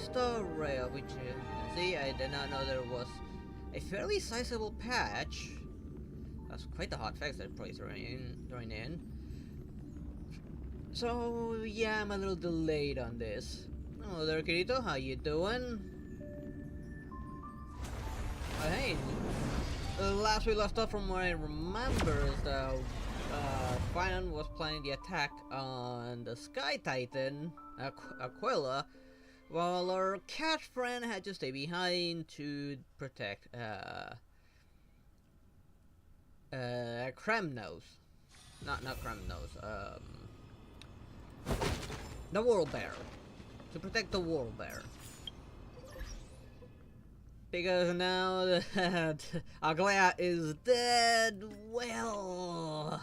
Star Rail, which you can see, I did not know there was a fairly sizable patch. That's quite the hot fix that probably throwing in. So yeah, I'm a little delayed on this. Hello there, Kirito. How you doing? Hey, the last we left off, from what I remember, is that Finan was planning the attack on the Sky Titan, Aquila, while our cat friend had to stay behind to protect Kremnos. Not Kremnos, the World Bear. To protect the World Bear. Because now that Aglaia is dead, well,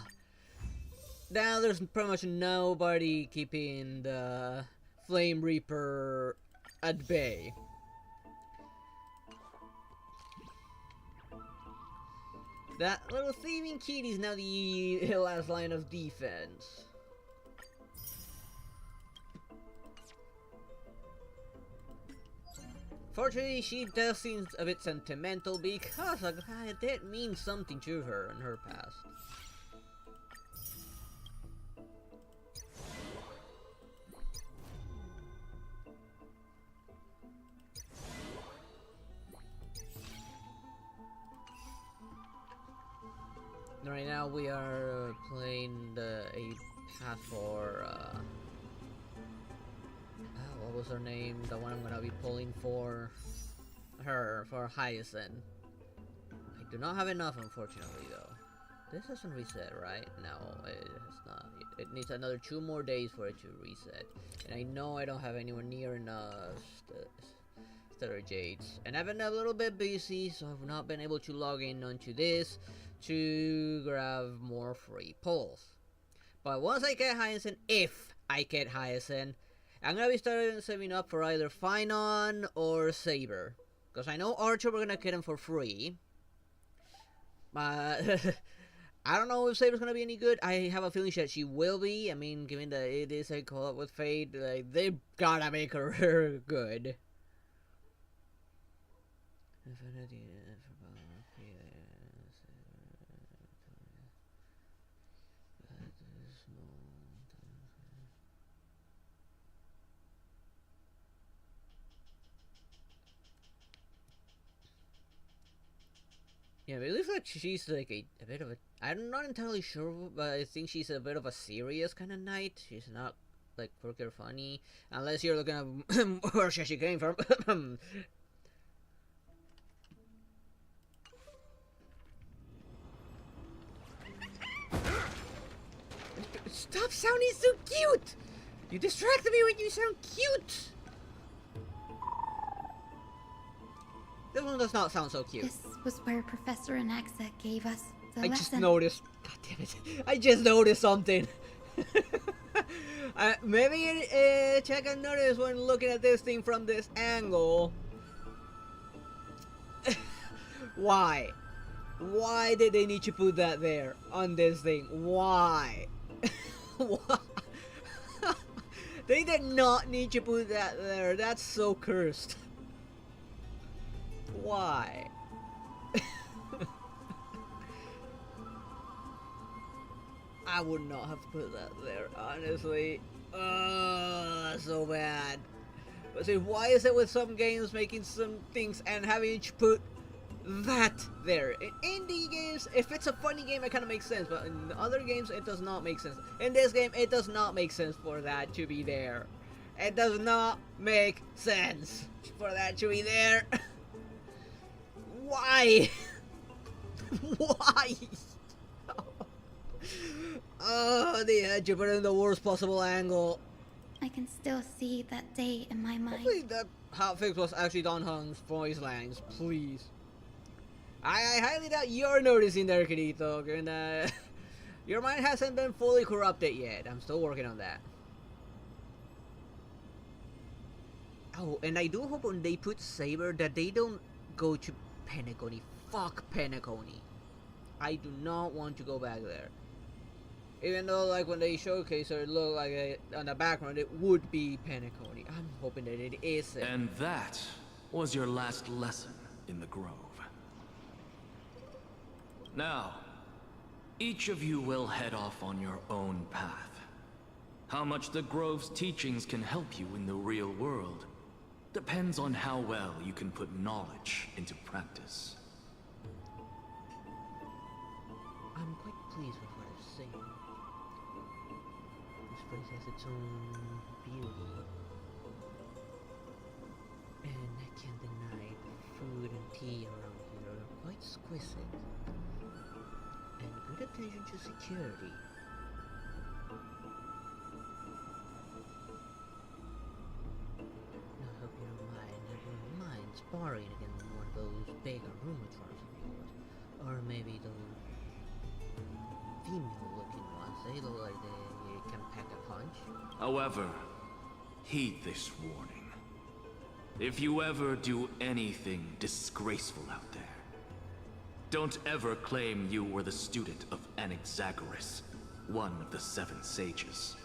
now there's pretty much nobody keeping the Flame Reaper at bay. That little thieving kitty is now the last line of defense. Fortunately, she does seem a bit sentimental because Aglaia did mean something to her in her past. Right now we are playing a path for what was her name? The one I'm gonna be pulling for her, for Hyacinth. I do not have enough, unfortunately, though. This hasn't reset, right? No, it has not. It needs another 2 more days for it to reset. And I know I don't have anywhere near enough Stellar Jades. And I've been a little bit busy, so I've not been able to log in onto this to grab more free pulls. But once I get Hyacinth, if I get Hyacinth, I'm gonna be starting saving up for either Finon or Saber. Because I know Archer we're gonna get him for free. But I don't know if Saber's gonna be any good. I have a feeling that she will be. I mean, given that it is a call up with Fate, like, they gotta make her good. Yeah, but it looks like she's like a bit of a... I'm not entirely sure, but I think she's a bit of a serious kind of knight. She's not like quirky or funny. Unless you're looking at where she came from. Stop sounding so cute! You distracted me when you sound cute! This one does not sound so cute. This was where Professor Anaxa gave us the lesson. I just noticed. God damn it! I just noticed something. Maybe check and notice when looking at this thing from this angle. Why? Why did they need to put that there on this thing? Why? Why? They did not need to put that there. That's so cursed. Why? I would not have put that there, honestly. That's so bad. But see, why is it with some games making some things and having to put that there? In indie games, if it's a funny game, it kind of makes sense, but in other games, it does not make sense. In this game, it does not make sense for that to be there. It does not make sense for that to be there. Why? Why? Oh, they had you put it in the worst possible angle. I can still see that day in my mind. Hopefully that hotfix was actually Don Hung's voice lines, please. I highly doubt you're noticing there, Kirito, given that your mind hasn't been fully corrupted yet. I'm still working on that. Oh, and I do hope when they put Saber that they don't go to Penacony. Fuck Penacony. I do not want to go back there. Even though, like, when they showcase her, it looked like on the background it would be Penacony. I'm hoping that it isn't. And that was your last lesson in the Grove. Now, each of you will head off on your own path. How much the Grove's teachings can help you in the real world depends on how well you can put knowledge into practice. I'm quite pleased with what I've seen. This place has its own beauty. And I can't deny the food and tea around here are quite exquisite. And good attention to security. Now, I hope you don't mind sparring against one of those big aromatrons of yours. Or maybe those female-looking ones. They look like they can pack a punch. However, heed this warning. If you ever do anything disgraceful out there, don't ever claim you were the student of Anaxagoras, one of the 7 sages.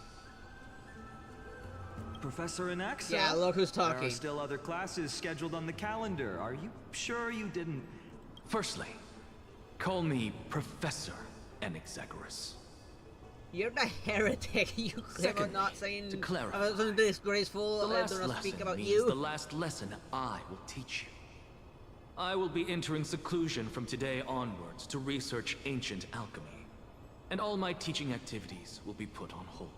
Professor Anaxa? Yeah, look who's talking. There are still other classes scheduled on the calendar. Are you sure you didn't... Firstly, call me Professor Anaxagoras. You're the heretic. You claim Secondly, I'm not saying to clarify, about something disgraceful. The I last do not lesson speak about means you. the last lesson I will teach you. I will be entering seclusion from today onwards to research ancient alchemy, and all my teaching activities will be put on hold.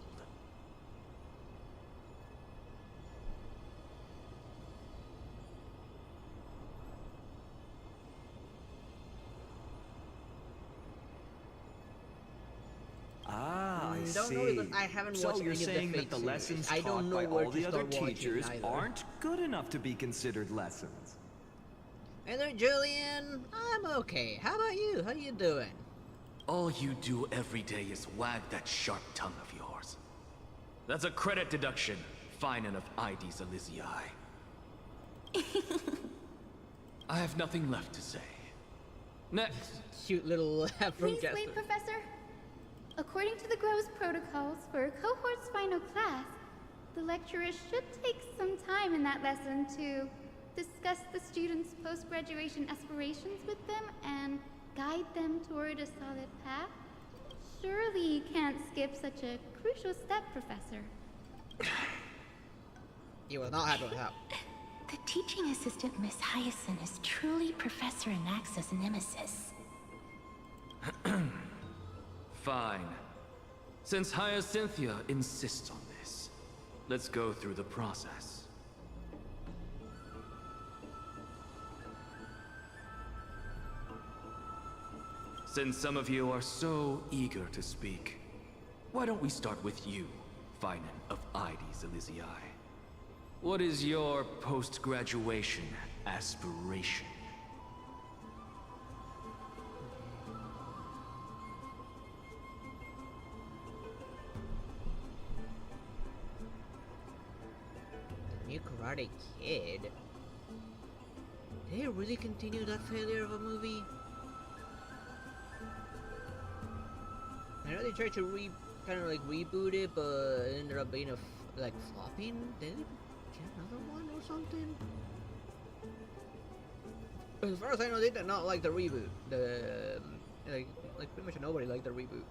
Ah, I Don't see. know because I haven't so watched you're any of the saying fake that the series. lessons I taught don't know by where all to the other start watching teachers either. aren't good enough to be considered lessons. Hey there, Julian. I'm okay. How about you? How you doing? All you do every day is wag that sharp tongue of yours. That's a credit deduction, fine enough IDs Elysiae. I have nothing left to say. Next. Cute little laugh from Please Jester. wait, Professor. According to the Grove's protocols for a cohort's final class, the lecturer should take some time in that lesson to discuss the students' post-graduation aspirations with them and guide them toward a solid path. Surely you can't skip such a crucial step, Professor. You will not have to help. The teaching assistant, Miss Hyacinth, is truly Professor Anaxa's nemesis. Fine. Since Hyacinthia insists on this, let's go through the process. Since some of you are so eager to speak, why don't we start with you, Finan of IDs Elysiae? What is your post-graduation aspiration? The new Karate Kid. Did they really continue that failure of a movie? I know they tried to kind of like reboot it, but it ended up being like flopping. Did they get another one or something? As far as I know, they did not like the reboot. Like pretty much nobody liked the reboot.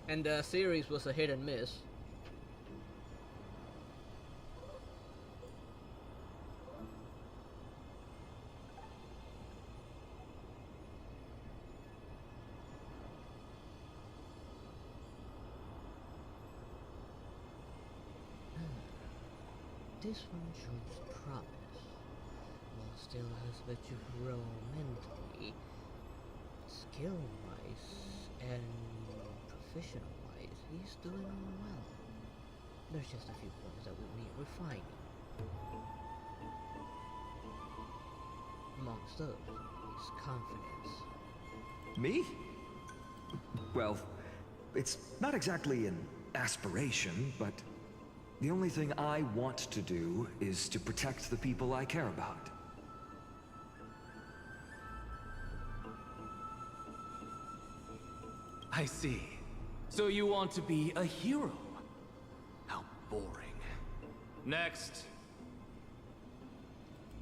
And the series was a hit and miss. This one shows promise, while still has but to grow mentally, skill-wise, and professional-wise, he's doing well. There's just a few points that will need refining. Amongst those, his confidence. Me? Well, it's not exactly an aspiration, but the only thing I want to do is to protect the people I care about. I see. So you want to be a hero? How boring. Next.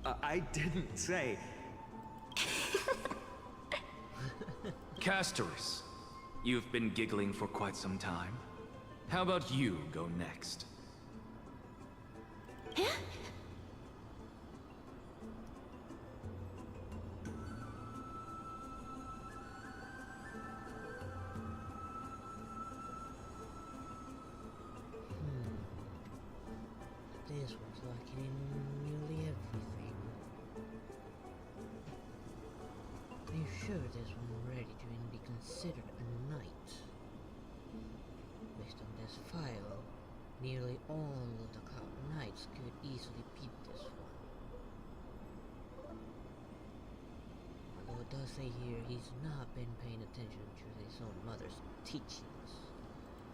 I didn't say... Castoris, you've been giggling for quite some time. How about you go next? This one's lacking in nearly everything. Are you sure this one ready to even be considered a knight? Based on this file, nearly all of the Cloud Knights could easily beat this one. Although it does say here he's not been paying attention to his own mother's teachings.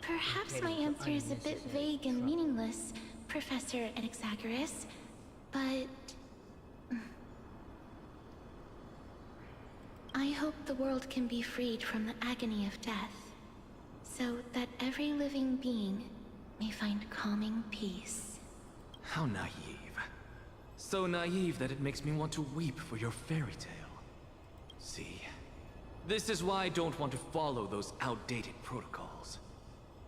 Perhaps my answer is a bit vague and meaningless, Professor Anaxagoras, but... I hope the world can be freed from the agony of death, so that every living being may find calming peace. How naive. So naive that it makes me want to weep for your fairy tale. See, this is why I don't want to follow those outdated protocols.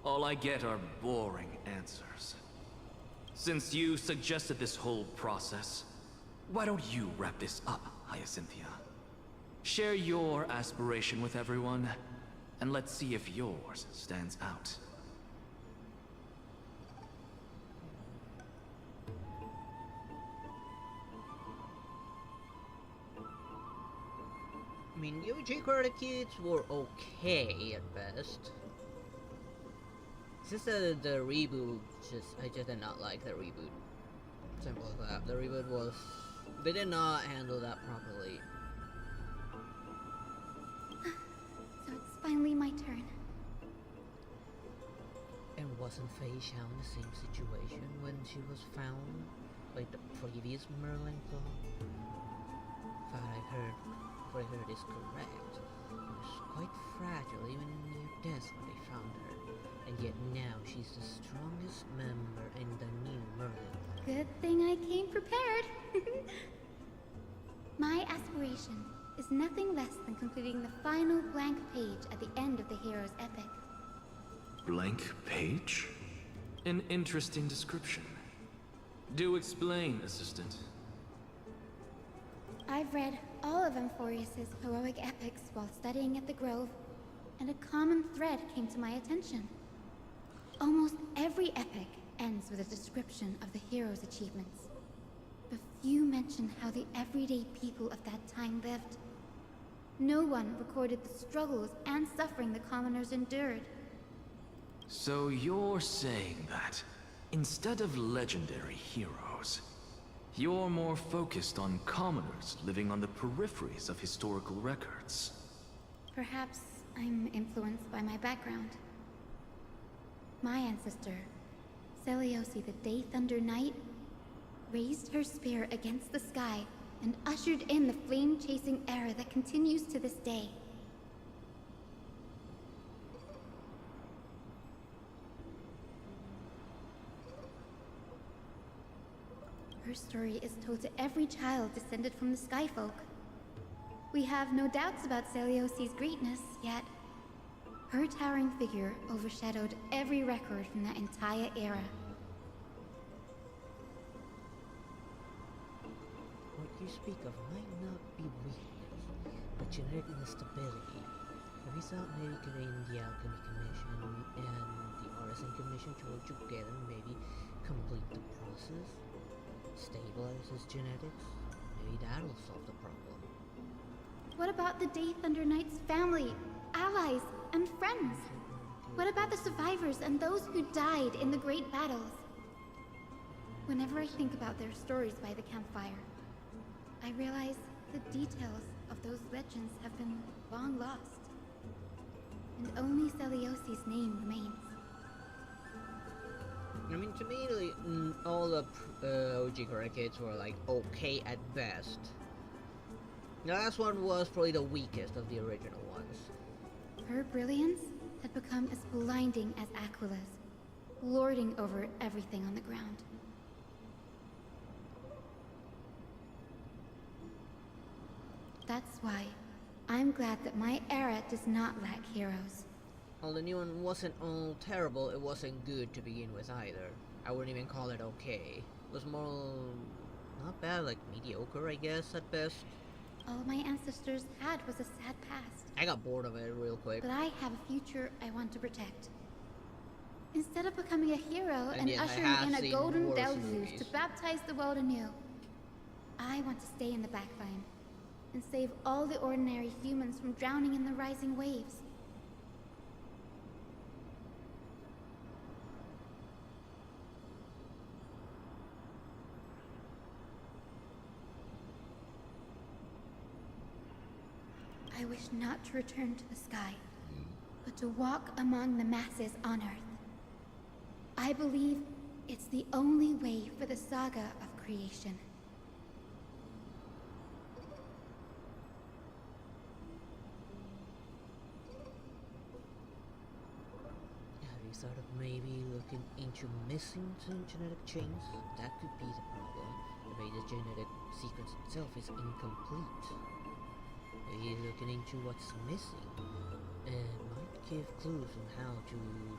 All I get are boring answers. Since you suggested this whole process, why don't you wrap this up, Hyacinthia? Share your aspiration with everyone, and let's see if yours stands out. I mean, UG Kids were okay at best. It's just that the reboot, I just did not like the reboot. Simple as that. The reboot was... They did not handle that properly. So it's finally my turn. And wasn't Fei Xiao in the same situation when she was found? Like the previous Merlin claw? What I heard is correct. She was quite fragile even near death when they found her. And yet now she's the strongest member in the new Merlin. Good thing I came prepared. My aspiration is nothing less than completing the final blank page at the end of the hero's epic. Blank page? An interesting description. Do explain, assistant. I've read all of Amphorius's heroic epics while studying at the Grove, and a common thread came to my attention. Almost every epic ends with a description of the hero's achievements. But few mention how the everyday people of that time lived. No one recorded the struggles and suffering the commoners endured. So you're saying that, instead of legendary heroes, you're more focused on commoners living on the peripheries of historical records. Perhaps I'm influenced by my background. My ancestor, Seliosi the Day Thunder Knight, raised her spear against the sky and ushered in the flame-chasing era that continues to this day. Her story is told to every child descended from the Skyfolk. We have no doubts about Celiosi's greatness, yet her towering figure overshadowed every record from that entire era. What you speak of might not be weakness, but genetic instability. Have you thought maybe getting the Alchemy Commission and the Artisan Commission to work together and maybe complete the process? Stabilize his genetics? Maybe that'll solve the problem. What about the Day Thunder Knight's family, allies, and friends? What about the survivors and those who died in the great battles? Whenever I think about their stories by the campfire, I realize the details of those legends have been long lost. And only Celiosi's name remains. I mean, to me, like, all the OG Correct Kids were like okay at best. The last one was probably the weakest of the original ones. Her brilliance had become as blinding as Aquila's, lording over everything on the ground. That's why I'm glad that my era does not lack heroes. Well, the new one wasn't all terrible, it wasn't good to begin with either. I wouldn't even call it okay. It was more... not bad, like mediocre, I guess, at best. All my ancestors had was a sad past. I got bored of it real quick. But I have a future I want to protect. Instead of becoming a hero and yes, ushering in a golden worse deluge movies. to baptize the world anew, I want to stay in the backline and save all the ordinary humans from drowning in the rising waves. I wish not to return to the sky, but to walk among the masses on Earth. I believe it's the only way for the saga of creation. Have you thought of maybe looking into missing some genetic chains? That could be the problem. Maybe the genetic sequence itself is incomplete. Maybe looking into what's missing might give clues on how to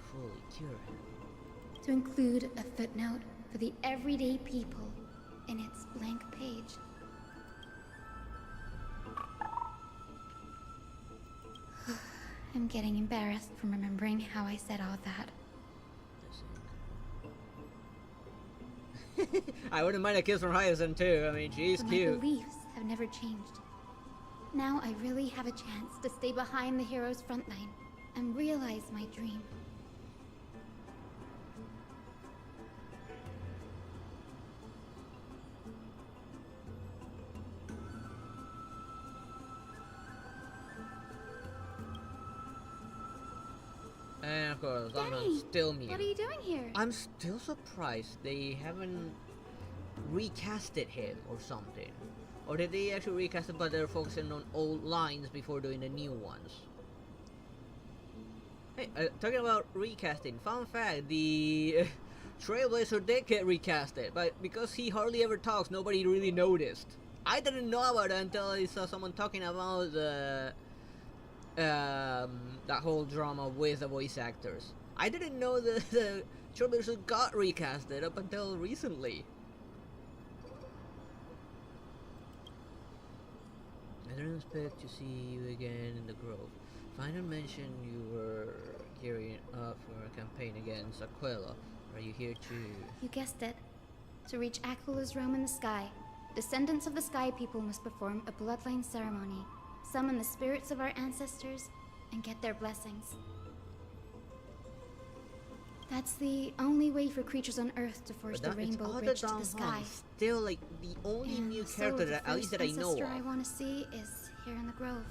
fully cure him. To include a footnote for the everyday people in its blank page. I'm getting embarrassed from remembering how I said all that. I wouldn't mind a kiss from Hyacinth too. I mean, she's But cute. my beliefs have never changed. Now I really have a chance to stay behind the hero's front line and realize my dream. And of course, Danny, Donald's still mute. what are you doing here? I'm still surprised they haven't recasted him or something. Or did they actually recast it but they're focusing on old lines before doing the new ones? Hey, talking about recasting, fun fact, the Trailblazer did get recasted, but because he hardly ever talks, nobody really noticed. I didn't know about it until I saw someone talking about that whole drama with the voice actors. I didn't know that the Trailblazer got recasted up until recently. I didn't expect to see you again in the Grove. Final mention you were gearing up for a campaign against Aquila. Are you here to... You guessed it. To reach Aquila's realm in the sky, descendants of the Sky People must perform a bloodline ceremony, summon the spirits of our ancestors, and get their blessings. That's the only way for creatures on Earth to forge the rainbow bridge to the sky. Still, like, the only And new so character the that, at least that I first know ancestor of. I want to see is here in the Grove.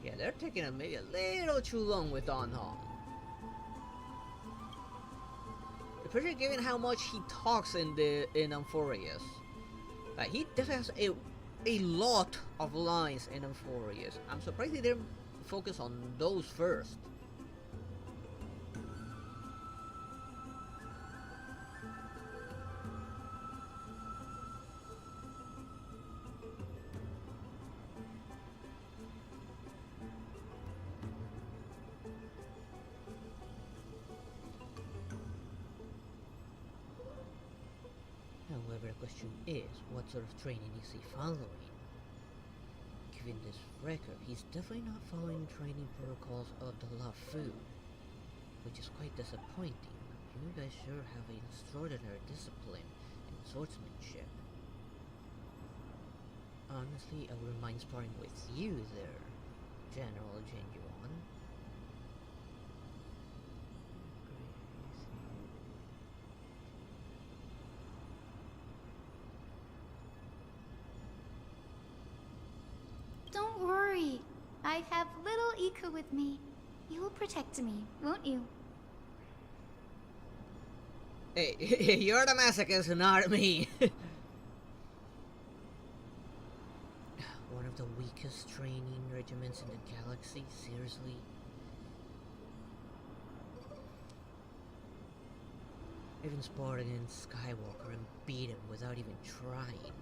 Yeah, they're taking it maybe a little too long with Don Hong. Especially given how much he talks in Amphorius. Like, he definitely has a lot of lines in Amphorius. I'm surprised they didn't focus on those first. However, the question is, what sort of training is he following? Given this record, he's definitely not following training protocols of the Fu, which is quite disappointing. You guys sure have an extraordinary discipline in swordsmanship. Honestly, I wouldn't mind sparring with you there, General Genuine. Don't worry. I have little Ika with me. You'll protect me, won't you? Hey, you're the masochist, not me. One of the weakest training regiments in the galaxy? Seriously? Even sparred against Skywalker and beat him without even trying.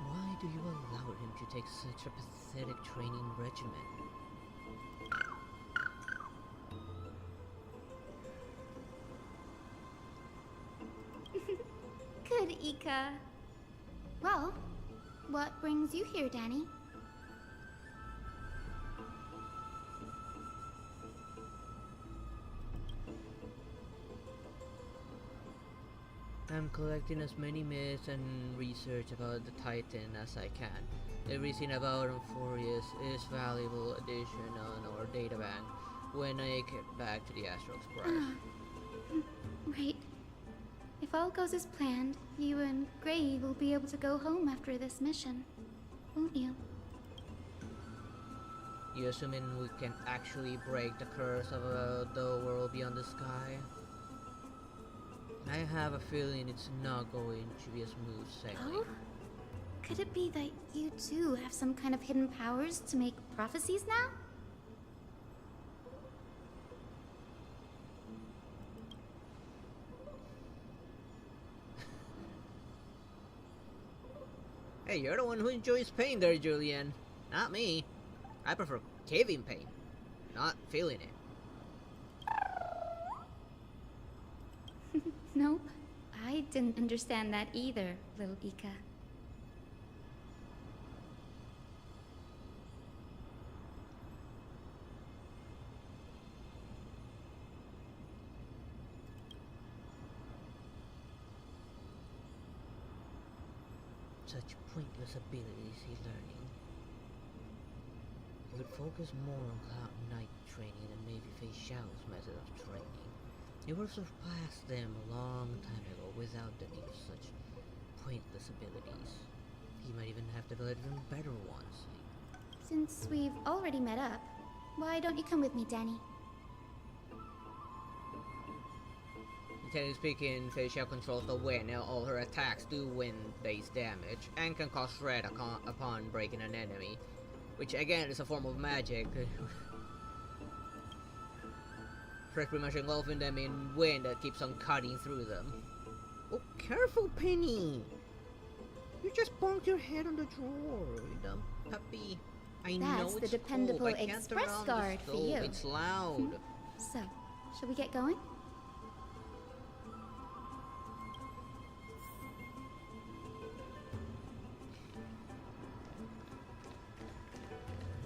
Why do you allow him to take such a pathetic training regimen? Good, Ika. Well, what brings you here, Danny? I'm collecting as many myths and research about the Titan as I can. Everything about Euphorius is valuable addition on our data bank when I get back to the Astral Express. Right. If all goes as planned, you and Gray will be able to go home after this mission, won't you? You assuming we can actually break the curse of the world beyond the sky? I have a feeling it's not going to be a smooth sailing. Oh? Could it be that you too have some kind of hidden powers to make prophecies now? Hey, you're the one who enjoys pain there, Julian. Not me. I prefer caving pain, not feeling it. Nope. I didn't understand that either, little Ika. Such pointless abilities he's learning. He would focus more on Cloud Knight training than maybe face Shadow's method of training. He would have surpassed them a long time ago without the need of such pointless abilities. He might even have developed even better ones. Since we've already met up, why don't you come with me, Danny? Technically speaking, Facial controls the wind and all her attacks do wind-based damage and can cause threat upon breaking an enemy, which again is a form of magic. Pretty much engulfing them in wind that keeps on cutting through them. Oh, careful, Penny! You just bonked your head on the drawer, you dumb puppy. I know That's it's the dependable cold. I can't turn express on guard the for stove. you. It's loud. So, shall we get going?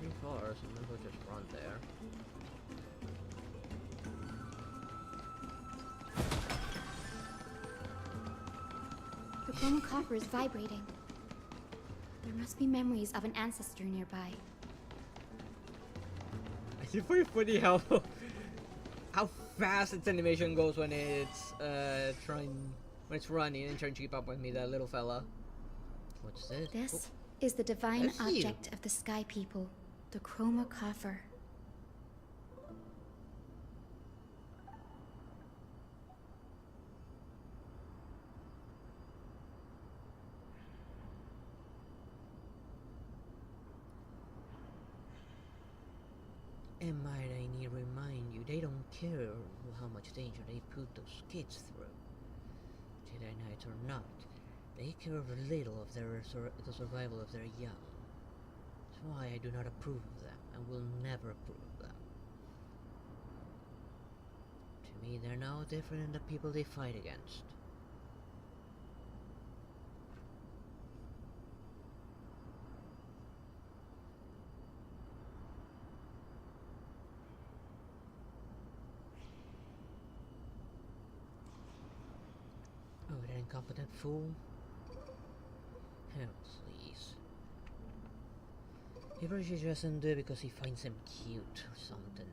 Pretty far, so maybe we'll just run there. The chroma copper is vibrating. There must be memories of an ancestor nearby. It's pretty funny how fast its animation goes when it's running and trying to keep up with me, that little fella. What's this? This is the divine That's you. object of the Sky People, the chroma coffer. And might I need remind you, they don't care how much danger they put those kids through. Jedi Knights or not, they care little of the survival of their young. That's why I do not approve of them, and will never approve of them. To me, they're no different than the people they fight against. Oh, that incompetent fool. Hell, please. He probably just doesn't do it because he finds him cute or something.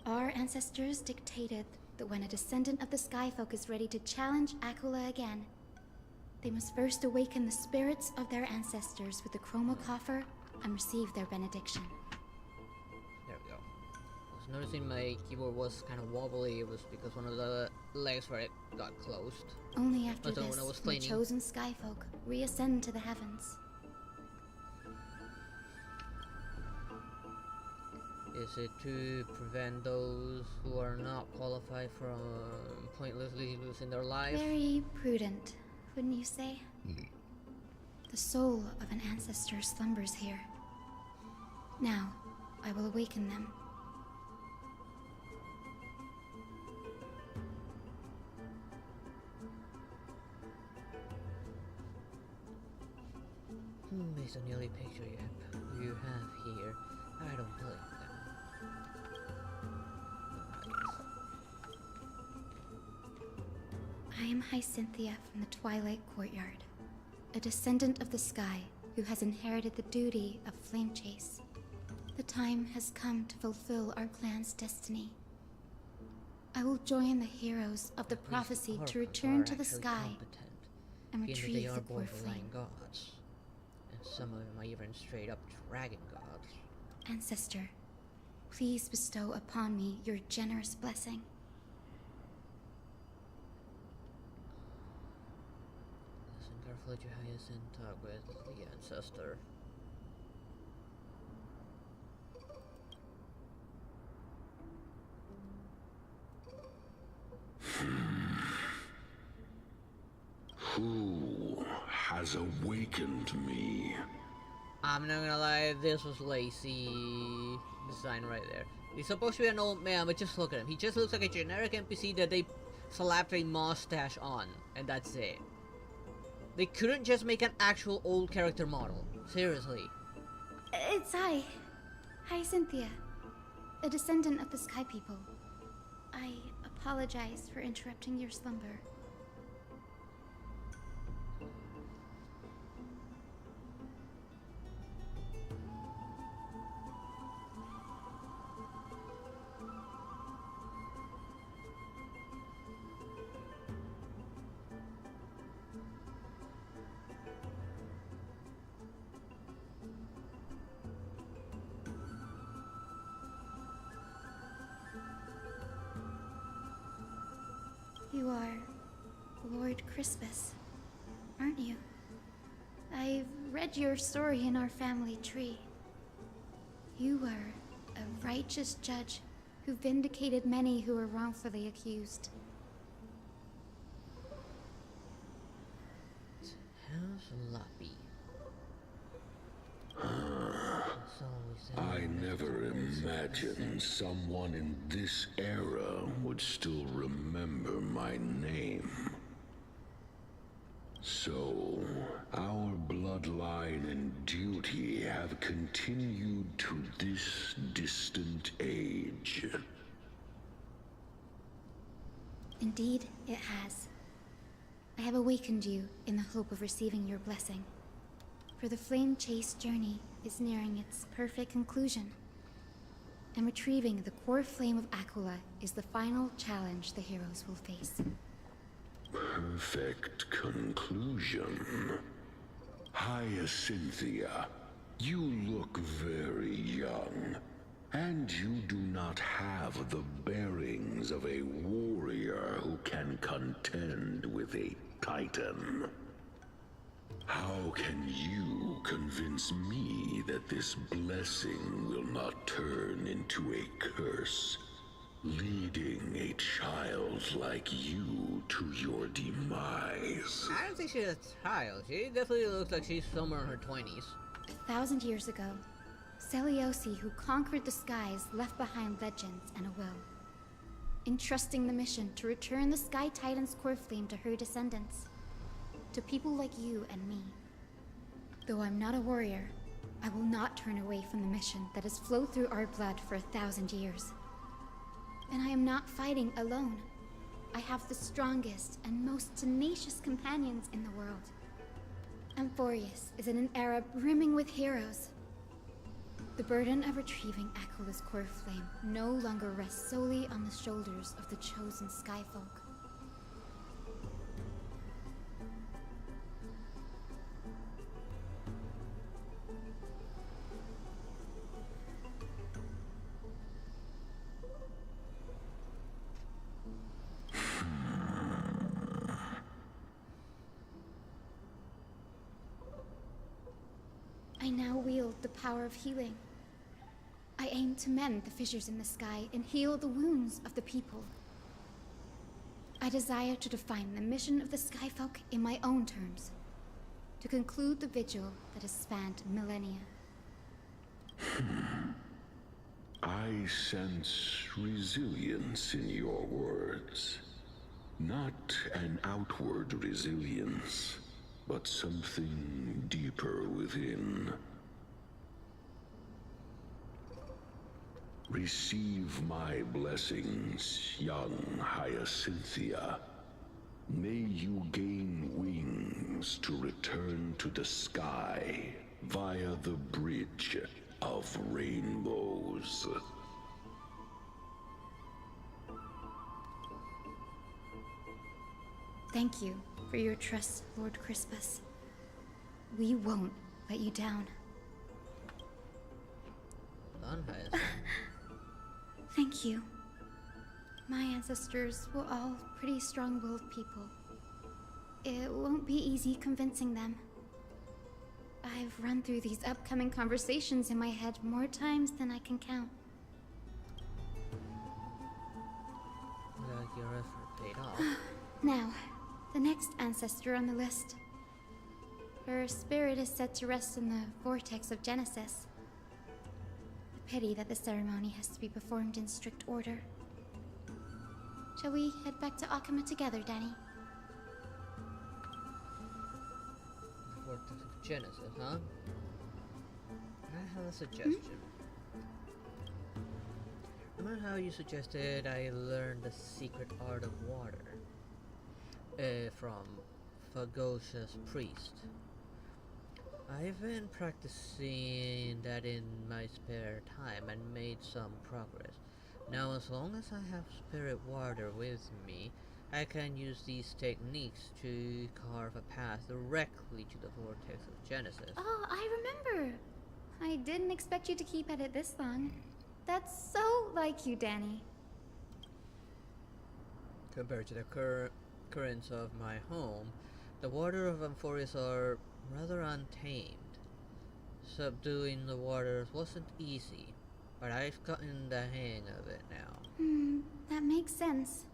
Our ancestors dictated that when a descendant of the Skyfolk is ready to challenge Akula again, they must first awaken the spirits of their ancestors with the chroma coffer and receive their benediction. There we go. Was noticing my keyboard was kind of wobbly. It was because one of the legs for it got closed. Only after Also, when I this was will cleaning. chosen skyfolk reascend to the heavens. Is it to prevent those who are not qualified from pointlessly losing their lives? Very prudent, wouldn't you say? The soul of an ancestor slumbers here. Now, I will awaken them. Based on the only picture you have here, I don't believe them. I am Hyacinthia from the Twilight Courtyard, a descendant of the sky who has inherited the duty of flame chase. The time has come to fulfill our clan's destiny. I will join the heroes of the prophecy to return to the sky and retrieve the core flame. Gods. And some of them are even straight up dragon gods. Ancestor, please bestow upon me your generous blessing. Listen carefully to Hyacinth talk with the ancestor. Who has awakened me? I'm not gonna lie, this was lazy design right there. He's supposed to be an old man, but just look at him. He just looks like a generic NPC that they slapped a mustache on, and that's it. They couldn't just make an actual old character model. Seriously. It's Hyacinthia, a descendant of the Sky People. I apologize for interrupting your slumber. You are Lord Crispus, aren't you? I've read your story in our family tree. You were a righteous judge who vindicated many who were wrongfully accused. How's Lappy? I never imagined someone in this era would still remember my name. So, our bloodline and duty have continued to this distant age. Indeed, it has. I have awakened you in the hope of receiving your blessing. For the flame chase journey is nearing its perfect conclusion. And retrieving the core flame of Aquila is the final challenge the heroes will face. Perfect conclusion. Hyacinthia, you look very young, and you do not have the bearings of a warrior who can contend with a titan. How can you convince me that this blessing will not turn into a curse, leading a child like you to your demise? I don't think she's a child. She definitely looks like she's somewhere in her 20s. 1,000 years ago, Seliosi, who conquered the skies, left behind legends and a will, entrusting the mission to return the Sky Titan's core flame to her descendants. To people like you and me. Though I'm not a warrior, I will not turn away from the mission that has flowed through our blood for 1,000 years. And I am not fighting alone. I have the strongest and most tenacious companions in the world. Amphorius is in an era brimming with heroes. The burden of retrieving Aquila's core flame no longer rests solely on the shoulders of the chosen Skyfolk. now wield the power of healing. I aim to mend the fissures in the sky and heal the wounds of the people. I desire to define the mission of the Skyfolk in my own terms, to conclude the vigil that has spanned millennia. I sense resilience in your words. Not an outward resilience, but something deeper within. Receive my blessings, young Hyacinthia. May you gain wings to return to the sky via the bridge of rainbows. Thank you for your trust, Lord Crispus. We won't let you down. Done, Hyacinth. Thank you. My ancestors were all pretty strong-willed people. It won't be easy convincing them. I've run through these upcoming conversations in my head more times than I can count. Like your effort paid off. Now, the next ancestor on the list. Her spirit is said to rest in the vortex of Genesis. A pity that the ceremony has to be performed in strict order. Shall we head back to Akama together, Danny? Vortex of Genesis, huh? I have a suggestion. Remember how you suggested I learn the secret art of water? From Fagosia's priest. I've been practicing that in my spare time and made some progress. Now, as long as I have spirit water with me, I can use these techniques to carve a path directly to the vortex of Genesis. Oh, I remember! I didn't expect you to keep at it this long. That's so like you, Danny. Compared to the currents of my home, the water of Amphorius are rather untamed. Subduing the waters wasn't easy, but I've gotten the hang of it now. That makes sense.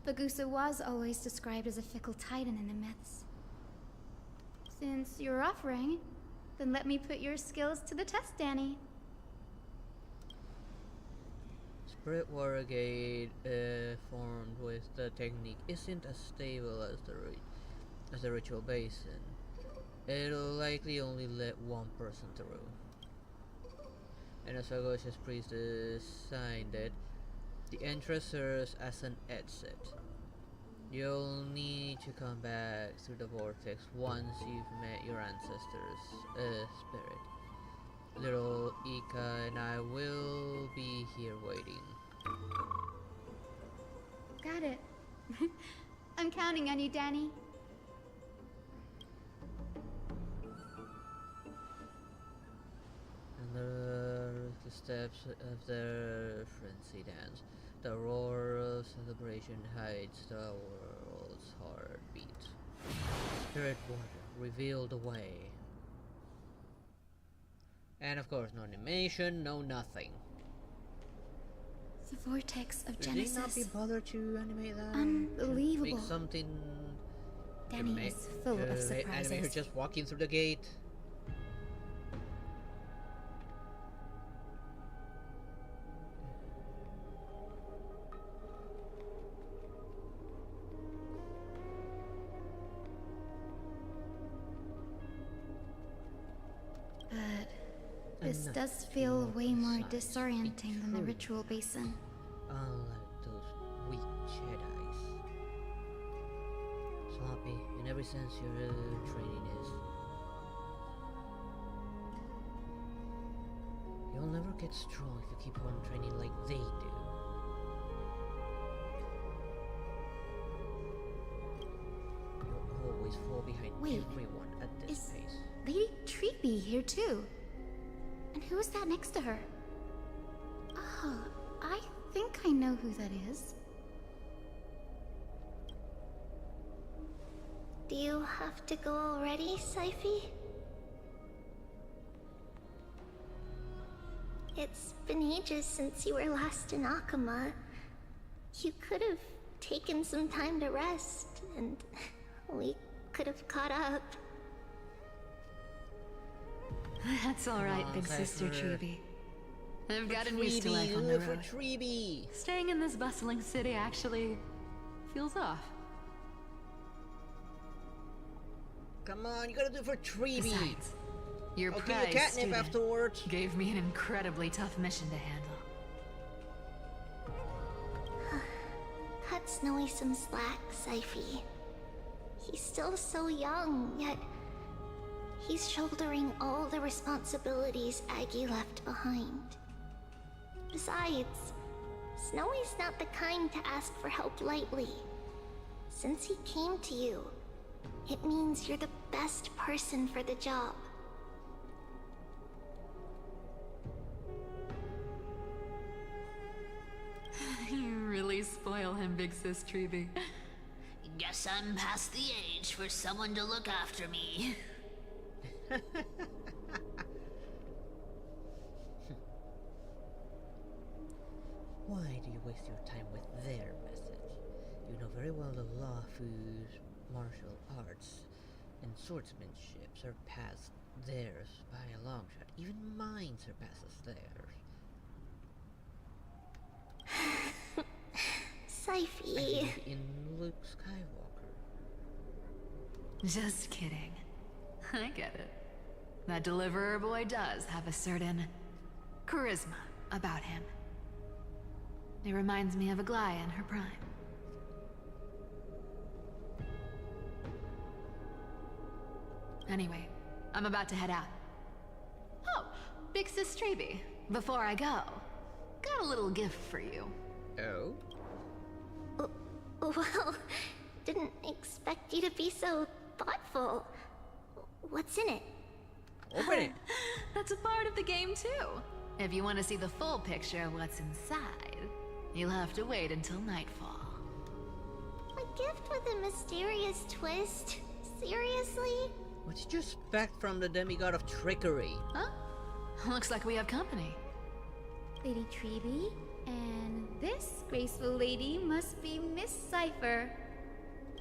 Bagusa was always described as a fickle titan in the myths. Since you're offering, then let me put your skills to the test, Danny. Spirit water gate formed with the technique isn't as stable as the ritual basin. It'll likely only let one person through. And as Fagosia's priest signed it, the entrance serves as an exit. You'll need to come back through the vortex once you've met your ancestor's spirit. Little Ika and I will be here waiting. Got it. I'm counting on you, Danny. And the steps of the frenzy dance. The roar of celebration hides the world's heartbeat. Spirit water revealed the way. And of course, no animation, no nothing. The vortex of Did Genesis. they not be bothered to animate that? Unbelievable. Make something. Danny is full of surprises. Animator just walking through the gate. But this does feel way more disorienting than the ritual basin. Unlike those weak Jedi's. Sloppy in every sense your training is. You'll never get strong if you keep on training like they do. You'll always fall behind Wait, everyone at this is pace. Lady Treepy here too? And who is that next to her? Oh, I think I know who that is. Do you have to go already, Syphi? It's been ages since you were last in Akama. You could have taken some time to rest, and we could have caught up. That's alright, on, big sister Cypher. Treeby. I've gotten used to life on the for road. Treeby. Staying in this bustling city actually feels off. Come on, you gotta do it for Treeby. Besides, your I'll give you prize catnip student afterwards. gave me an incredibly tough mission to handle. Cut Snowy some slack, Syphie. He's still so young, yet he's shouldering all the responsibilities Aggie left behind. Besides, Snowy's not the kind to ask for help lightly. Since he came to you, it means you're the best person for the job. You really spoil him, big sis Treeby. Guess I'm past the age for someone to look after me. Why do you waste your time with their message? You know very well the law, food, martial arts, and swordsmanship surpass theirs by a long shot. Even mine surpasses theirs. I Syphie. believe in Luke Skywalker. Just kidding. I get it. That deliverer boy does have a certain charisma about him. It reminds me of Aglaia in her prime. Anyway, I'm about to head out. Oh, big sis Treeby, before I go, got a little gift for you. Oh? Well, didn't expect you to be so thoughtful. What's in it? Open it! That's a part of the game too. If you want to see the full picture of what's inside, you'll have to wait until nightfall. A gift with a mysterious twist? Seriously? What did you expect from the demigod of trickery? Huh? Looks like we have company. Lady Treeby, and this graceful lady must be Miss Cypher.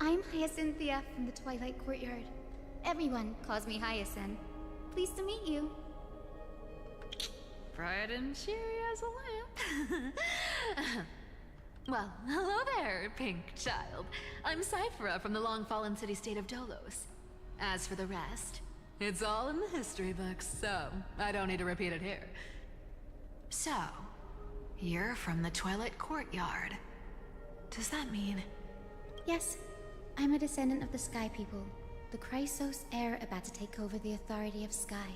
I'm Hyacinthia from the Twilight Courtyard. Everyone calls me Hyacinth. Pleased to meet you. Bright and cheery as a lamp. Well, hello there, pink child. I'm Cyphera from the long-fallen city-state of Dolos. As for the rest, it's all in the history books, so I don't need to repeat it here. So, you're from the Twilight Courtyard. Does that mean... Yes, I'm a descendant of the Sky People, the Chrysos heir about to take over the authority of Sky.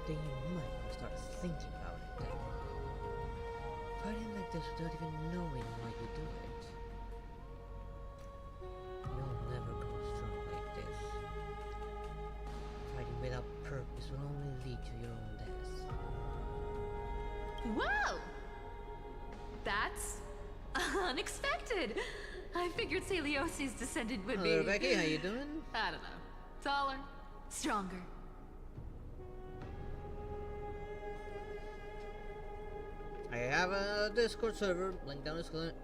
Then you might start thinking about it then. Fighting like this without even knowing why you do it. You'll never grow strong like this. Fighting without purpose will only lead to your own death. Whoa! That's unexpected. I figured Celiosi's descendant would Hello, be... Becky, how you doing? I don't know. Taller, stronger. I have a Discord server, link down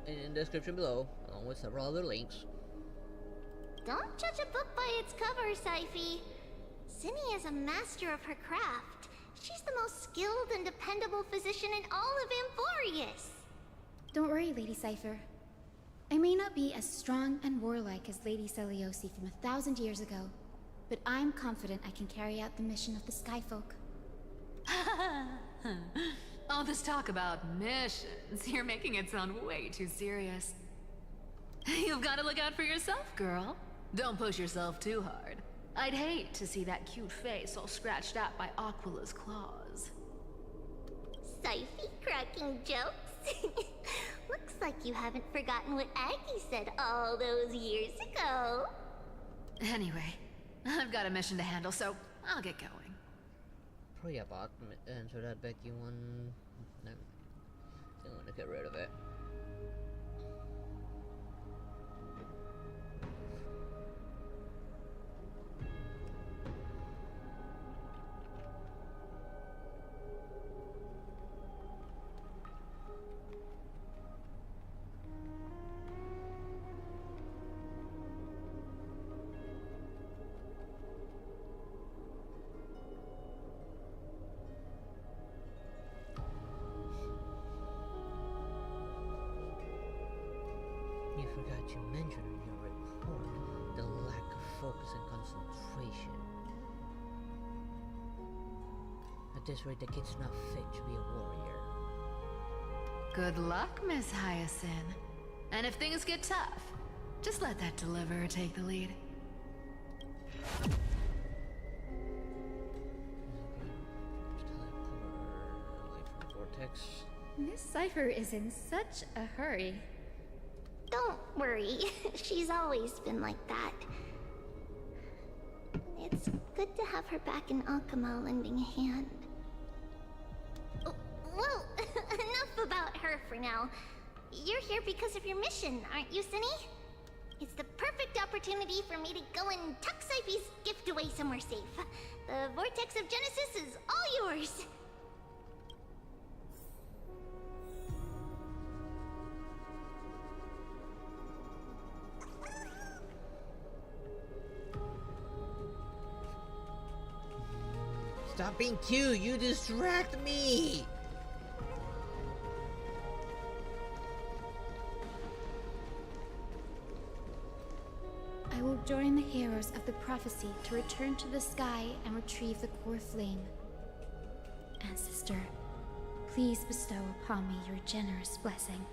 in the description below, along with several other links. Don't judge a book by its cover, Syphie. Zinni is a master of her craft. She's the most skilled and dependable physician in all of Amphorius. Don't worry, Lady Cypher. I may not be as strong and warlike as Lady Celiosi from 1,000 years ago, but I'm confident I can carry out the mission of the Skyfolk. All this talk about missions, you're making it sound way too serious. You've got to look out for yourself, girl. Don't push yourself too hard. I'd hate to see that cute face all scratched out by Aquila's claws. Syphie cracking jokes? Looks like you haven't forgotten what Aggie said all those years ago. Anyway, I've got a mission to handle, so I'll get going. Probably about answer that Becky one. No. I'm gonna get rid of it. You forgot to mention in your report the lack of focus and concentration. At this rate, the kid's not fit to be a warrior. Good luck, Miss Hyacinth. And if things get tough, just let that deliverer take the lead. Vortex. Miss Cipher is in such a hurry. Don't worry, she's always been like that. It's good to have her back in Akama lending a hand. Oh, well, enough about her for now. You're here because of your mission, aren't you, Cinny? It's the perfect opportunity for me to go and tuck Siphy's gift away somewhere safe. The Vortex of Genesis is all yours. Stop being cute, you distract me! I will join the heroes of the prophecy to return to the sky and retrieve the core flame. Ancestor, please bestow upon me your generous blessing.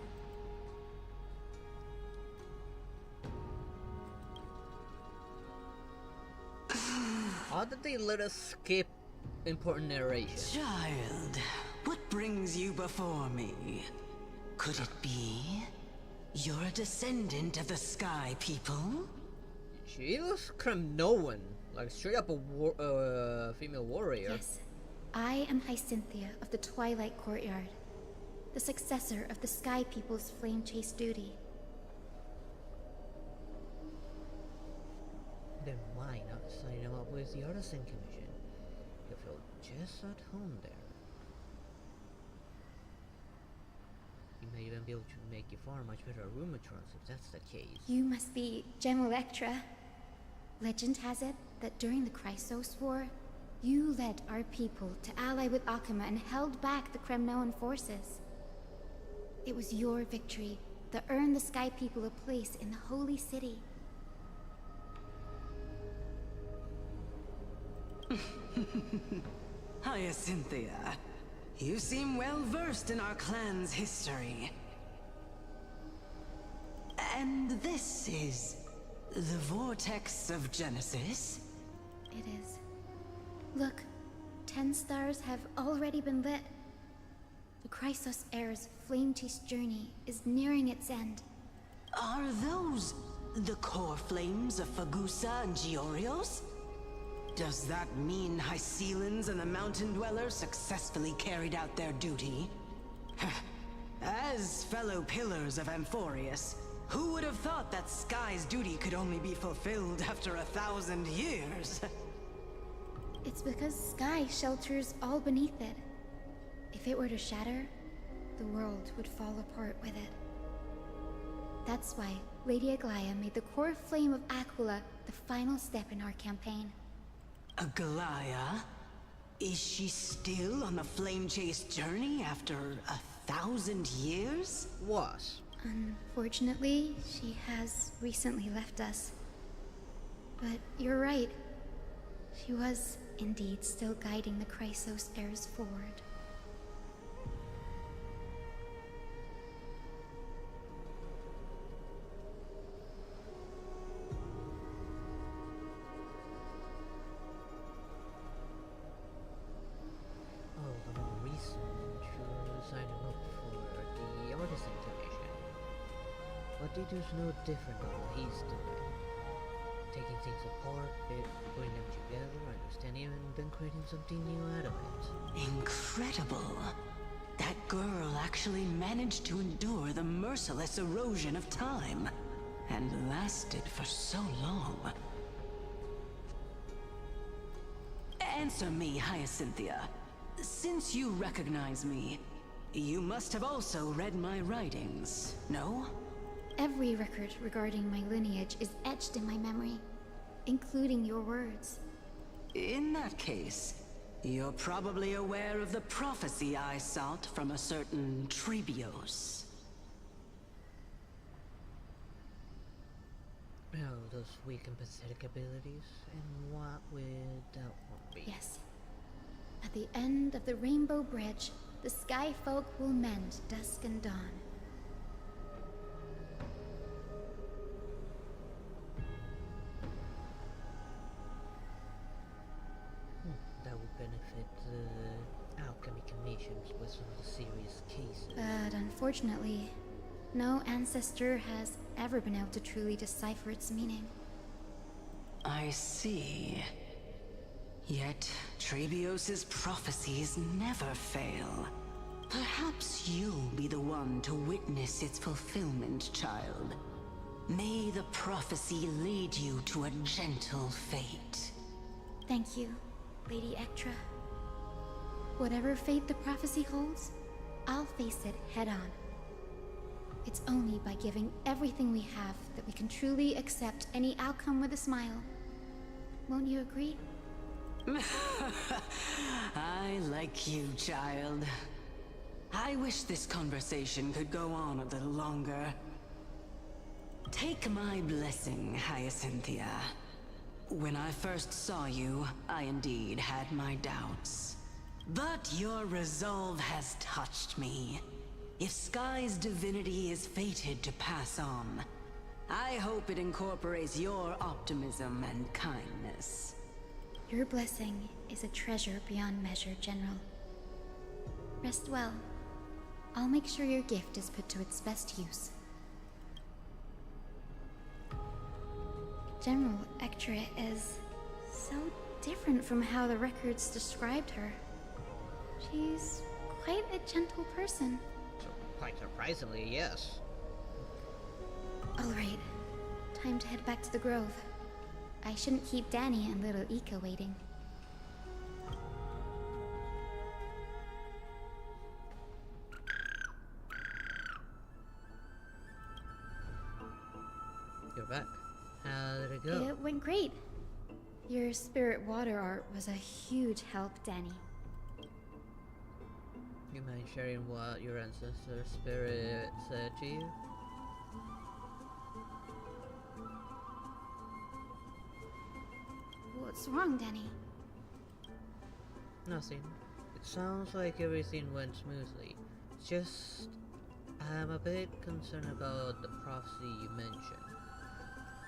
How did they let us skip important narration? Child, what brings you before me? Could it be you're a descendant of the Sky People? She looks Kremnoan, like straight up a female warrior. Yes, I am Hyacinthia of the Twilight Courtyard, the successor of the Sky People's Flame Chase duty. Then why not sign him up with the Artisan Commission? You'll feel just at home there. You may even be able to make your farm much better rheumatrons if that's the case. You must be Gem Electra. Legend has it that during the Chrysos War, you led our people to ally with Akama and held back the Kremnoan forces. It was your victory that earned the Sky People a place in the Holy City. Hyacinthia, you seem well versed in our clan's history. And this is the Vortex of Genesis? It is. Look, 10 stars have already been lit. The Chrysos Heir's flame chase journey is nearing its end. Are those the core flames of Fagusa and Giorios? Does that mean Hycelans and the Mountain Dwellers successfully carried out their duty? As fellow pillars of Amphorius, who would have thought that Sky's duty could only be fulfilled after 1,000 years? It's because Sky shelters all beneath it. If it were to shatter, the world would fall apart with it. That's why Lady Aglaya made the core flame of Aquila the final step in our campaign. Aglaya? Is she still on the flame chase journey after 1,000 years? Was. Unfortunately, she has recently left us. But you're right. She was indeed still guiding the Chrysos heirs forward. Oh, the more recent signing up for the Artisan Commission. But it is no different than what he's doing. Taking things apart, putting them together, understanding them, and then creating something new out of it. Incredible. That girl actually managed to endure the merciless erosion of time, and lasted for so long. Answer me, Hyacinthia. Since you recognize me, you must have also read my writings, no? Every record regarding my lineage is etched in my memory, including your words. In that case, you're probably aware of the prophecy I sought from a certain Trebios. Oh, those weak and pathetic abilities. And what would that one be? Yes. At the end of the Rainbow Bridge, the Sky Folk will mend dusk and dawn. That would benefit the alchemy commissions with some of the serious cases. But unfortunately, no ancestor has ever been able to truly decipher its meaning. I see. Yet, Trebios's prophecies never fail. Perhaps you'll be the one to witness its fulfillment, child. May the prophecy lead you to a gentle fate. Thank you, Lady Ectra. Whatever fate the prophecy holds, I'll face it head on. It's only by giving everything we have that we can truly accept any outcome with a smile. Won't you agree? I like you, child. I wish this conversation could go on a little longer. Take my blessing, Hyacinthia. When I first saw you, I indeed had my doubts. But your resolve has touched me. If Sky's divinity is fated to pass on, I hope it incorporates your optimism and kindness. Your blessing is a treasure beyond measure, General. Rest well. I'll make sure your gift is put to its best use. General Ectra is so different from how the records described her. She's quite a gentle person. So, quite surprisingly, yes. Alright, time to head back to the Grove. I shouldn't keep Danny and little Ika waiting. You're back. How did it go? It went great. Your spirit water art was a huge help, Danny. You mind sharing what your ancestor spirit said to you? What's wrong, Danny? Nothing. It sounds like everything went smoothly. It's just, I'm a bit concerned about the prophecy you mentioned.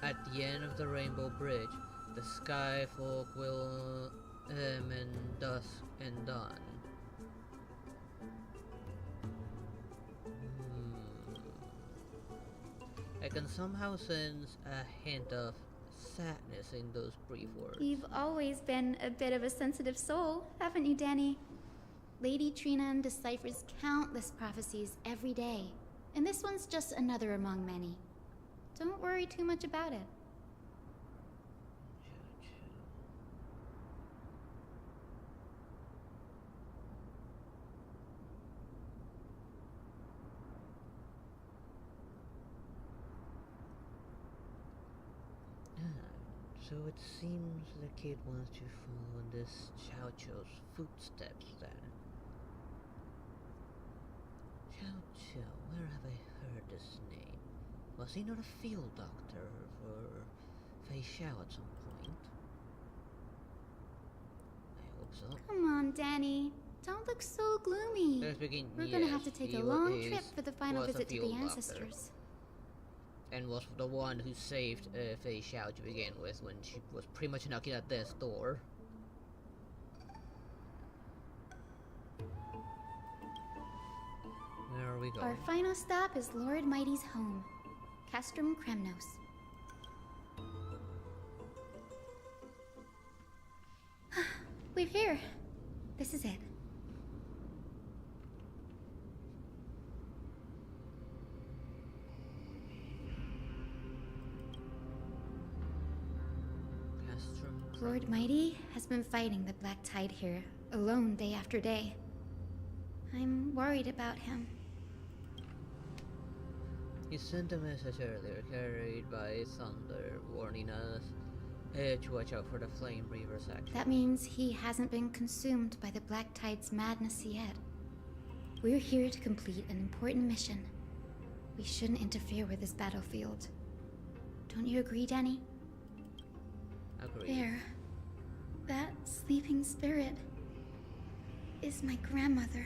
At the end of the Rainbow Bridge, the Sky Folk will mend dusk and dawn. I can somehow sense a hint of sadness in those brief words. You've always been a bit of a sensitive soul, haven't you, Danny? Lady Trina deciphers countless prophecies every day, and this one's just another among many. Don't worry too much about it. So it seems the kid wants to follow in this Chao Chou's footsteps then. Chao Chou, where have I heard this name? Was he not a field doctor for Fei Xiao at some point? I hope so. Come on, Danny. Don't look so gloomy. We're gonna have to take a long trip for the final visit to the ancestors. And was the one who saved Fei Xiao to begin with when she was pretty much knocking at death's door. Where are we going? Our final stop is Lord Mighty's home, Castrum Kremnos. We're here. This is it. Lord Mighty has been fighting the Black Tide here, alone day after day. I'm worried about him. He sent a message earlier, carried by thunder, warning us to watch out for the Flame Reaver's action. That means he hasn't been consumed by the Black Tide's madness yet. We're here to complete an important mission. We shouldn't interfere with this battlefield. Don't you agree, Danny? Agreed. There. That sleeping spirit is my grandmother.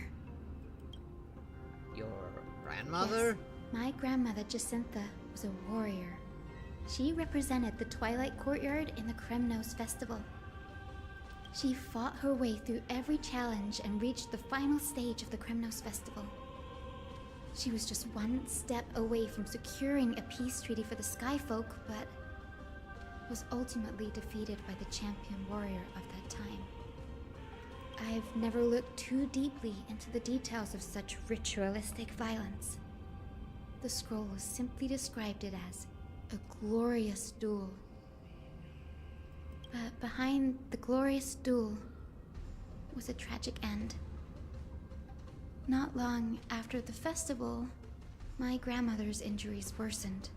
Your grandmother? Yes. My grandmother, Jacintha, was a warrior. She represented the Twilight Courtyard in the Kremnos Festival. She fought her way through every challenge and reached the final stage of the Kremnos Festival. She was just one step away from securing a peace treaty for the Skyfolk, but was ultimately defeated by the champion warrior of that time. I've never looked too deeply into the details of such ritualistic violence. The scroll simply described it as a glorious duel. But behind the glorious duel was a tragic end. Not long after the festival, my grandmother's injuries worsened,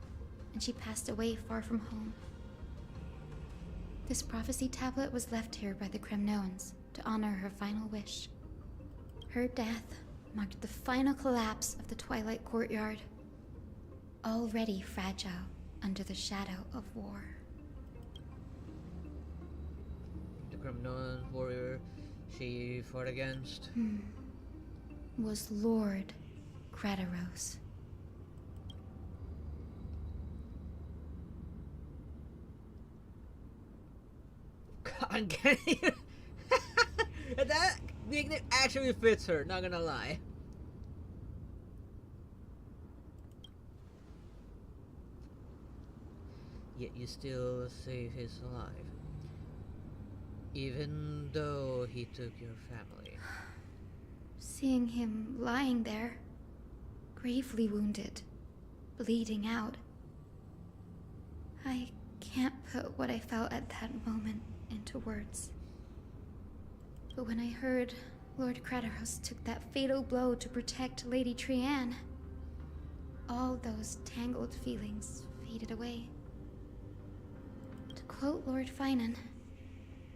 and she passed away far from home. This prophecy tablet was left here by the Kremnoans to honor her final wish. Her death marked the final collapse of the Twilight Courtyard, already fragile under the shadow of war. The Kremnon warrior she fought against? Was Lord Kratos. I'm getting that nickname actually fits her, not gonna lie. Yet you still save his life. Even though he took your family. Seeing him lying there, gravely wounded, bleeding out. I can't put what I felt at that moment into words. But when I heard Lord Kratos took that fatal blow to protect Lady Trianne, all those tangled feelings faded away. To quote Lord Finan,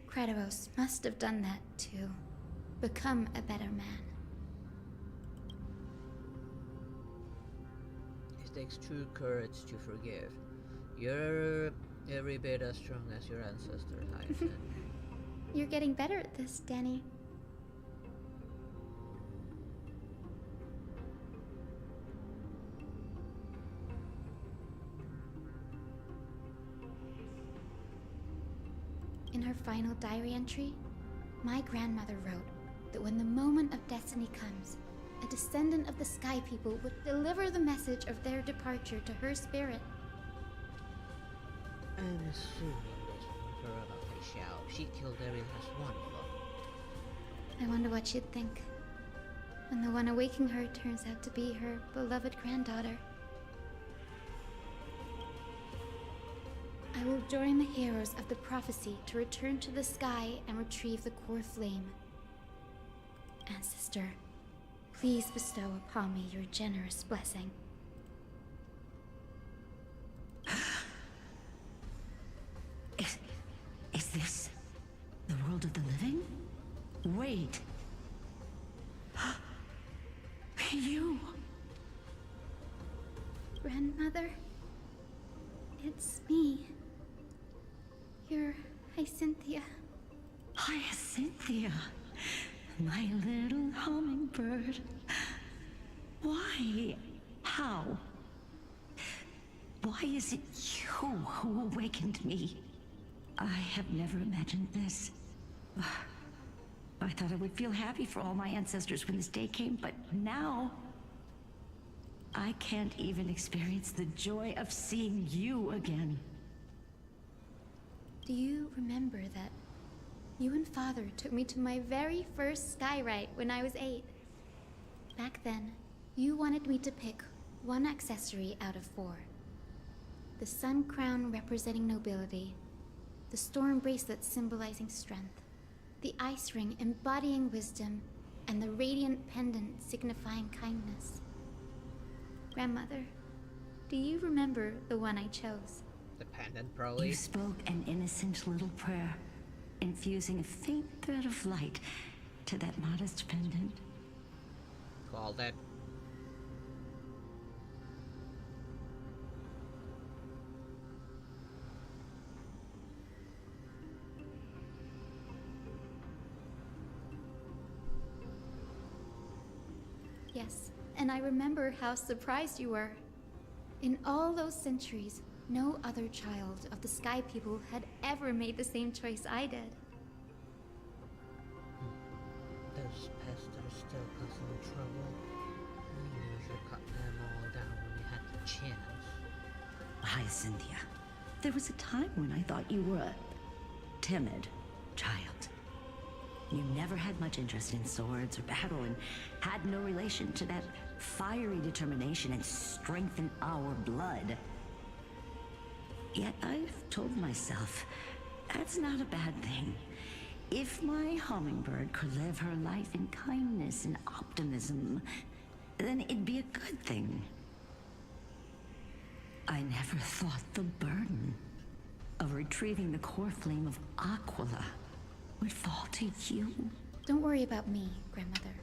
Kratos must have done that to become a better man. It takes true courage to forgive. You're every bit as strong as your ancestors, Hyacinth. You're getting better at this, Danny. In her final diary entry, my grandmother wrote that when the moment of destiny comes, a descendant of the Sky People would deliver the message of their departure to her spirit. I'm assuming this was her about Xiao. She killed every last one of them. I wonder what she'd think when the one awaking her turns out to be her beloved granddaughter. I will join the heroes of the prophecy to return to the sky and retrieve the core flame. Ancestor, please bestow upon me your generous blessing. Is this the world of the living? Wait. You. Grandmother, it's me. You're Hyacinthia. Hyacinthia, my little hummingbird. Why? How? Why is it you who awakened me? I have never imagined this. I thought I would feel happy for all my ancestors when this day came, but now I can't even experience the joy of seeing you again. Do you remember that you and Father took me to my very first skyrite when I was 8? Back then, you wanted me to pick one accessory out of 4. The sun crown representing nobility, the storm bracelet symbolizing strength, the ice ring embodying wisdom, and the radiant pendant signifying kindness. Grandmother, do you remember the one I chose? The pendant, probably. You spoke an innocent little prayer, infusing a faint thread of light to that modest pendant. Called it. Yes, and I remember how surprised you were. In all those centuries, no other child of the Sky People had ever made the same choice I did. Those pests are still causing me trouble. You should cut them all down when you had the chance. Hyacinthia, there was a time when I thought you were a timid child. You never had much interest in swords or battle and had no relation to that fiery determination and strength in our blood. Yet I've told myself, that's not a bad thing. If my hummingbird could live her life in kindness and optimism, then it'd be a good thing. I never thought the burden of retrieving the core flame of Aquila would fall to you. Don't worry about me, Grandmother.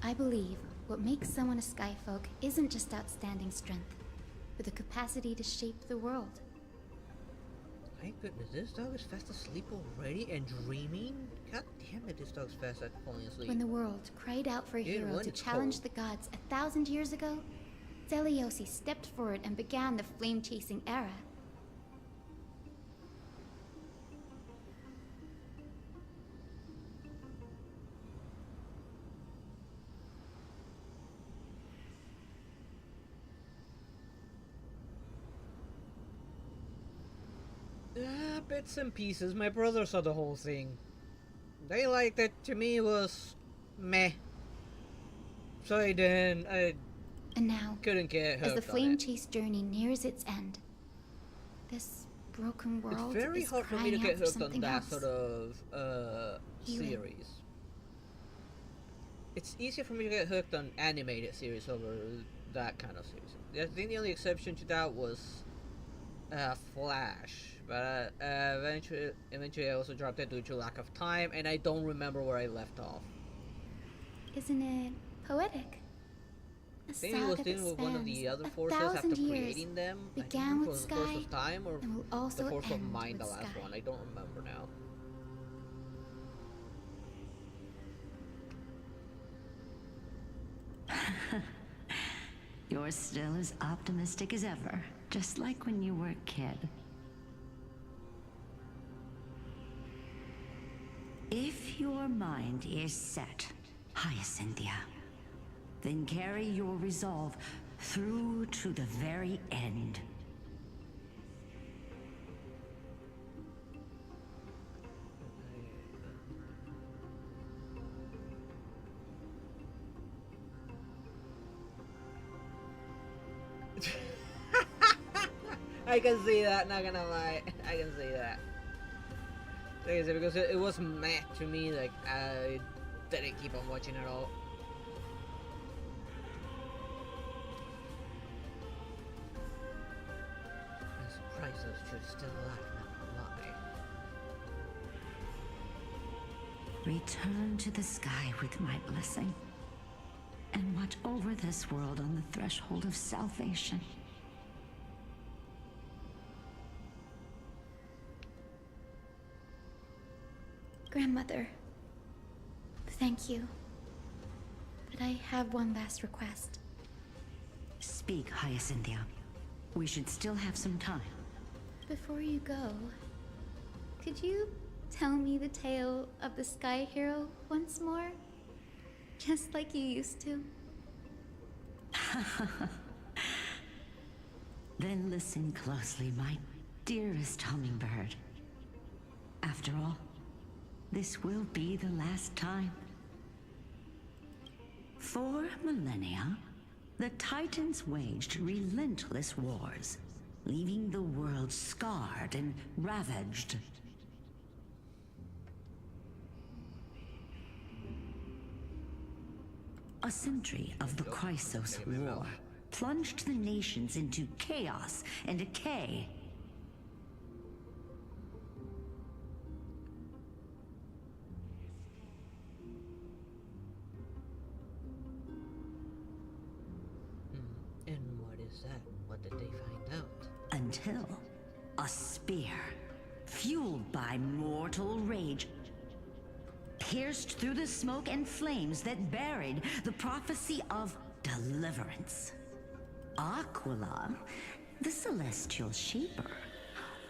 I believe what makes someone a Skyfolk isn't just outstanding strength, but the capacity to shape the world. My goodness, this dog is fast asleep already and dreaming? God damn it, this dog's fast at falling asleep. When the world cried out for a hero to challenge the gods 1,000 years ago, Zeliosi stepped forward and began the flame-chasing era. Bits and pieces. My brother saw the whole thing. They liked it. To me, it was meh. So I didn't. And now, couldn't get hooked as the on flame it. chase journey nears its end, this broken world It's very is hard for me crying to out get for hooked on something that else. sort of Healing. series. It's easier for me to get hooked on animated series over that kind of series. I think the only exception to that was Flash. But eventually I also dropped it due to lack of time, and I don't remember where I left off. Isn't it poetic? A I think it was saga dealing that with one of the spans other forces 1,000 after years, creating them. I began think it with was the Force Sky, of Time or and will also the Force of end Mind, the with last Sky. one. I don't remember now. You're still as optimistic as ever, just like when you were a kid. If your mind is set, Hyacinthia, then carry your resolve through to the very end. I can see that, not gonna lie. I can see that. Like I said, because it was meh to me, like, I didn't keep on watching at all. I'm surprised those two are still alive, not gonna lie. Return to the sky with my blessing, and watch over this world on the threshold of salvation. Grandmother, thank you. But I have one last request. Speak, Hyacinthia. We should still have some time. Before you go, could you tell me the tale of the Sky Hero once more? Just like you used to. Then listen closely, my dearest hummingbird. After all, this will be the last time. For millennia, the Titans waged relentless wars, leaving the world scarred and ravaged. a century of the Chrysos War plunged the nations into chaos and decay. And what is that? What did they find out? Until a spear, fueled by mortal rage, pierced through the smoke and flames that buried the prophecy of deliverance. Aquila, the celestial shaper,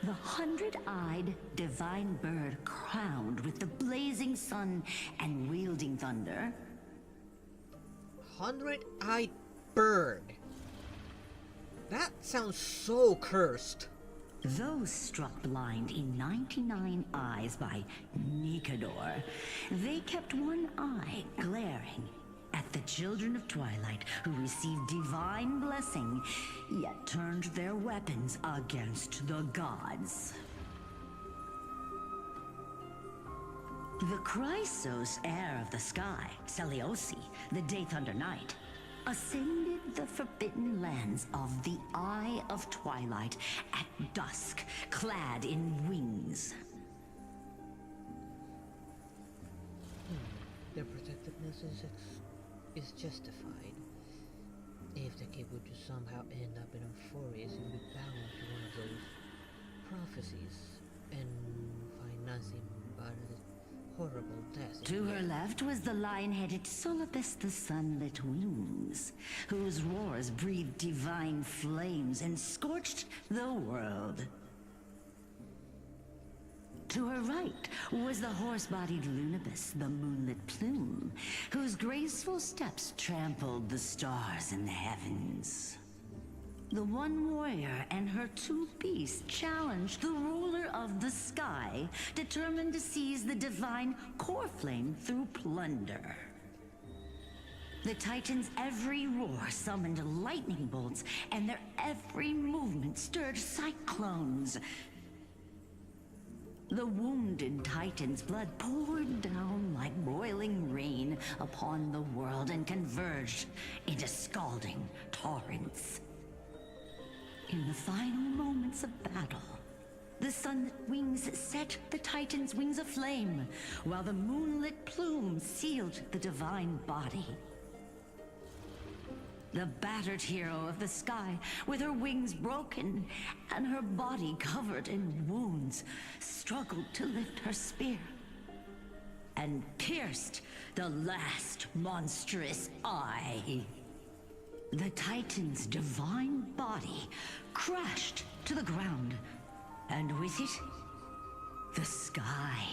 the 100-eyed divine bird crowned with the blazing sun and wielding thunder. 100-eyed bird. That sounds so cursed. Those struck blind in 99 eyes by Nicanor, they kept one eye glaring at the children of Twilight who received divine blessing, yet turned their weapons against the gods. The Chrysos heir of the sky, Seliosi, the Day Thunder Knight, ascended the forbidden lands of the Eye of Twilight at dusk, clad in wings. Their protectiveness is justified. If the kid would just somehow end up in a forest and be bound to one of those prophecies and find nothing but a horrible death. To her left was the lion-headed Solibus the Sunlit Wings, whose roars breathed divine flames and scorched the world. To her right was the horse-bodied Lunibus, the Moonlit Plume, whose graceful steps trampled the stars in the heavens. The one warrior and her two beasts challenged the ruler of the sky, determined to seize the divine core flame through plunder. The Titans' every roar summoned lightning bolts, and their every movement stirred cyclones. The wounded Titan's blood poured down like boiling rain upon the world and converged into scalding torrents. In the final moments of battle, the Sunlit Wings set the Titan's wings aflame, while the Moonlit Plume sealed the divine body. The battered hero of the sky, with her wings broken and her body covered in wounds, struggled to lift her spear and pierced the last monstrous eye. The Titan's divine body crashed to the ground, and with it, the sky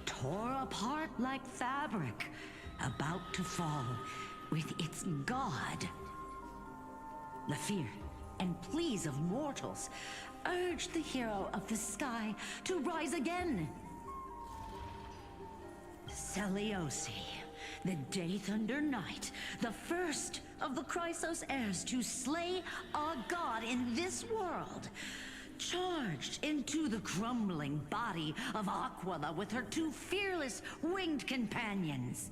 tore apart like fabric, about to fall with its god. The fear and pleas of mortals urged the hero of the sky to rise again. Seliosi, the Day Thunder Knight, the first of the Chrysos heirs to slay a god in this world, charged into the crumbling body of Aquila with her two fearless winged companions.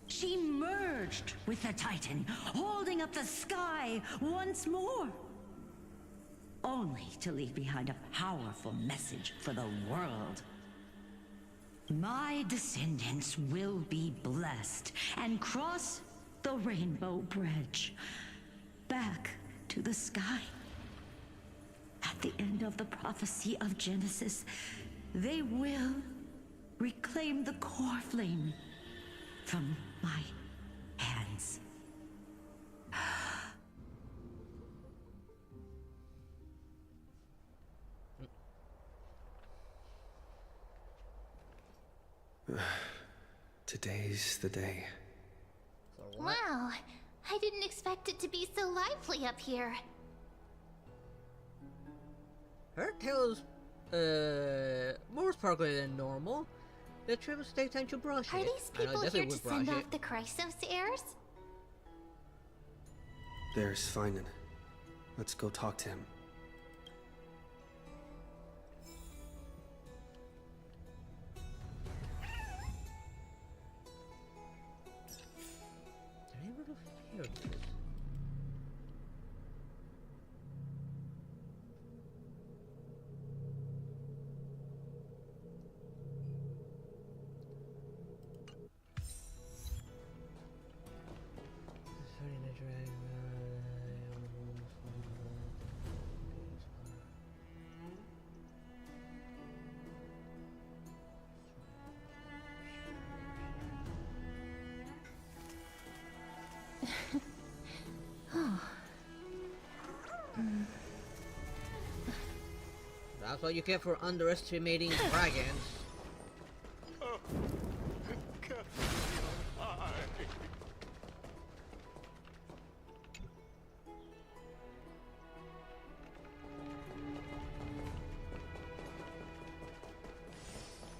She merged with the Titan, holding up the sky once more, only to leave behind a powerful message for the world. My descendants will be blessed and cross the Rainbow Bridge back to the sky. At the end of the prophecy of Genesis, they will reclaim the core flame from my hands. Today's the day. Wow, I didn't expect it to be so lively up here. Her tail's more sparkly than normal. The trim takes time to brush Are it. these people here to send off the Chrysos heirs? There's Finan. Let's go talk to him. That's what you get for underestimating dragons.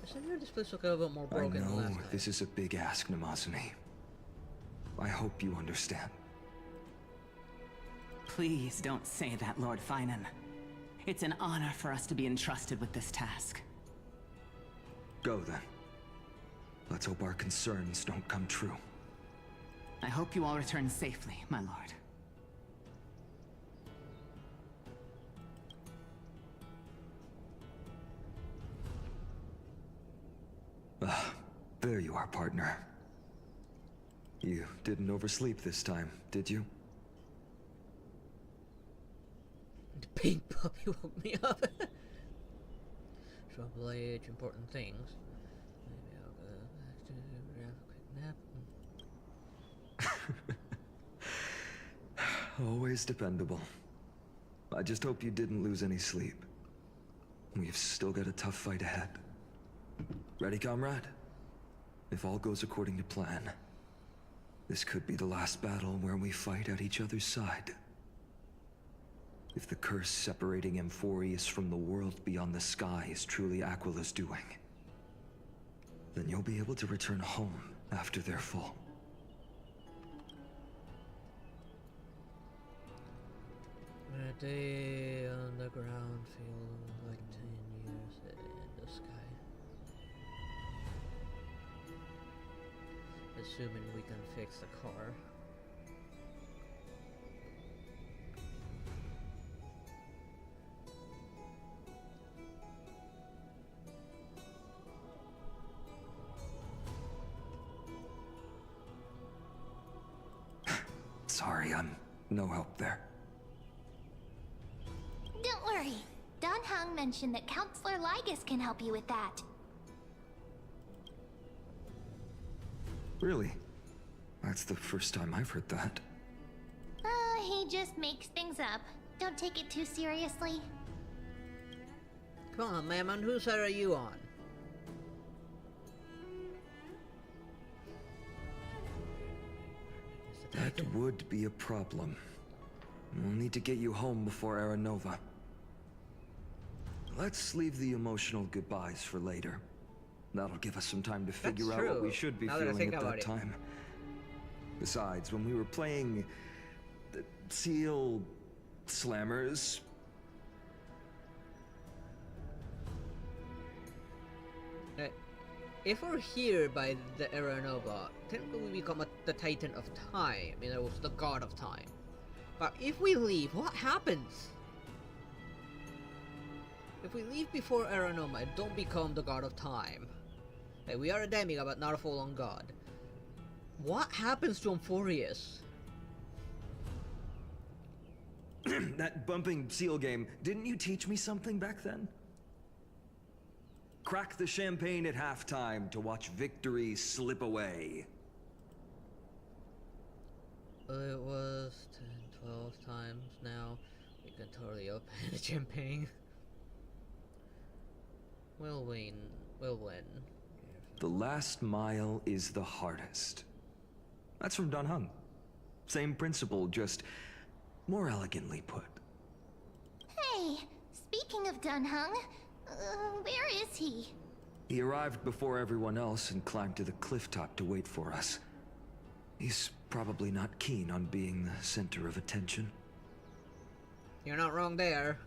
Isn't this place look a little bit more broken than last time? This is a big ask, Namazune. I hope you understand. Please don't say that, Lord Finan. It's an honor for us to be entrusted with this task. Go then. Let's hope our concerns don't come true. I hope you all return safely, my lord. There you are, partner. You didn't oversleep this time, did you? The pink puppy woke me up. Trouble age, important things. Maybe I'll go back to have a quick nap. Always dependable. I just hope you didn't lose any sleep. We've still got a tough fight ahead. Ready, comrade? If all goes according to plan, this could be the last battle where we fight at each other's side. If the curse separating Amphorius from the world beyond the sky is truly Aquila's doing, then you'll be able to return home after their fall. A day on the ground feels like 10 years in the sky. Assuming we can fix the car. Sorry, I'm no help there. Don't worry. Don Hung mentioned that Counselor Lygus can help you with that. Really? That's the first time I've heard that. He just makes things up. Don't take it too seriously. Come on, Mammon, whose side are you on? That would be a problem. We'll need to get you home before Aranova. Let's leave the emotional goodbyes for later. That'll give us some time to figure out what we should be feeling at that time. Besides, when we were playing the Seal Slammers, if we're here by the Aranova, technically we become the Titan of Time, you know, the God of Time. But if we leave, what happens? If we leave before Aranoma and don't become the God of Time, like, we are a demigod but not a full-on god, what happens to Amphorius? that bumping seal game, didn't you teach me something back then? Crack the champagne at halftime to watch victory slip away. It was 10, 12 times now. We can totally open the champagne. We'll win. We'll win. The last mile is the hardest. That's from Don Hung. Same principle, just more elegantly put. Hey, speaking of Don Hung, where is he? He arrived before everyone else and climbed to the cliff top to wait for us. He's probably not keen on being the center of attention. You're not wrong there.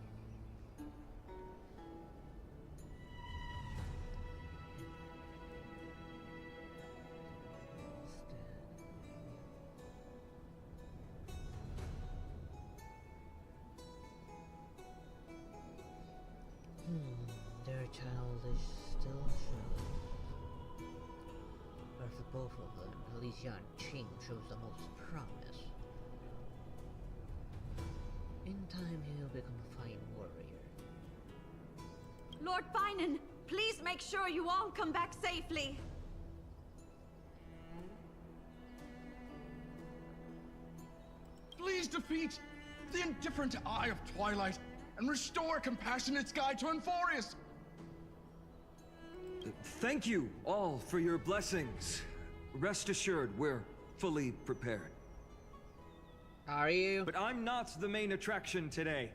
Their child is still shows. But for both of them, Alicia and Ching shows the most promise. In time, he'll become a fine warrior. Lord Finan, please make sure you all come back safely. Please defeat the indifferent eye of Twilight and restore a compassionate sky to Enforius. Thank you all for your blessings. Rest assured, we're fully prepared. Are you? But I'm not the main attraction today.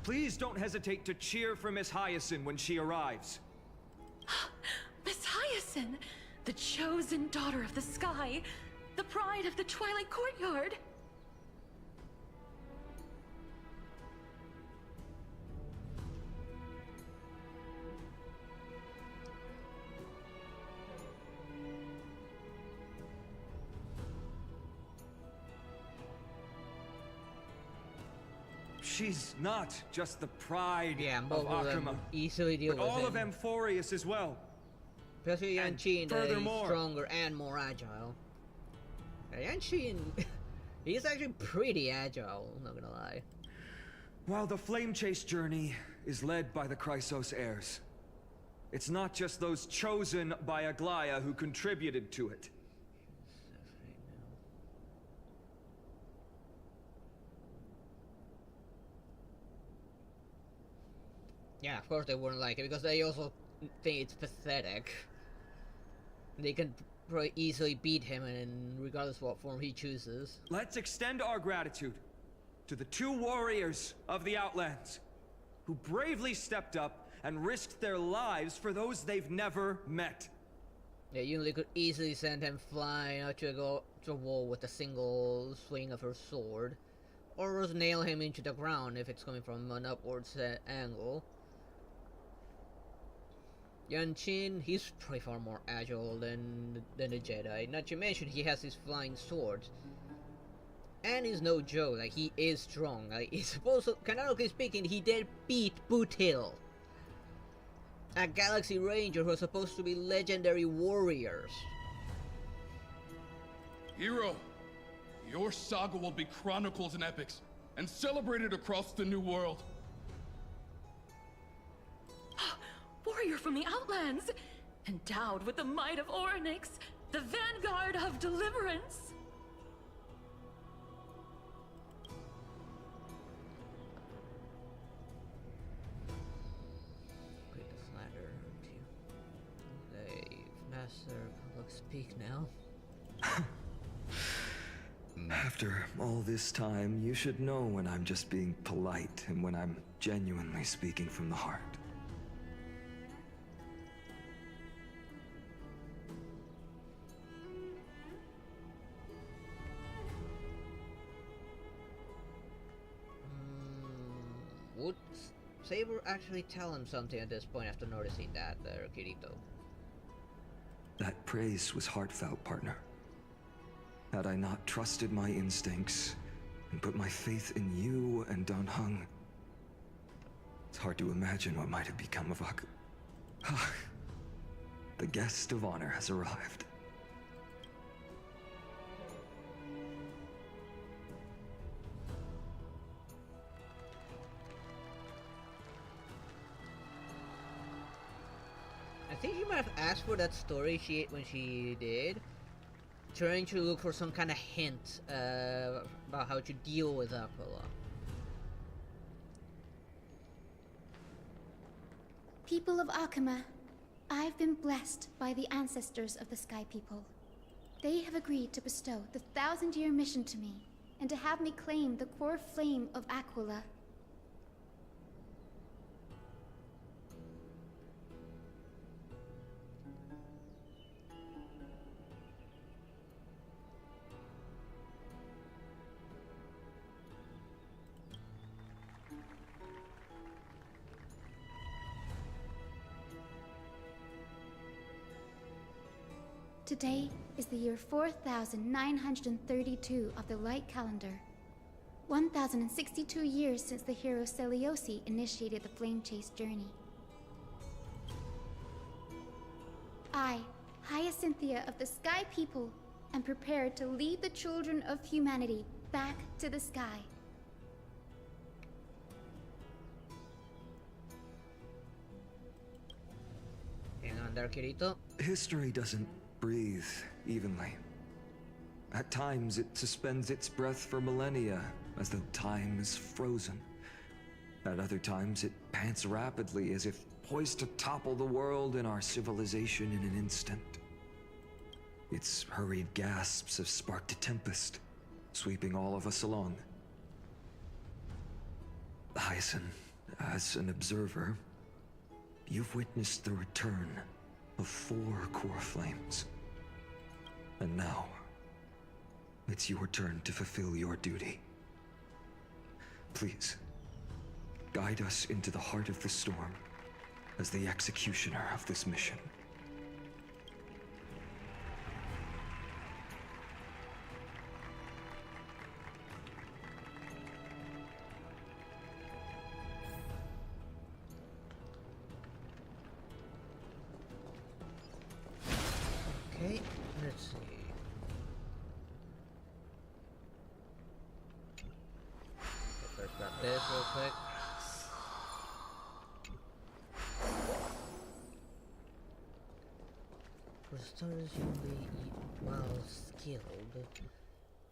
Please don't hesitate to cheer for Miss Hyacinth when she arrives. Miss Hyacinth, the chosen daughter of the sky, the pride of the Twilight Courtyard. She's not just the pride both of of them Akuma, easily deal but with all of him. Enforius as well. Especially Yanshin, that is furthermore, stronger and more agile. Yanshin, he's actually pretty agile, I'm not gonna lie. While the Flame Chase journey is led by the Chrysos heirs, it's not just those chosen by Aglaya who contributed to it. Yeah, of course they wouldn't like it, because they also think it's pathetic. They can probably easily beat him, and regardless of what form he chooses. Let's extend our gratitude to the two warriors of the Outlands, who bravely stepped up and risked their lives for those they've never met. Yeah, Yunli could easily send him flying out to a wall with a single swing of her sword, or just nail him into the ground if it's coming from an upwards angle. Yanshin, he's probably far more agile than a Jedi. Not to mention he has his flying sword. And he's no joke, like he is strong. Like he's supposed to, canonically speaking, he did beat Boot Hill, a Galaxy Ranger who was supposed to be legendary warriors. Hero, your saga will be chronicled in epics and celebrated across the New World. Warrior from the Outlands, endowed with the might of Orynyx, the vanguard of deliverance. Wait, the flatter to the master public speak now. After all this time, you should know when I'm just being polite and when I'm genuinely speaking from the heart. Would Saber actually tell him something at this point after noticing that, Kirito? That praise was heartfelt, partner. Had I not trusted my instincts and put my faith in you and Dan Heng, it's hard to imagine what might have become of The guest of honor has arrived. I think she might have asked for that story when she did, trying to look for some kind of hint about how to deal with Aquila. People of Akuma, I've been blessed by the ancestors of the Sky People. They have agreed to bestow the 1,000-year mission to me, and to have me claim the core flame of Aquila. Today is the year 4932 of the Light Calendar. 1062 years since the hero Seliosi initiated the Flame Chase journey. I, Hyacinthia of the Sky People, am prepared to lead the children of humanity back to the sky. Hang on there, Kirito. History doesn't breathe evenly. At times, it suspends its breath for millennia as though time is frozen. At other times, it pants rapidly as if poised to topple the world and our civilization in an instant. Its hurried gasps have sparked a tempest, sweeping all of us along. Hyacin, as an observer, you've witnessed the return of 4 core flames. And now, it's your turn to fulfill your duty. Please, guide us into the heart of the storm as the executioner of this mission. Okay, let's see. First grab this real quick. For starters, you may eat well skilled.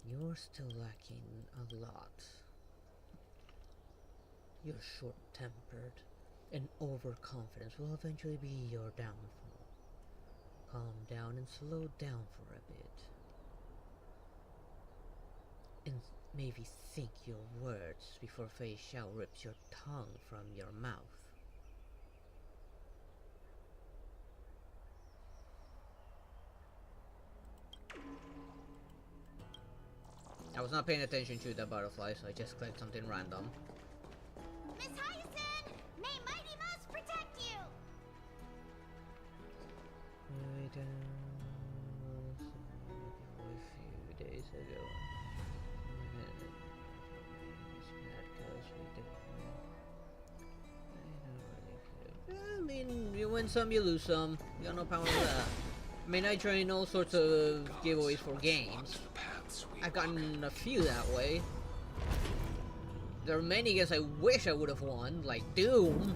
You're still lacking a lot. You're short-tempered, and overconfidence will eventually be your downfall. Calm down and slow down for a bit. And maybe think your words before Fei Xiao rips your tongue from your mouth. I was not paying attention to the butterfly, so I just clicked something random. Miss Hyacin! May Mighty Mouse protect you! A few days ago. I mean, you win some, you lose some. You got no power with that. I mean, I join all sorts of giveaways for games. I've gotten a few that way. There are many games I wish I would have won, like Doom.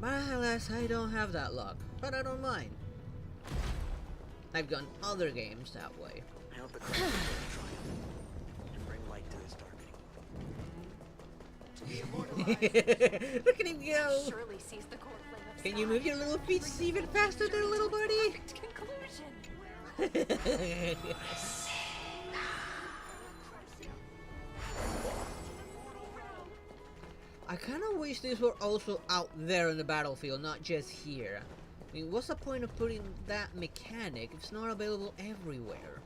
But alas, I don't have that luck. But I don't mind. I've gotten other games that way. I hope the crowd will triumph and bring light to this darkening. Look at him go! Surely sees the core flame of Can you move your little feet even faster there, little buddy? conclusion. I kind of wish these were also out there in the battlefield, not just here. I mean, what's the point of putting that mechanic if it's not available everywhere?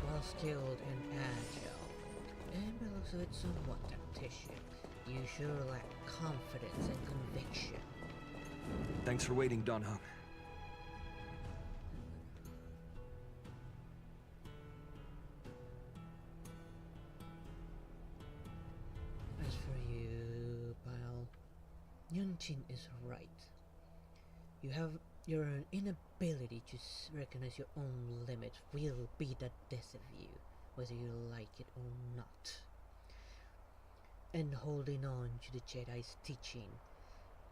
Well skilled and agile, and because it's somewhat tactician, you sure lack confidence and conviction. Thanks for waiting, Don Hung. As for you, pal, Yunchin is right. You have your inability to recognize your own limits will be the death of you, whether you like it or not. And holding on to the Jedi's teaching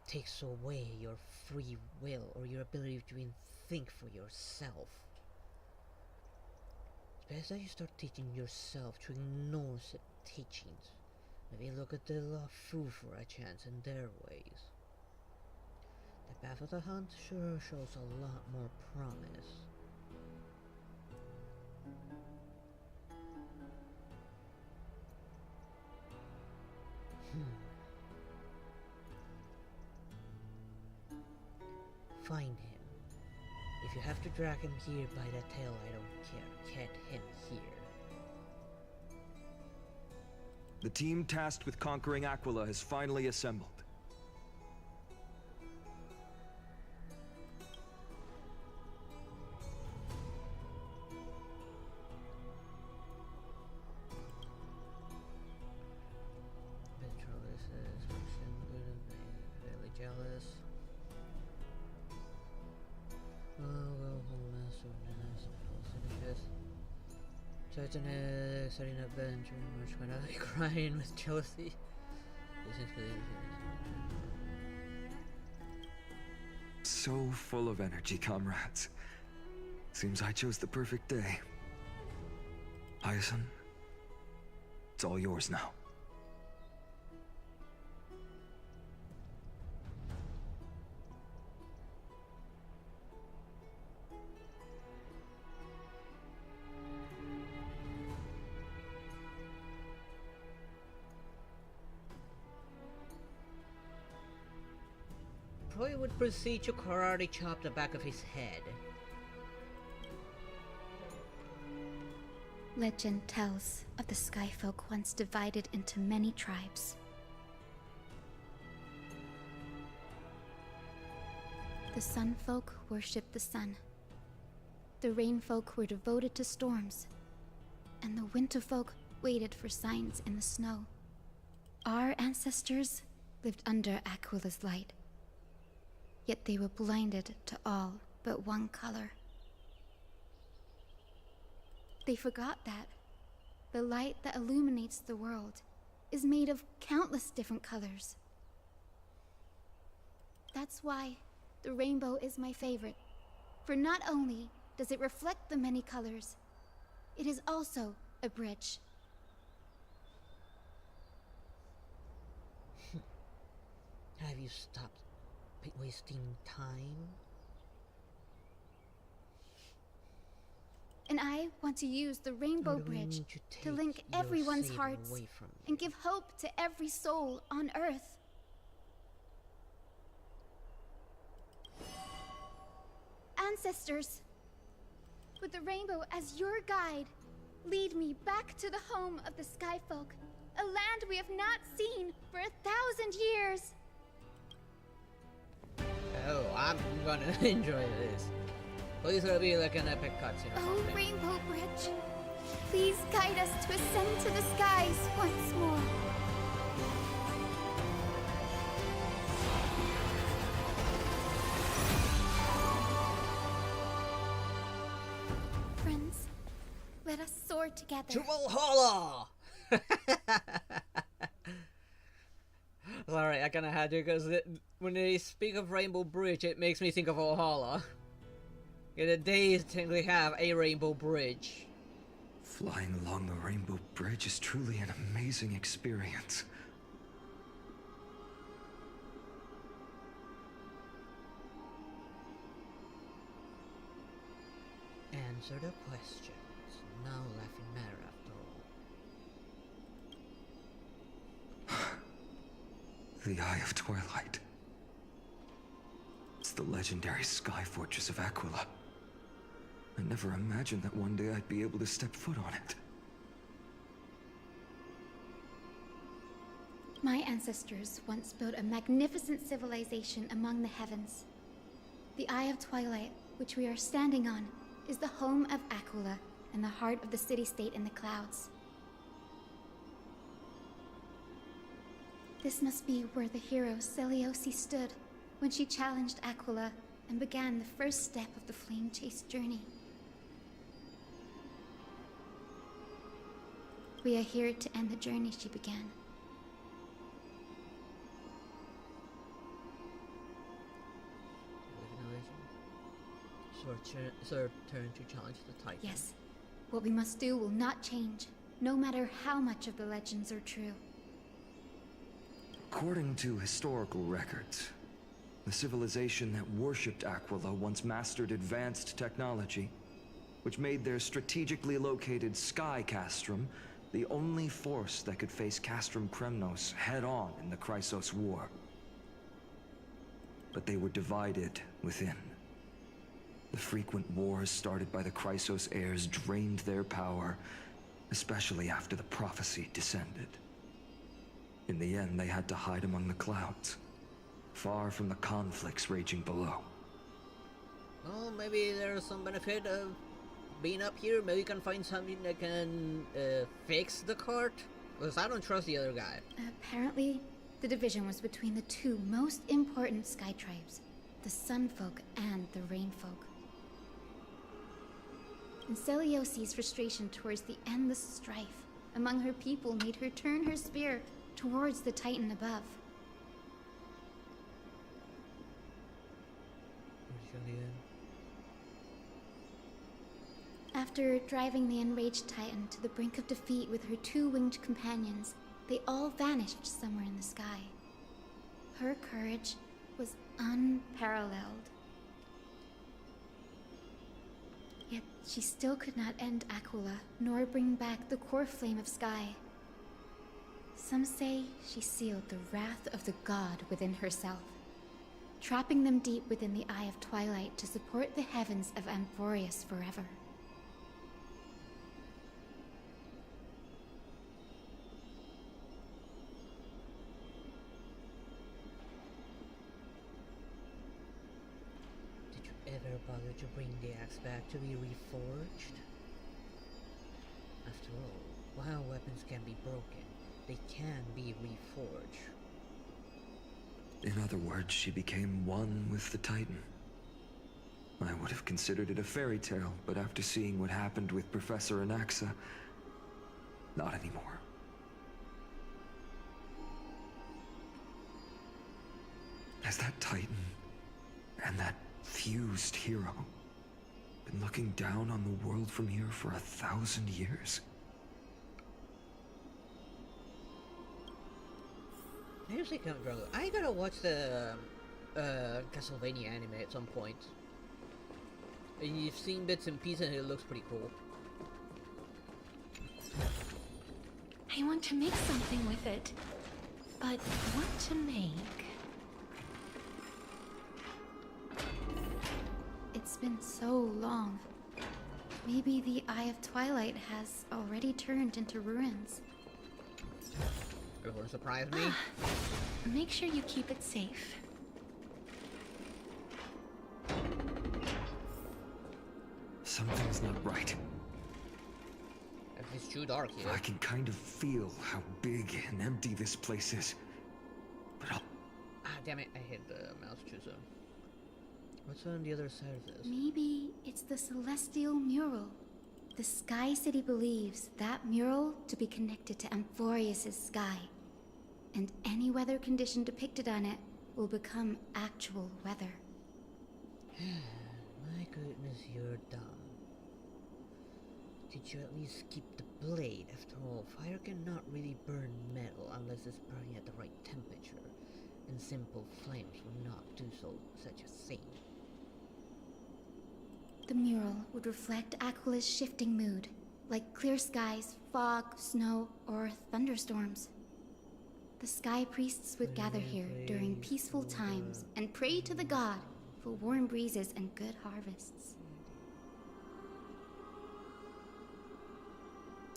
takes away your free will or your ability to even think for yourself. It's best that you start teaching yourself to ignore said teachings. Maybe look at the Fu for a chance in their ways. The path of the hunt sure shows a lot more promise. Find him. If you have to drag him here by the tail, I don't care. Get him here. The team tasked with conquering Aquila has finally assembled. Really jealous. Oh, well, master, I suppose it is. Certain exciting adventure, much when I be crying with jealousy. So full of energy, comrades. Seems I chose the perfect day. Hyacinth, it's all yours now. Probably would proceed to karate chop the back of his head. Legend tells of the Skyfolk once divided into many tribes. The Sunfolk worshipped the sun. The Rainfolk were devoted to storms. And the Winterfolk waited for signs in the snow. Our ancestors lived under Aquila's light. Yet they were blinded to all but one color. They forgot that the light that illuminates the world is made of countless different colors. That's why the rainbow is my favorite, for not only does it reflect the many colors, it is also a bridge. Have you stopped wasting time? And I want to use the Rainbow Bridge to link everyone's hearts and give hope to every soul on Earth. Ancestors, with the rainbow as your guide, lead me back to the home of the Skyfolk, a land we have not seen for 1,000 years. Oh, I'm gonna enjoy this. Please let it be like an epic cutscene. Oh, Rainbow Bridge, please guide us to ascend to the skies once more. Friends, let us soar together. To Valhalla! Sorry, I kinda had to, because when they speak of Rainbow Bridge, it makes me think of Valhalla. Yeah, they technically have a Rainbow Bridge. Flying along the Rainbow Bridge is truly an amazing experience. Answer the questions. No laughing matter after all. The Eye of Twilight. It's the legendary sky fortress of Aquila. I never imagined that one day I'd be able to step foot on it. My ancestors once built a magnificent civilization among the heavens. The Eye of Twilight, which we are standing on, is the home of Aquila and the heart of the city-state in the clouds. This must be where the hero Seliosi stood when she challenged Aquila and began the first step of the flame chase journey. We are here to end the journey she began. Sir, turn to challenge the Titan. Yes. What we must do will not change, no matter how much of the legends are true. According to historical records, the civilization that worshipped Aquila once mastered advanced technology, which made their strategically located Sky Castrum the only force that could face Castrum Kremnos head-on in the Chrysos War. But they were divided within. The frequent wars started by the Chrysos heirs drained their power, especially after the prophecy descended. In the end, they had to hide among the clouds, far from the conflicts raging below. Well, maybe there's some benefit of being up here. Maybe you can find something that can fix the cart. Because I don't trust the other guy. Apparently, the division was between the two most important sky tribes, the Sunfolk and the Rainfolk. and Celiosi's frustration towards the endless strife among her people made her turn her spear towards the Titan above. After driving the enraged Titan to the brink of defeat with her two winged companions, they all vanished somewhere in the sky. Her courage was unparalleled. Yet she still could not end Aquila, nor bring back the core flame of Sky. Some say she sealed the wrath of the god within herself, trapping them deep within the Eye of Twilight to support the heavens of Amphorius forever. Ever bother to bring the axe back to be reforged? After all, while weapons can be broken, they can be reforged. In other words, she became one with the Titan. I would have considered it a fairy tale, but after seeing what happened with Professor Anaxa, not anymore. Has that Titan and that fused hero been looking down on the world from here for 1,000 years? Seriously, Count Drago, I gotta watch the Castlevania anime at some point. And you've seen bits and pieces and it looks pretty cool. I want to make something with it, but what to make? It's been so long. Maybe the Eye of Twilight has already turned into ruins. It wouldn't surprise me. Make sure you keep it safe. Something's not right. It's too dark here. I can kind of feel how big and empty this place is. But I'll... Ah, damn it, I hit the mouse too soon. What's on the other side of this? Maybe it's the celestial mural. The Sky City believes that mural to be connected to Amphorius' sky. And any weather condition depicted on it will become actual weather. My goodness, you're dumb. Did you at least keep the blade? After all, fire cannot really burn metal unless it's burning at the right temperature. And simple flames will not do so such a thing. The mural would reflect Aquila's shifting mood, like clear skies, fog, snow, or thunderstorms. The Sky Priests would gather here during peaceful times and pray to the god for warm breezes and good harvests.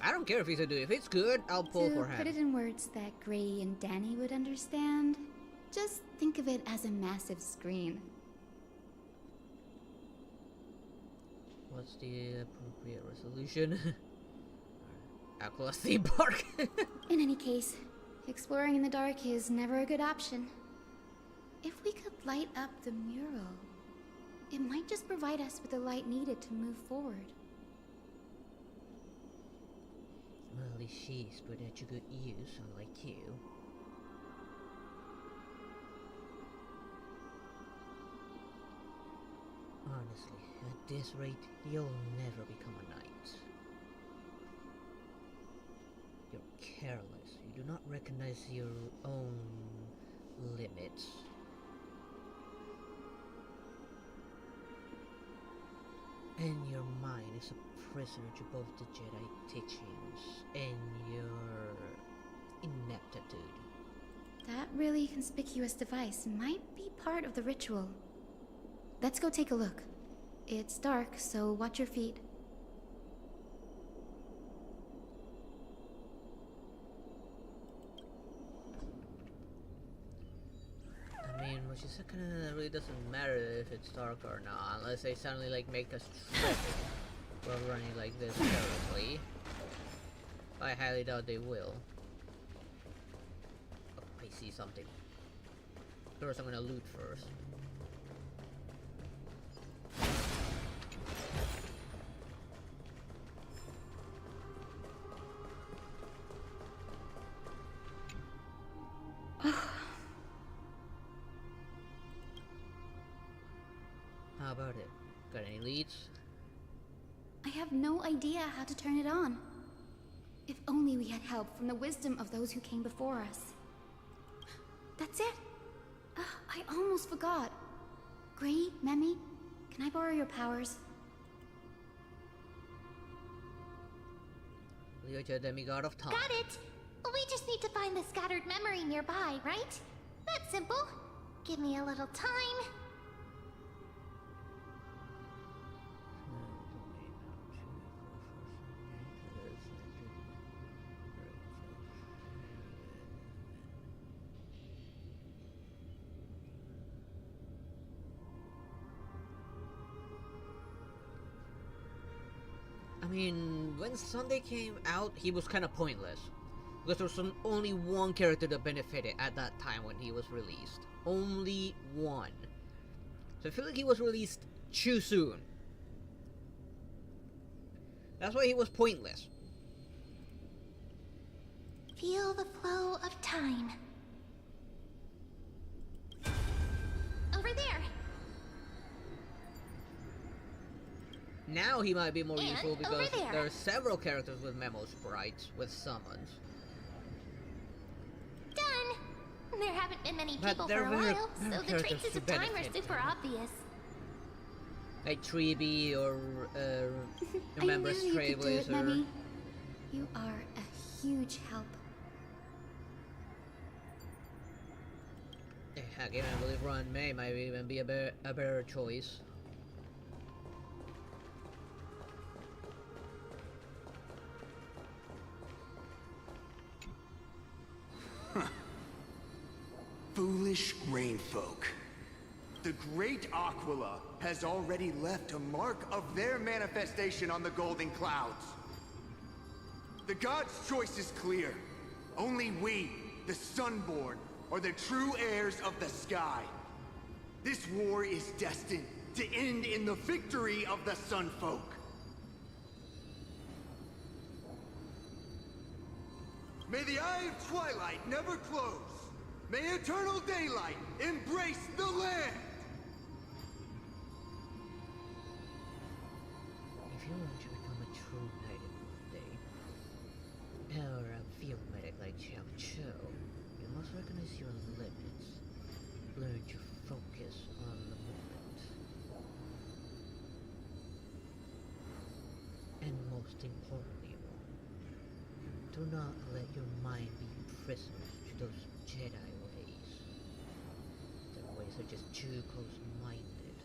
I don't care if he's a dude. If it's good, I'll pull for him. To put it in words that Gray and Danny would understand, just think of it as a massive screen. What's the appropriate resolution? Aquila theme park. In any case, exploring in the dark is never a good option. If we could light up the mural, it might just provide us with the light needed to move forward. Well, at least she's put it to good use, unlike you. Honestly, at this rate, you'll never become a knight. You're careless. You do not recognize your own limits. And your mind is a prisoner to both the Jedi teachings and your ineptitude. That really conspicuous device might be part of the ritual. Let's go take a look. It's dark, so watch your feet. I mean, which is kinda really doesn't matter if it's dark or not, unless they suddenly like make us trip while running like this carelessly. I highly doubt they will. Oh, I see something. First, I'm gonna loot first. How about it? Got any leads? I have no idea how to turn it on. If only we had help from the wisdom of those who came before us. That's it. I almost forgot. Gray, Memi, can I borrow your powers? You're the demigod of time. Got it! We just need to find the scattered memory nearby, right? That's simple. Give me a little time. I mean, when Sunday came out, he was kind of pointless. Because there was only one character that benefited at that time when he was released. Only one. So I feel like he was released too soon. That's why he was pointless. Feel the flow of time. Over there. Now he might be more useful because there. there are several characters with memo sprites, with summons. Done. There haven't been many But people there for a were while, so the characters traces to of time are benefit super from. obvious. Like Treeby or remember I knew you could do it, Trailblazer. Memi. You are a huge help. Heck, even I believe Run May might even be a better choice. Foolish rainfolk. The great Aquila has already left a mark of their manifestation on the golden clouds. The gods' choice is clear. Only we, the Sunborn, are the true heirs of the sky. This war is destined to end in the victory of the Sunfolk. May the eye of twilight never close. May eternal daylight embrace the land! If you want to become a true knight in one day, or a field medic like Xiao Cho, you must recognize your limits. Learn to focus on the moment. And most importantly, do not let your mind be prisoners to those Jedi ways. Their ways are just too close-minded.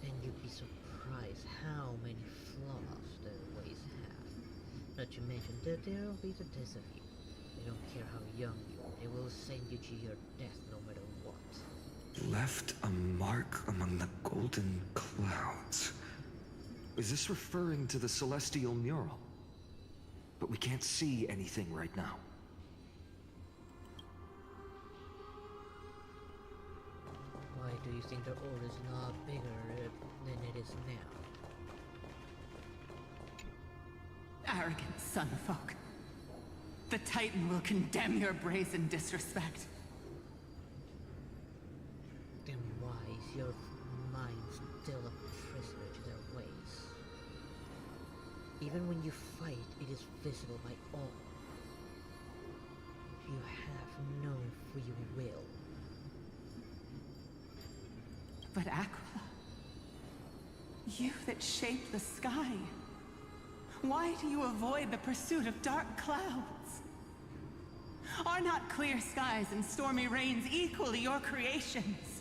And you'd be surprised how many flaws their ways have. Not to mention that they'll be the death of you. They don't care how young you are. They will send you to your death no matter what. Left a mark among the golden clouds. Is this referring to the celestial mural? But we can't see anything right now. Why do you think the order is not bigger than it is now? Arrogant sunfolk. The Titan will condemn your brazen disrespect. Then why is your mind still a prisoner to their ways? Even when you fight, it is visible by all. You have no free will. But Aquila, you that shape the sky, why do you avoid the pursuit of dark clouds? Are not clear skies and stormy rains equally your creations?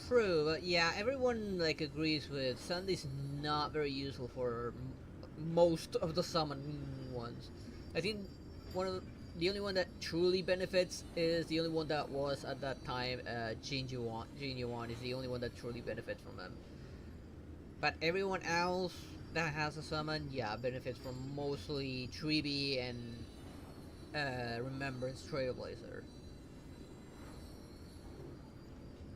True, but yeah, everyone like agrees with Sunday's not very useful for most of the summon ones. I think the only one that truly benefits is the only one that was at that time. Jin Yuan is the only one that truly benefits from them. But everyone else, that has a summon, yeah, benefits from mostly Tribi and Remembrance Trailblazer.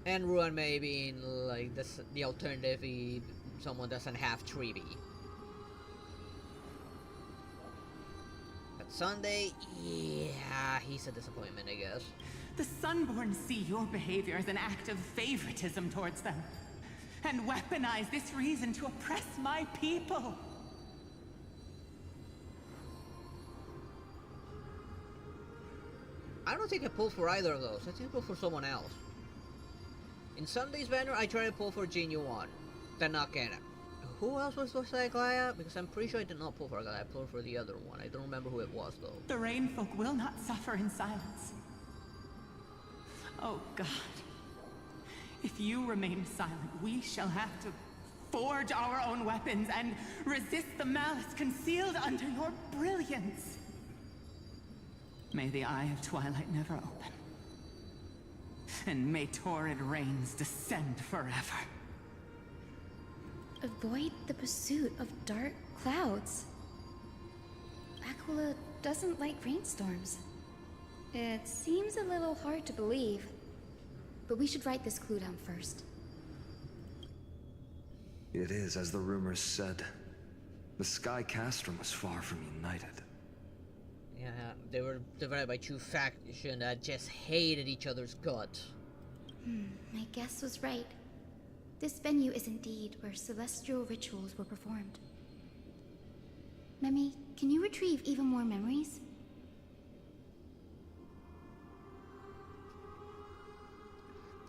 And Ruan may be in like this, the alternative if someone doesn't have Tribi. But Sunday, yeah, he's a disappointment, I guess. The Sunborn see your behavior as an act of favoritism towards them, and weaponize this reason to oppress my people. I don't think I pulled for either of those. I think I pulled for someone else. In Sunday's banner, I tried to pull for Genuine. Then not get it. Who else was supposed to say Gaia? Because I'm pretty sure I did not pull for Gaia. I pulled for the other one. I don't remember who it was, though. The Rainfolk will not suffer in silence. Oh God. If you remain silent, we shall have to forge our own weapons and resist the malice concealed under your brilliance. May the Eye of Twilight never open. And may torrid rains descend forever. Avoid the pursuit of dark clouds. Aquila doesn't like rainstorms. It seems a little hard to believe, but we should write this clue down first. It is, as the rumors said. The Sky Castrum was far from united. Yeah, they were divided by two factions that just hated each other's guts. My guess was right. This venue is indeed where celestial rituals were performed. Memi, can you retrieve even more memories?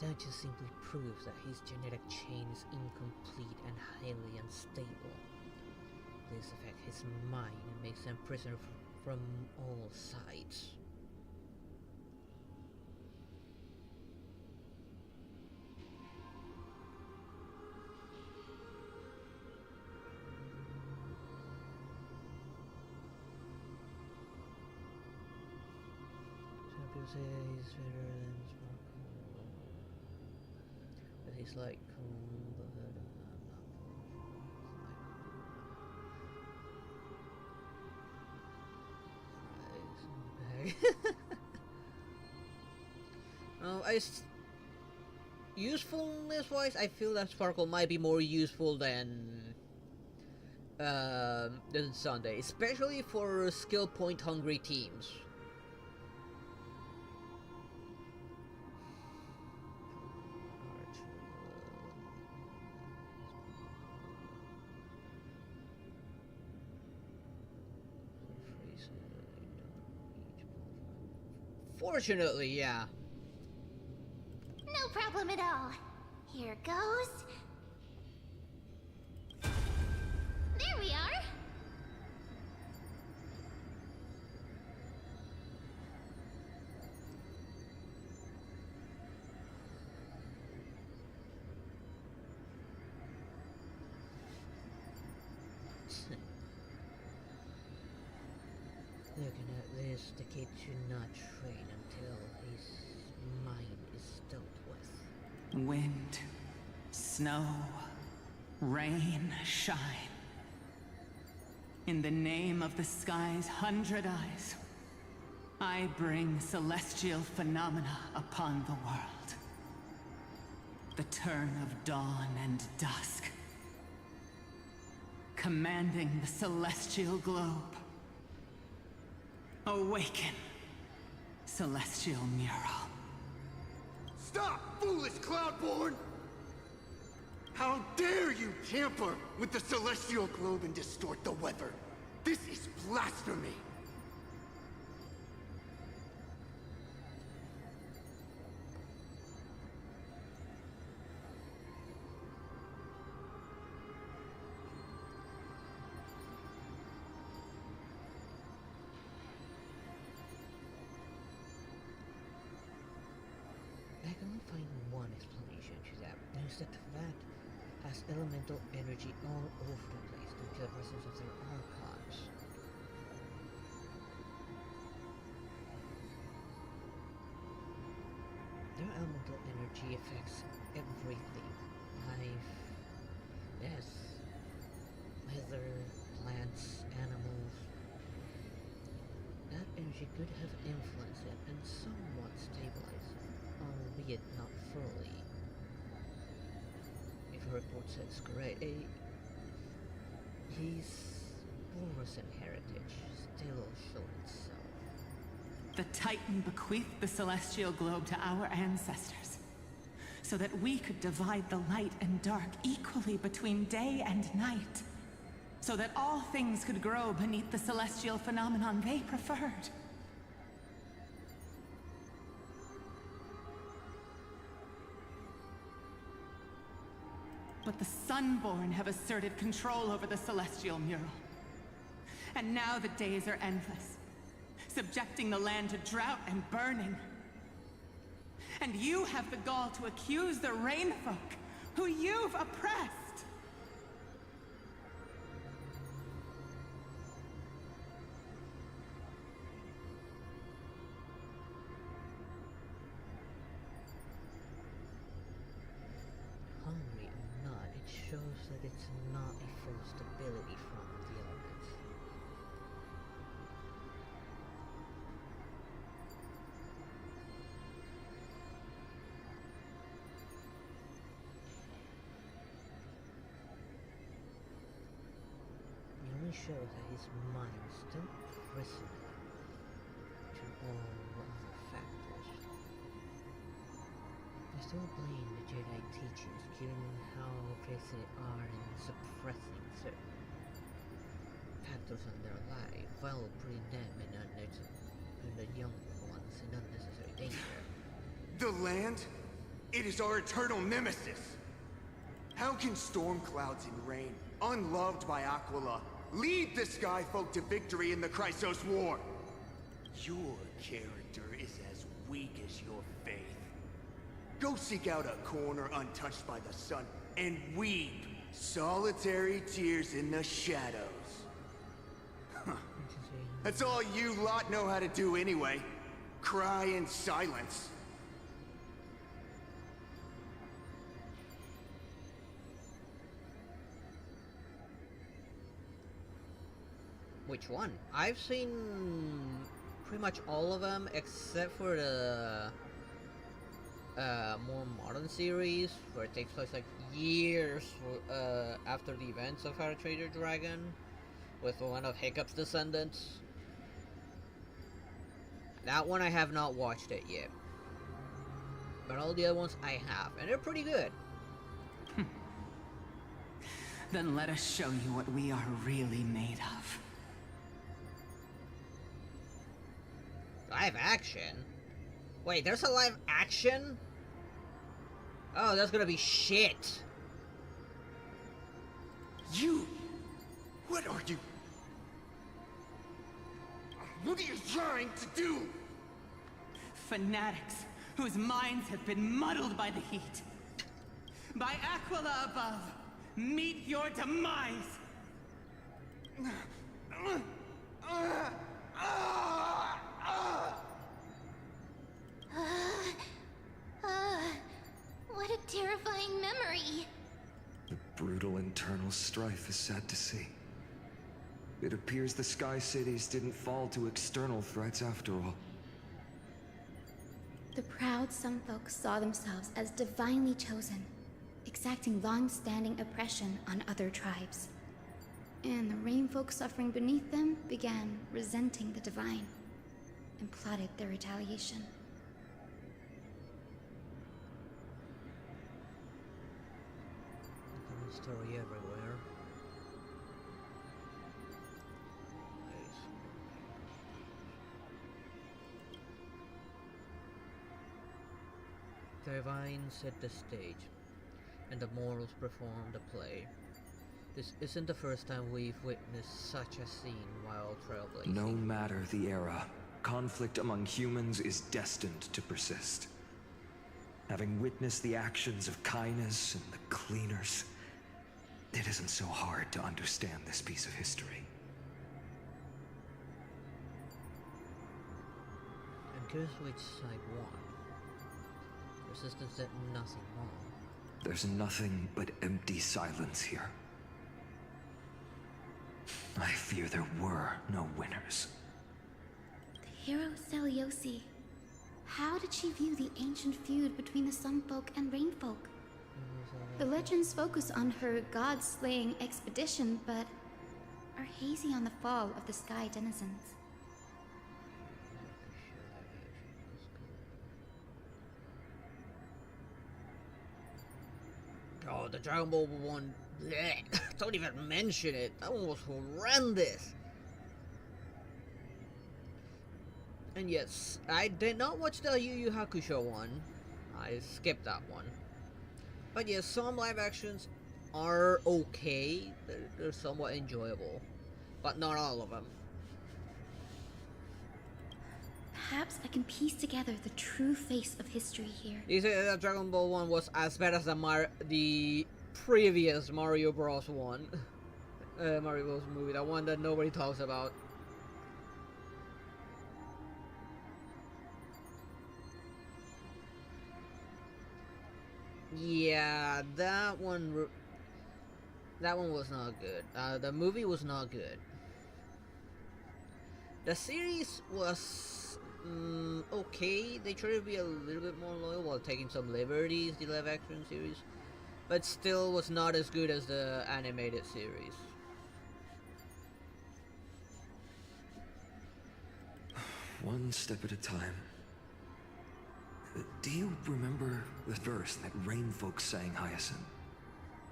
That just simply proves that his genetic chain is incomplete and highly unstable. This affects his mind and makes him prisoner from all sides. Some people say he's better than Sparkle, but he's like usefulness-wise, I feel that Sparkle might be more useful than Sunday, especially for skill point hungry teams. Fortunately, yeah. No problem at all. Here goes. There we are. Looking at this, the kid should not train until his mind is dealt with. Wind, snow, rain, shine. In the name of the sky's 100 eyes, I bring celestial phenomena upon the world. The turn of dawn and dusk, commanding the celestial globe. Awaken, celestial mural. Stop, foolish Cloudborn! How dare you tamper with the celestial globe and distort the weather? This is blasphemy! I can only find one explanation to that. There's that Vat has elemental energy all over the place due to the presence of their archons. Their elemental energy affects everything. Life, death, weather, she could have influenced it and somewhat stabilized it, albeit not fully. If her report says correct, his Borusan heritage still showed itself. The Titan bequeathed the celestial globe to our ancestors, so that we could divide the light and dark equally between day and night, so that all things could grow beneath the celestial phenomenon they preferred. But the Sunborn have asserted control over the celestial mural. And now the days are endless, subjecting the land to drought and burning. And you have the gall to accuse the Rainfolk, who you've oppressed! Hungry or not, it shows that it's not a full stability from the elements. It only shows that his mind is still prisoner to all other factors. I still blame the Jedi teachings, given how aggressive they are in suppressing certain factors in their life, while putting them and the younger ones in unnecessary danger. The land? It is our eternal nemesis! How can storm clouds and rain, unloved by Aquila, lead the Sky Folk to victory in the Chrysos War? Your character is as weak as your faith. Go seek out a corner untouched by the sun and weep solitary tears in the shadows. That's all you lot know how to do anyway. Cry in silence. Which one? I've seen pretty much all of them except for the more modern series where it takes place like years after the events of How to Train Your Dragon with one of Hiccup's descendants. That one I have not watched it yet, but all the other ones I have, and they're pretty good. Then let us show you what we are really made of. Live action? Wait, there's a live action? Oh, that's gonna be shit. You? What are you? What are you trying to do? Fanatics whose minds have been muddled by the heat. By Aquila above, meet your demise! What a terrifying memory. The brutal internal strife is sad to see. It appears the Sky Cities didn't fall to external threats after all. The proud some folks saw themselves as divinely chosen, exacting long-standing oppression on other tribes. And the rain folk suffering beneath them began resenting the divine and plotted their retaliation. Story everywhere. The divine set the stage, and the mortals performed the play. This isn't the first time we've witnessed such a scene while trailblazing. No matter the era, conflict among humans is destined to persist. Having witnessed the actions of Kindness and the Cleaners, it isn't so hard to understand this piece of history. I'm curious which side won. Resistance did nothing wrong. There's nothing but empty silence here. I fear there were no winners. The Hero Celiosi. How did she view the ancient feud between the Sunfolk and Rainfolk? The legends focus on her god-slaying expedition, but are hazy on the fall of the Sky Denizens. Oh, the Dragon Ball one. Bleh. Don't even mention it. That one was horrendous. And yes, I did not watch the Yu Yu Hakusho one. I skipped that one. But yes, some live actions are okay. They're somewhat enjoyable. But not all of them. Perhaps I can piece together the true face of history here. You say that Dragon Ball 1 was as bad as the previous Mario Bros. 1. Mario Bros. Movie, the one that nobody talks about. Yeah, that one was not good. The movie was not good. The series was okay. They tried to be a little bit more loyal while taking some liberties, the live action series, but still was not as good as the animated series. One step at a time. Do you remember the verse that Rainfolk sang, Hyacinth?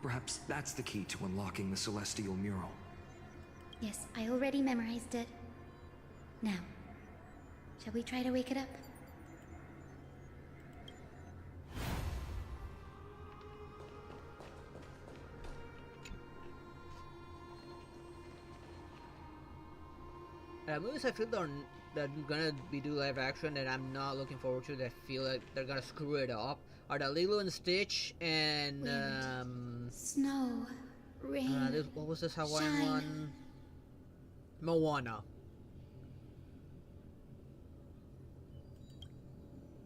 Perhaps that's the key to unlocking the Celestial Mural. Yes, I already memorized it. Now, shall we try to wake it up? Movies I feel that are gonna be do live action that I'm not looking forward to, that I feel like they're gonna screw it up, are the Lilo and Stitch and snow, rain. what was this Hawaiian shine. one? Moana.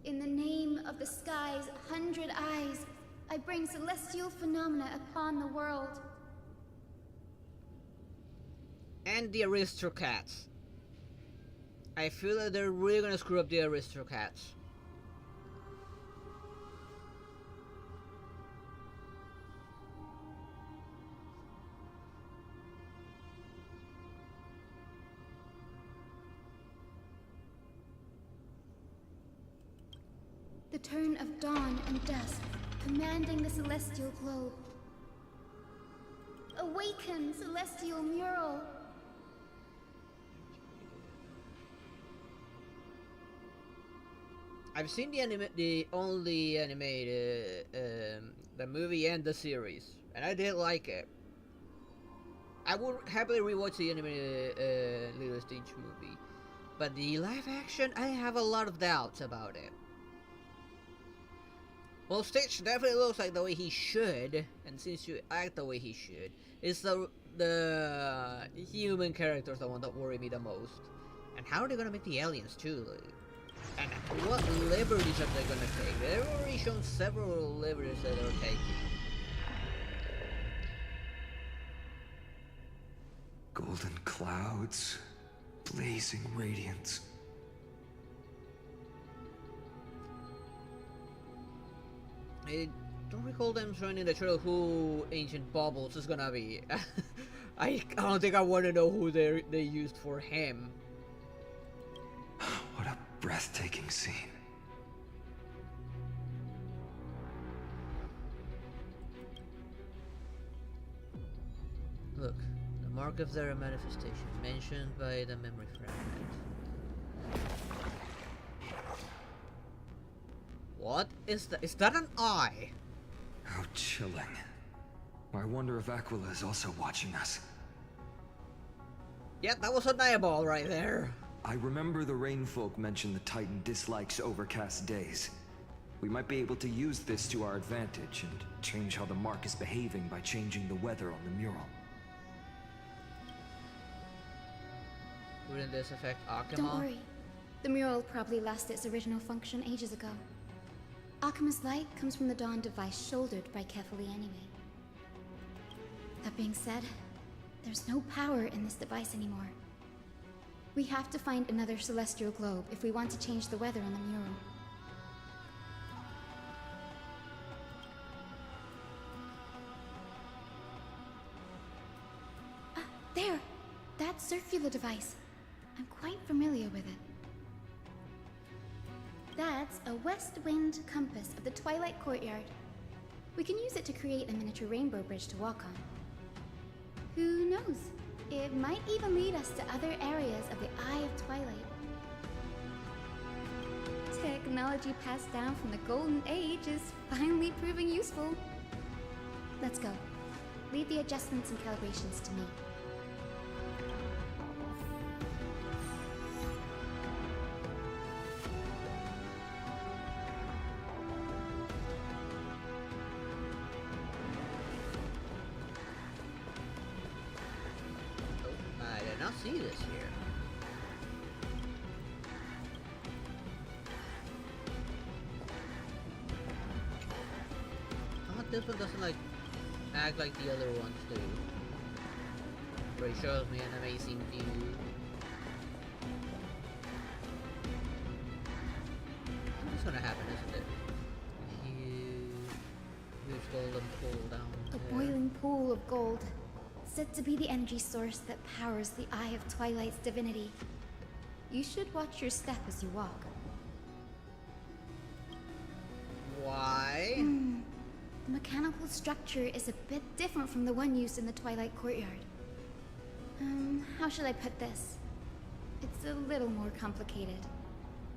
In the name of the sky's 100 eyes, I bring celestial phenomena upon the world. And the Aristocats. I feel like they're really gonna screw up the Aristocats. The turn of dawn and dusk, commanding the celestial globe. Awaken, celestial mural! I've seen the only animated, the movie and the series, and I did like it. I would happily rewatch the animated Lilo Stitch movie, but the live action, I have a lot of doubts about it. Well, Stitch definitely looks like the way he should, and since you act the way he should, it's the human characters the one that worry me the most. And how are they gonna make the aliens too? Like, and what liberties are they gonna take? They've already shown several liberties that they're taking. Golden clouds, blazing radiance. I don't recall them showing in the trailer who Ancient Bubbles is gonna be. I don't think I want to know who they used for him. What a breathtaking scene. Look, the mark of their manifestation, mentioned by the memory fragment. What is that? Is that an eye? How chilling. I wonder if Aquila is also watching us. Yeah, that was an eyeball right there. I remember the Rainfolk mentioned the Titan dislikes overcast days. We might be able to use this to our advantage and change how the mark is behaving by changing the weather on the mural. Wouldn't this affect Akuma? Don't worry. The mural probably lost its original function ages ago. Akuma's light comes from the dawn device shouldered by Kefali anyway. That being said, there's no power in this device anymore. We have to find another celestial globe if we want to change the weather on the mural. There! That circular device. I'm quite familiar with it. That's a west wind compass of the Twilight Courtyard. We can use it to create a miniature rainbow bridge to walk on. Who knows? It might even lead us to other areas of the Eye of Twilight. Technology passed down from the Golden Age is finally proving useful. Let's go. Leave the adjustments and calibrations to me. I did not see this here. Oh, this one doesn't like act like the other ones do. Where it shows me an amazing view. What's gonna happen, isn't it? Huge golden pool down there. A boiling pool of gold, said to be the energy source that powers the Eye of Twilight's divinity. You should watch your step as you walk. Why? The mechanical structure is a bit different from the one used in the Twilight Courtyard. How should I put this? It's a little more complicated.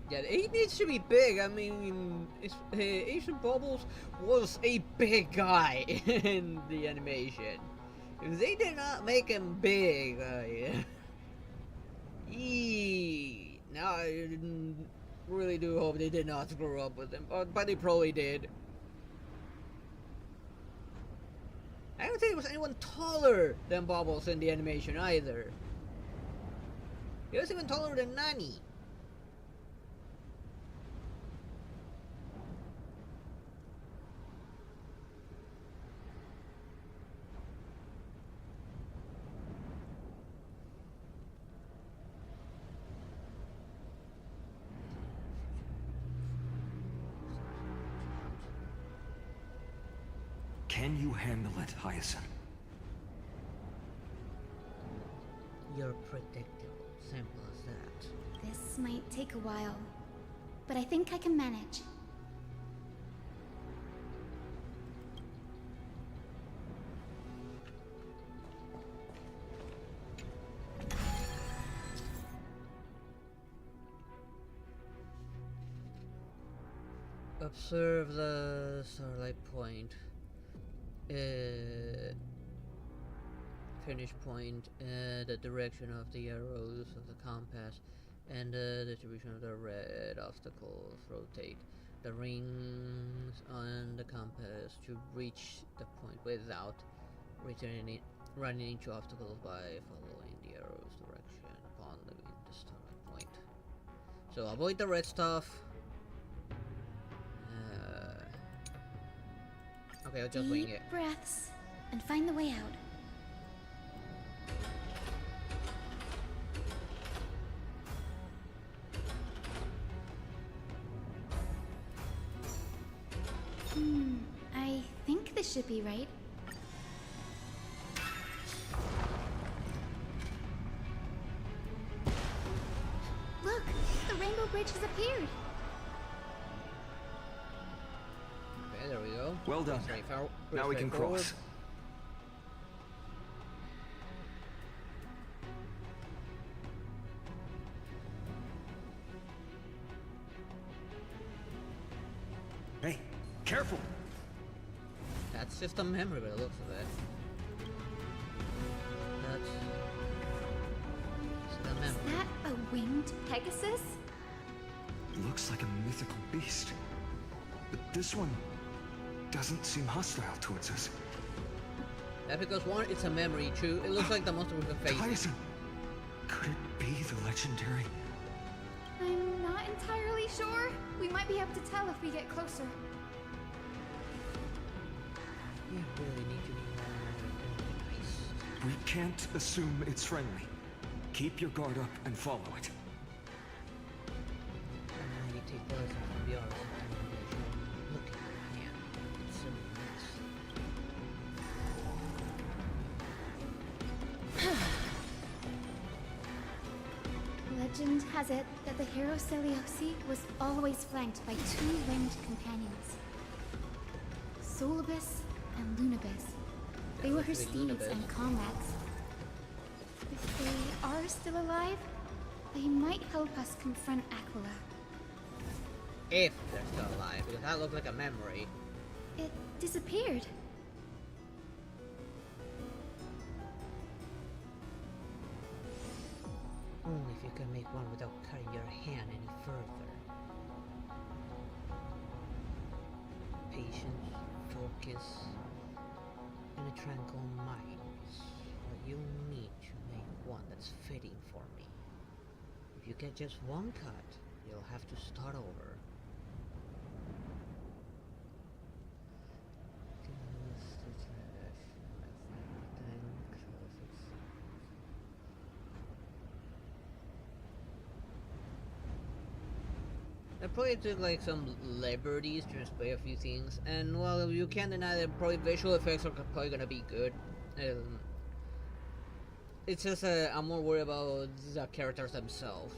Yeah, it needs to be big. I mean, Asian Bubbles was a big guy in the animation. If they did not make him big, now I really do hope they did not screw up with him, but they probably did. I don't think there was anyone taller than Bubbles in the animation either. He was even taller than Nani. Can you handle it, Hyacinth? You're predictable. Simple as that. This might take a while, but I think I can manage. Observe the Starlight Point. Finish point, the direction of the arrows of the compass, and the distribution of the red obstacles. Rotate the rings on the compass to reach the point without running into obstacles by following the arrow's direction upon leaving the starlight point. So avoid the red stuff. Okay, I'll just wing it. Deep breaths and find the way out. I think this should be right. Look, the rainbow bridge has appeared. Okay, there we go. Well done. Now we can cross. Hey, careful! That's just a memory by the looks of it. That's just a memory. Is that a winged Pegasus? Looks like a mythical beast. But this one doesn't seem hostile towards us. That's because one, it's a memory. Two, it looks like the monster we've been facing. Tyson, could it be the legendary? I'm not entirely sure. We might be able to tell if we get closer. You really need to be more nice. We can't assume it's friendly. keep your guard up and follow it. You take bullets from the others. Look at your hand. It's a mess. Legend has it that the hero Celiosi was always flanked by two winged companions, Solibus and Lunibus. They were her steeds and comrades. If they are still alive, they might help us confront Aquila. If they're still alive, because that looked like a memory. It disappeared. Only if you can make one without cutting your hand any further. Patience, focus, and a tranquil mind is what you need to make one that's fitting for me. If you get just one cut, you'll have to start over. They probably took like some liberties to display a few things, and well, you can't deny that probably visual effects are probably gonna be good. It's just I'm more worried about the characters themselves.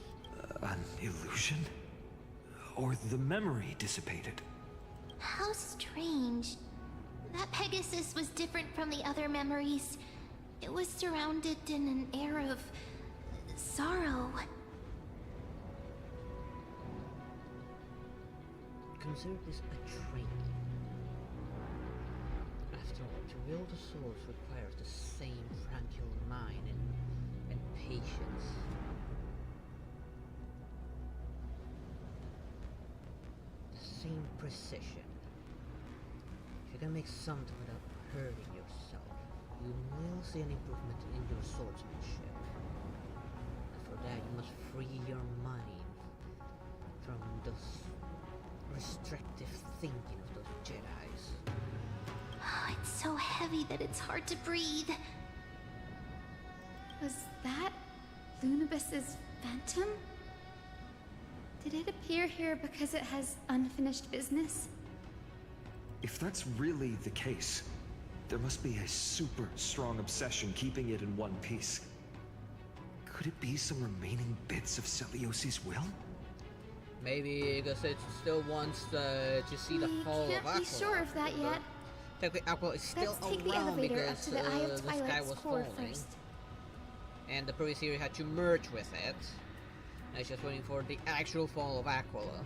An illusion? Or the memory dissipated? How strange. That Pegasus was different from the other memories. It was surrounded in an air of sorrow. Consider this a training. After all, to wield the swords requires the same tranquil mind and patience. The same precision. If you can make something without hurting yourself, you will see an improvement in your swordsmanship. And for that, you must free your mind from those restrictive thinking of those Jedis. Oh, it's so heavy that it's hard to breathe. Was that Lunibus's phantom? Did it appear here because it has unfinished business? If that's really the case, there must be a super strong obsession keeping it in one piece. Could it be some remaining bits of Celiosi's will? Maybe because it still wants to see the fall of Aquila. We can't be sure of that yet. Technically, Aquila is still Let's take the around elevator because up to the Eye of the sky Twilight's was core falling. first. And the previous series had to merge with it. And it's just waiting for the actual fall of Aquila.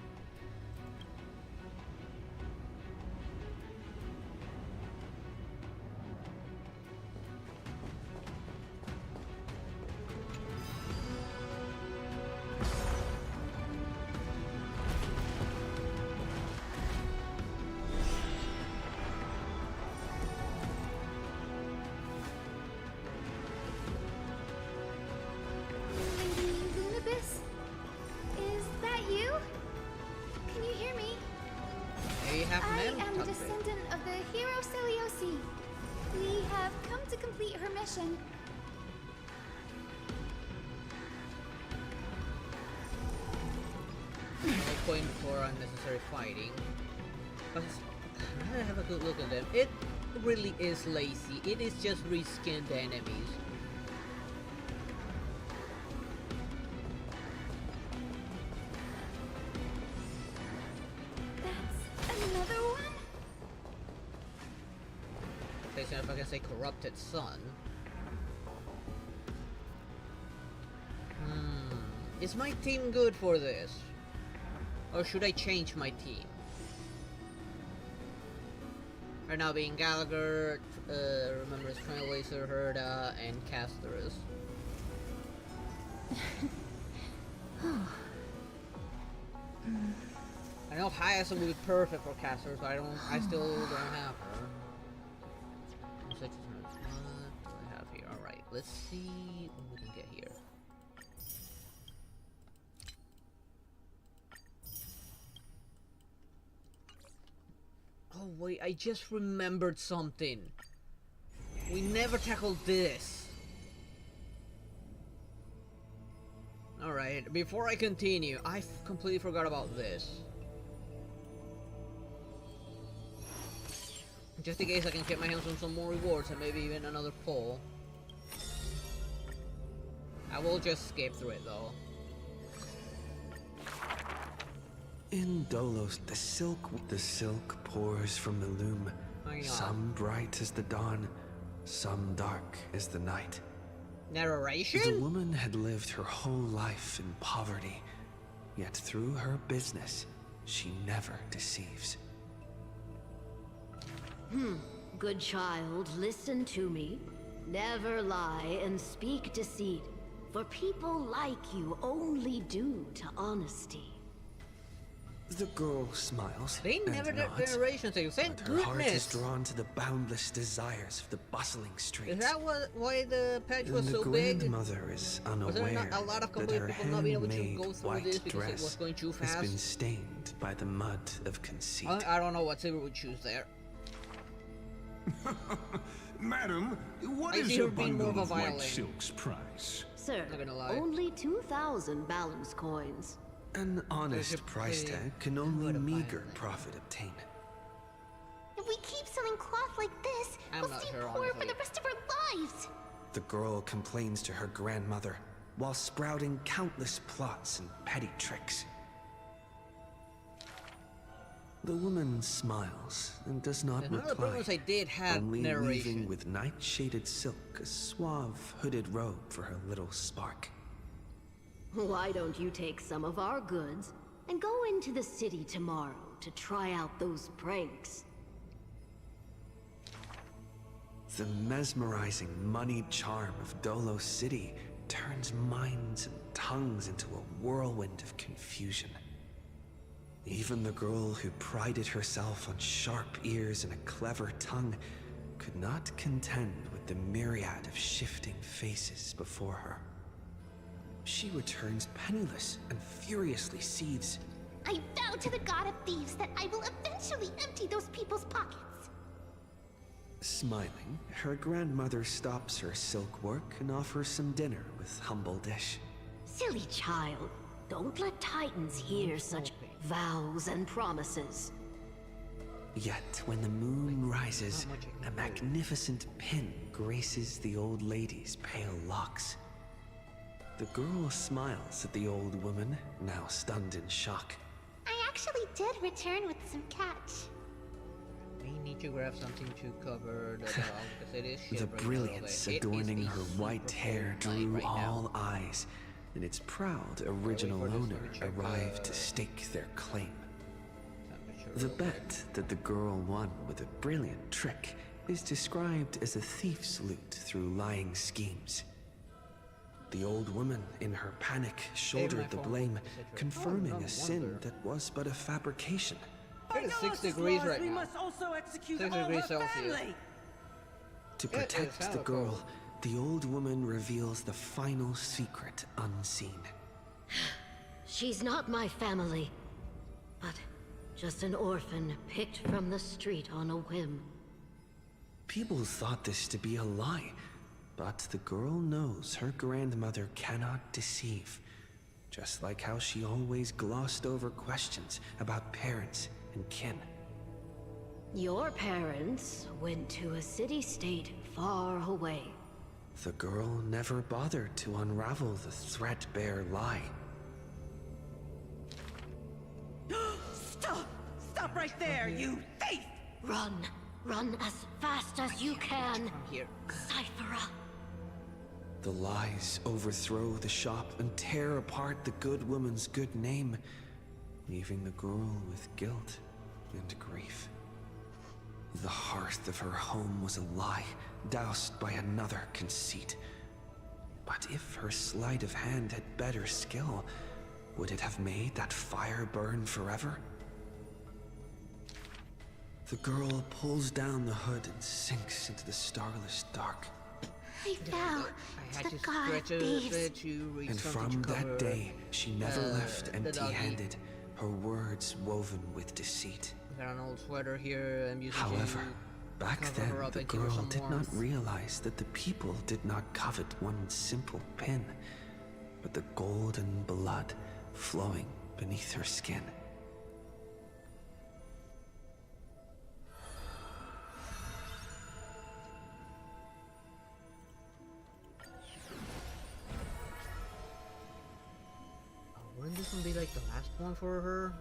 Lunibus? Is that you? Can you hear me? I am a descendant of the hero Celiosi. We have come to complete her mission. No point for unnecessary fighting. But now that I have a good look at them, it really is lazy. It is just reskinned enemies. That's another one? Basically, if I can say corrupted son. Is my team good for this? Or should I change my team? Right now being Gallagher, remember Trailblazer, Herda, and Casterus. I know Hyacinth would be perfect for Casterus, but I still don't have her. What do I have here? Alright, let's see what we can get here. Oh wait, I just remembered something. We never tackled this. Alright, before I continue, I completely forgot about this. Just in case I can get my hands on some more rewards and maybe even another pull. I will just skip through it though. In Dolos, the silk pours from the loom. Some bright as the dawn, some dark as the night. Narration? The woman had lived her whole life in poverty, yet through her business, she never deceives. Good child, listen to me. Never lie and speak deceit, for people like you only do to honesty. The girl smiles. They never did narration thing, thank Her heart is goodness! drawn to the boundless desires of the bustling streets. Is that why the patch was And so the big? grandmother is Was there unaware not a lot of that complete her people not being able to handmade go through white this because it was dress going too has fast? been stained by the mud of conceit. I don't know what Saber would choose there. Madam, what I is see a her being more bundle of a of white violin. silk's price? Sir, Not gonna lie. only 2,000 balance coins. An honest There's a price pretty tag can only good meager violin. profit obtain. If we keep selling cloth like this, I'm we'll not stay sure, poor for honestly. the rest of our lives. The girl complains to her grandmother while sprouting countless plots and petty tricks. The woman smiles and does not There's another reply, bonus I did have only narration. weaving with night-shaded silk a suave, hooded robe for her little spark. Why don't you take some of our goods and go into the city tomorrow to try out those pranks? The mesmerizing, moneyed charm of Dolos City turns minds and tongues into a whirlwind of confusion. Even the girl who prided herself on sharp ears and a clever tongue could not contend with the myriad of shifting faces before her. She returns penniless and furiously seethes. I vow to the god of thieves that I will eventually empty those people's pockets. Smiling, her grandmother stops her silk work and offers some dinner with humble dish. Silly child, don't let Titans hear such vows and promises. Yet, when the moon rises, a magnificent pin graces the old lady's pale locks. The girl smiles at the old woman, now stunned in shock. I actually did return with some catch. We need to grab something to cover the dog because it is shit The right brilliance now, it adorning is her a white super hair cold night drew right now. all eyes, and its proud original for this, let owner me check arrived the to stake their claim. temperature The real quick. bet that the girl won with a brilliant trick is described as a thief's loot through lying schemes. The old woman, in her panic, shouldered the blame, confirming a sin that was but a fabrication. It is 6 degrees right we now. must also execute 6 all degrees her Celsius. family. To It is protect the hella girl, cold. the old woman reveals the final secret unseen. She's not my family, but just an orphan picked from the street on a whim. People thought this to be a lie, but the girl knows her grandmother cannot deceive, just like how she always glossed over questions about parents and kin. Your parents went to a city-state far away. The girl never bothered to unravel the threadbare lie. Stop! Stop right there, you thief! Run! Run as fast as you can! I'm here. Cyphera! The lies overthrow the shop and tear apart the good woman's good name, leaving the girl with guilt and grief. The hearth of her home was a lie, doused by another conceit. But if her sleight of hand had better skill, would it have made that fire burn forever? The girl pulls down the hood and sinks into the starless dark. I vow I to had the to god of stretch a thieves. bit to reach And something from to that cover, day, she never left the doggy. empty-handed, her words woven with deceit. I got an old sweater here. I'm using However, back cover then, her up the and give her girl some did not warmth. realize that the people did not covet one simple pin, with the golden blood flowing beneath her skin. Wouldn't this one be like the last one for her?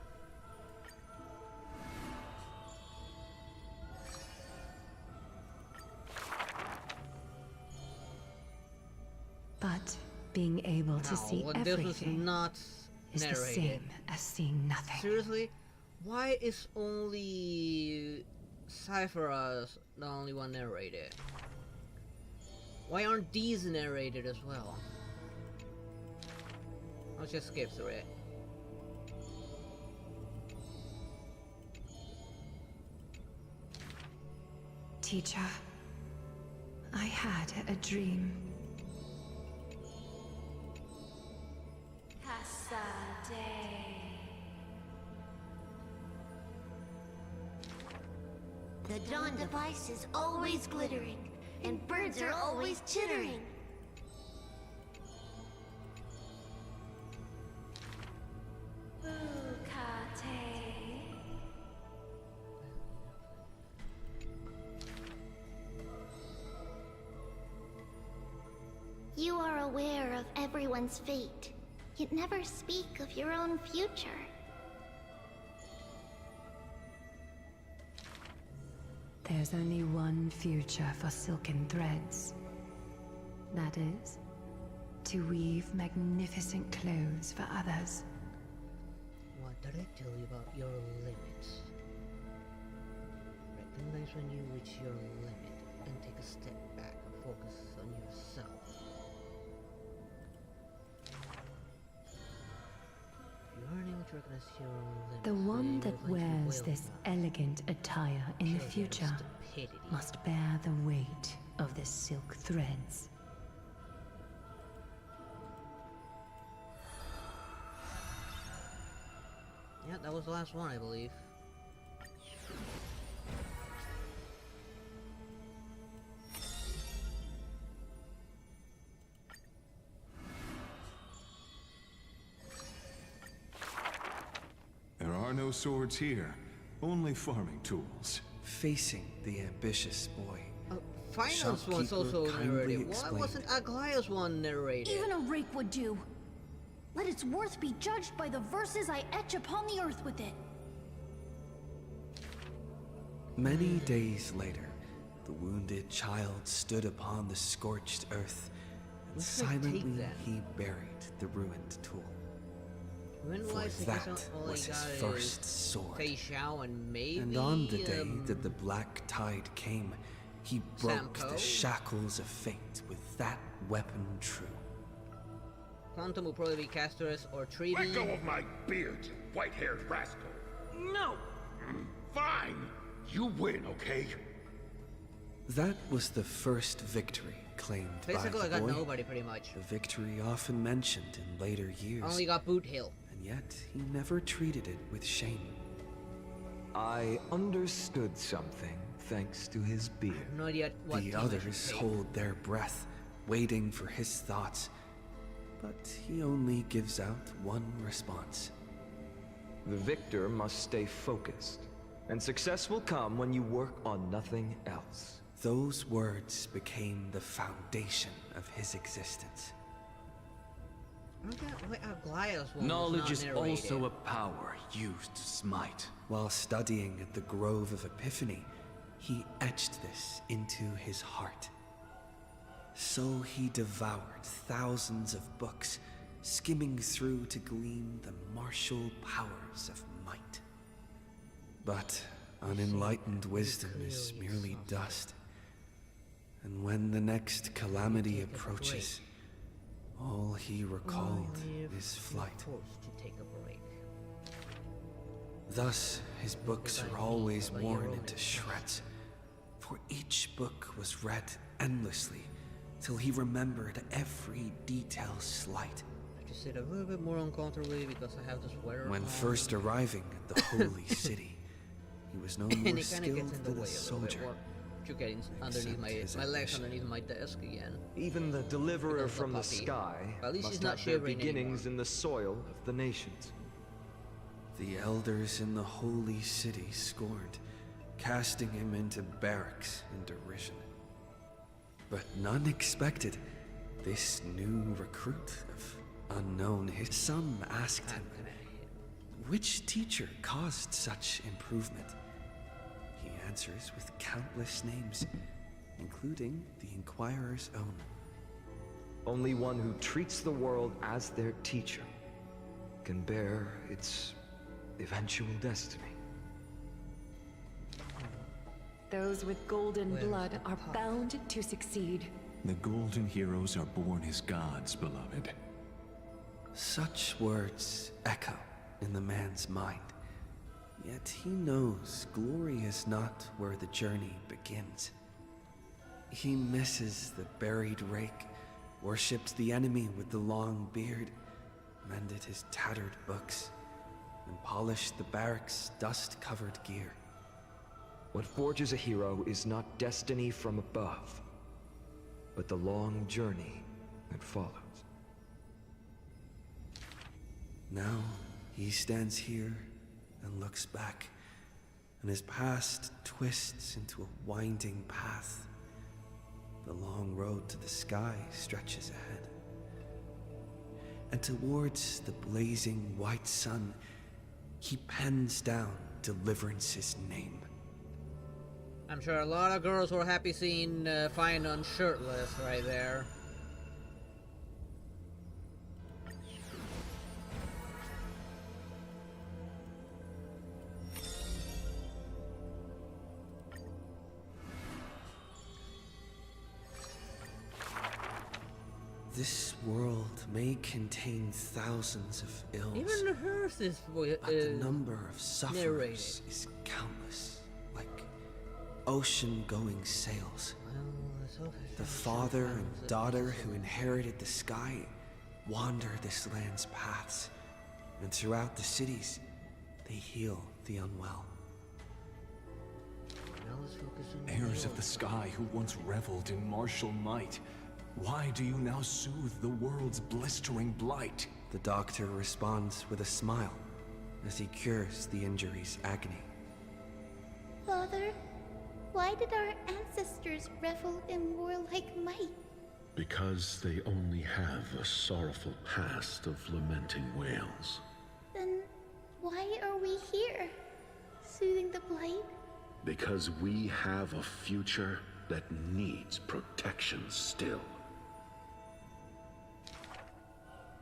But being able to see everything not is the same as seeing nothing. Seriously? Why is only Cypherus the only one narrated? Why aren't these narrated as well? I'll just skip through it. Teacher, I had a dream. The dawn device is always glittering, and birds are always chittering. You are aware of everyone's fate, yet never speak of your own future. There's only one future for silken threads. That is, to weave magnificent clothes for others. What did I tell you about your limits? Recognize when you reach your limit and take a step back and focus on yourself. You are unable to recognize your limits. The one that wears this elegant attire in the future must bear the weight of the silk threads. Yeah, that was the last one, I believe. There are no swords here, only farming tools. Facing the ambitious boy. Finance one's also narrated. Why wasn't Aglaya's one narrated? Even a rake would do. Let its worth be judged by the verses I etch upon the earth with it. Many days later, the wounded child stood upon the scorched earth, and silently he buried the ruined tool. For that was his first sword. And on the day that the black tide came, he broke the shackles of fate with that weapon true. Quantum will probably be Castorus or Treaty. Let go of my beard, you white-haired rascal. No! Fine! You win, okay? That was the first victory claimed Basically, by the I got boy. nobody pretty much. A victory often mentioned in later years. Only got Boot Hill. And yet, he never treated it with shame. I understood something thanks to his beard. No idea what the others hold their breath, waiting for his thoughts. But he only gives out one response. The victor must stay focused, and success will come when you work on nothing else. Those words became the foundation of his existence. Knowledge is also a power used to smite. While studying at the Grove of Epiphany, he etched this into his heart. So he devoured thousands of books, skimming through to glean the martial powers of might. But unenlightened wisdom is merely dust. And when the next calamity approaches, all he recalled is flight. Thus, his books are always worn into shreds, for each book was read endlessly till he remembered every detail slight. I just sit a little bit more uncomfortably because I have this sweater When on. first arriving at the holy city, he was no more skilled than a soldier, to get underneath my legs underneath my desk again. Even the deliverer from the puppy. sky But at least he's must not have their shivering beginnings anymore. in the soil of the nations. The elders in the holy city scorned, casting him into barracks in derision. But none expected this new recruit of unknown history. Some asked him, which teacher caused such improvement? He answers with countless names, including the Inquirer's own. Only one who treats the world as their teacher can bear its eventual destiny. Those with golden blood are bound to succeed. The golden heroes are born as gods, beloved. Such words echo in the man's mind. Yet he knows glory is not where the journey begins. He misses the buried rake, worshipped the enemy with the long beard, mended his tattered books, and polished the barracks' dust-covered gear. What forges a hero is not destiny from above, but the long journey that follows. Now he stands here and looks back, and his past twists into a winding path. The long road to the sky stretches ahead. And towards the blazing white sun, he pens down Deliverance's name. I'm sure a lot of girls were happy seeing Finon shirtless right there. This world may contain thousands of ills. Even the hearse is but the number of sufferers narrated. is countless, like ocean-going sails. The father and daughter who inherited the sky wander this land's paths, and throughout the cities, they heal the unwell. Heirs of the sky who once reveled in martial might, why do you now soothe the world's blistering blight? The doctor responds with a smile as he cures the injury's agony. Father, why did our ancestors revel in warlike might? Because they only have a sorrowful past of lamenting wails. Then why are we here, soothing the blight? Because we have a future that needs protection still.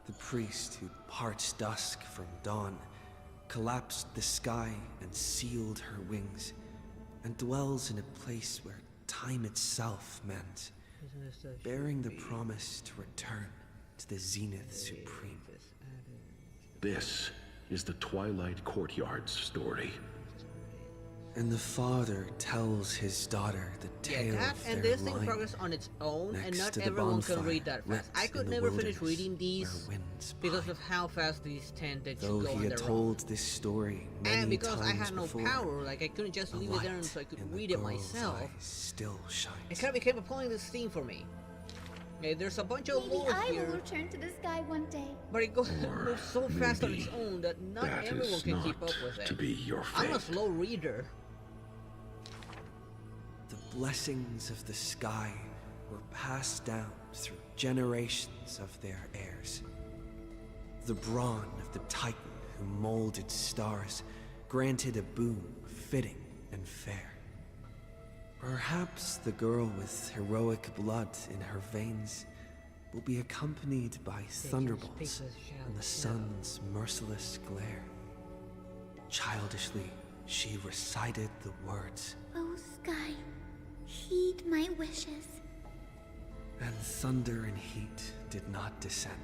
The priest who parts dusk from dawn collapsed the sky and sealed her wings, and dwells in a place where time itself mends, bearing the promise to return to the Zenith Supreme. This is the Twilight Courtyard's story. And the father tells his daughter the tale that of and their this thing line. progress on its own, and Next not to the everyone can bonfire, read that fast. I ripped could in the never finish wilderness, reading these where winds because of how fast these tended to Though go he on had their told own. this story many And because I times had no before, power, like I couldn't just the leave it there light so I could in the read it girl's myself. eye still shines. It kind of became a pointless theme for me. Okay, there's a bunch of Maybe lore I will here, return to the sky one day. but it goes moves so fast on its maybe own that not that everyone is can not keep up with it. to be your I'm a fate. slow reader. The blessings of the sky were passed down through generations of their heirs. The brawn of the Titan who molded stars granted a boon fitting and fair. Perhaps the girl with heroic blood in her veins will be accompanied by thunderbolts and the sun's merciless glare. Childishly, she recited the words, Oh, sky, heed my wishes. and thunder and heat did not descend.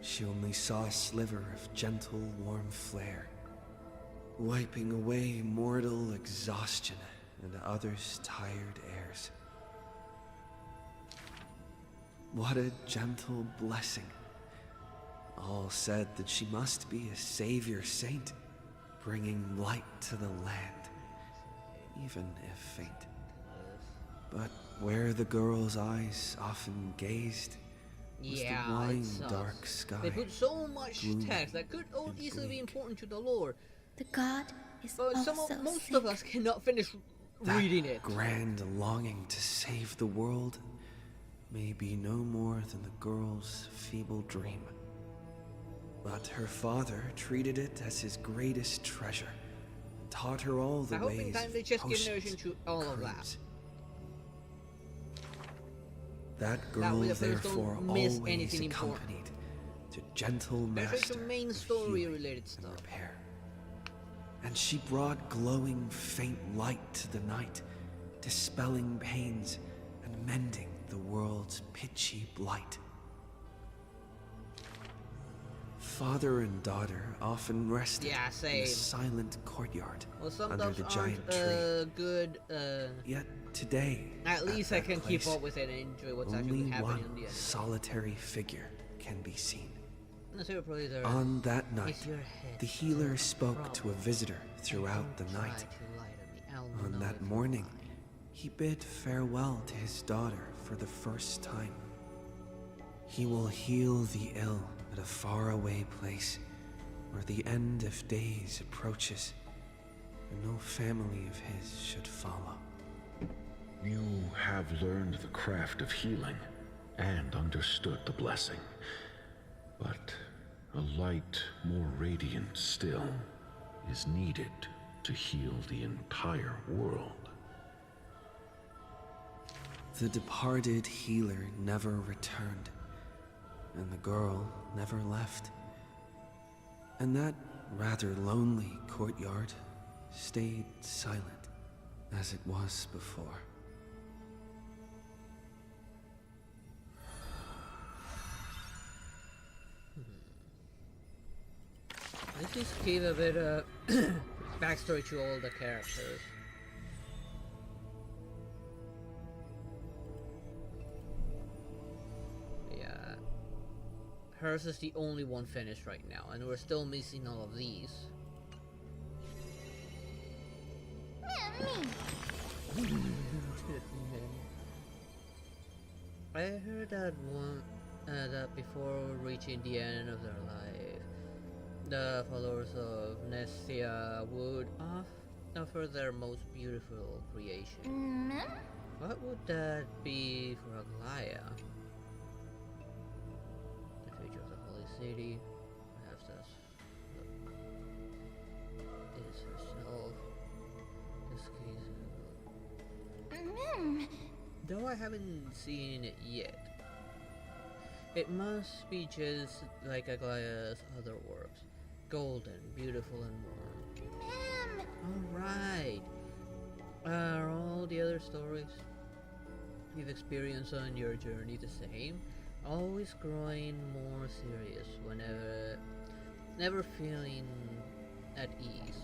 She only saw a sliver of gentle, warm flare, wiping away mortal exhaustion and others' tired airs. What a gentle blessing. All said that she must be a savior saint, bringing light to the land, even if faint. But where the girl's eyes often gazed was the wine dark sky. They put so much gloomy text that could all and easily be bleak. important to the lore. The god is But also most sick. of us cannot finish That reading it. grand longing to save the world may be no more than the girl's feeble dream. But her father treated it as his greatest treasure, and taught her all the I hope in ways time they of just give potions notion to all of that. creams. That That girl way the players therefore don't miss always anything important. accompanied to gentle There's master some main of story healing related and stuff. repair. And she brought glowing faint light to the night, dispelling pains and mending the world's pitchy blight. Father and daughter often rested Yeah, in same. the silent courtyard Well, some under dogs the aren't giant tree. good. Yet today, At least I that can keep place, up with it and enjoy what's only actually happening one in the anime. solitary figure can be seen. On that night, the healer spoke to a visitor throughout the night. On that morning, he bid farewell to his daughter for the first time. He will heal the ill at a faraway place where the end of days approaches, and no family of his should follow. You have learned the craft of healing and understood the blessing. But a light more radiant still is needed to heal the entire world. The departed healer never returned, and the girl never left. And that rather lonely courtyard stayed silent as it was before. Let's just give a bit of backstory to all the characters. Yeah. Hers is the only one finished right now, and we're still missing all of these. I heard that that before reaching the end of their life, the followers of Nestia would offer their most beautiful creation. What would that be for Aglaya? The future of the holy city, perhaps that's is herself. This case, though I haven't seen it yet, it must be just like Aglaya's other works. Golden, beautiful, and warm. Alright. Are all the other stories you've experienced on your journey the same? Always growing more serious whenever... never feeling at ease.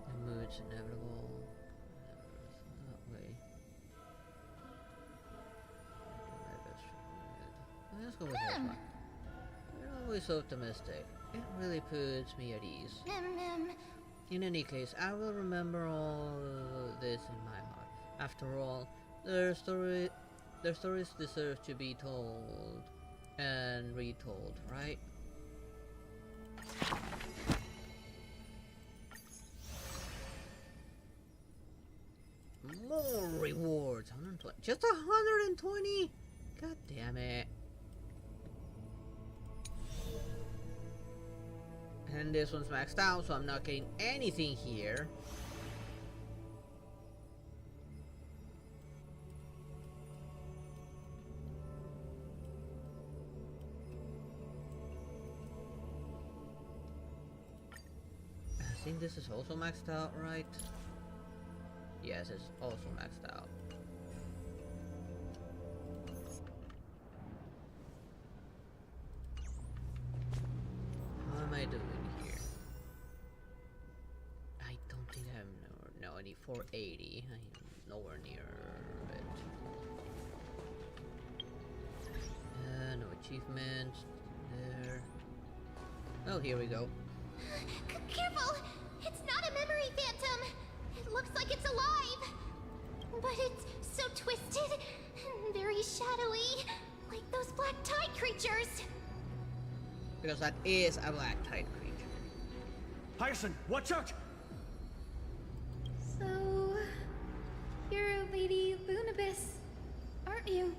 The mood's inevitable. That way. Let's go with this one. You're always optimistic. It really puts me at ease. In any case, I will remember all this in my heart. After all, their stories deserve to be told and retold, right? More rewards. 120. Just 120? God damn it. And this one's maxed out, so I'm not getting anything here. I think this is also maxed out, right? Yes, it's also maxed out. How am I doing here? I don't think I'm no, I need 480. I'm nowhere near it. No achievements there. Oh, here we go. Careful! It's not a memory phantom! It looks like it's alive! But it's so twisted and very shadowy, like those black tide creatures. Because that is a black tide creature. Hyacinth, watch out! So, you're Lady Lunabis, aren't you?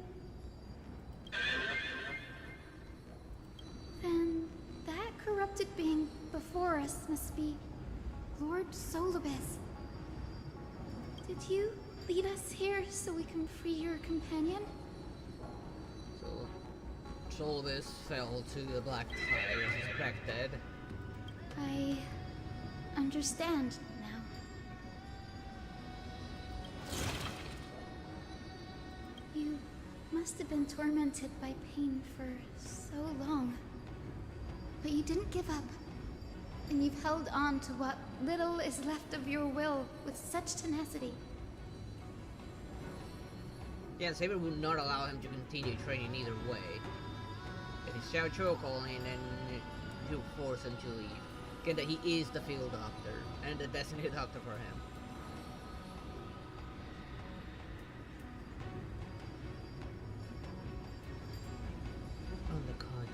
Then that corrupted being before us must be Lord Solibus. Did you lead us here so we can free your companion? So, Solibus fell to the black tide as expected. I understand now. You must have been tormented by pain for so long. But you didn't give up. And you've held on to what little is left of your will with such tenacity. Yeah, Saber would not allow him to continue training either way. If he's Xiao Chuo calling, then he'll force him to leave. Given that he is the field doctor, and the designated doctor for him. On the contrary,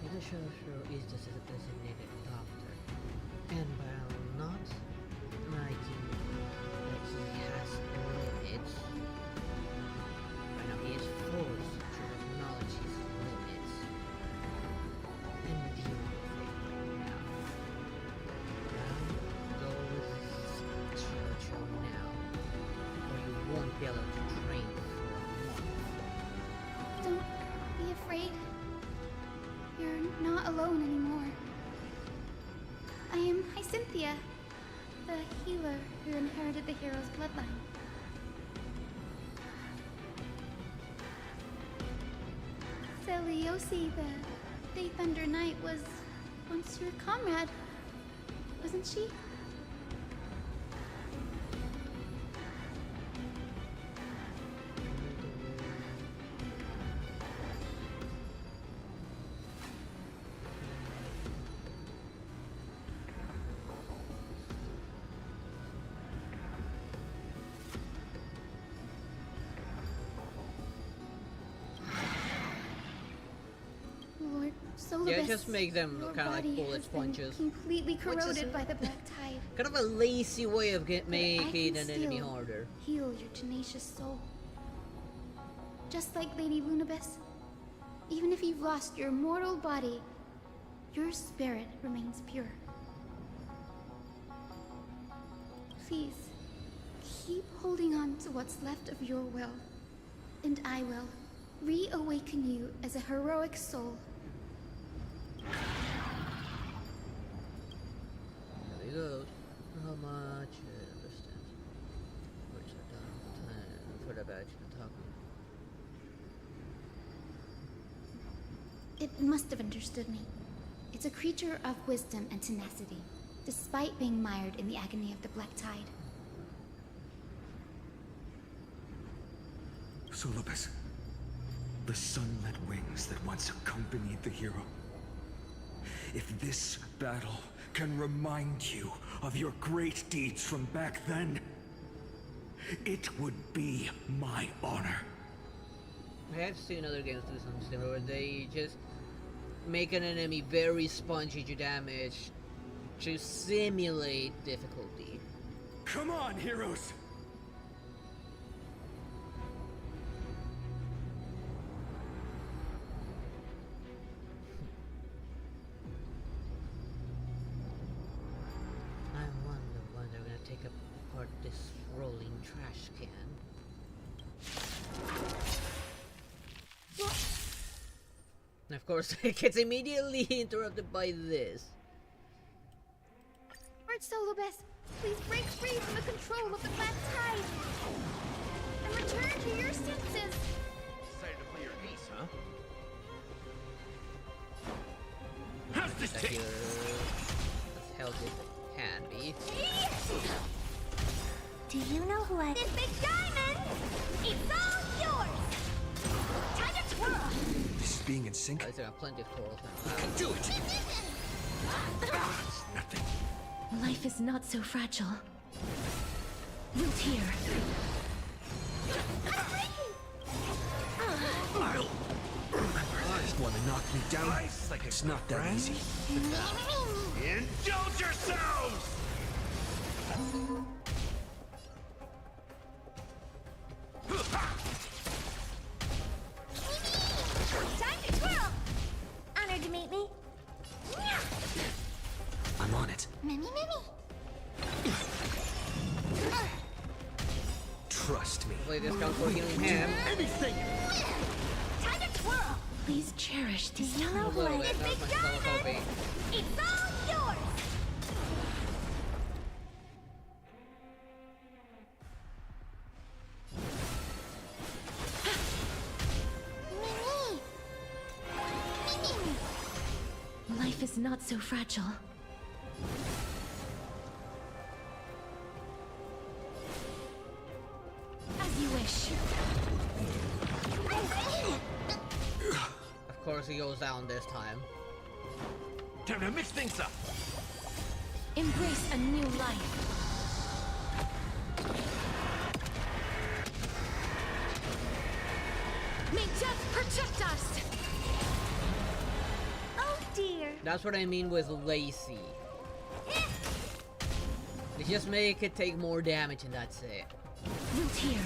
the Xiao Chuo is the designated doctor, and while not liking that he has limits, right now he is forced to acknowledge his limits and deal with it right now. Go with Xiao now, or you won't be able to train for a month. Don't be afraid. You're not alone anymore. I am Hyacinthia, the healer who inherited the hero's bloodline. Celiosi, the Day Thunder Knight, was once your comrade, wasn't she? Lord Solibus, Yeah, just make them your kind of like body bullet has been sponges. completely Which is corroded by the black tide. Kind of a lazy way of But I making can an enemy still harder. heal your tenacious soul. Just like Lady Lunabis, even if you've lost your mortal body, your spirit remains pure. Please, keep holding on to what's left of your will, and I will reawaken you as a heroic soul. There we go. How much? Understand. Which are done. Time for the badge to talk. It must have understood me. It's a creature of wisdom and tenacity, despite being mired in the agony of the black tide. Solibus, the sunlit wings that once accompanied the hero. If this battle can remind you of your great deeds from back then, it would be my honor. I have seen other games do something similar where they just make an enemy very spongy to damage to simulate difficulty. Come on, heroes! I wonder why they're gonna take apart this rolling trash can. And of course, it gets immediately interrupted by this. Lord Solibus, please break free from the control of the black tide and return to your senses. Decided to play your ace, huh? How's this That take? you're as healthy as it can be. Do you know who I... This big diamond! It's all yours! Time to twirl! This is being in sync. At least I got plenty of coral now. I can do it! It's nothing. Life is not so fragile. Root here. I'll... Just want to knock me down. Like it's not that easy. Indulge yourselves! Time to twirl! Honored to meet me. I'm on it. Mimi. Trust me. Play this count for healing him. Anything! Time to twirl! Please cherish these A times. little bit, that was my spell hoping. It's all yours! Mimi! Life is not so fragile. As you wish. Of course he goes down this time. Time to mix things up. Embrace a new life. May death protect us! Oh dear. That's what I mean with lazy. They just make it take more damage and that's it. Root here.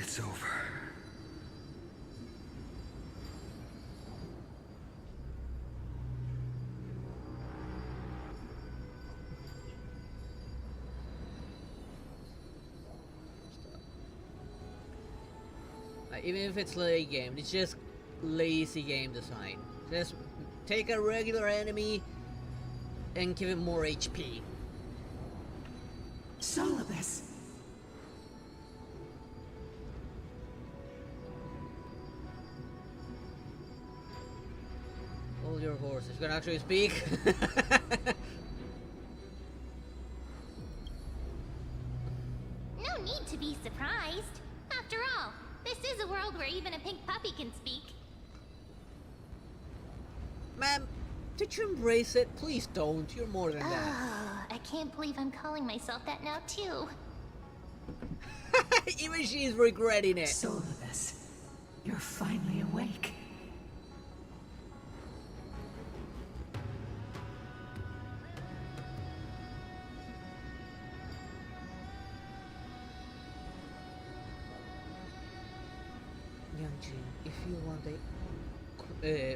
It's over. Even if it's late game, it's just lazy game design. Just take a regular enemy and give him more HP. Solibus. Hold your horses. You can actually speak. No need to be surprised. After all, this is a world where even a pink puppy can speak. Ma'am, did you embrace it? Please don't. You're more than that. Oh, I can't believe I'm calling myself that now too. Even she's regretting it. Solibus, you're finally awake. Youngjin, if you want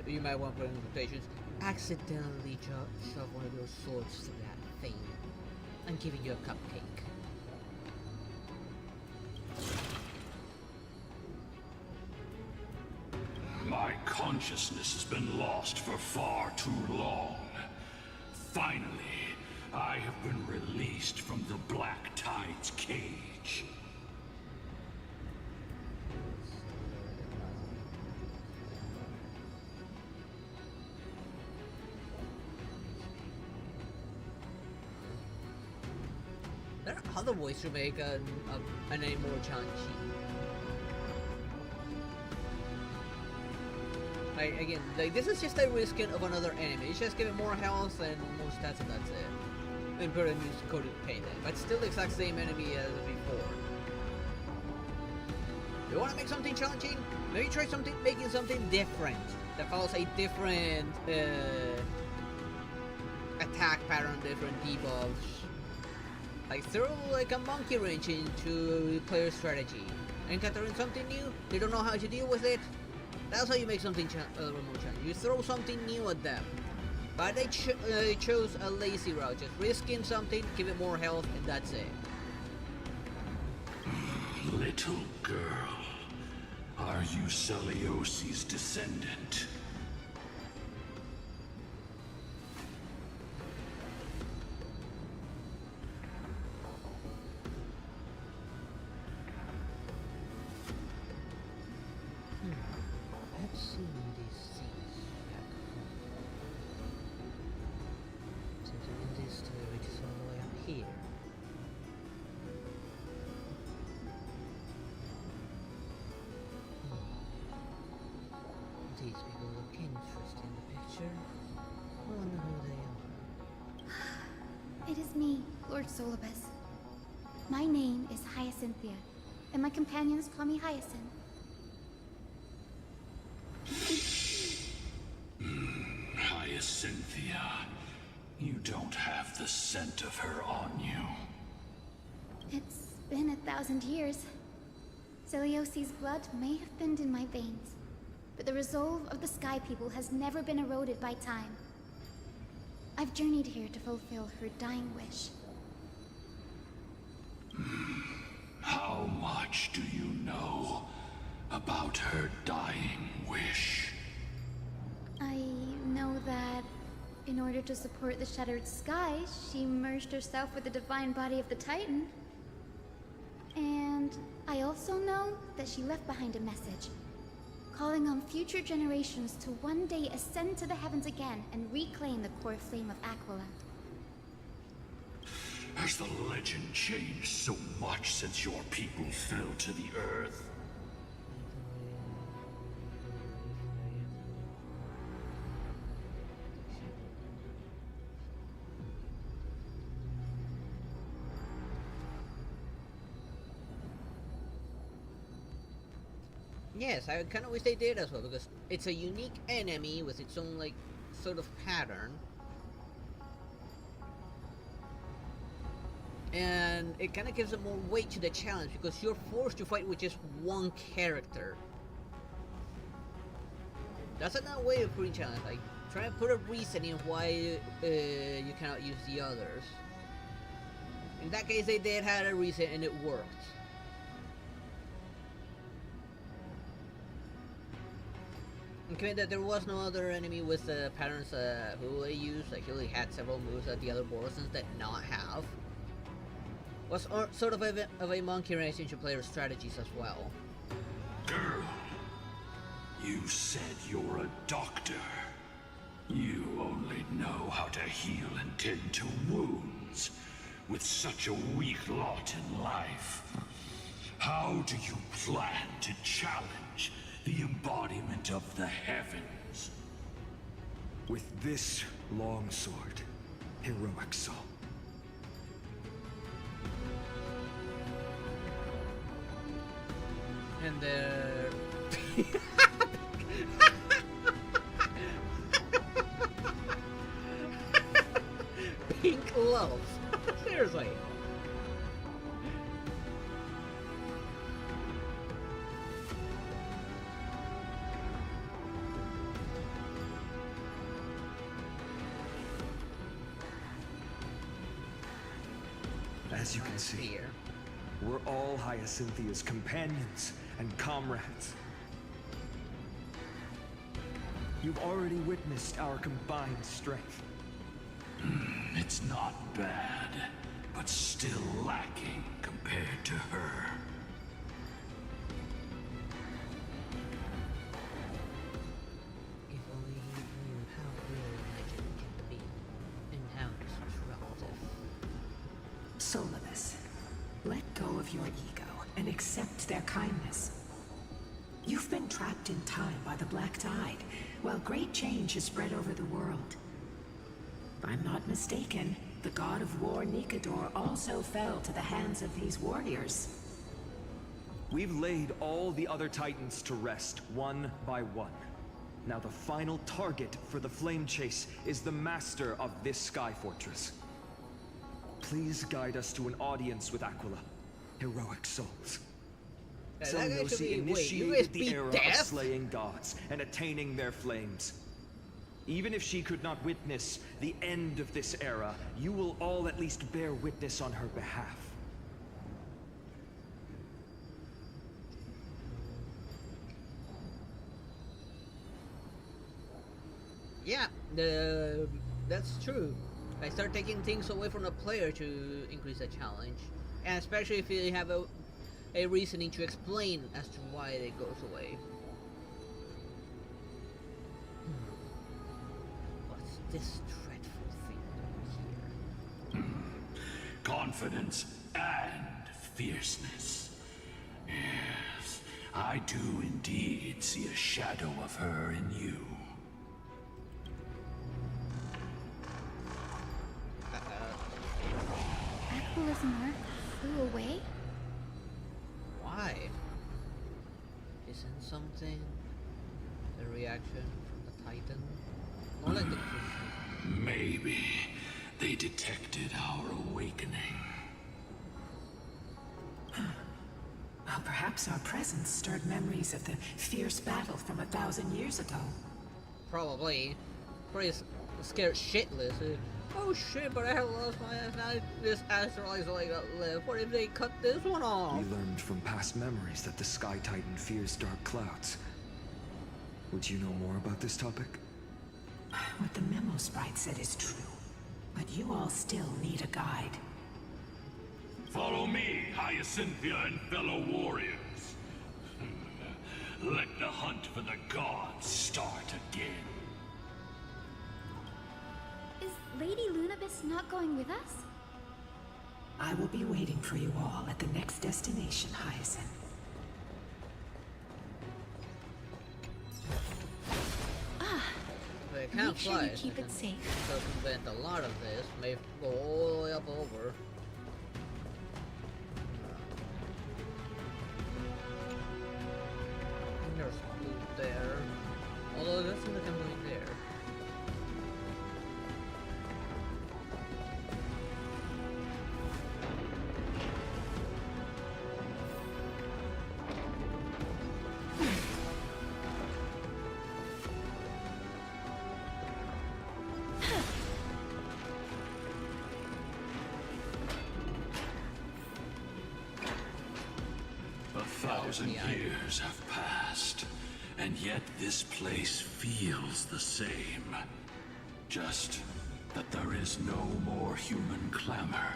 you might want to put in quotations, accidentally shove one of your swords through that thing. I'm giving you a cupcake. My consciousness has been lost for far too long. Finally, I have been released from the Black Tide's cage. There are other ways to make an enemy more challenging. Again, this is just a reskin of another enemy. It's just giving more health and more stats and that's it. And put a new code to pay them. But still the exact same enemy as before. You wanna make something challenging? Maybe try making something different. That follows a different attack pattern, different debuffs. Like throw like a monkey wrench into player strategy. Encountering something new, they don't know how to deal with it. That's how you make something more challenging. You throw something new at them. But they chose a lazy route, just risking something, give it more health, and that's it. Little girl, are you Celiosi's descendant? I've seen these things back home. Something in this story which is all the way up here. These people look interesting in the picture. I wonder who they are. it's me, Lord Solibus. My name is Hyacinthia, and my companions call me Hyacinth. Hyacinthia, you don't have the scent of her on you. It's been 1,000 years. Celiosi's blood may have thinned in my veins, but the resolve of the Sky People has never been eroded by time. I've journeyed here to fulfill her dying wish. How much do you know about her dying wish? I know that in order to support the Shattered Sky, she merged herself with the divine body of the Titan. And I also know that she left behind a message, calling on future generations to one day ascend to the heavens again and reclaim the core flame of Aquila. Has the legend changed so much since your people fell to the earth? Yes, I kind of wish they did as well, because it's a unique enemy with its own, like, sort of pattern. And it kind of gives it more weight to the challenge, because you're forced to fight with just one character. That's another way of putting challenge, like, try to put a reasoning why you cannot use the others. In that case, they did have a reason, and it worked. Given that there was no other enemy with the patterns who they used, like he only had several moves that the other Borisons did not have, was sort of a monkey wrench into player strategies as well. Girl, you said you're a doctor. You only know how to heal and tend to wounds, with such a weak lot in life. How do you plan to challenge the embodiment of the heavens? With this long sword, heroic soul. And they're... Pink love. Seriously. As you can see, we're all Hyacinthia's companions and comrades. You've already witnessed our combined strength. It's not bad, but still lacking compared to her. If only you knew how real legend can be, and how destructive. Solibus, let go of your ego and accept their kindness. You've been trapped in time by the Black Tide, while great change has spread over the world. If I'm not mistaken, the god of war Nikador also fell to the hands of these warriors. We've laid all the other Titans to rest, one by one. Now the final target for the Flame Chase is the master of this Sky Fortress. Please guide us to an audience with Aquila. Heroic souls. Celiossi initiated the era of slaying gods and attaining their flames. Even if she could not witness the end of this era, you will all at least bear witness on her behalf. Yeah, that's true. I start taking things away from the player to increase the challenge, and especially if you have a reasoning to explain as to why it goes away. What's this dreadful thing here? Confidence and fierceness. Yes, I do indeed see a shadow of her in you. Aqua's mark flew away? Why? Isn't something the reaction from the Titan? More like the Maybe they detected our awakening. Well, perhaps our presence stirred memories of the fierce battle from 1,000 years ago. Probably. Pretty scared shitless. Oh shit, but I have lost my ass. Now this astral is like left. What if they cut this one off? We learned from past memories that the Sky Titan fears dark clouds. Would you know more about this topic? What the memo sprite said is true, but you all still need a guide. Follow me, Hyacinthia and fellow warriors. Let the hunt for the gods start again. Is Lady Lunabis not going with us? I will be waiting for you all at the next destination, Hyacinth. They can't Make sure fly. you keep it safe. Circumvent a lot of this. May go all the way up over. There's loot there. Although it doesn't look like I'm going there. Years have passed, and yet this place feels the same. Just that there is no more human clamor.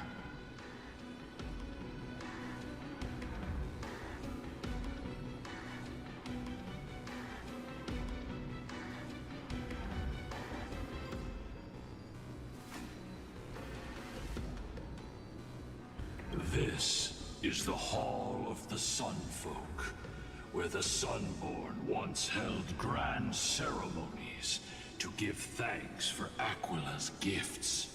This is the Hall of the Sunfolk, where the Sunborn once held grand ceremonies to give thanks for Aquila's gifts.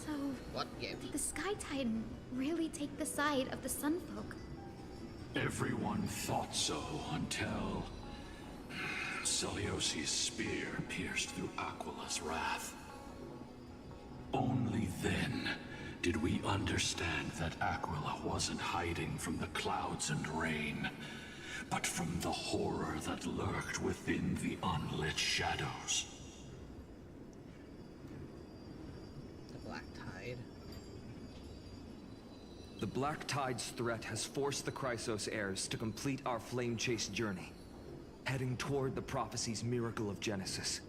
So, what gift? Did the Sky Titan really take the side of the Sunfolk? Everyone thought so until Celiosi's spear pierced through Aquila's wrath. Only then did we understand that Aquila wasn't hiding from the clouds and rain, but from the horror that lurked within the unlit shadows. The Black Tide. The Black Tide's threat has forced the Chrysos heirs to complete our flame chase journey, heading toward the prophecy's miracle of Genesis.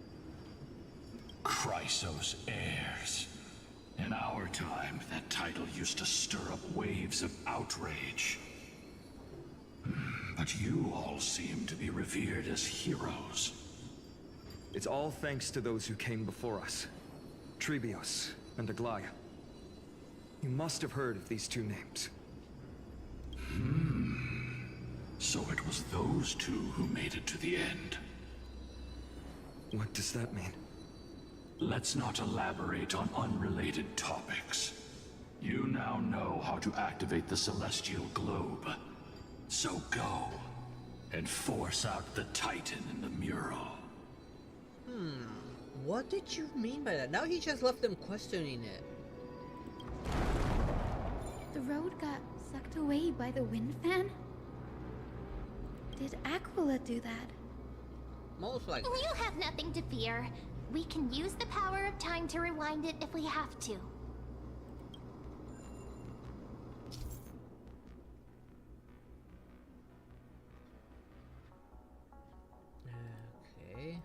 Chrysos heirs. In our time, that title used to stir up waves of outrage. But you all seem to be revered as heroes. It's all thanks to those who came before us. Trebios and Aglaya. You must have heard of these two names. So it was those two who made it to the end. What does that mean? Let's not elaborate on unrelated topics. You now know how to activate the Celestial Globe. So go, and force out the Titan in the mural. What did you mean by that? Now he just left them questioning it. The road got sucked away by the wind fan? Did Aquila do that? Most likely. You have nothing to fear. We can use the power of time to rewind it if we have to. Okay.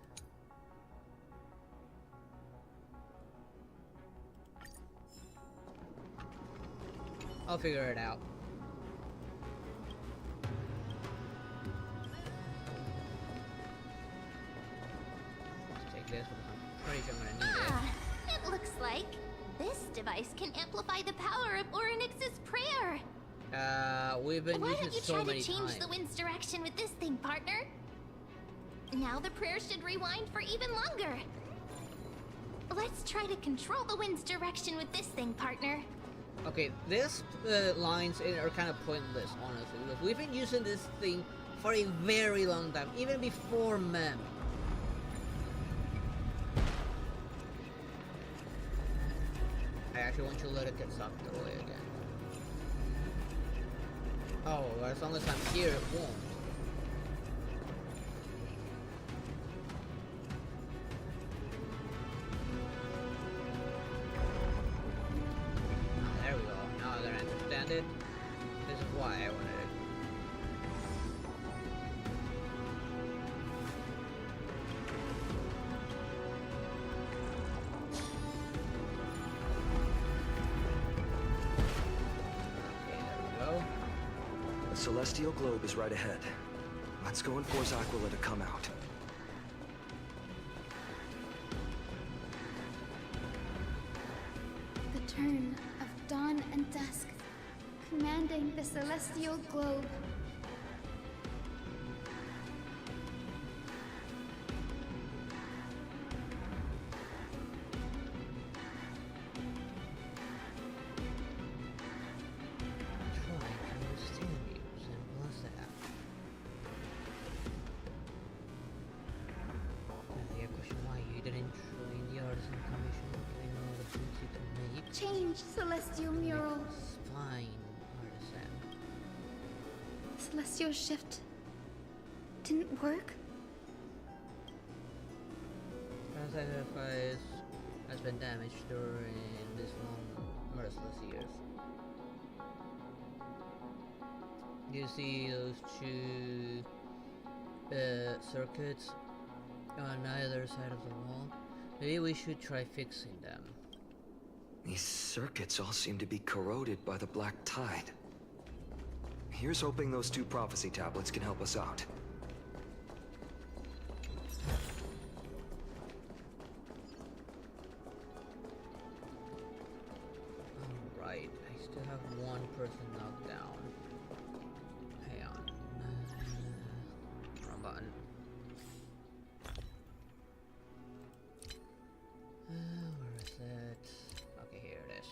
I'll figure it out. Let's take this because I'm pretty sure I'm gonna need it. It looks like this device can amplify the power of Orynyx's prayer. We've been Why using don't you so try many to change times. the wind's direction with this thing, partner? Now the prayer should rewind for even longer. Let's try to control the wind's direction with this thing, partner. Okay, these lines are kind of pointless, honestly, because we've been using this thing for a very long time, even before Mem. I actually want you to let it get sucked away again. Oh, as long as I'm here, it won't. There we go. Now I gotta understand it. This is why I wanted it. Okay, there we go. The celestial globe is right ahead. Let's go and force Aquila to come out. The turn of dawn and dusk, commanding the celestial globe. Trying to understand you, simple as that. Only a question why you didn't join the artisan commission, doing all the things you can make. Change, celestial mural. Fine, artisan. Celestial shift didn't work? Our sacrifice has been damaged during these long, merciless years. You see those two circuits on either side of the wall? Maybe we should try fixing them. These circuits all seem to be corroded by the black tide. Here's hoping those two prophecy tablets can help us out. Alright, I still have one person knocked down. Hang on. Wrong button. Where is it? Okay, here it is.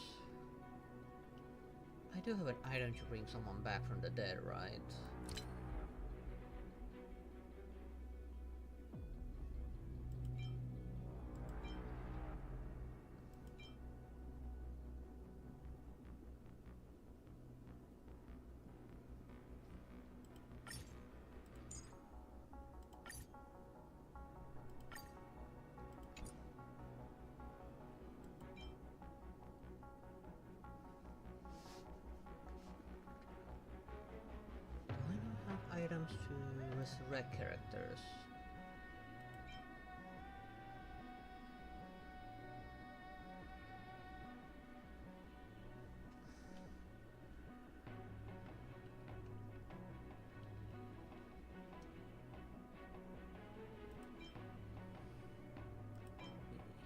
I do have an item to bring someone back from the dead, right? Do I not have items to resurrect characters?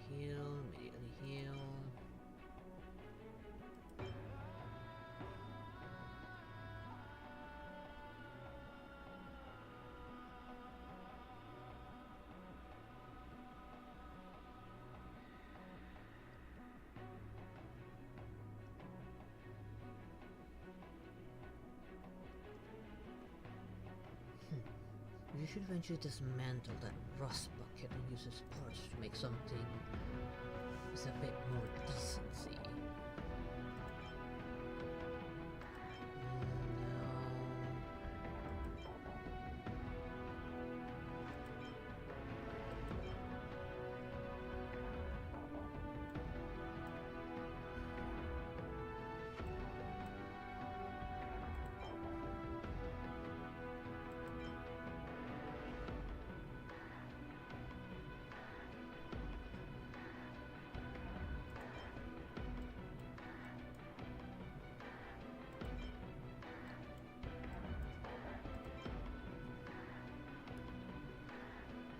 Immediately heal. You should eventually dismantle that rust bucket and use its parts to make something with a bit more decency.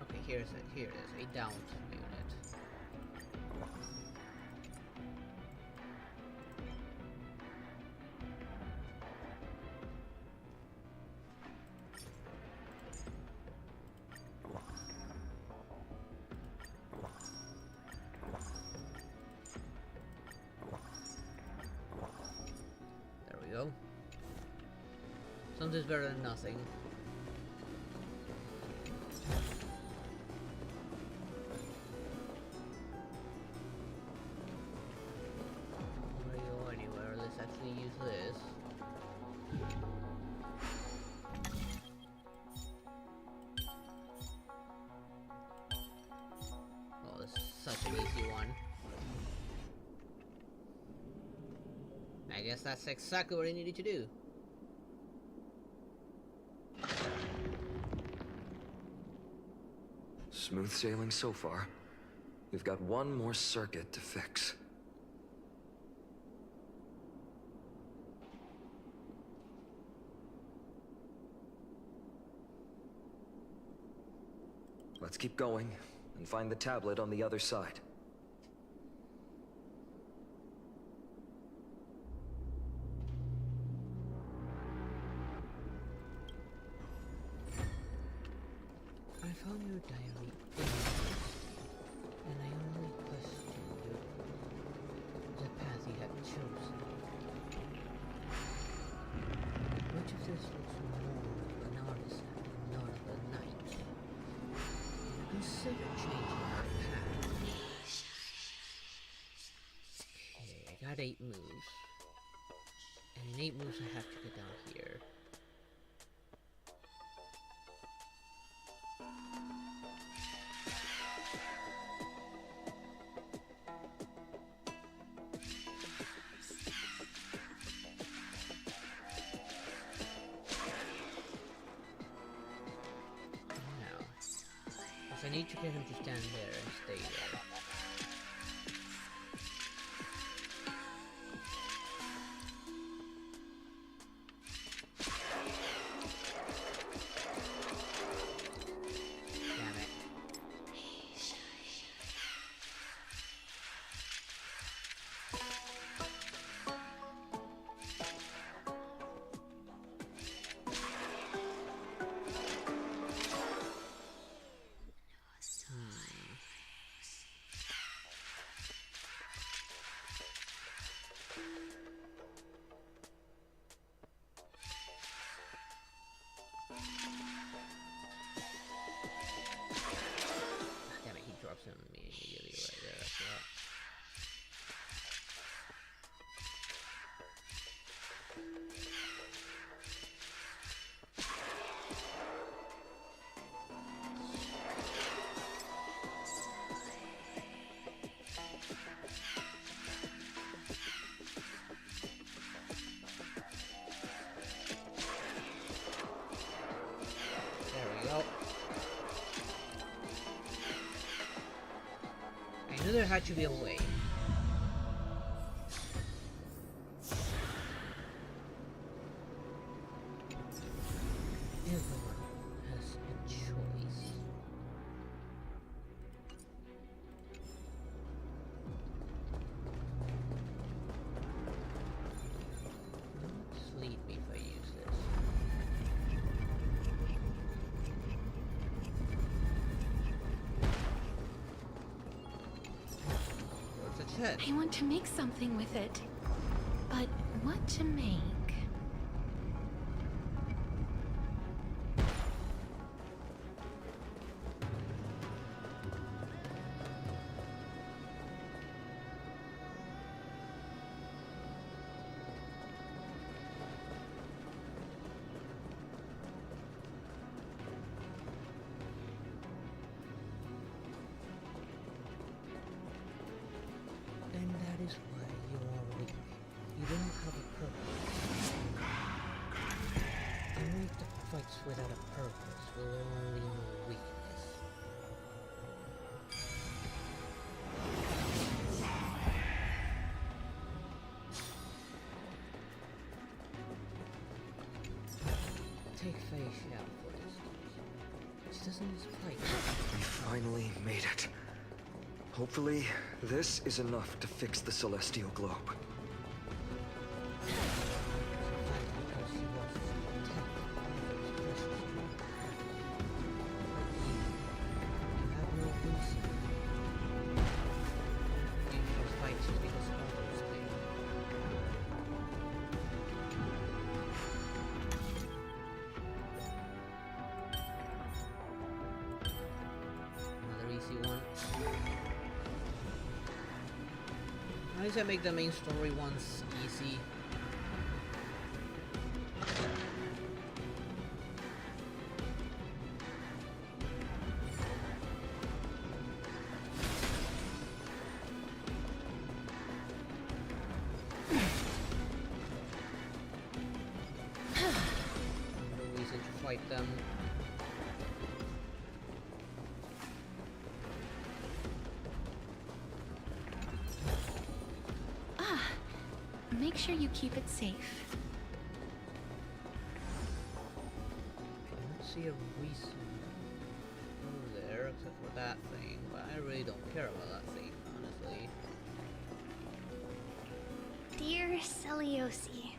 Okay, here it is, a downed unit. Something's better than nothing. Before I go anywhere, let's actually use this. Oh, this is such an easy one. I guess that's exactly what I needed to do. Smooth sailing so far. We've got one more circuit to fix. Let's keep going and find the tablet on the other side. I found your diary and I only questioned the path you have chosen. Which of this looks more of an artisan and not of a knight? Consider changing our path. Okay, I got 8 moves. And in 8 moves I have to get down here. I need to get him to stand there and stay there. Damn it. Damn it, he drops him immediately right there after that. There we go. I knew there had to be a way. Everyone has a choice. Don't lead me if I use this. I want to make something with it. But what to make? And that is why you are weak. You don't have a purpose. Only the fights without a purpose will only know weakness. Take Fei Xiao, for instance. She doesn't fight. We finally made it. Hopefully, this is enough to fix the celestial globe. At least I make the main story ones easy. No reason to fight them. Make sure you keep it safe. I don't see a reason over there except for that thing, but I really don't care about that thing, honestly. Dear Celiosi,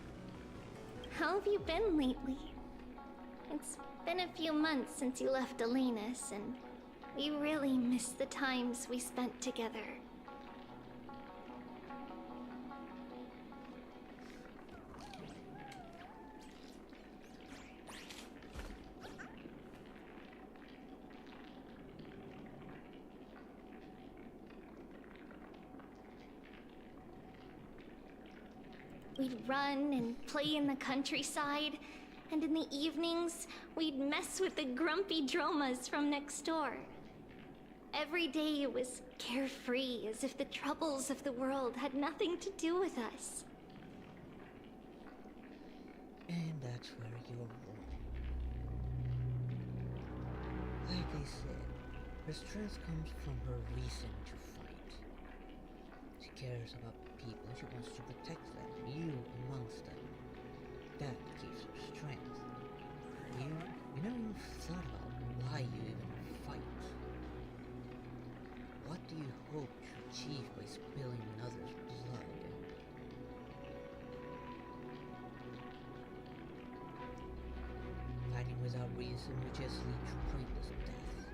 how have you been lately? It's been a few months since you left Elena's, and we really miss the times we spent together. We'd run and play in the countryside, and in the evenings, we'd mess with the grumpy dromas from next door. Every day was carefree, as if the troubles of the world had nothing to do with us. And that's where you're wrong. Like I said, her strength comes from her reason to fight. She cares about people and she wants to protect them, you amongst them. That gives her strength. You never even thought about why you even fight. What do you hope to achieve by spilling another's blood? Fighting without reason would just lead to pointless death.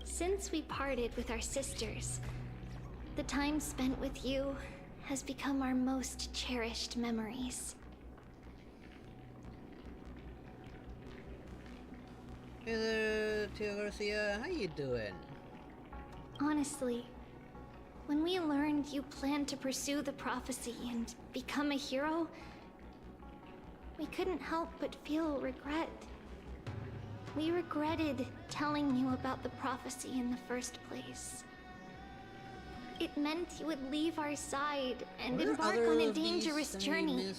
Since we parted with our sisters, the time spent with you has become our most cherished memories. Hey there, Tio Garcia, how you doing? Honestly, when we learned you planned to pursue the prophecy and become a hero, we couldn't help but feel regret. We regretted telling you about the prophecy in the first place. It meant you would leave our side and embark on a dangerous journey.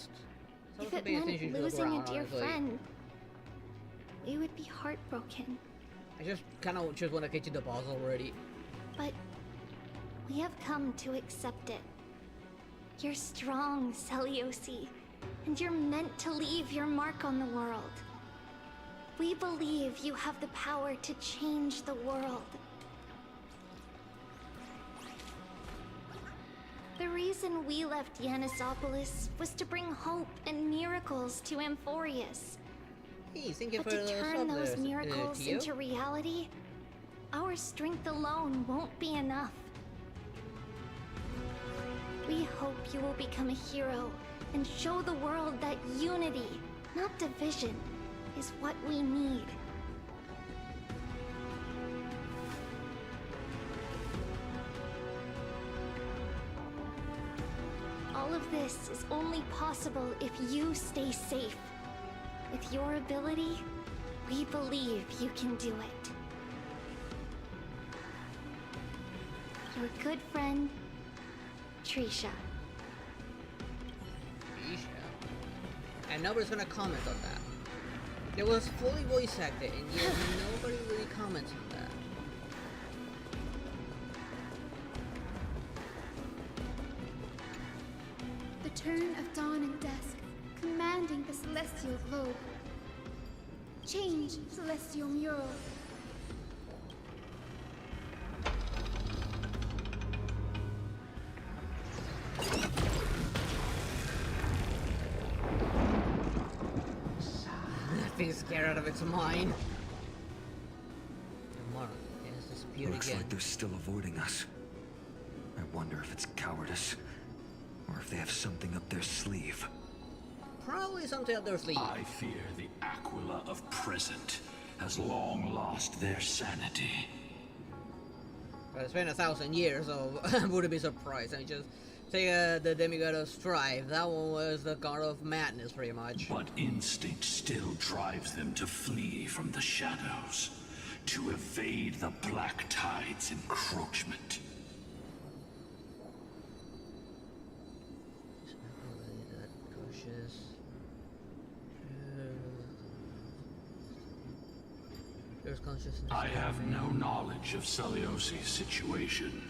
If it meant losing a dear friend, we would be heartbroken. I just kind of just want to get you the boss already. But we have come to accept it. You're strong, Celiosi, and you're meant to leave your mark on the world. We believe you have the power to change the world. The reason we left Yanisopolis was to bring hope and miracles to Amphorius. Hey, thank you but for to the turn sub those there, miracles Tio. into reality, our strength alone won't be enough. We hope you will become a hero and show the world that unity, not division, is what we need. All of this is only possible if you stay safe. With your ability, we believe you can do it. Your good friend, Trisha. And nobody's gonna comment on that. It was fully voice acted, and yet nobody really comments on that. The turn of dawn and dusk, commanding the celestial globe. Change, celestial mural. That thing's scared out of its mind. The mark has disappeared Looks again. like they're still avoiding us. I wonder if it's cowardice, or if they have something up their sleeve. Probably something up their sleeve. I fear the Aquila of present has long lost their sanity. It's been 1,000 years, so I wouldn't be surprised. I just take the demigod of strife. That one was the god of madness, pretty much. But instinct still drives them to flee from the shadows, to evade the Black Tide's encroachment. I have no knowledge of Celiosi's situation.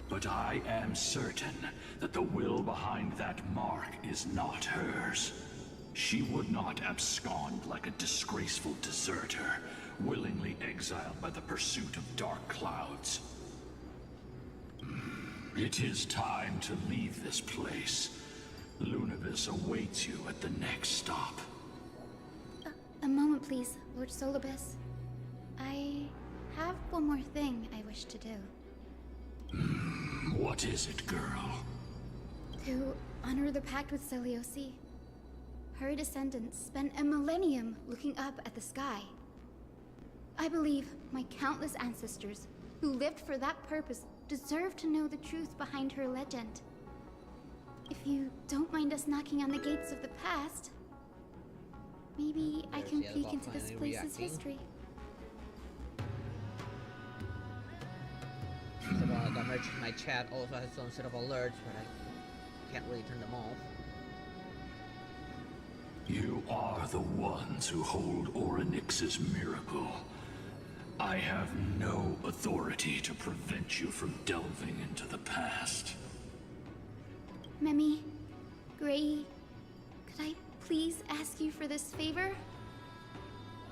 But I am certain that the will behind that mark is not hers. She would not abscond like a disgraceful deserter, willingly exiled by the pursuit of dark clouds. It is time to leave this place. Lunavis awaits you at the next stop. A moment, please, Lord Solibus. I have one more thing I wish to do. What is it, girl? To honor the pact with Celiosi. Her descendants spent a millennium looking up at the sky. I believe my countless ancestors who lived for that purpose deserve to know the truth behind her legend. If you don't mind us knocking on the gates of the past, maybe I can peek into this place's history. So, my chat also has some set of alerts, but I can't really turn them off. You are the ones who hold Orynyx's miracle. I have no authority to prevent you from delving into the past. Memi, Gray, could I please ask you for this favor?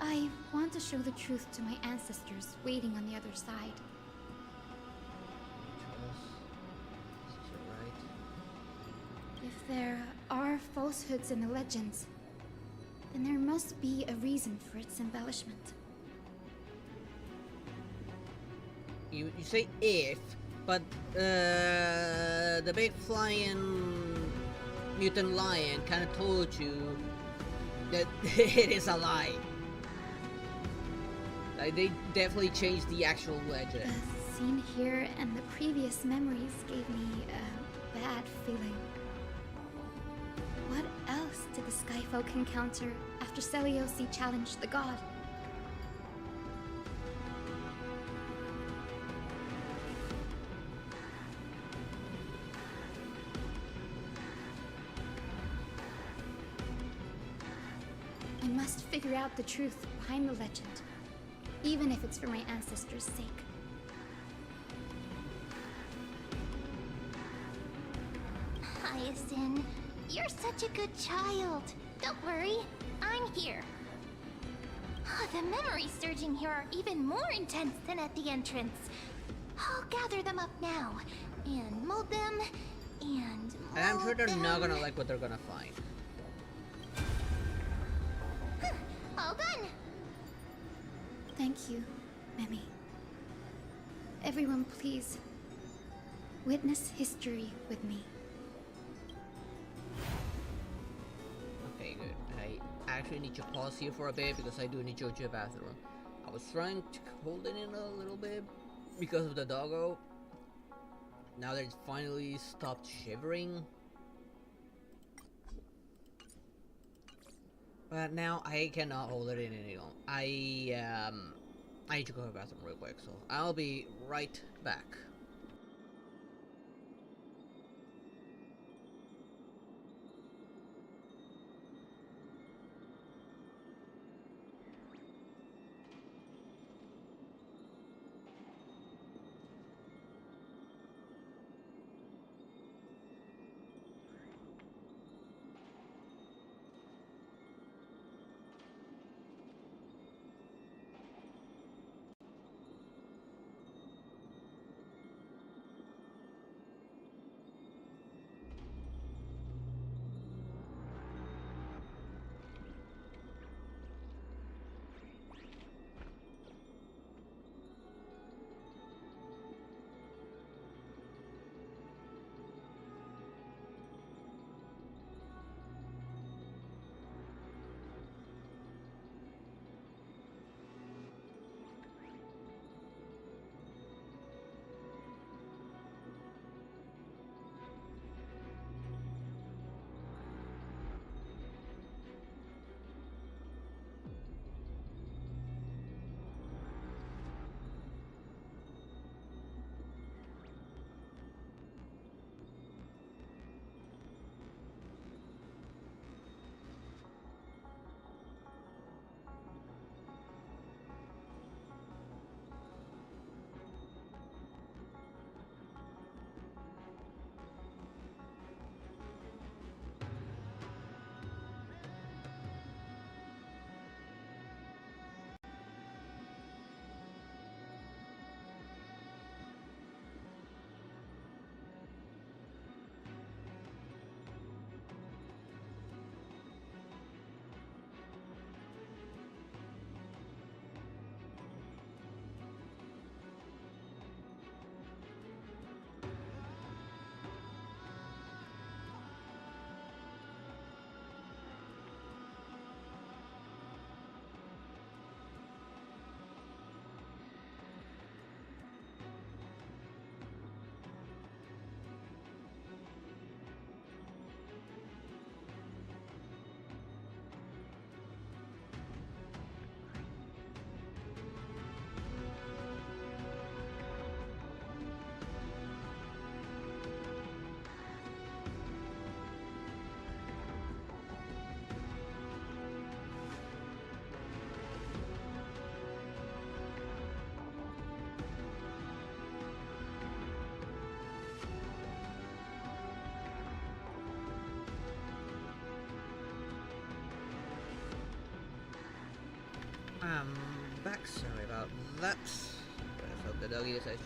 I want to show the truth to my ancestors waiting on the other side. If there are falsehoods in the legends, then there must be a reason for its embellishment. You say if, but the big flying mutant lion kind of told you that it is a lie. Like, they definitely changed the actual legend. The scene here and the previous memories gave me a bad feeling. What else did the Skyfolk encounter after Celiosi challenged the god? I must figure out the truth behind the legend, even if it's for my ancestors' sake. Hyacinth, you're such a good child. Don't worry, I'm here. Oh, the memories surging here are even more intense than at the entrance. I'll gather them up now, and mold them, and I'm sure they're not gonna like what they're gonna find. All done! Thank you, Memi. Everyone, please, witness history with me. Okay, good. I actually need to pause here for a bit because I do need to go to the bathroom. I was trying to hold it in a little bit because of the doggo. Now that it's finally stopped shivering. But now I cannot hold it in any longer. I need to go to the bathroom real quick, so I'll be right back. back. Sorry about that. So the doggy decides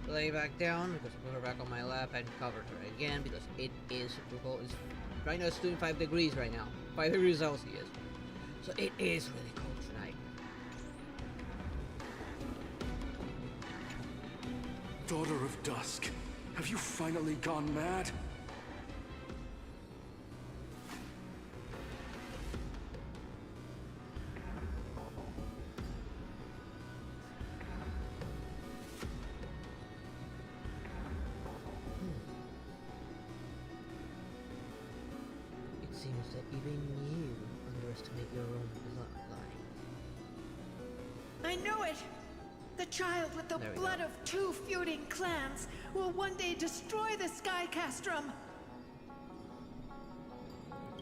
to lay back down because I put her back on my lap and covered her again because it is super cold. Right now it's 25 degrees right now. 5 degrees Celsius. So it is really cold tonight. Daughter of Dusk, have you finally gone mad? It seems that even you underestimate your own bloodline. I knew it! The child with the blood of 2 feuding clans will one day destroy the Sky Castrum!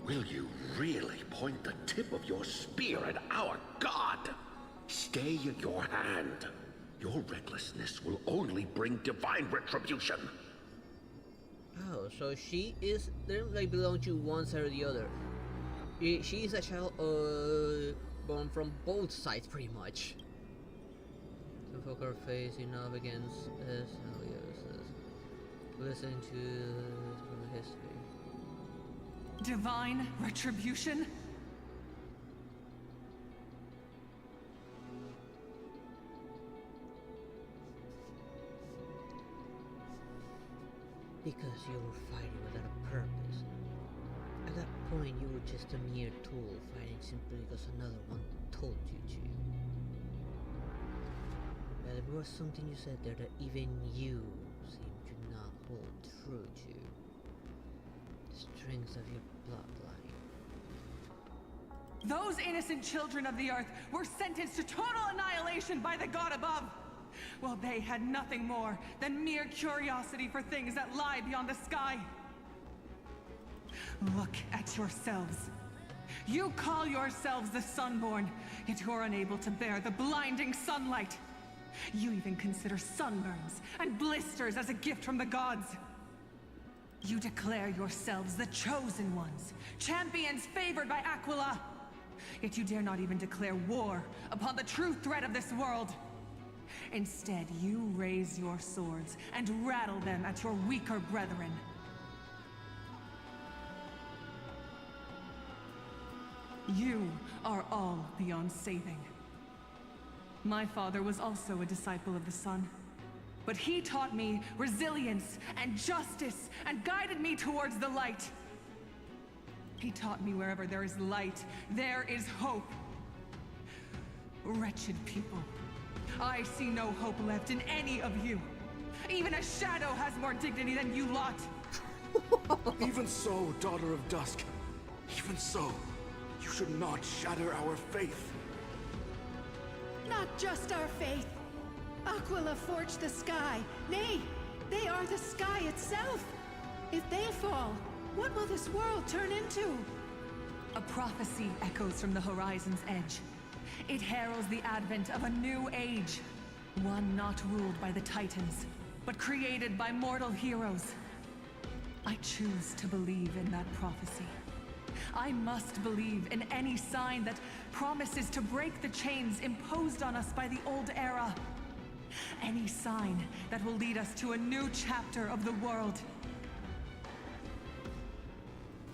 Will you really point the tip of your spear at our god? Stay your hand. Your recklessness will only bring divine retribution. Oh, so she is, they don't like belong to one side or the other. She is a child born from both sides pretty much. To focus her face enough against us, listen to from history. Divine retribution? Because you were fighting without a purpose. At that point, you were just a mere tool fighting simply because another one told you to. But there was something you said there that even you seem to not hold true to. The strength of your bloodline. Those innocent children of the earth were sentenced to total annihilation by the god above. Well, they had nothing more than mere curiosity for things that lie beyond the sky. Look at yourselves. You call yourselves the Sunborn, yet you're unable to bear the blinding sunlight. You even consider sunburns and blisters as a gift from the gods. You declare yourselves the chosen ones, champions favored by Aquila. Yet you dare not even declare war upon the true threat of this world. Instead, you raise your swords and rattle them at your weaker brethren. You are all beyond saving. My father was also a disciple of the sun, but he taught me resilience and justice and guided me towards the light. He taught me wherever there is light, there is hope. Wretched people. I see no hope left in any of you. Even a shadow has more dignity than you lot. Even so, Daughter of Dusk. Even so, you should not shatter our faith. Not just our faith. Aquila forged the sky. Nay, they are the sky itself. If they fall, what will this world turn into? A prophecy echoes from the horizon's edge. It heralds the advent of a new age. One not ruled by the Titans, but created by mortal heroes. I choose to believe in that prophecy. I must believe in any sign that promises to break the chains imposed on us by the old era. Any sign that will lead us to a new chapter of the world.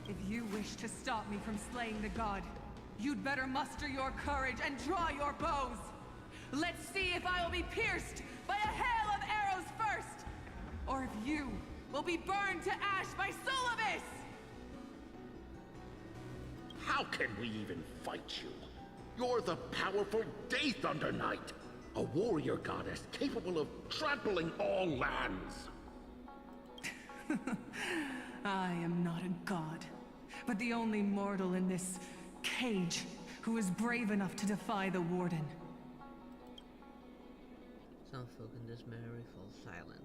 If you wish to stop me from slaying the god, you'd better muster your courage and draw your bows. Let's see if I will be pierced by a hail of arrows first, or if you will be burned to ash by Solobis! How can we even fight you? You're the powerful Day Thunder Knight, a warrior goddess capable of trampling all lands. I am not a god, but the only mortal in this cage who is brave enough to defy the Warden. Some folk in this memory fall silent.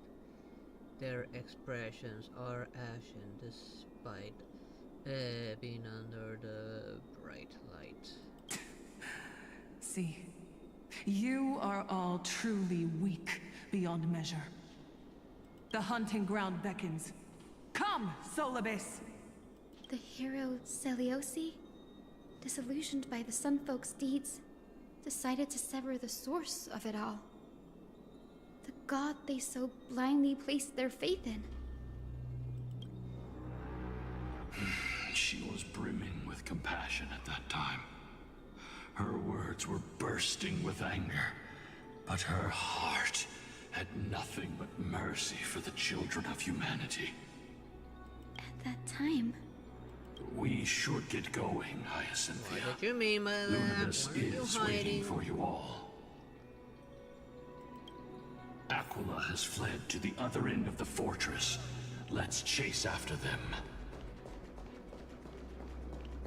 Their expressions are ashen despite being under the bright light. See, you are all truly weak beyond measure. The hunting ground beckons. Come, Solobis! The hero Celiosi? Disillusioned by the Sunfolk's deeds, decided to sever the source of it all. The god they so blindly placed their faith in. She was brimming with compassion at that time. Her words were bursting with anger, but her heart had nothing but mercy for the children of humanity. At that time... We should get going, Hyacinthia. What did you mean by that? Lunatus Why are you is hiding? waiting for you all. Aquila has fled to the other end of the fortress. Let's chase after them.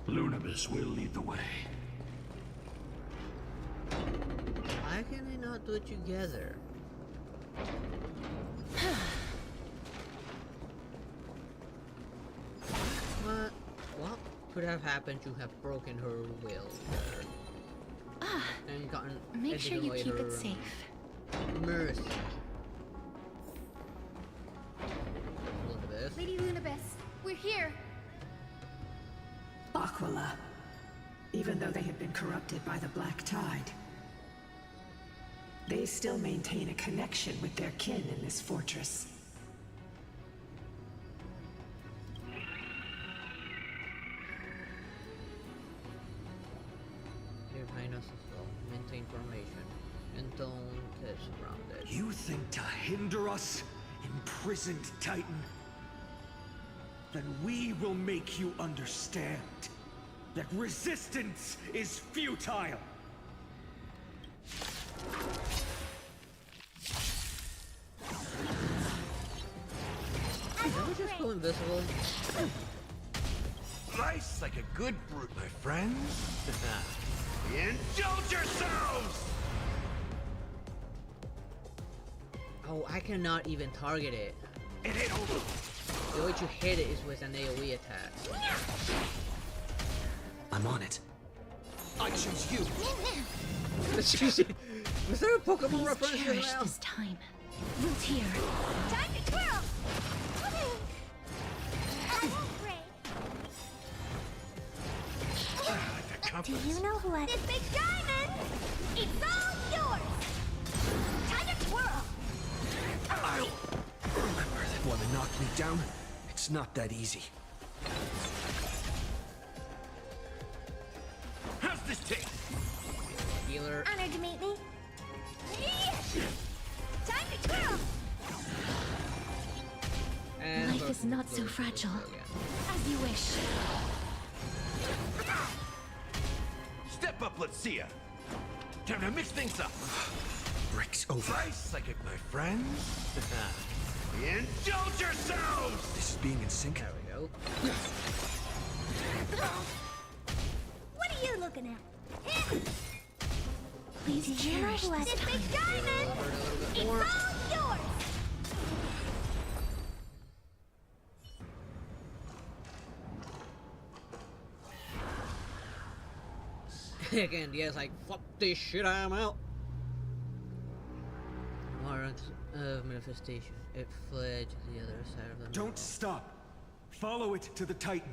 Lunabis will lead the way. Why can they not do it together? What could have happened to have broken her will there? And gotten Make sure you keep it safe. Mercy. Lady Lunabis, we're here. Aquila. Even though they had been corrupted by the Black Tide, they still maintain a connection with their kin in this fortress. Your Highness as well. Maintain formation. And don't get surrounded. You think to hinder us, imprisoned Titan? Then we will make you understand that resistance is futile! Did we just go invisible? Life's like a good brute, my friends. Indulge yourselves! Oh, I cannot even target it. It ain't over. The way to hit it is with an AoE attack. I'm on it. I choose you. Was there a Pokemon reference in cherish now? this time. Root here. Time to twirl! I won't break. Do you know who I... This big diamond! It's all yours! Time to twirl! I'll remember that. Want to knock me down? It's not that easy. How's this taste? Healer. Honored to meet me. Time to twirl! And Life is not so fragile. As you wish. Step up, let's see ya. Time to mix things up. Break's over. Nice psychic, my friends. Indulge yourselves! This is being in sync. There we go. What are you looking at? Please cherish This this time. big diamond! It's all yours! Again, yes, like, fuck this shit, I'm out. Warrant of manifestation. It fled to the other side of the Don't stop! Follow it to the Titan.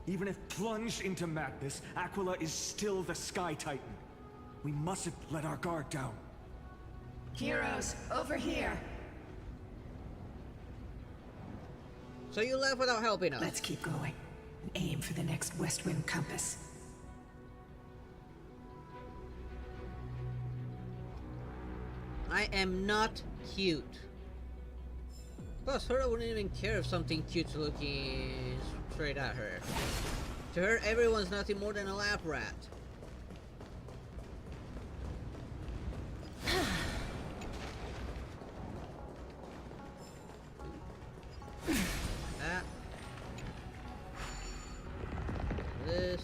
Even if plunged into madness, Aquila is still the Sky Titan. We mustn't let our guard down. Heroes, over here! So you left without helping us. Let's keep going and aim for the next West Wind compass. I am not cute. Plus, her wouldn't even care if something cute's looking straight at her. To her, everyone's nothing more than a lap rat. That. This.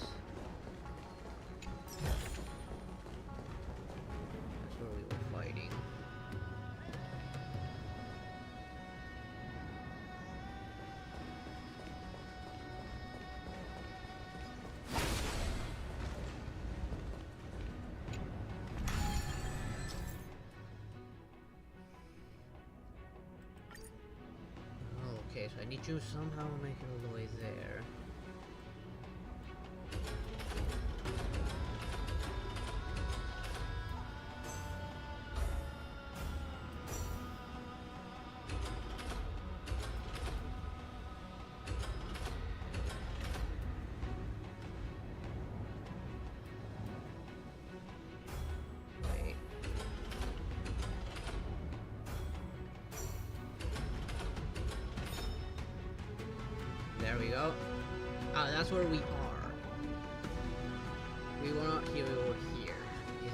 That's where we were fighting. Okay, so I need to somehow make it all the way there. we go. Ah, that's where we are. We were not here, we were here. Yes.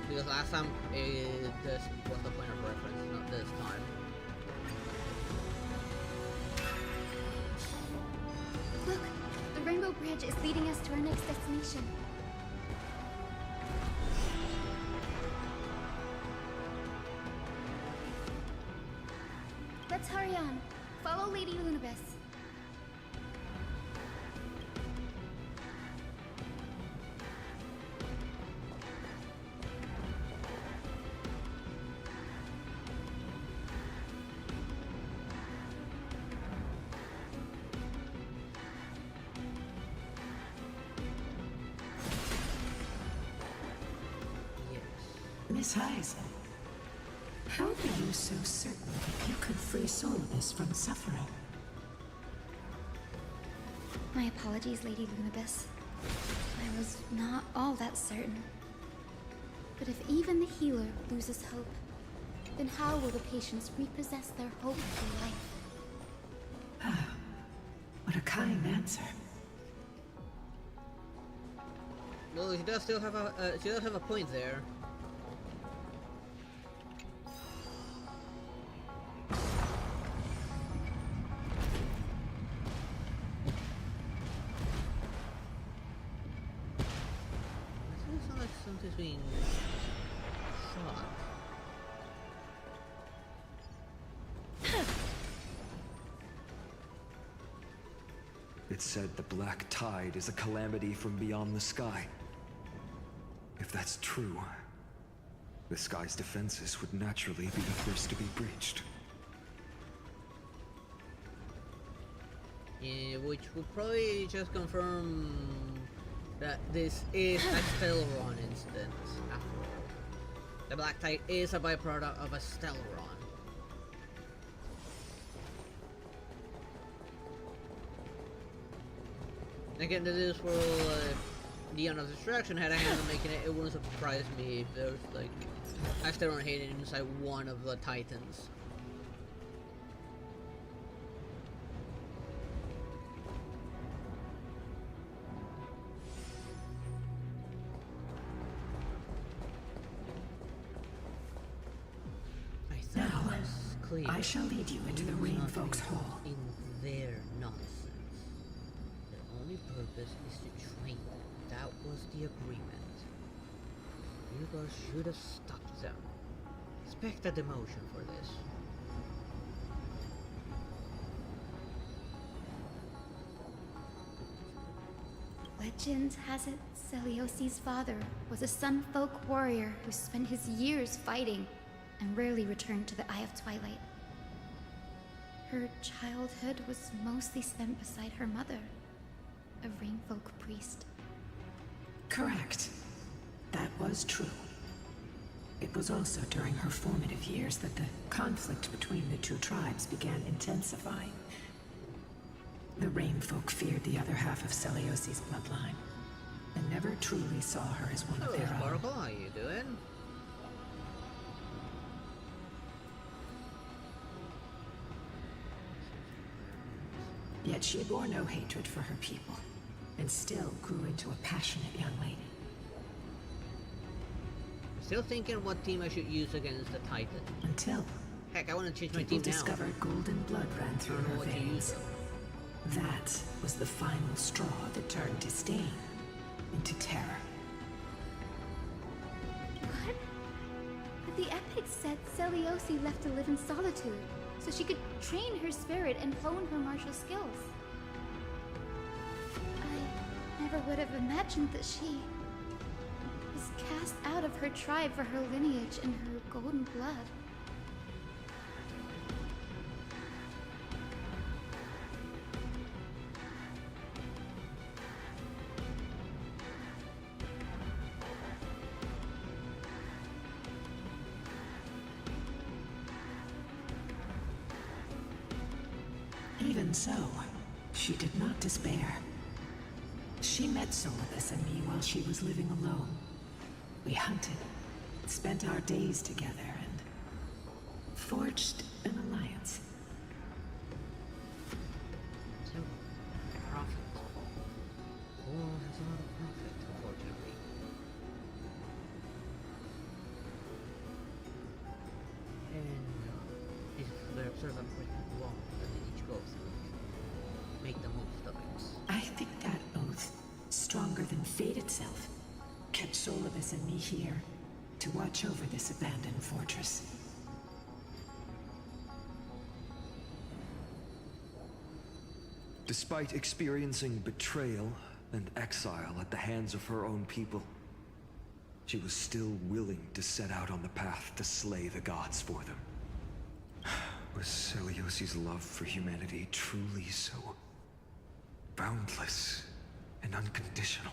Because last time, this was the point of reference, not this time. Look, the Rainbow Bridge is leading us to our next destination. Let's hurry on. Follow Lady Lunabess. Miss Heisen, how are you so certain that you could free Solibus from suffering? My apologies, Lady Lunabess. I was not all that certain. But if even the healer loses hope, then how will the patients repossess their hope for life? Ah, what a kind answer. Well, she does still have a point there. Something's being shot. It said the Black Tide is a calamity from beyond the sky. If that's true, the sky's defenses would naturally be the first to be breached. Yeah, which would probably just confirm that this is a Stellaron incident, after all. The Black Tide is a byproduct of a Stellaron. Again, to this world, the End of Destruction had a hand in making it. It wouldn't surprise me if there was, like, a Stellaron hidden inside one of the Titans. I shall lead you into the Rain Folks Hall. In their nonsense. Their only purpose is to train them. That was the agreement. You guys should have stopped them. Expect a demotion for this. Legend has it Celiosi's father was a Sunfolk warrior who spent his years fighting and rarely returned to the Eye of Twilight. Her childhood was mostly spent beside her mother, a Rainfolk priest. Correct. That was true. It was also during her formative years that the conflict between the two tribes began intensifying. The Rainfolk feared the other half of Celiosi's bloodline, and never truly saw her as one of their own. Sparkle, how you doing? Yet she bore no hatred for her people, and still grew into a passionate young lady. Still thinking what team I should use against the Titan. Until... Heck, I want to change my team now. People discovered golden blood ran through her veins. That was the final straw that turned disdain into terror. What? But the epics said Celiosi left to live in solitude, so she could train her spirit and hone her martial skills. I never would have imagined that she was cast out of her tribe for her lineage and her golden blood. Even so, she did not despair. She met Solibus and me while she was living alone. We hunted, spent our days together, and forged an alliance. send me here to watch over this abandoned fortress. Despite experiencing betrayal and exile at the hands of her own people, she was still willing to set out on the path to slay the gods for them. Was Celiosi's love for humanity truly so boundless and unconditional?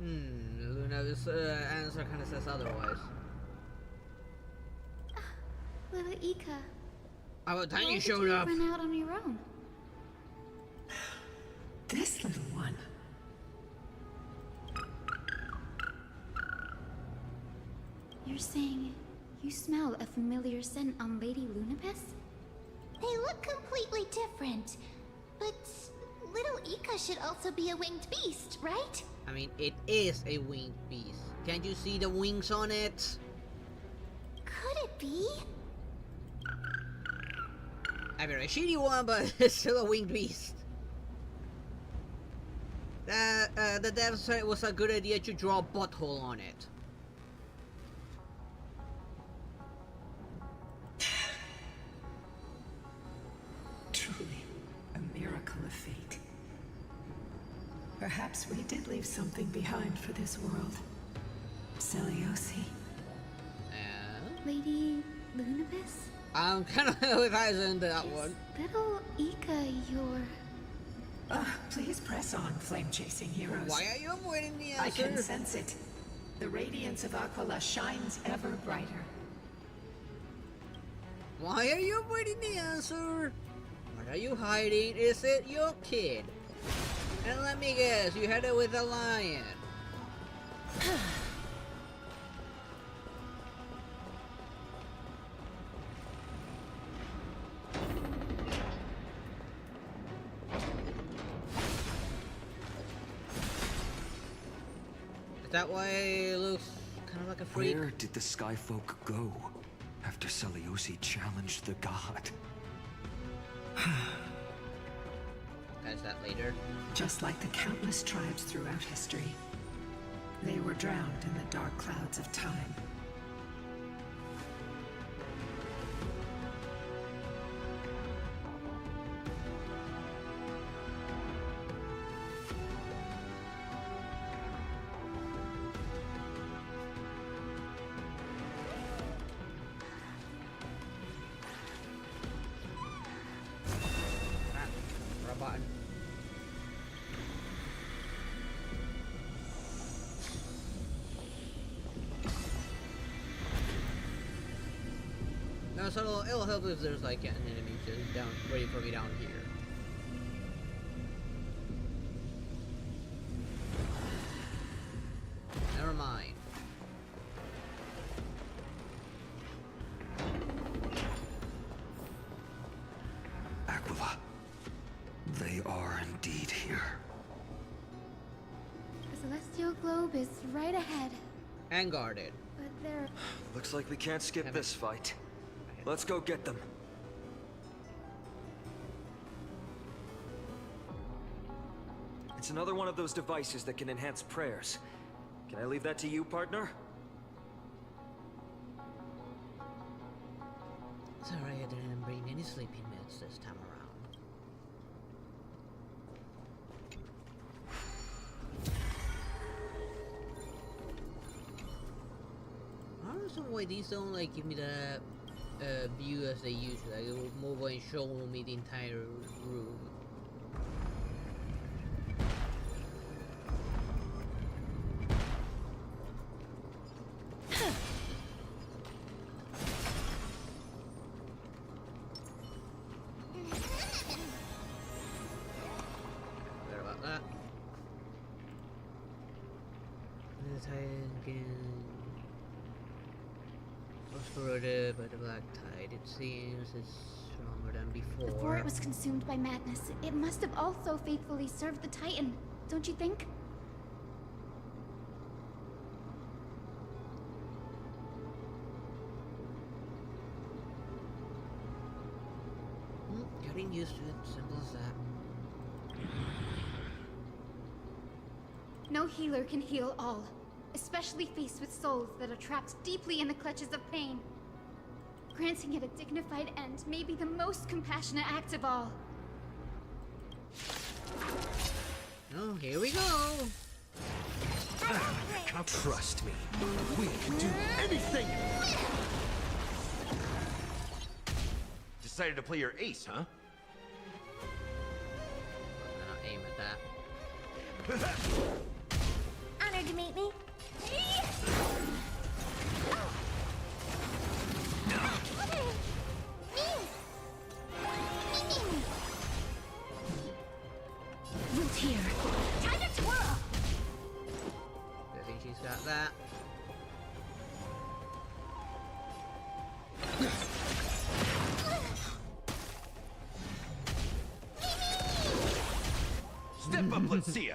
Luna's answer kind of says otherwise. Little Ika. About time you Why showed did you up. run out on your own? This little one. You're saying you smell a familiar scent on Lady Lunabis? They look completely different. But little Ika should also be a winged beast, right? I mean, it is a winged beast. Can't you see the wings on it? Could it be? I mean, a shitty one, but it's still a winged beast. The dev said it was a good idea to draw a butthole on it. Truly, a miracle of fate. Perhaps we did leave something behind for this world. Celiosi. Lady Lunabis? I'm kind of with eyes into that one. Little Ika, your... Please press on, flame-chasing heroes. Why are you avoiding the I answer? can sense it. The radiance of Aquila shines ever brighter. Why are you avoiding the answer? What are you hiding? Is it your kid? And let me guess, you had it with a lion. Is that why it looks kind of like a freak? Where did the Skyfolk go after Celiosi challenged the god? Catch that later. Just like the countless tribes throughout history, they were drowned in the dark clouds of time. Button. No, so it'll help if there's like an enemy just down, waiting for me down here. Never mind. Aquila. They are indeed here. The celestial globe is right ahead. And guarded. But there... Looks like we can't skip this fight. Let's go get them. It's another one of those devices that can enhance prayers. Can I leave that to you, partner? Sorry, I didn't bring any sleeping meds this time around. I don't know some way these don't like give me the view as they usually. Like, it will move away and show me the entire room. Forgot about that. The Titan again. Was corroded by the black tide. It seems it's stronger than before. Before it was consumed by madness, it must have also faithfully served the Titan, don't you think? Getting used to it, simple as that. No healer can heal all, especially faced with souls that are trapped deeply in the clutches of pain. Granting it a dignified end may be the most compassionate act of all. Oh, here we go. Trust me, we can do anything! Decided to play your ace, huh? I'm gonna aim at that. Honored to meet me. Root here. Time to twirl! I think she's got that. Step up, let's see ya!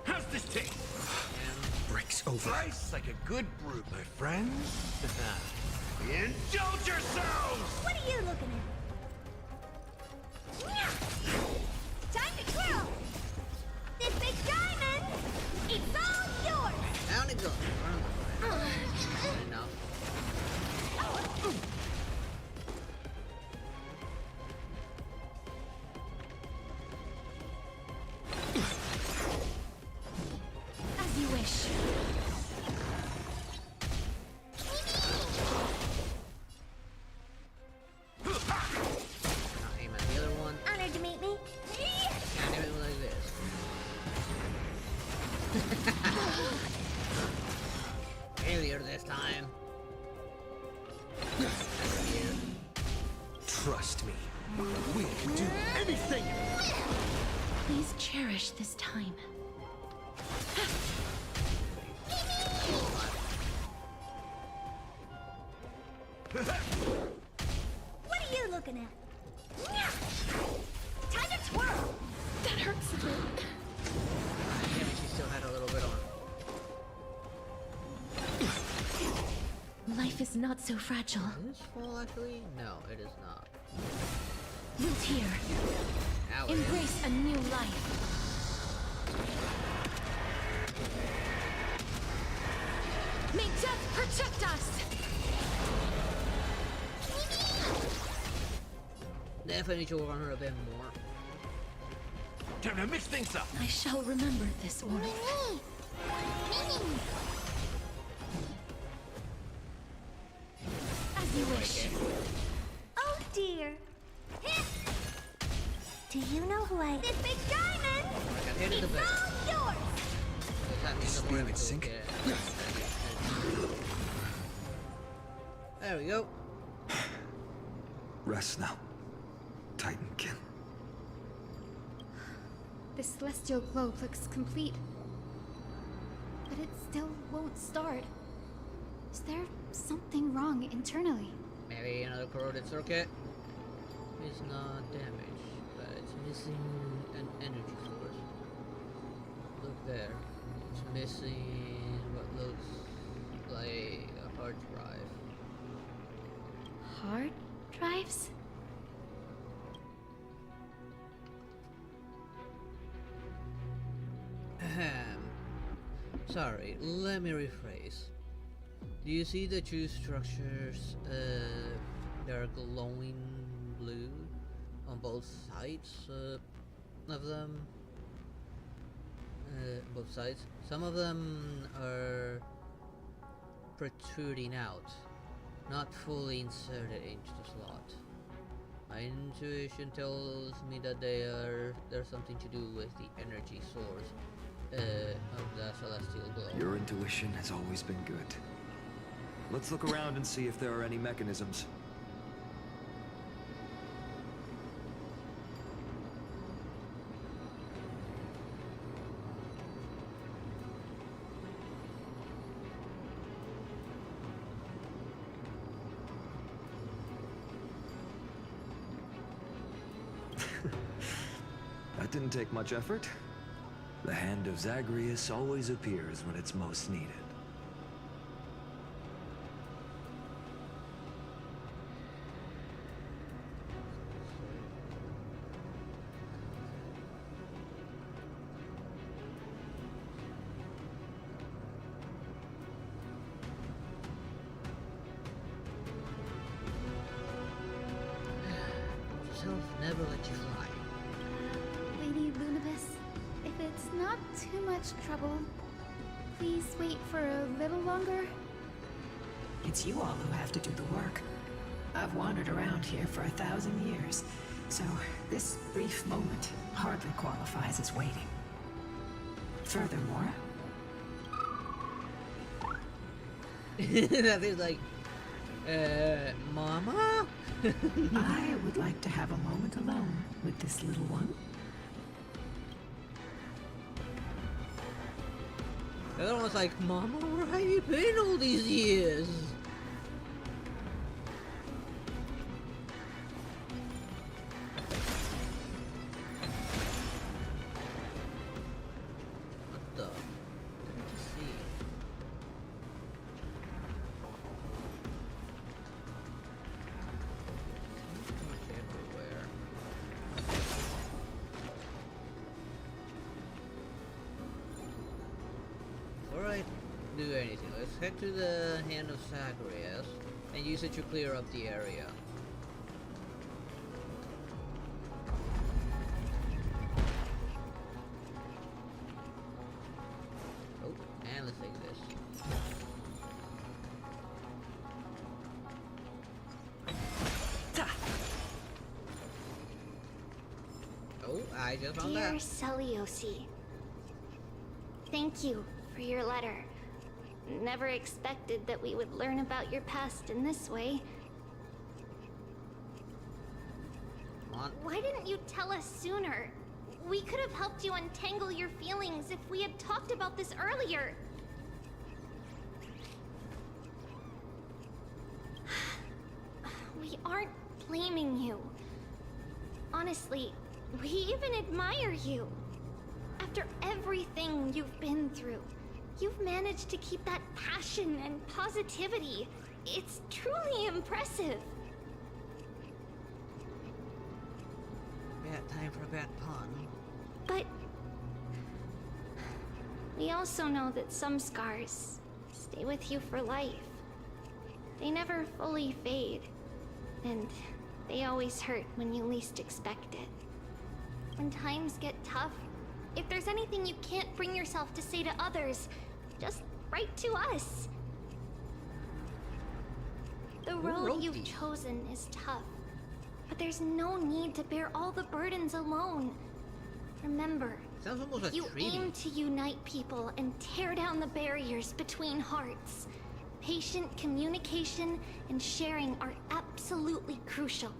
How's this taste? Breaks over. Nice like a good brew, my friends. Indulge yourselves! What are you looking at? Time to twirl! This big diamond, it's all yours! Down it goes. Enough. As you wish. Now aim at the other one. Honored to meet me. And aim it like this. Failure this time. Trust me, we can do anything! Please cherish this time. What are you looking at? Time to twirl! That hurts a bit. Damn it, she still had a little bit on. Life is not so fragile. Is this fall actually? No, it is not. Root here. Now it is. Embrace a new life. May death protect us! Definitely should work on her a bit more. Time to mix things up! I shall remember this warning. As you wish. Oh dear. Do you know who I... This big diamond! I can hit it the It's best. all yours! That means the more Speed we sync. get. There we go. Rest now, Titankin. The celestial globe looks complete. But it still won't start. Is there something wrong internally? Maybe another corroded circuit. It's not damaged, but it's missing an energy source. Look there. It's missing what looks like a hard drive. Hard drives? Ahem. Sorry, let me rephrase. Do you see the two structures that are glowing blue on both sides of them? Both sides. Some of them are protruding out, not fully inserted into the slot. My intuition tells me that there's something to do with the energy source of the celestial glow. Your intuition has always been good. Let's look around and see if there are any mechanisms. That didn't take much effort. The hand of Zagreus always appears when it's most needed. yourself never let you fly. Lady Lunibus, if it's not too much trouble, please wait for a little longer. It's you all who have to do the work. I've wandered around here for 1,000 years, so this brief moment hardly qualifies as waiting. Furthermore... That is like, Mama? I would like to have a moment alone with this little one. The other one was like, Mama, where have you been all these years? What the? What did I just see? Pretty much everywhere. Before I do anything, let's head to the Hand of Zagreus and use it to clear up the area. Oh, and let's take this. Oh, I just found Dear that. Celiosi, thank you for your letter. Never expected that we would learn about your past in this way. Why didn't you tell us sooner? We could have helped you untangle your feelings if we had talked about this earlier. We aren't blaming you. Honestly, we even admire you. After everything you've been through, you've managed to keep that passion and positivity. It's truly impressive. Bad time for a bad pun. But we also know that some scars stay with you for life. They never fully fade, and they always hurt when you least expect it. When times get tough, if there's anything you can't bring yourself to say to others, just write to us. The road you've chosen is tough, but there's no need to bear all the burdens alone. Remember, like you treaty. aim to unite people and tear down the barriers between hearts. Patient communication and sharing are absolutely crucial.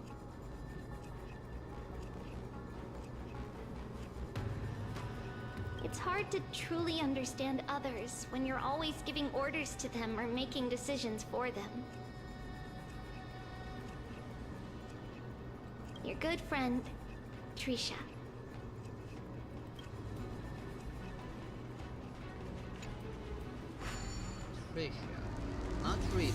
It's hard to truly understand others when you're always giving orders to them or making decisions for them. Your good friend, Trisha. Trisha, not Ruby.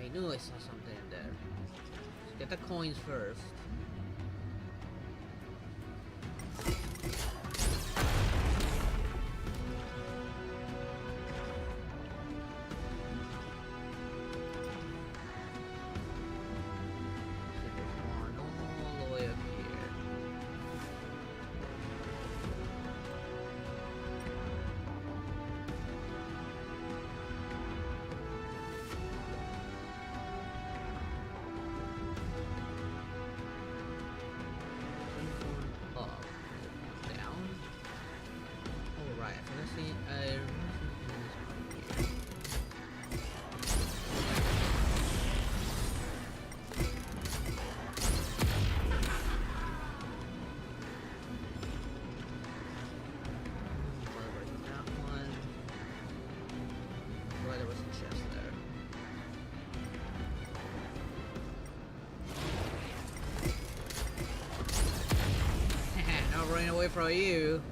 I knew I saw something in there. Let's get the coins first. All the way up here. Up, down. Oh right, I remember seeing this one here. That one. Well, there was a chest there. Not running away from you.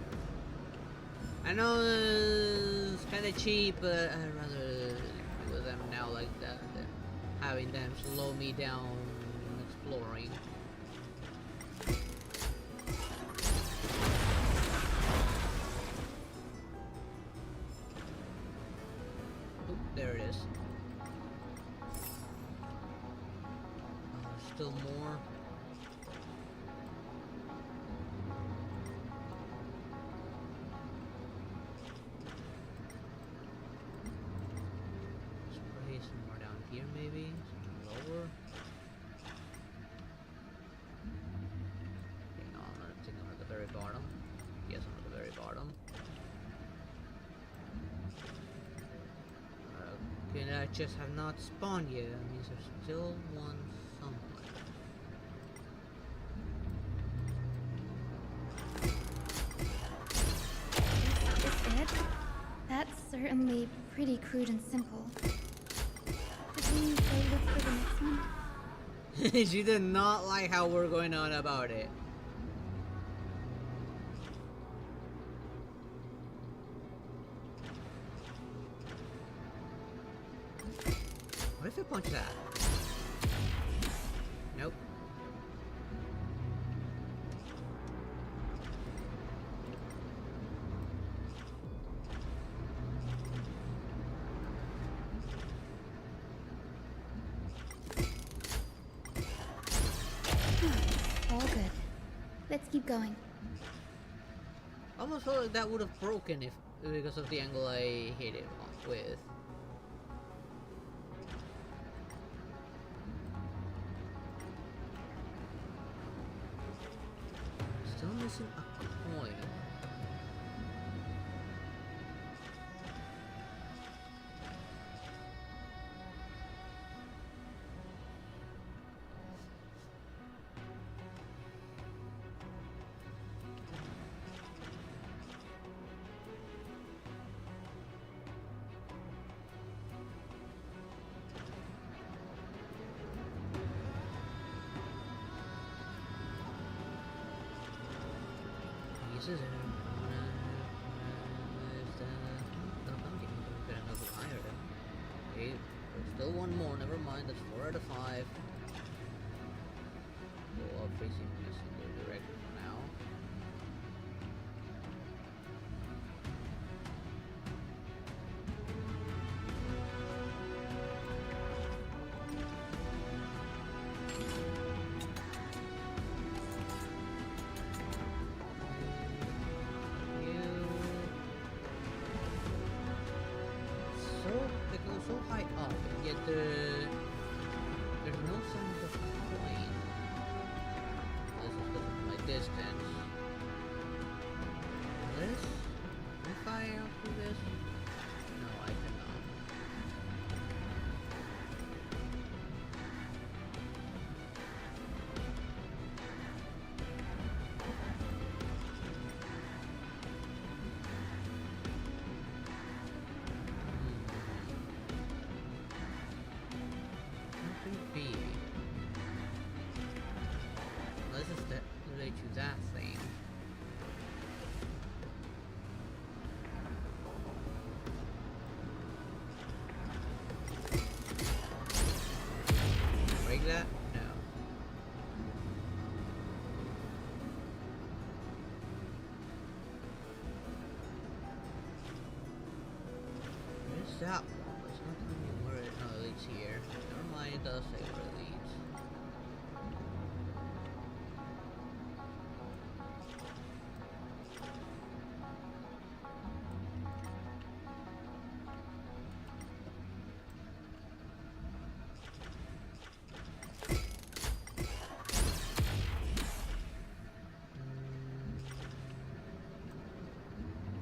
I know it's kind of cheap, but I'd rather do them now like that than having them slow me down exploring. Oop, there it is. Still more. Spray some more down here, maybe some lower. Okay, no, I think I'm at the very bottom. Yes, I'm at the very bottom. Okay, that just have not spawned yet. That means there's still one somewhere. Is it? That's certainly pretty crude and simple. Should we go look for the next one? She did not like how we're going on about it. What if I punch that? Nope. All good. Let's keep going. Almost felt like that would have broken if because of the angle I hit it with. Still missing a coin. Pieces in it. I'm getting another iron. Okay, there's still one more. Never mind. That's 4 out of 5. Go up facing a single direction for now. They go so high up, yet there's no signs of coin. This is because of my distance. This? Can I fire out through this? No, I cannot. Be. Let's just relate to that thing. Break that? No. Where's that one? It's not telling me where it leads here. Never mind, it does say where it leads.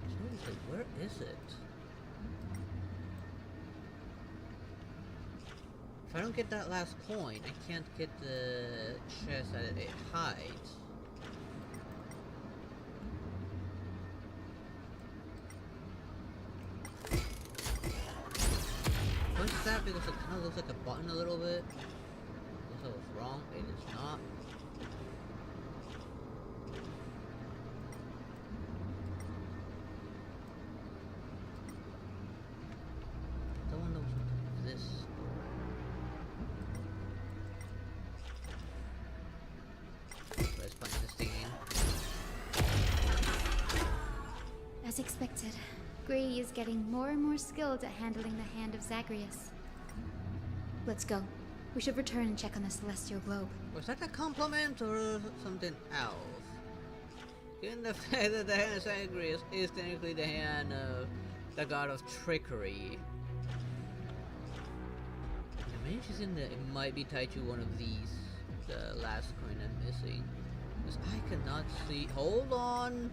Seriously, where is it? If I don't get that last coin, I can't get the chest that it hides. Punch that because it kind of looks like a button a little bit. Guess I was wrong. It is not. Don't know this. expected. Grady is getting more and more skilled at handling the hand of Zagreus. Let's go. We should return and check on the celestial globe. Was that a compliment or something else? Given the fact that the hand of Zagreus is technically the hand of the god of trickery, I mean, she's in the, it might be tied to one of these. The last coin I'm missing. Because I cannot see. Hold on!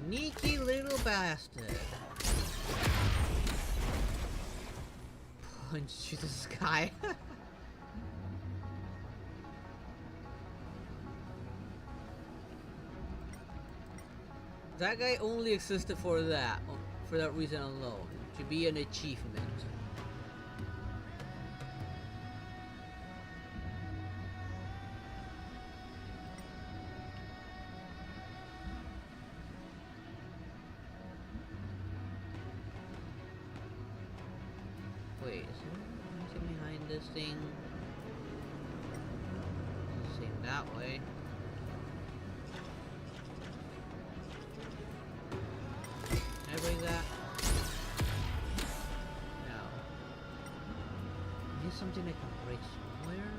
Sneaky little bastard! Punch to the sky. That guy only existed for that reason alone, to be an achievement. Wait, is there anything behind this thing? Doesn't seem that way. Can I bring that? No. Is something I can break somewhere?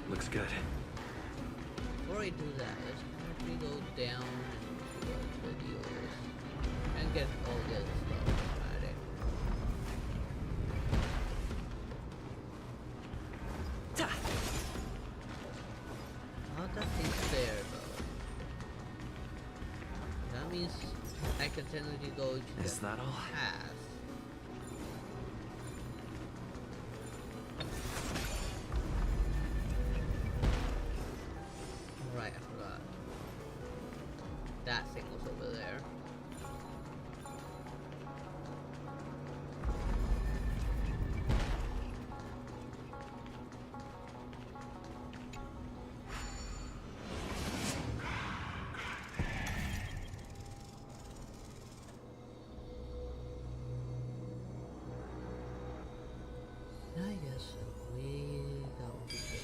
Looks good. Before I do that, let's quickly go down and see what the deal is. And get all the other stuff at it. Oh, that thing's there though. That means I can technically go to Is that all? path. Right, I forgot. That thing was over there. I guess that will be good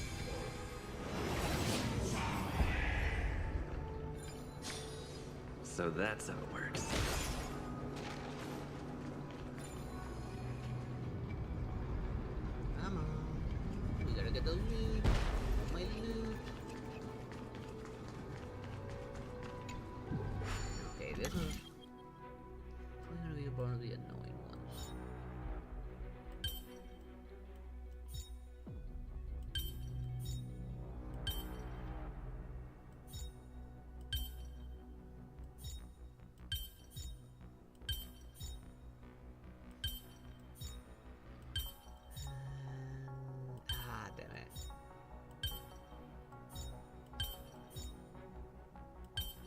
So that's how it works. Come on. We gotta get the loot. My loot. Okay, this is probably gonna be one of the annoying ones. Damn it.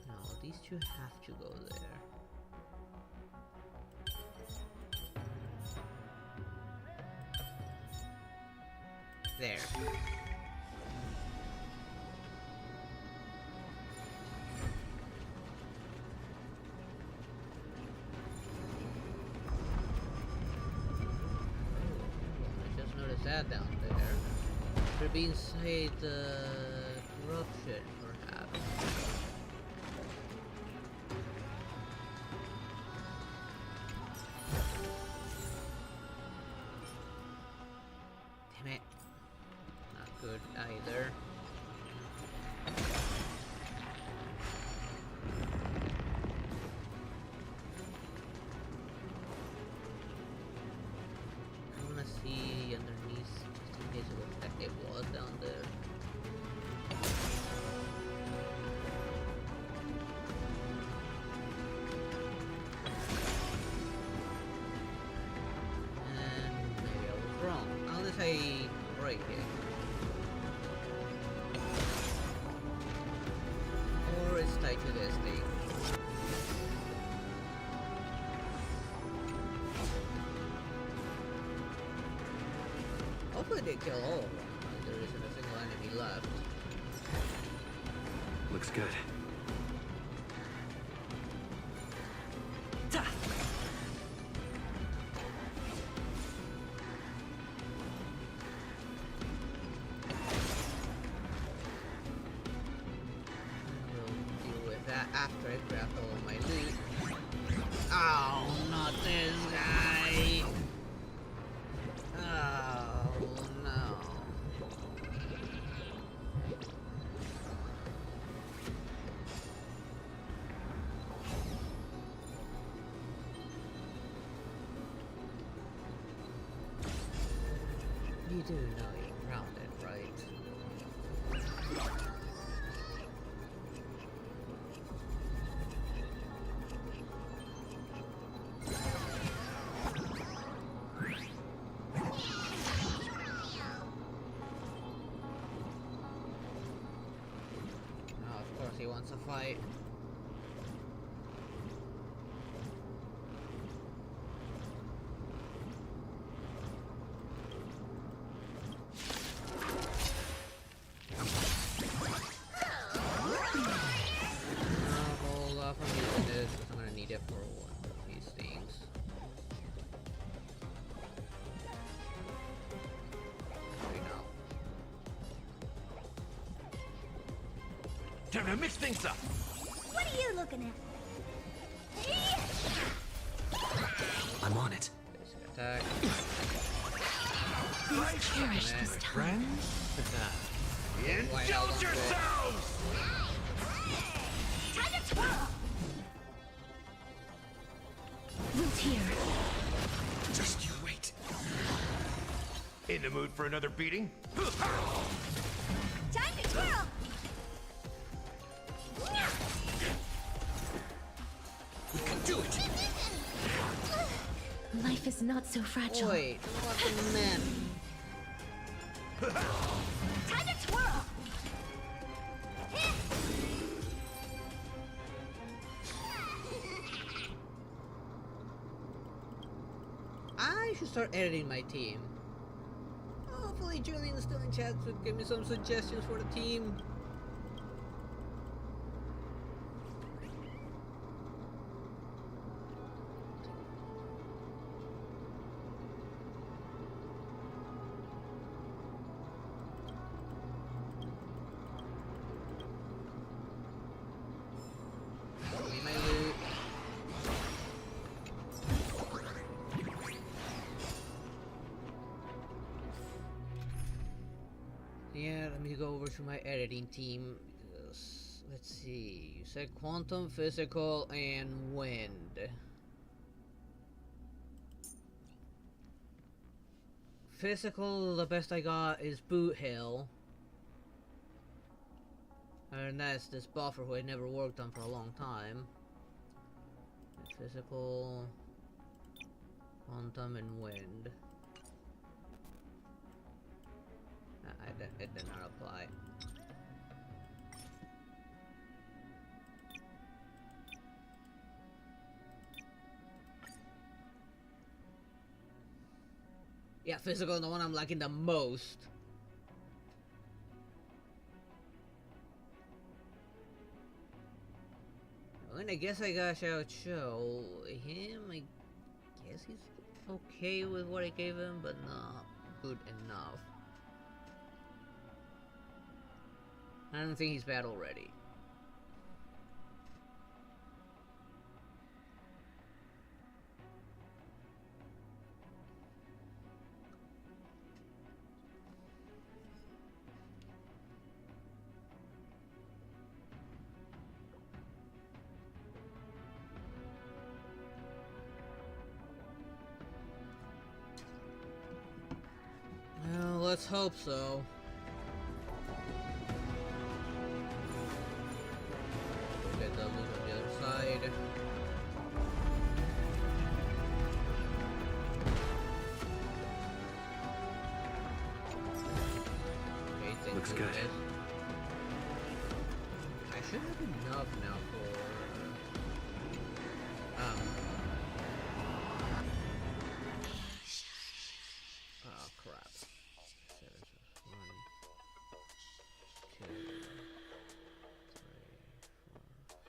No, these two have to go there. There. I just noticed that down there. Could be inside the corruption, perhaps. Damn it. Not good either. I break it? Or it's tied to this thing? Hopefully they kill all of them. There isn't a single enemy left. Looks good. After I grabbed all of my loot. Oh, not this guy! Oh, no. You do know you're grounded, right? He wants a fight. Hold off on using this because I'm gonna need it for one of these things. There we go. Time to mix things up. What are you looking at? I'm on it. Basic attack. Right, perish this time. friends. Indulge yourselves! Time to twirl! Wilt here. Just you wait. In the mood for another beating? Time to twirl! We can do it. Life is not so fragile. Wait, what the men? Time to twirl! I should start editing my team. Hopefully Julian's still in chat to give me some suggestions for the team. Yeah, let me go over to my editing team because let's see. You said quantum, physical, and wind. Physical, the best I got is Boot Hill. And that's this buffer who I never worked on for a long time. Physical, quantum, and wind. It did not apply. Yeah, physical is the one I'm liking the most. Well, I guess I gotta show him. I guess he's okay with what I gave him, but not good enough. I don't think he's battle ready. Well, let's hope so. Get the loot on the other side. looks good. I should have enough now for oh crap. 7, 1, 2, 3,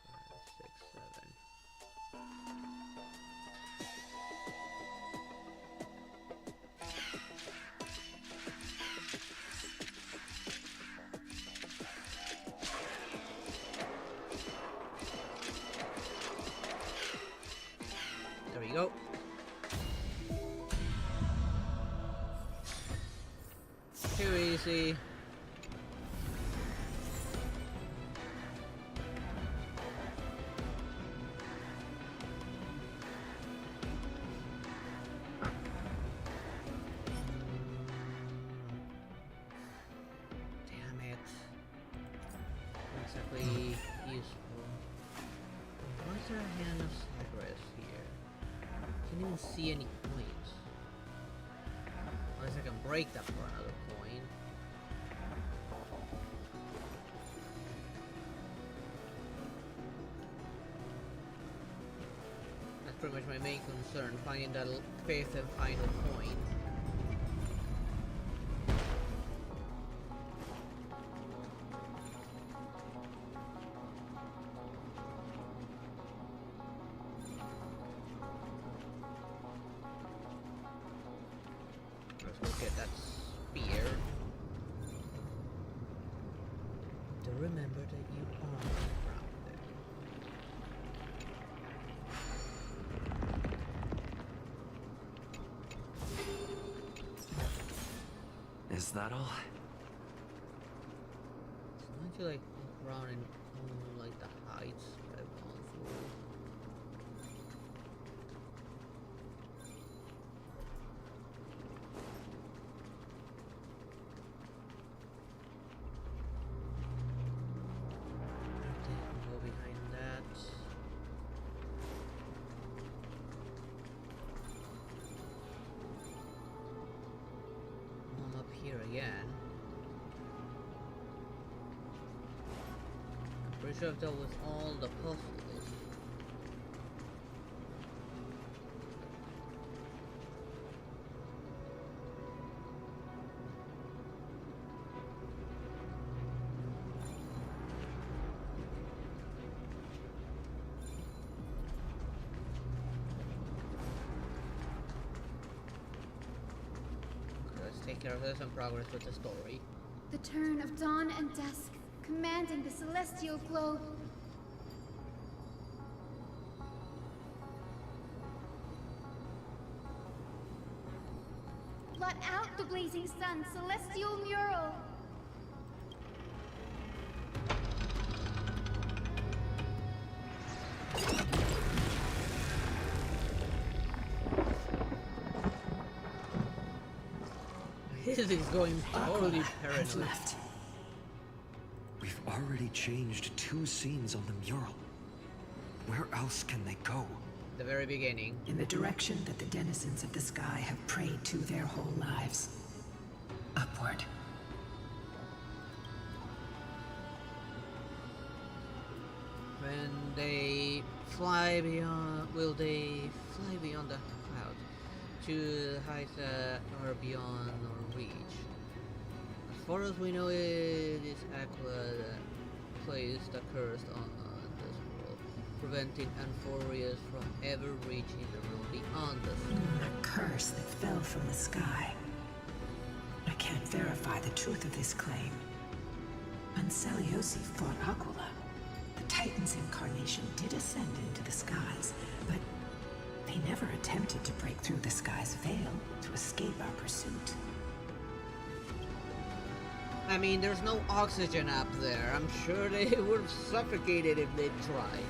4, 5, 6, 7. There we go. Too easy. Damn it. Not exactly useful. Why is there a hand of progress here? Can't even see any coins. Unless I can break that for another coin. That's pretty much my main concern, finding that fifth and final coin. Let's go get that spear. To remember that you are grounded. Is that all? Don't you like around in like the heights that I've gone through? Go behind that. I'm up here again. I'm pretty sure I've dealt with all the puzzles. Take care of this and progress with the story. The turn of dawn and dusk, commanding the celestial globe. Blot out the blazing sun, celestial mural. This is going totally paranoid. Left. We've already changed 2 scenes on the mural. Where else can they go? The very beginning. In the direction that the denizens of the sky have prayed to their whole lives. Upward. When they fly beyond, will they fly beyond the clouds to the heights that are beyond our reach? As far as we know, it is Aqua that placed the curse on this world, preventing Amphorius from ever reaching the realm beyond the sky. A curse that fell from the sky. I can't verify the truth of this claim. When Celiosi fought Aquila, the Titan's incarnation did ascend into the skies, but they never attempted to break through the sky's veil to escape our pursuit. I mean, there's no oxygen up there. I'm sure they would have suffocated if they tried.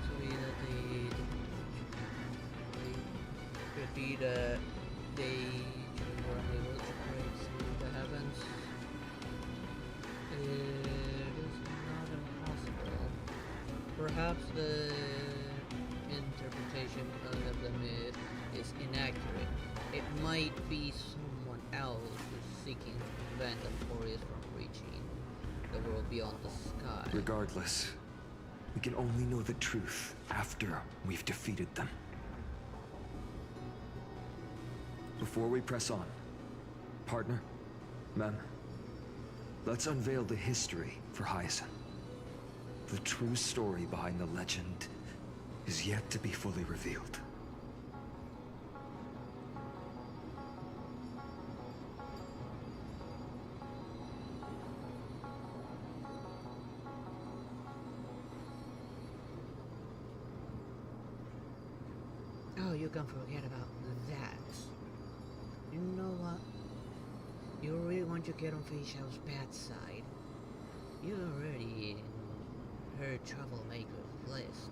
So either they could be that they were unable to break through the heavens. It is not impossible. Perhaps the interpretation of the myth is inaccurate. it might be someone else who's seeking to prevent the Emporius from reaching the world beyond the sky. Regardless, we can only know the truth after we've defeated them. Before we press on, partner, ma'am, let's unveil the history for Hyacinth. The true story behind the legend is yet to be fully revealed. Oh, you can forget about that. You know what? You really want to get on Fei Xiao's bad side. You're already in her troublemaker's list.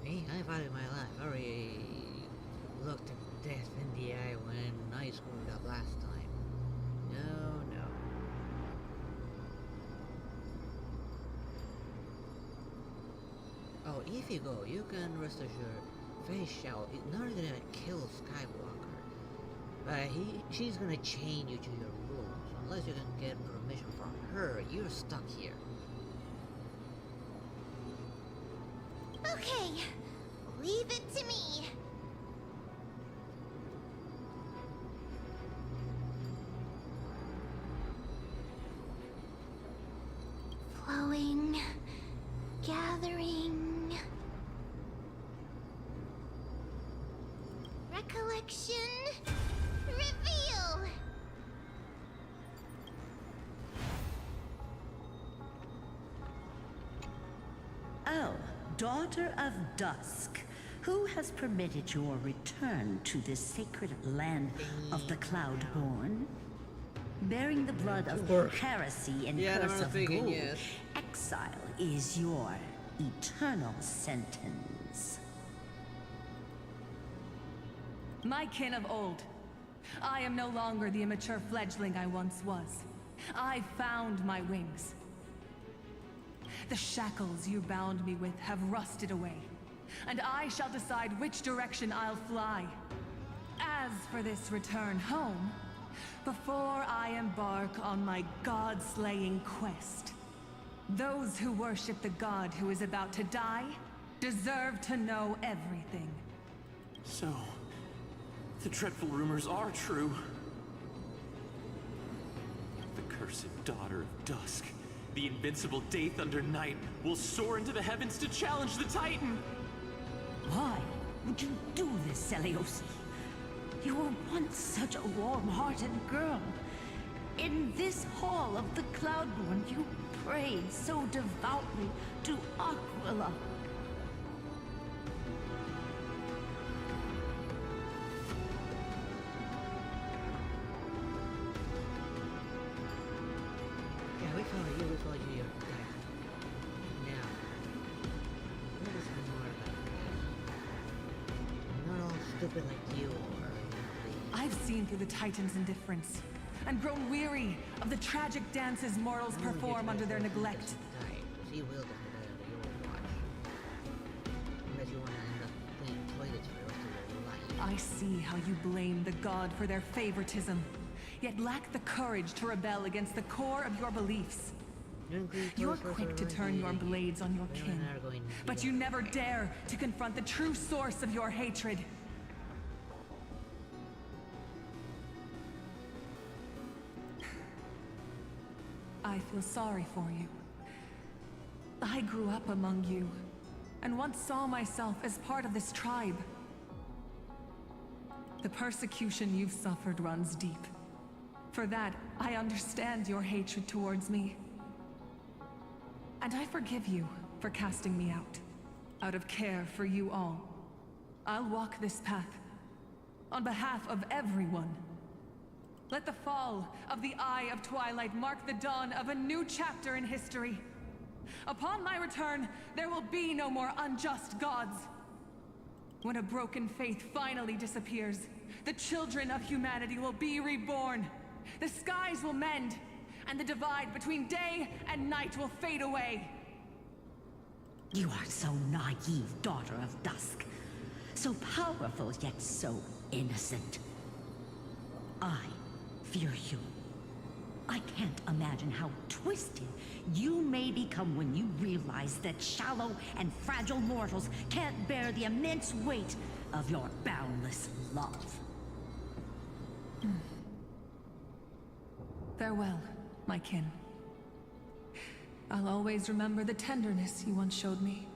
Me, I value my life. I already looked at death in the eye when I screwed up last time. No, no. Oh, if you go, you can rest assured Fei Xiao is not gonna kill Skywalker. But she's gonna chain you to your room. So unless you can get permission from her, you're stuck here. Okay, leave it to me. Flowing, gathering, recollection, reveal. Oh, Daughter of Dusk, who has permitted your return to this sacred land of the Cloudborn? Bearing the blood of heresy and curse of gold, exile is your eternal sentence. My kin of old, I am no longer the immature fledgling I once was. I found my wings. The shackles you bound me with have rusted away, and I shall decide which direction I'll fly. As for this return home, before I embark on my god-slaying quest, those who worship the god who is about to die deserve to know everything. So, the dreadful rumors are true. The cursed Daughter of Dusk, the invincible Day Thunder Knight, will soar into the heavens to challenge the Titan! Why would you do this, Seliosi? You were once such a warm-hearted girl. In this hall of the Cloudborn, you prayed so devoutly to Aquila. Yeah, we follow you, you're dead. Now, what is more about this? I'm not all stupid like you or... I've seen through the Titan's indifference, and grown weary of the tragic dances mortals perform under their neglect. She will die under your watch. Unless you want to end up playing toilets for the rest of your life. I see how you blame the god for their favoritism, yet lack the courage to rebel against the core of your beliefs. You're quick to turn your blades on your kin, but you never dare to confront the true source of your hatred. I feel sorry for you. I grew up among you, and once saw myself as part of this tribe. The persecution you've suffered runs deep. For that, I understand your hatred towards me. And I forgive you for casting me out of care for you all. I'll walk this path, on behalf of everyone. Let the fall of the Eye of Twilight mark the dawn of a new chapter in history. Upon my return, there will be no more unjust gods. When a broken faith finally disappears, the children of humanity will be reborn. The skies will mend, and the divide between day and night will fade away. You are so naive, Daughter of Dusk. So powerful, yet so innocent. I fear you. I can't imagine how twisted you may become when you realize that shallow and fragile mortals can't bear the immense weight of your boundless love. Farewell, my kin. I'll always remember the tenderness you once showed me.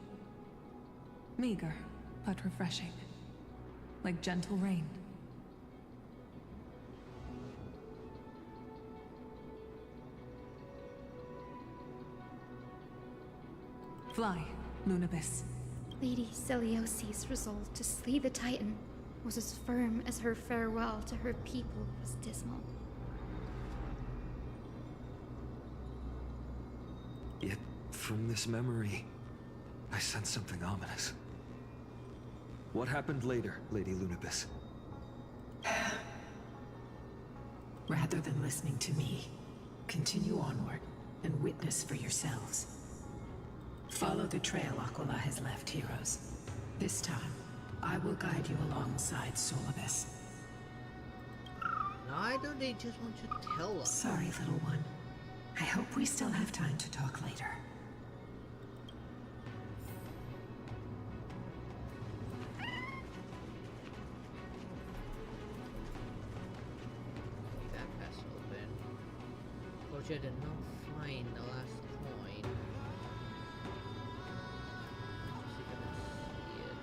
Meager, but refreshing. Like gentle rain. Fly, Lunabis. Lady Celiosi's resolve to slay the Titan was as firm as her farewell to her people was dismal. Yet, from this memory, I sense something ominous. What happened later, Lady Lunabis? Rather than listening to me, continue onward and witness for yourselves. Follow the trail Aquila has left, heroes. This time, I will guide you alongside Solibus. Why do they just want to tell us? Sorry, little one. I hope we still have time to talk later. That has open. Unfortunately, I did not find the last coin. See if I can see it here.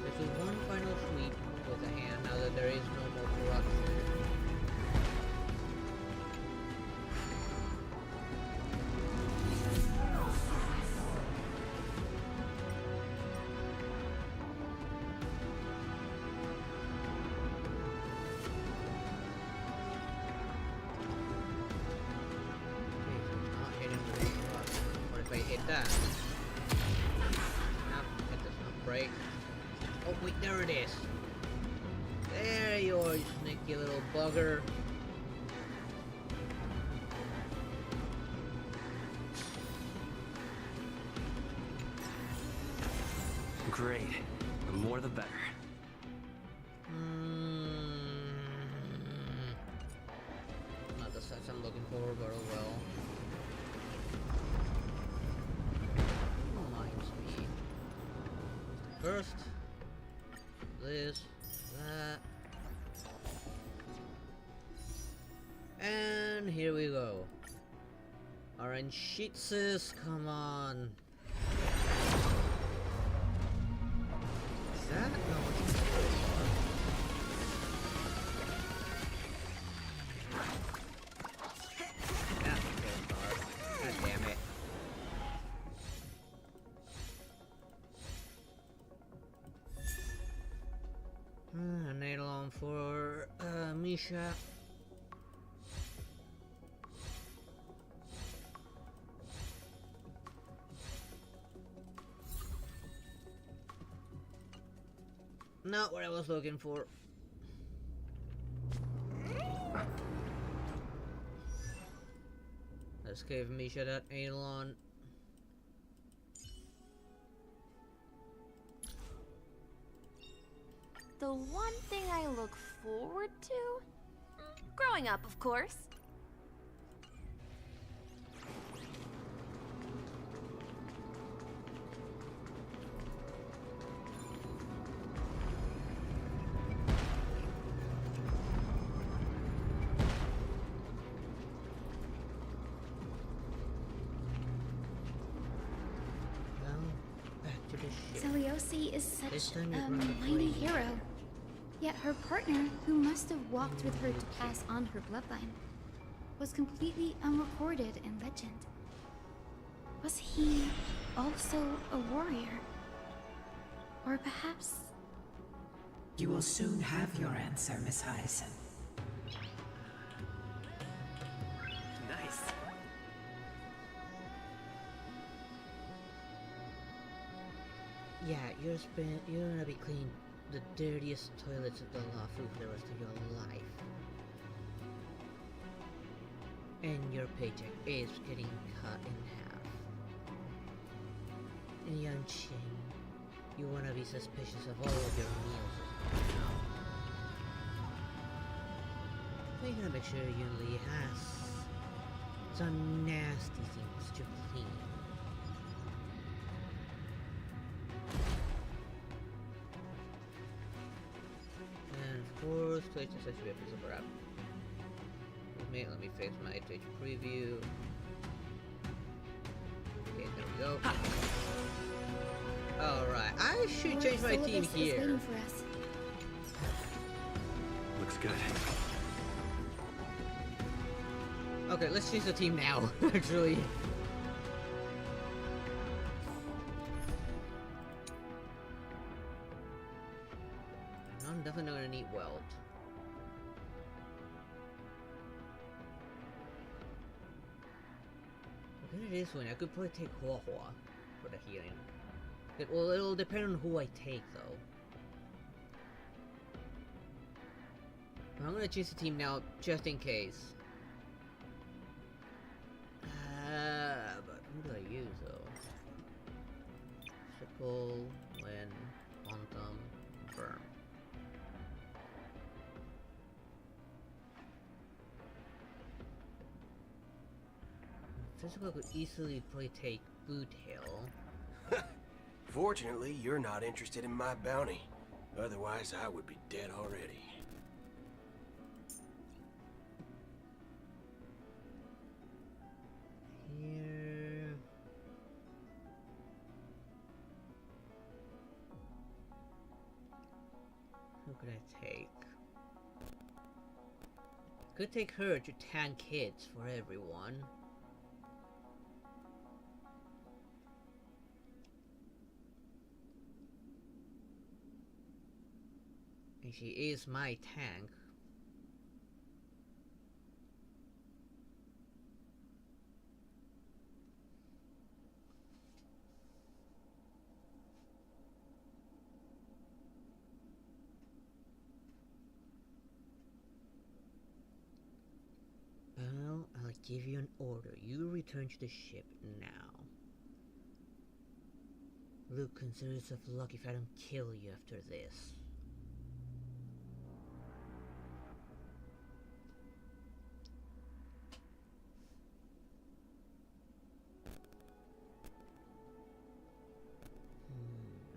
This is one final sweep with the hand now that there is no more corruption. Not hitting with this rock. What if I hit that? Nope, it does not break. Oh wait, there it is. There you are, you sneaky little bugger. Great. The more the better. Not the sets I'm looking for, but oh well. Reminds me. First, this, that. And here we go. Orange sheetses, come on. Is that? No, it's not. That's a good card. God damn it. An Eidolon for Misha. Not what I was looking for. Let's give Misha that Eidolon. The one thing I look forward to? Growing up, of course. Celiosi is such a mighty hero. Yet her partner, who must have walked with her to pass on her bloodline, was completely unrecorded in legend. Was he also a warrior? Or perhaps... You will soon have your answer, Miss Hyacinth. Nice. Yeah, you're gonna be cleaning the dirtiest toilets of the Lafu for the rest of your life. And your paycheck is getting cut in half. And Young Chin, you wanna be suspicious of all of your meals now. So you're gonna make sure Yun Li has some nasty things to clean. And of course, PlayStation should be a piece of crap. Let me fix my page preview. Okay, there we go. Alright, I should change my team here. Looks good. Okay, let's change the team now, actually. I'm definitely not gonna need Weld. Look at this one, I could probably take Hua Hua for the healing. Well, it'll depend on who I take, though. I'm gonna choose the team now, just in case. But who do I use, though? Sickle, Wind, Quantum, Firm. Physical could easily probably take Boot Hill. Fortunately, you're not interested in my bounty. Otherwise, I would be dead already. Here... Who could I take? Could take her to tank hits for everyone. And she is my tank. Well, I'll give you an order. You return to the ship now. Luke, consider yourself lucky if I don't kill you after this.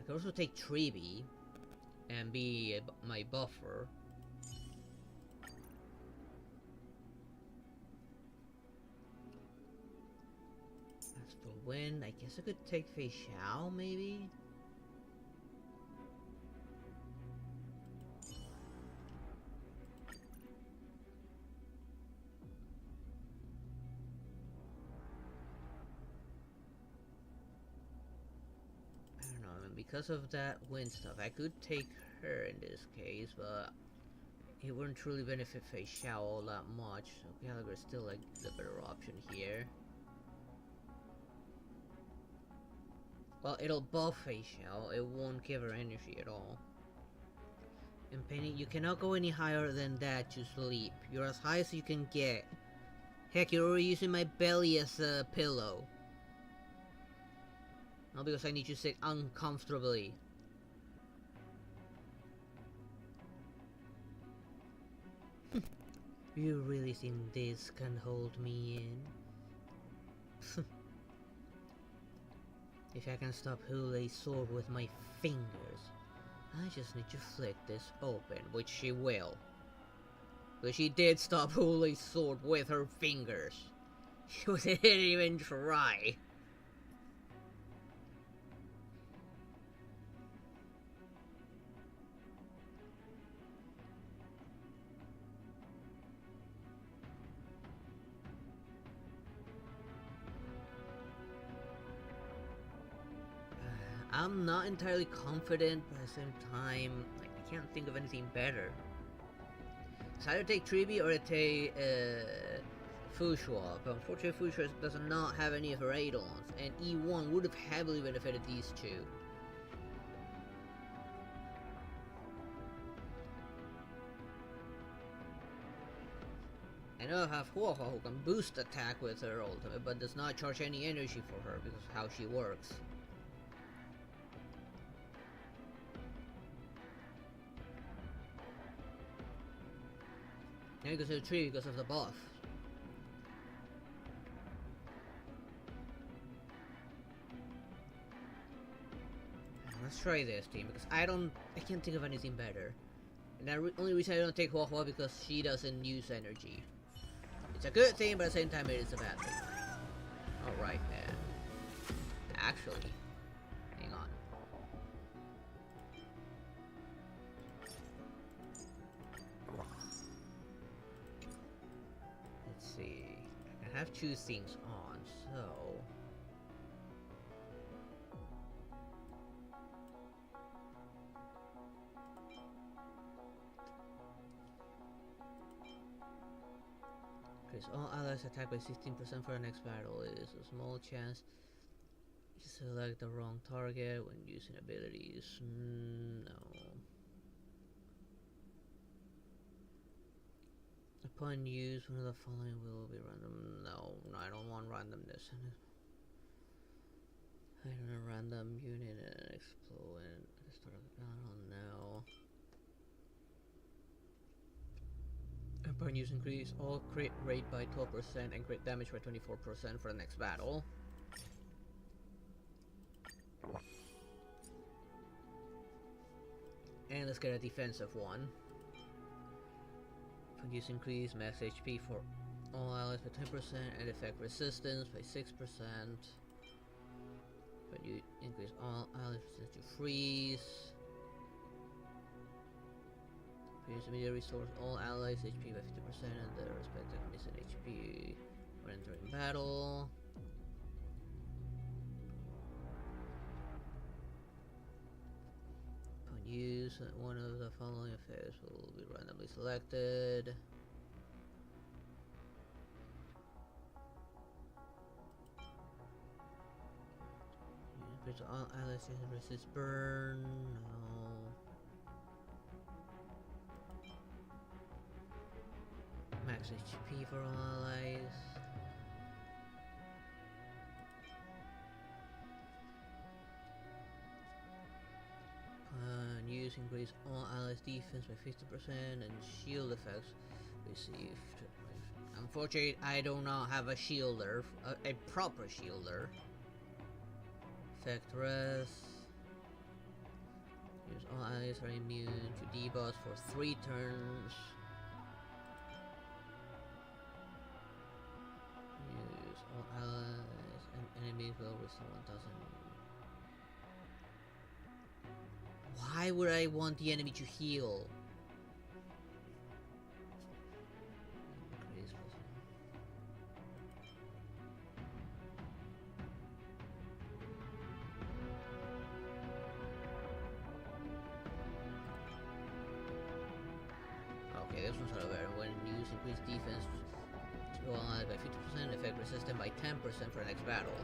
I could also take Treeby and be my buffer. As for Wind, I guess I could take Fei Xiao, maybe? Because of that Wind stuff, I could take her in this case, but it wouldn't truly benefit Fei Xiao all that much, so Gallagher is still like the better option here. Well, it'll buff Fei Xiao, it won't give her energy at all. And Penny, you cannot go any higher than that to sleep. You're as high as you can get. Heck, you're already using my belly as a pillow. Not because I need to sit uncomfortably. You really think this can hold me in? If I can stop Hulei's sword with my fingers, I just need to flick this open, which she will. But she did stop Hulei's sword with her fingers. She didn't even try. I'm not entirely confident, but at the same time, like, I can't think of anything better. It's either take Treeby or take Fushua, but unfortunately Fushua does not have any of her Eidolons, and E1 would have heavily benefited these two. I know I have Huohuo who can boost attack with her ultimate, but does not charge any energy for her because of how she works. And because of the tree, because of the buff. Let's try this team because I can't think of anything better. And the only reason I don't take Huohuo because she doesn't use energy. It's a good thing, but at the same time it is a bad thing. Alright, man. Actually, hang on. Let's see. I have two things on, so... all allies attacked by 16% for the next battle. It is a small chance you select the wrong target when using abilities. No. Upon use, one of the following will be random. No, I don't want randomness. I don't know, random unit and explode. I don't know. Upon use increase all crit rate by 12% and crit damage by 24% for the next battle. And let's get a defensive one. Upon use increase max HP for all allies by 10% and effect resistance by 6%. When you increase all allies resistance to freeze. Use immediate restores all allies HP by 50% and their respective missing HP when entering battle. Upon use, one of the following effects will be randomly selected. Use all allies resist burn. No. Max HP for all allies. Use increase all allies defense by 50% and shield effects received. Unfortunately, I do not have a shielder, a proper shielder. Effect rest. Use all allies are immune to debuffs for 3 turns. All allies and enemies will restore 1000. Why would I want the enemy to heal? Okay, this one's better. When you use increased defense to all allies by 50%, effect resistant by 10% for the next battle.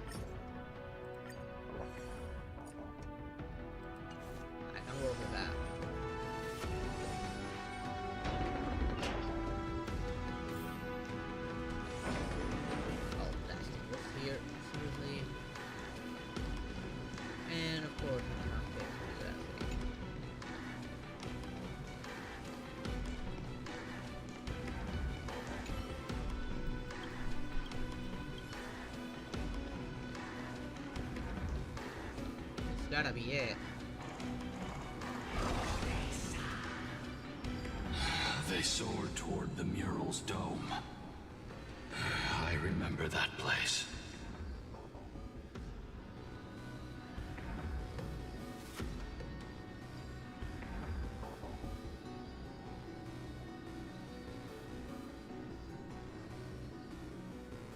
I can work with that. Oh, that's it. Here, seriously. And of course, I cannot get through that thing. Gotta be it. They soared toward the mural's dome. I remember that place.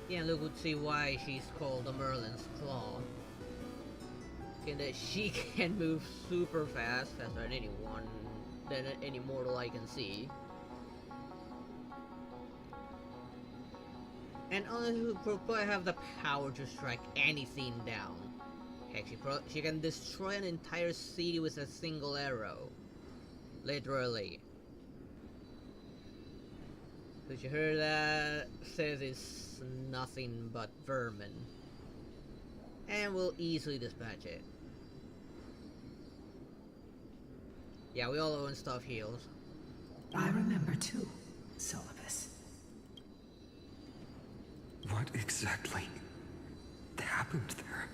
Yeah, look, would see why she's called the Merlin's Claw. And that she can move super fast, faster than anyone, than any mortal I can see. And honestly, probably have the power to strike anything down. Heck, she can destroy an entire city with a single arrow. Literally. Did you hear that? Says it's nothing but vermin. And we'll easily dispatch it. Yeah, we all own stuff heals. I remember too, Syllabus. What exactly happened there?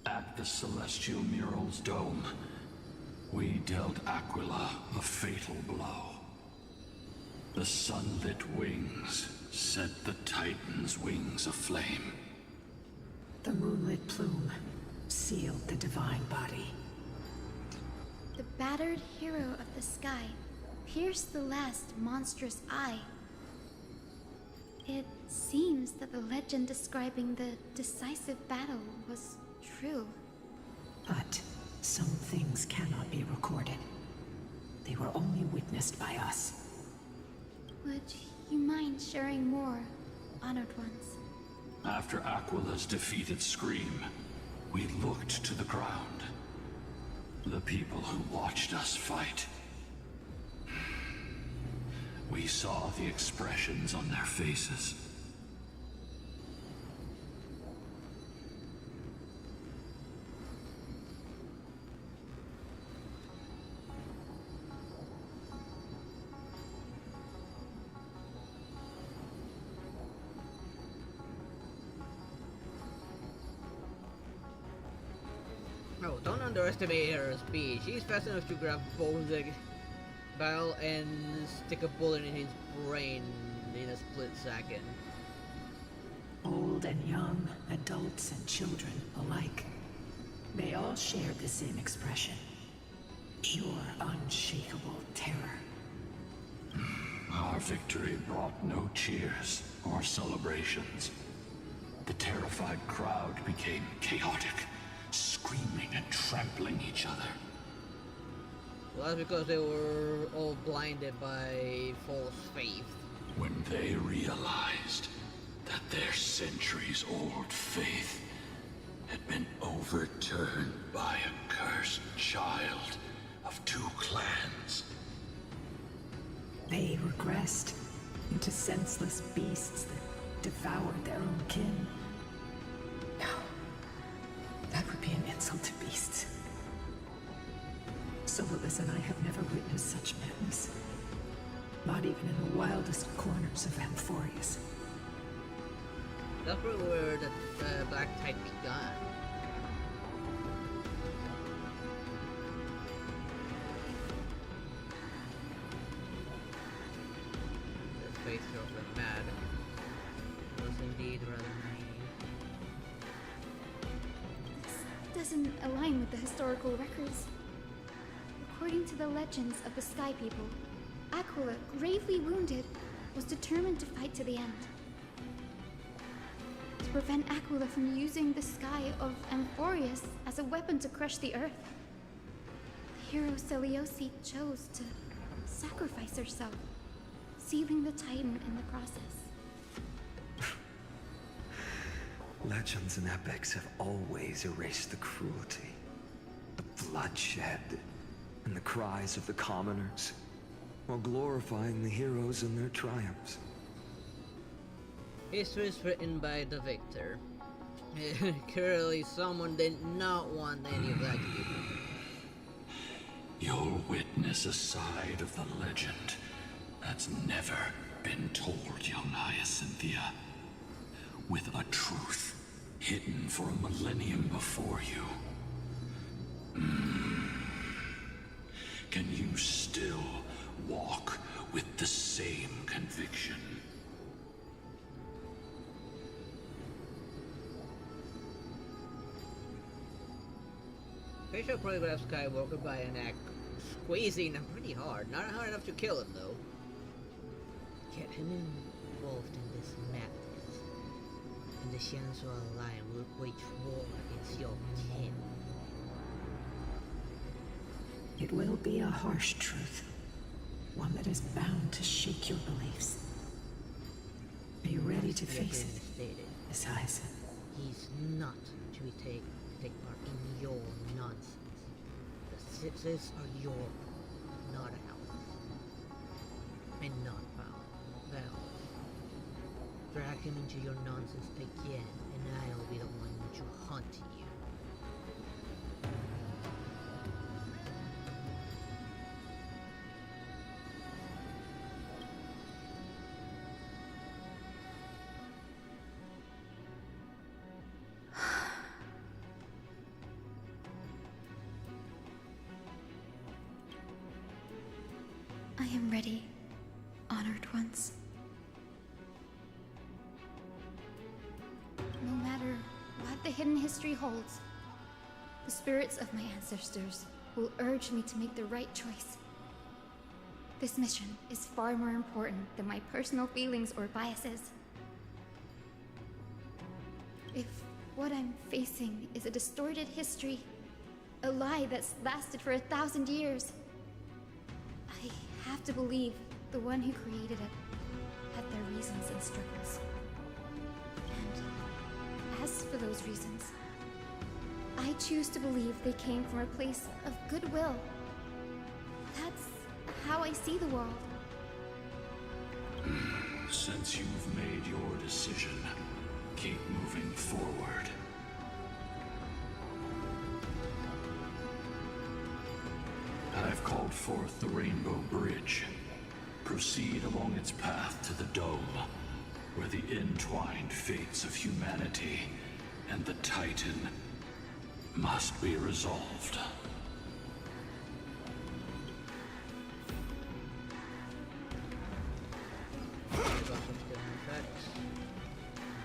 At the Celestial Mural's dome, we dealt Aquila a fatal blow. The sunlit wings set the Titan's wings aflame. The moonlit plume sealed the divine body. The battered hero of the sky pierced the last monstrous eye. It seems that the legend describing the decisive battle was true. But some things cannot be recorded. They were only witnessed by us. Would you mind sharing more, honored ones? After Aquila's defeated scream, we looked to the ground. The people who watched us fight. We saw the expressions on their faces. No, don't underestimate her speed. She's fast enough to grab both the barrel and stick a bullet in his brain in a split second. Old and young, adults and children alike. They all shared the same expression. Pure, unshakable terror. Our victory brought no cheers or celebrations. The terrified crowd became chaotic, screaming and trampling each other. Well, that's because they were all blinded by false faith. When they realized that their centuries-old faith had been overturned by a cursed child of two clans. They regressed into senseless beasts that devoured their own kin. No, that would be an insult to beasts. Syllabus and I have never witnessed such madness. Not even in the wildest corners of Amphorius. That's probably where the Black Tide began. The face of mad. It was indeed rather naive. This doesn't align with the historical records. According to the legends of the Sky People, Aquila, gravely wounded, was determined to fight to the end. To prevent Aquila from using the sky of Amphorius as a weapon to crush the earth, the hero Celiosi chose to sacrifice herself, sealing the Titan in the process. Legends and epics have always erased the cruelty, the bloodshed, and the cries of the commoners, while glorifying the heroes and their triumphs. History is written by the victor. Clearly someone did not want any of that to be done. You'll witness a side of the legend that's never been told, young Hyacinthia. With a truth hidden for a millennium before you. Can you still walk with the same conviction? Facial choreograph Skywalker by an act squeezing him pretty hard. Not hard enough to kill him though. Get him involved in this madness, and the Shanzhou line will wage war against your kin. It will be a harsh truth. One that is bound to shake your beliefs. Are you ready to face it, Miss Hyacinth? He's not to take part in your nonsense. The citizens are your, not ours. And not power. The drag him into your nonsense again, and I'll be the one to hunt you. I am ready, honored ones. No matter what the hidden history holds, the spirits of my ancestors will urge me to make the right choice. This mission is far more important than my personal feelings or biases. If what I'm facing is a distorted history, a lie that's lasted for 1,000 years, I have to believe the one who created it had their reasons and struggles. And as for those reasons, I choose to believe they came from a place of goodwill. That's how I see the world. Since you've made your decision, keep moving forward. I've called forth the Rainbow Bridge. Proceed along its path to the Dome, where the entwined fates of humanity and the Titan must be resolved.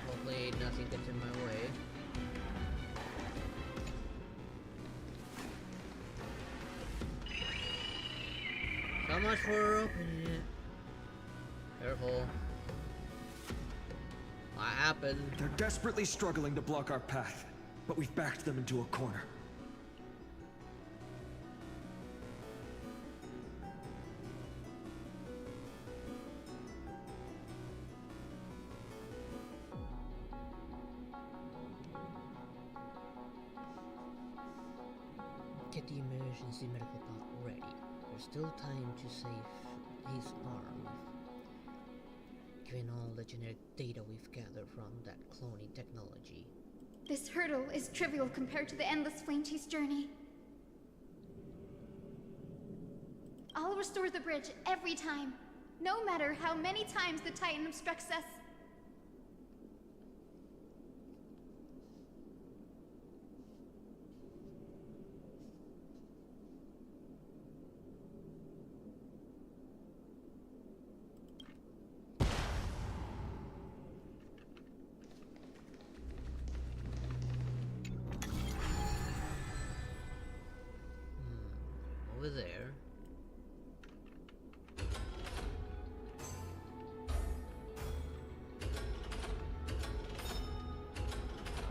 Hopefully nothing gets in my way. So much for opening it. Careful. What happened? They're desperately struggling to block our path, but we've backed them into a corner. Get the emergency medical bot ready. There's still time to save his arm. Given all the genetic data we've gathered from that cloning technology. This hurdle is trivial compared to the endless flame chase journey. I'll restore the bridge every time, no matter how many times the Titan obstructs us. Over there.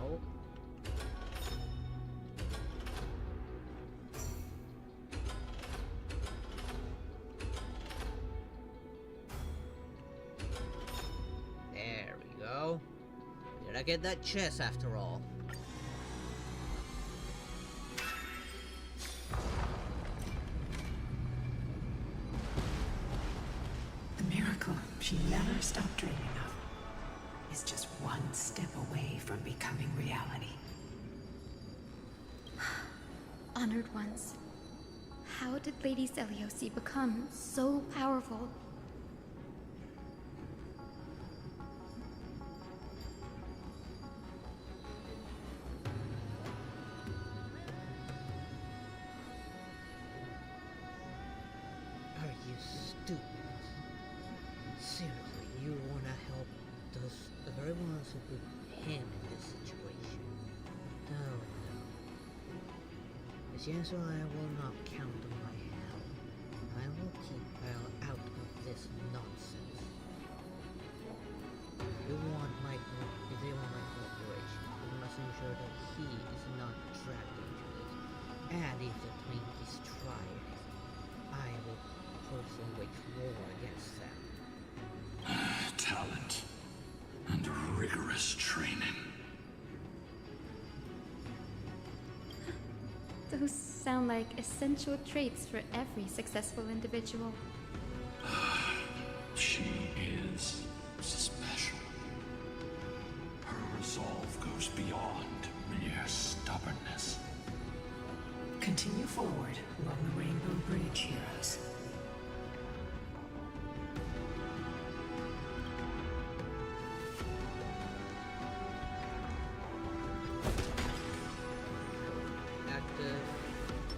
Oh. There we go. Did I get that chest after all? She never stopped dreaming of is just one step away from becoming reality. Honored ones, how did Lady Seliosi become so powerful? Are you stupid? Seriously, you wanna help the very ones who put him in this situation? No. As yes, I will not count on my help. I will keep Kyle out of this nonsense. If they want my cooperation, we must ensure that he is not dragged into it. And if the Twinkies try it, I will personally wage war against them. Talent and rigorous training. Those sound like essential traits for every successful individual. She is special. forward along the Rainbow Bridge, heroes.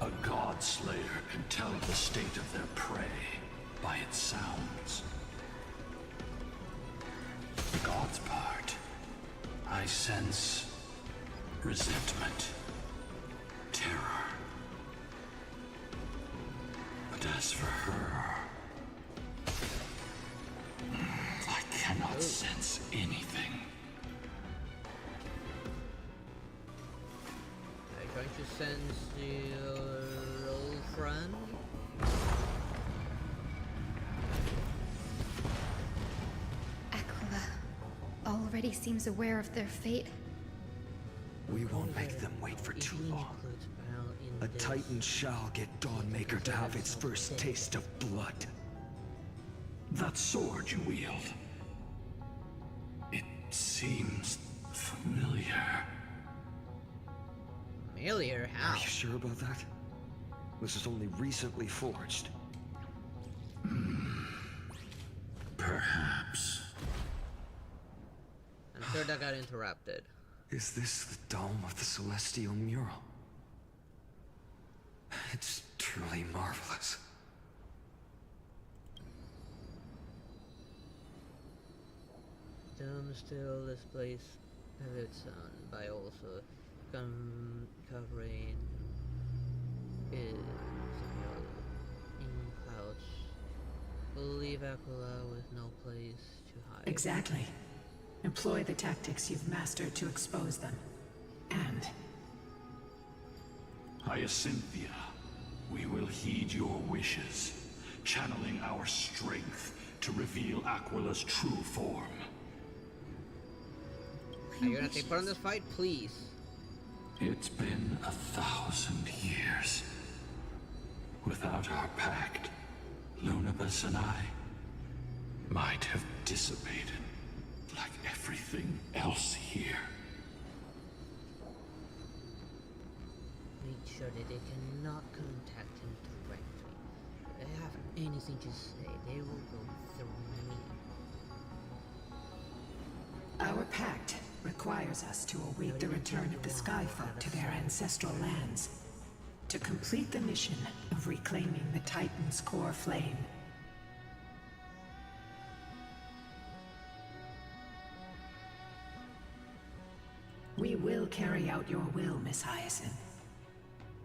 A god slayer can tell the state of their prey by its sounds. The god's part, I sense resentment, terror. But as for her, I cannot sense anything. Are you trying to sense your old friend? Aquila already seems aware of their fate. We won't make them wait for too long. A Titan shall get Dawnmaker to have its first taste of blood. That sword you wield, it seems familiar. Familiar? How? Are you sure about that? This is only recently forged. Perhaps. I'm sure that got interrupted. Is this the dome of the Celestial Mural? It's truly marvelous. Dome still displays its sun by also covering it in clouds. Will leave Aquila with no place to hide. Exactly. Employ the tactics you've mastered to expose them. And Hyacinthia, we will heed your wishes, channeling our strength to reveal Aquila's true form. Are you gonna take part in this fight, please? It's been 1,000 years. Without our pact, Lunabus and I might have dissipated like everything else here. Make sure that they cannot contact him directly. If they have anything to say, they will go through me. our pact requires us to await the return of the Skyfolk to their ancestral lands, to complete the mission of reclaiming the Titan's core flame. We will carry out your will, Miss Hyacinth,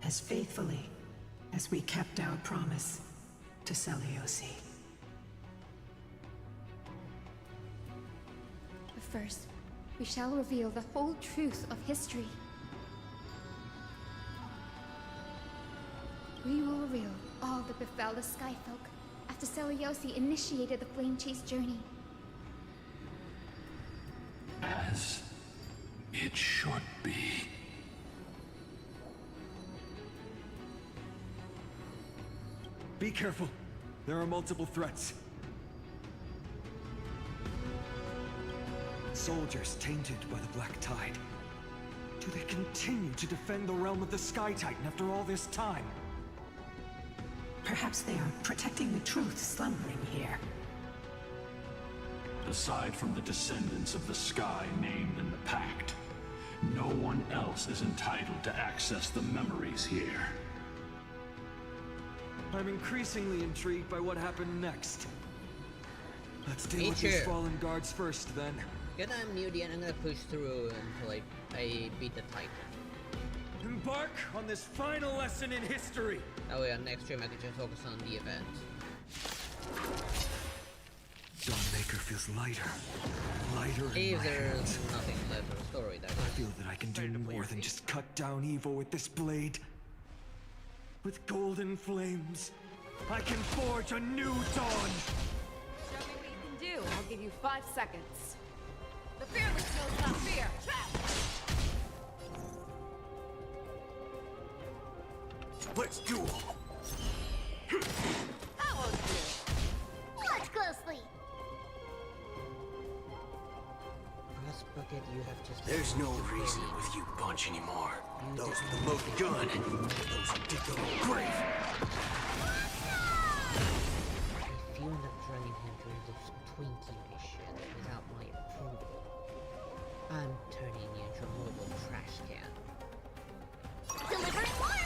as faithfully as we kept our promise to Seliosi. But first, we shall reveal the whole truth of history. We will reveal all that befell the Skyfolk after Seliosi initiated the Flame Chase journey. As it should be. Be careful. There are multiple threats. Soldiers tainted by the Black Tide. Do they continue to defend the realm of the Sky Titan after all this time? Perhaps they are protecting the truth slumbering here. Aside from the descendants of the sky named in the pact, no one else is entitled to access the memories here. I'm increasingly intrigued by what happened next. Let's deal with these fallen guards first, then. Get I'm newbie and I'm gonna push through until I beat the Titan. Embark on this final lesson in history! That way on next stream I can just focus on the event. Dawnmaker feels lighter. Lighter in If my there's hands. nothing left of the story, that I feel that I can do more than just cut down evil with this blade. With golden flames, I can forge a new dawn! Show me what you can do. I'll give you 5 seconds. The fearless knows not fear. Let's duel! That won't do. Watch closely. this bucket, you have just... There's no reason with you bunch anymore. Those with the loaded gun, those who dig their own grave. If you end up dragging him during those Twinkie missions without my approval, I'm turning you into a mobile trash can. Delivering more!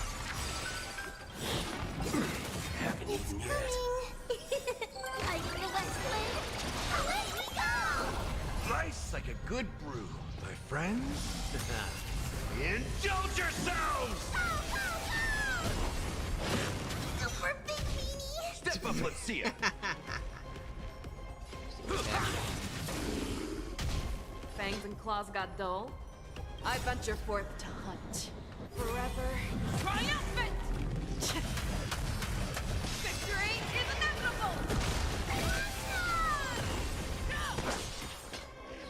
Haven't eaten yet. Are you the West Wind? Away we go! Nice like a good brew, my friends. Indulge yourselves! Super big meanie! Step up, let's see it. Fangs and claws got dull. I venture forth to hunt. Forever triumphant! Victory is inevitable!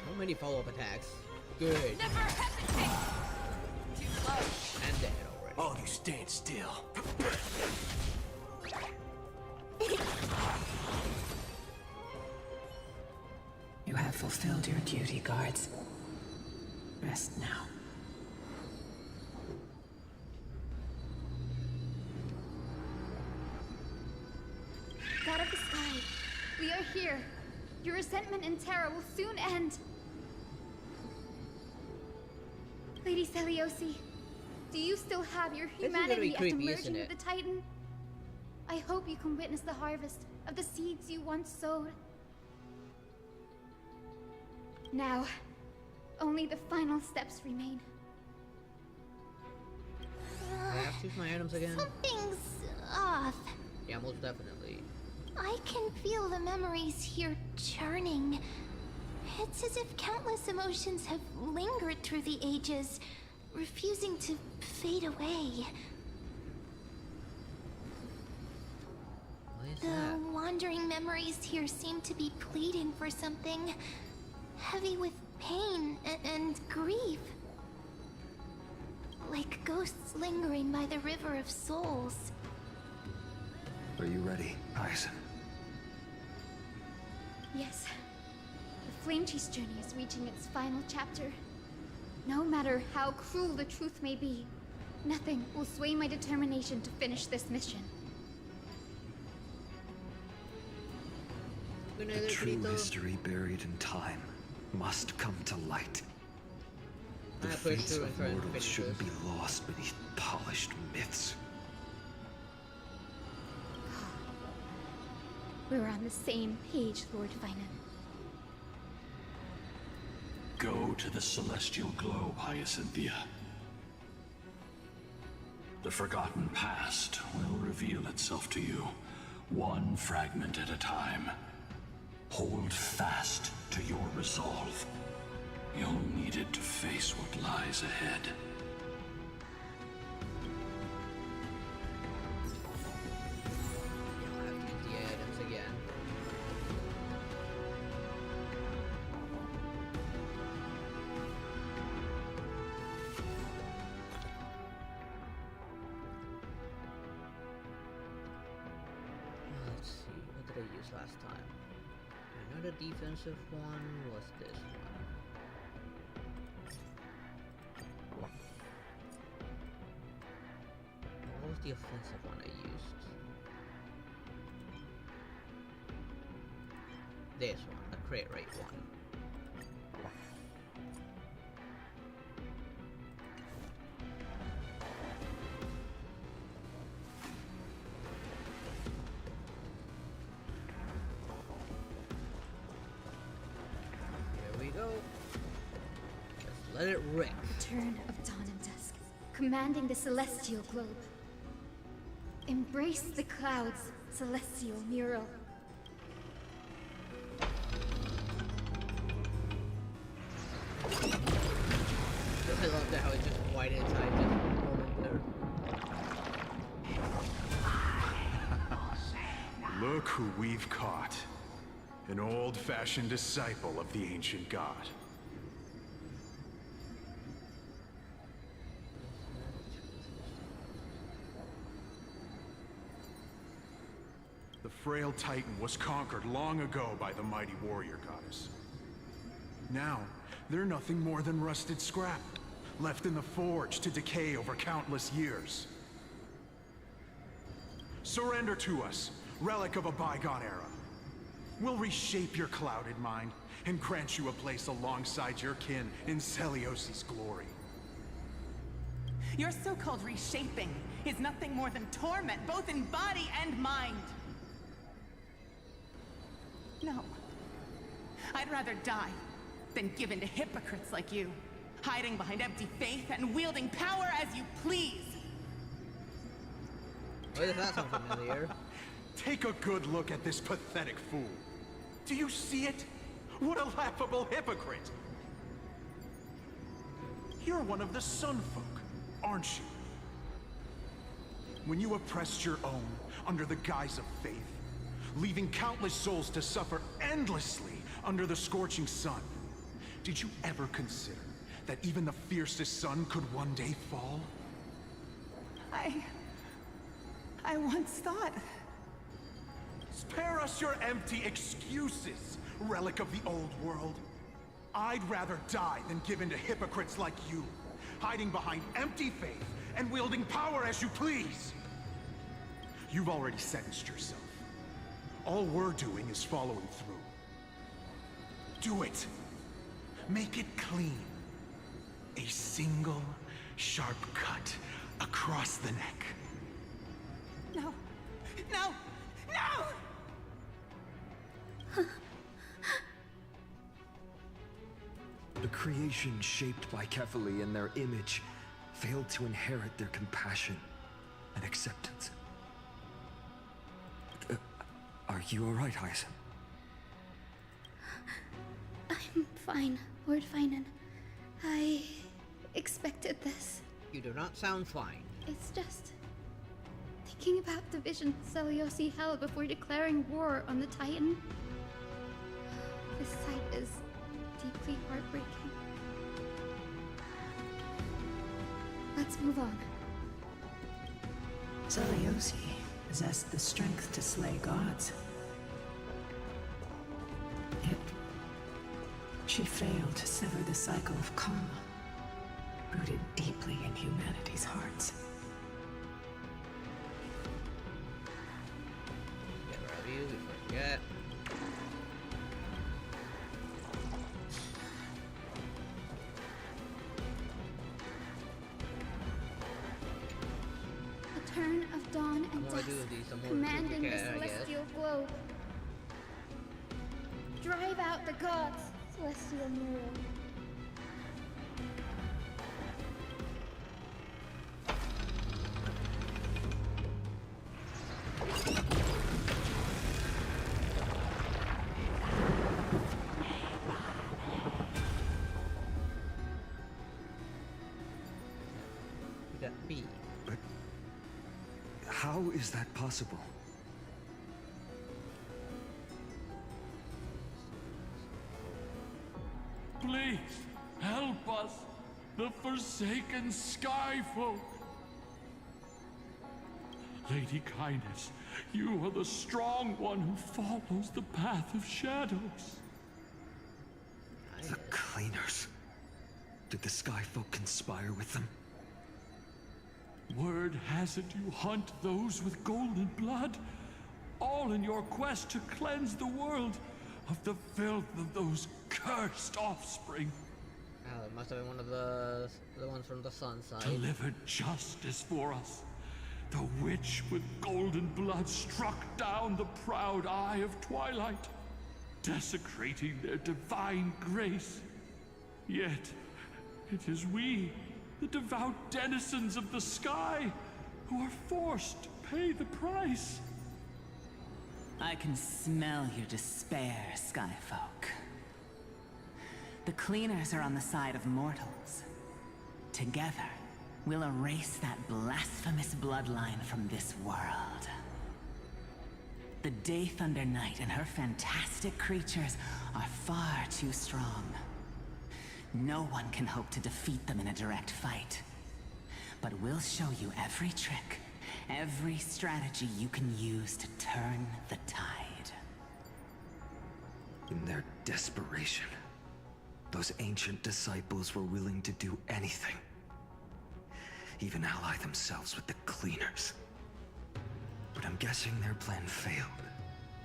So many follow-up attacks. Good. Never hesitate! Too close. And dead already. All you stand still. You have fulfilled your duty, guards. Rest now. God of the sky, we are here. Your resentment and terror will soon end. Lady Celiosi, do you still have your This is gonna be humanity creepy, after isn't merging it? with the Titan? I hope you can witness the harvest of the seeds you once sowed. Now, only the final steps remain. I have to choose my items again? Something's off. Yeah, most definitely. I can feel the memories here churning. It's as if countless emotions have lingered through the ages, refusing to fade away. Why is The that? wandering memories here seem to be pleading for something, heavy with pain and grief. Like ghosts lingering by the river of souls. Are you ready, Hyacinth? Yes. The Flame Chase journey is reaching its final chapter. No matter how cruel the truth may be, nothing will sway my determination to finish this mission. The true history buried in time must come to light. The I put fates through of and try and mortals finish shouldn't this. be lost beneath polished myths. We're on the same page, Lord Vinan. Go to the celestial globe, Hyacinthia. The forgotten past will reveal itself to you, one fragment at a time. Hold fast to your resolve. You'll need it to face what lies ahead. I'll have to use the items again. Let's see, what did I use last time? Another defensive one was this one. What was the offensive one I used? This one, the crit rate one. Here we go. Just let it rip. Return of dawn and dusk, commanding the celestial globe. Embrace the clouds, celestial mural. I love that how it just white inside just moment there. Look who we've caught. An old-fashioned disciple of the ancient god. The frail titan was conquered long ago by the mighty warrior goddess. Now, they're nothing more than rusted scrap, left in the forge to decay over countless years. Surrender to us, relic of a bygone era. We'll reshape your clouded mind and grant you a place alongside your kin in Celiosi's glory. Your so-called reshaping is nothing more than torment, both in body and mind. No. I'd rather die than give in to hypocrites like you, hiding behind empty faith and wielding power as you please. Why does that sound familiar? Take a good look at this pathetic fool. Do you see it? What a laughable hypocrite! You're one of the Sun Folk, aren't you? When you oppressed your own under the guise of faith, leaving countless souls to suffer endlessly under the scorching sun, did you ever consider that even the fiercest sun could one day fall? I once thought... Spare us your empty excuses, relic of the old world. I'd rather die than give in to hypocrites like you, hiding behind empty faith and wielding power as you please. You've already sentenced yourself. All we're doing is following through. Do it. Make it clean. A single, sharp cut across the neck. No! No! No! The creation shaped by Kefali in their image failed to inherit their compassion and acceptance. Are you alright, Hyacinth? I'm fine, Lord Finan. I expected this. You do not sound fine. It's just... thinking about the vision Celiosi held before declaring war on the Titan. This sight is deeply heartbreaking. Let's move on. Celiosi possessed the strength to slay gods. Yet, she failed to sever the cycle of karma, rooted deeply in humanity's hearts. Get rid of you, we forget. A turn of dawn and The more I do dusk, of these, the more commanding the duplicate I get. celestial globe. Drive out the gods, celestial mirror. That B. But how is that possible? Please, help us, the forsaken Skyfolk. Lady Kindness, you are the strong one who follows the path of shadows. The Cleaners. Did the Skyfolk conspire with them? Word has it you hunt those with golden blood, all in your quest to cleanse the world of the filth of those cursed offspring. Oh, it must have been one of the ones from the sun side. Delivered justice for us. The witch with golden blood struck down the proud eye of twilight, desecrating their divine grace. Yet, it is we, the devout denizens of the sky, who are forced to pay the price. I can smell your despair, Skyfolk. The Cleaners are on the side of mortals. Together, we'll erase that blasphemous bloodline from this world. The Day Thunder Knight and her fantastic creatures are far too strong. No one can hope to defeat them in a direct fight. But we'll show you every trick, every strategy you can use to turn the tide. In their desperation, Those ancient disciples were willing to do anything. Even ally themselves with the cleaners. But I'm guessing their plan failed.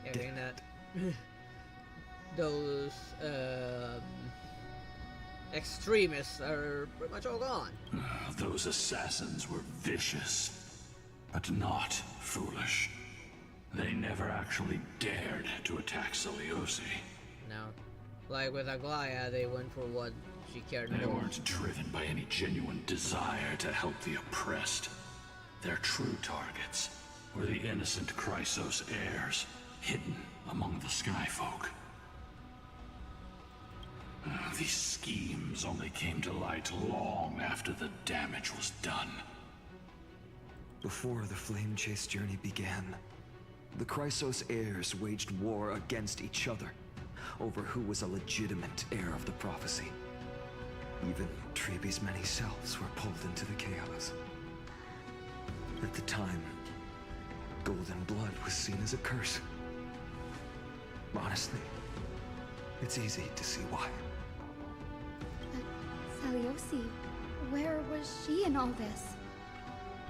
Yeah, getting that. Those extremists are pretty much all gone. Those assassins were vicious, but not foolish. They never actually dared to attack Seliosi. No. Like with Aglaya, they went for what she cared They more. weren't driven by any genuine desire to help the oppressed. Their true targets were the innocent Chrysos heirs, hidden among the Skyfolk. These schemes only came to light long after the damage was done. Before the Flame Chase journey began, the Chrysos heirs waged war against each other over who was a legitimate heir of the prophecy. Even Trebi's many selves were pulled into the chaos. At the time, golden blood was seen as a curse. Honestly, it's easy to see why. But Seliosi, where was she in all this?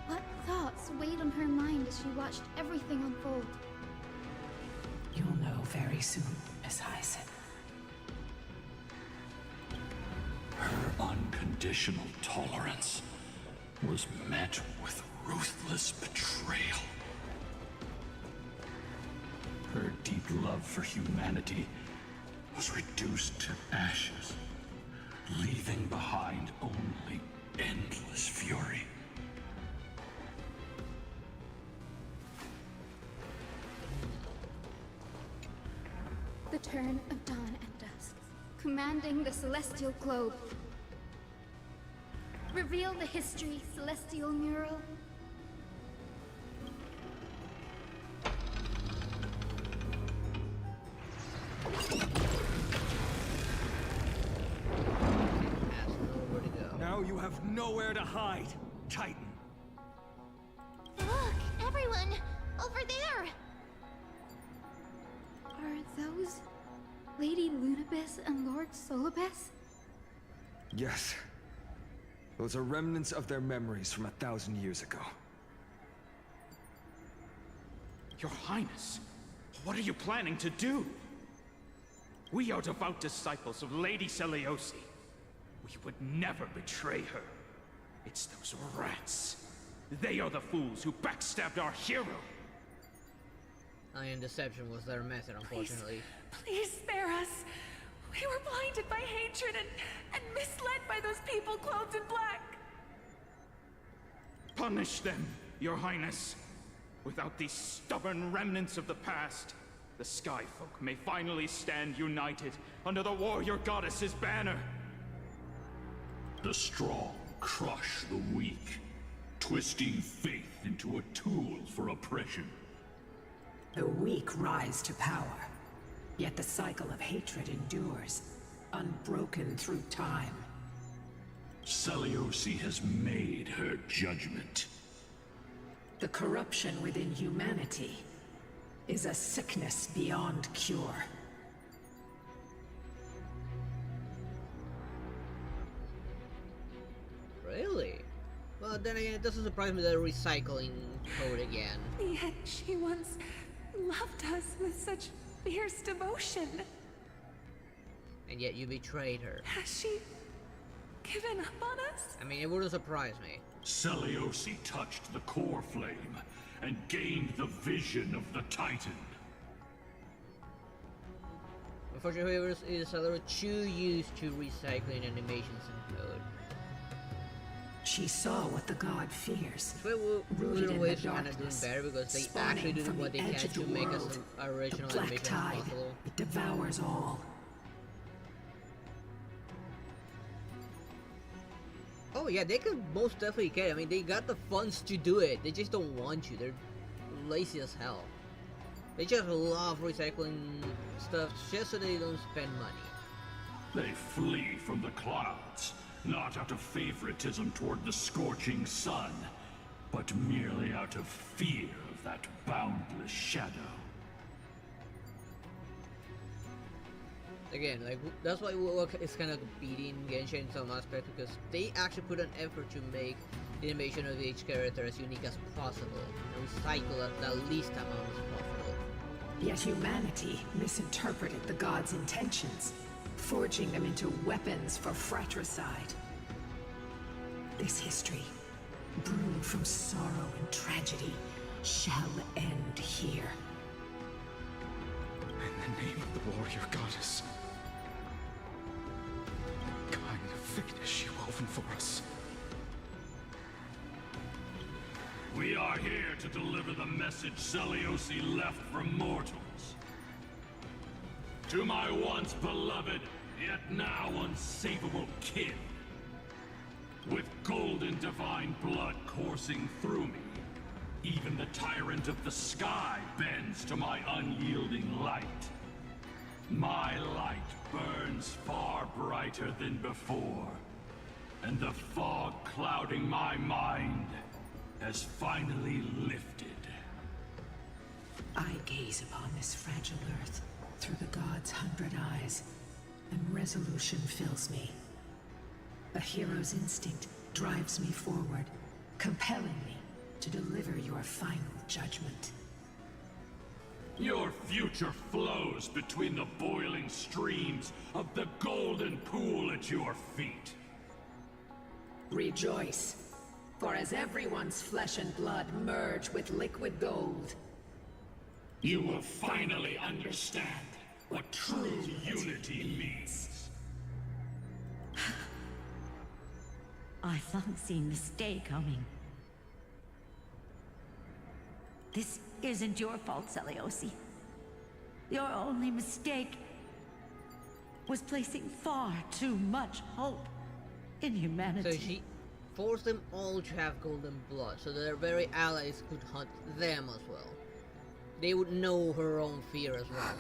What thoughts weighed on her mind as she watched everything unfold? You'll know very soon, Miss Hyacinth. Her unconditional tolerance was met with ruthless betrayal. Her deep love for humanity was reduced to ashes, leaving behind only endless fury. The turn of dawn and dusk, commanding the celestial globe. Reveal the history, celestial mural. Now you have nowhere to hide, Titan. Look, everyone! Over there! Are those Lady Lunabis and Lord Solibes? Yes. Those are remnants of their memories from 1,000 years ago. Your Highness, what are you planning to do? We are devout disciples of Lady Seliosi. We would never betray her. It's those rats. They are the fools who backstabbed our hero. Iron deception was their method, unfortunately. Please spare us. We were blinded by hatred and misled by those people clothed in black. Punish them, Your Highness. Without these stubborn remnants of the past, the Skyfolk may finally stand united under the warrior goddess's banner. The strong crush the weak, twisting faith into a tool for oppression. The weak rise to power, yet the cycle of hatred endures, unbroken through time. Seliosi has made her judgment. The corruption within humanity is a sickness beyond cure. Really? Well, then again, it doesn't surprise me that they're recycling code again. Yet she once loved us with such fierce devotion. And yet you betrayed her. Has she given up on us? I mean, it wouldn't surprise me. Seliosi touched the core flame and gained the vision of the Titan. Unfortunately, it is a little too used to recycling animations and code. She saw what the god fears. But rooted in ways the kind of doing darkness, better because they spawning actually do from what the they edge can of the to make us world. an original Black animation tide, as possible. it devours all. Oh yeah, they could most definitely get it. I mean, they got the funds to do it. They just don't want to. They're lazy as hell. They just love recycling stuff just so they don't spend money. They flee from the clouds, not out of favoritism toward the scorching sun, but merely out of fear of that boundless shadow. again, like that's why it's kind of beating Genshin in some aspect, because they actually put an effort to make the animation of each character as unique as possible and recycle the least amount as possible. Yet humanity misinterpreted the gods' intentions, forging them into weapons for fratricide. This history, brewed from sorrow and tragedy, shall end here. In the name of the warrior goddess, what kind of fate has she woven for us? We are here to deliver the message Seliosi left for mortals. To my once beloved, yet now unsavable kin. With golden divine blood coursing through me, even the tyrant of the sky bends to my unyielding light. My light burns far brighter than before, and the fog clouding my mind has finally lifted. I gaze upon this fragile earth through the gods' 100 eyes, and resolution fills me. A hero's instinct drives me forward, compelling me to deliver your final judgment. Your future flows between the boiling streams of the golden pool at your feet. Rejoice, for as everyone's flesh and blood merge with liquid gold, you will finally understand what true unity means. I haven't seen this day coming. This isn't your fault, Seliosi. Your only mistake was placing far too much hope in humanity. So she forced them all to have golden blood, so their very allies could hunt them as well. They would know her own fear as well.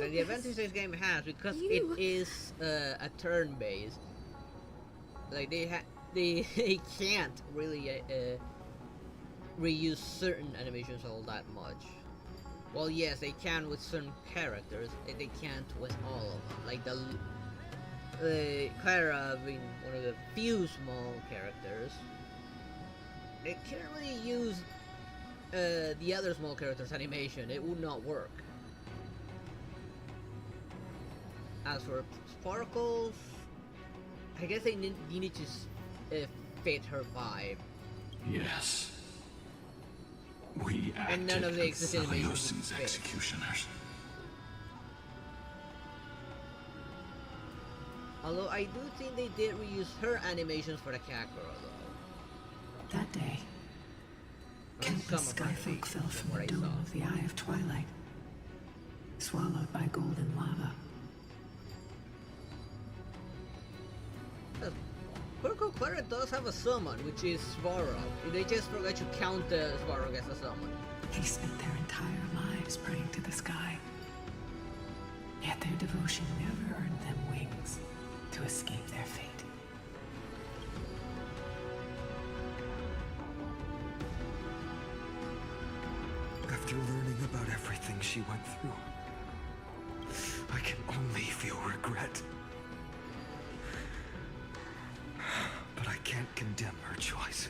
And the advantage this game has, because it is a turn-based, like they can't really reuse certain animations all that much. Well, yes, they can with certain characters, they can't with all of them. Like the Clara being one of the few small characters, they can't really use the other small characters' animation. It would not work. As for Sparkles, I guess they need to fit her vibe. Yes. We acted and none of the existing animations Selyosi's executioners. Although I do think they did reuse her animations for the Kakuro though. That day, countless skyfolk fell from the dome of the Eye of Twilight, swallowed by golden lava. Purple Clara does have a summon, which is Svarog. They just forgot to count Svarog as a summon. They spent their entire lives praying to the sky. Yet their devotion never earned them wings to escape their fate. After learning about everything she went through, I can only feel regret. But I can't condemn her choice.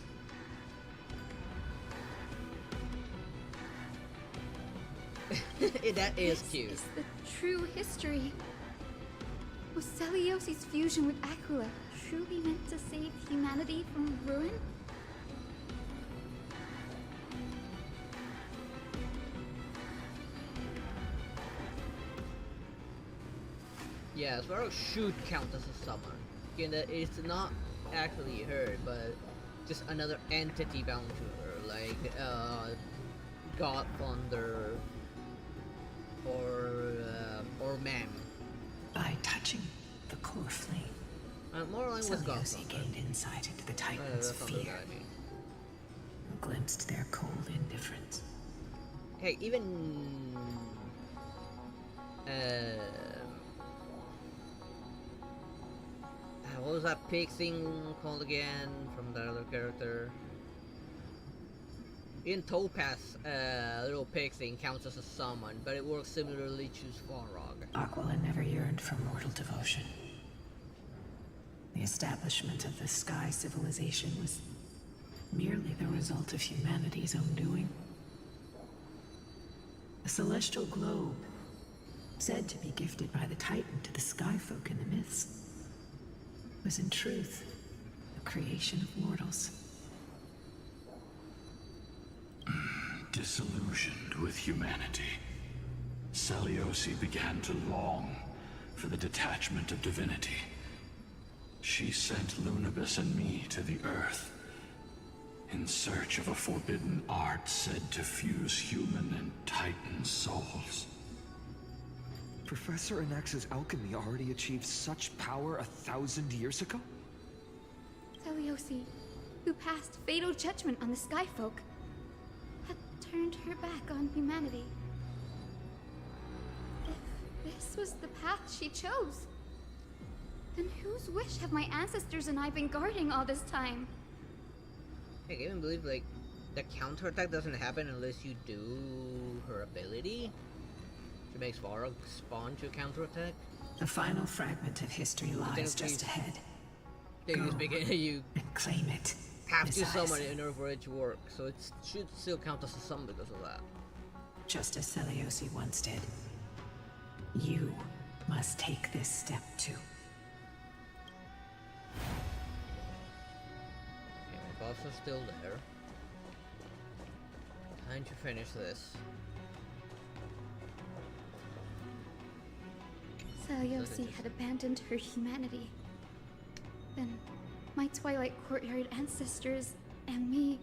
That is cute. This is the true history. Was Selyosi's fusion with Aquila truly meant to save humanity from ruin? Yeah, Svarog should count as a summon. Again, that it's not actually her, but just another entity bound to her, like God Thunder or Mem. By touching the core flame, more like with God Selyosi gained insight into the Titan's fear, and glimpsed their cold indifference. Hey, even What was that pig thing called again from that other character? In Topaz, little pig thing counts as a summon, but it works similarly to Svarog. Aquila never yearned for mortal devotion. The establishment of the Sky civilization was merely the result of humanity's own doing. The celestial globe, said to be gifted by the Titan to the Skyfolk in the myths, was in truth a creation of mortals. Disillusioned with humanity, Seliosi began to long for the detachment of divinity. She sent Lunabis and me to the Earth in search of a forbidden art said to fuse human and Titan souls. Professor Anax's alchemy already achieved such power 1,000 years ago? Seliosi, who passed fatal judgment on the Skyfolk, had turned her back on humanity. If this was the path she chose, then whose wish have my ancestors and I been guarding all this time? I can't even believe, like, the counterattack doesn't happen unless you do her ability. She makes Varrock spawn to counterattack. The final fragment of history lies just ahead. You and claim it. Have to summon it in order for it to work, so it should still count as a summon because of that. Just as Seliosi once did. You must take this step too. Okay, my buffs are still there. Time to finish this. Seliosi had abandoned her humanity. Then, my Twilight Courtyard ancestors and me,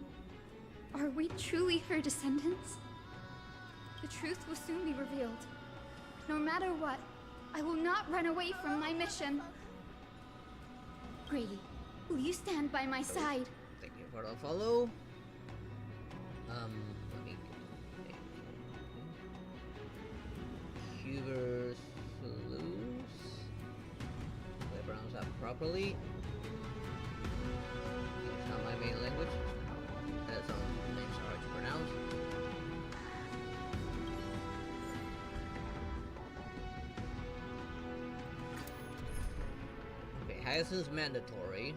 are we truly her descendants? The truth will soon be revealed. No matter what, I will not run away from my mission. Grady, will you stand by my side? Thank you for the follow. Let me... Vtuber Did I pronounce that properly? It's not my main language. Some names are hard to pronounce. Okay, Hyacinth's mandatory.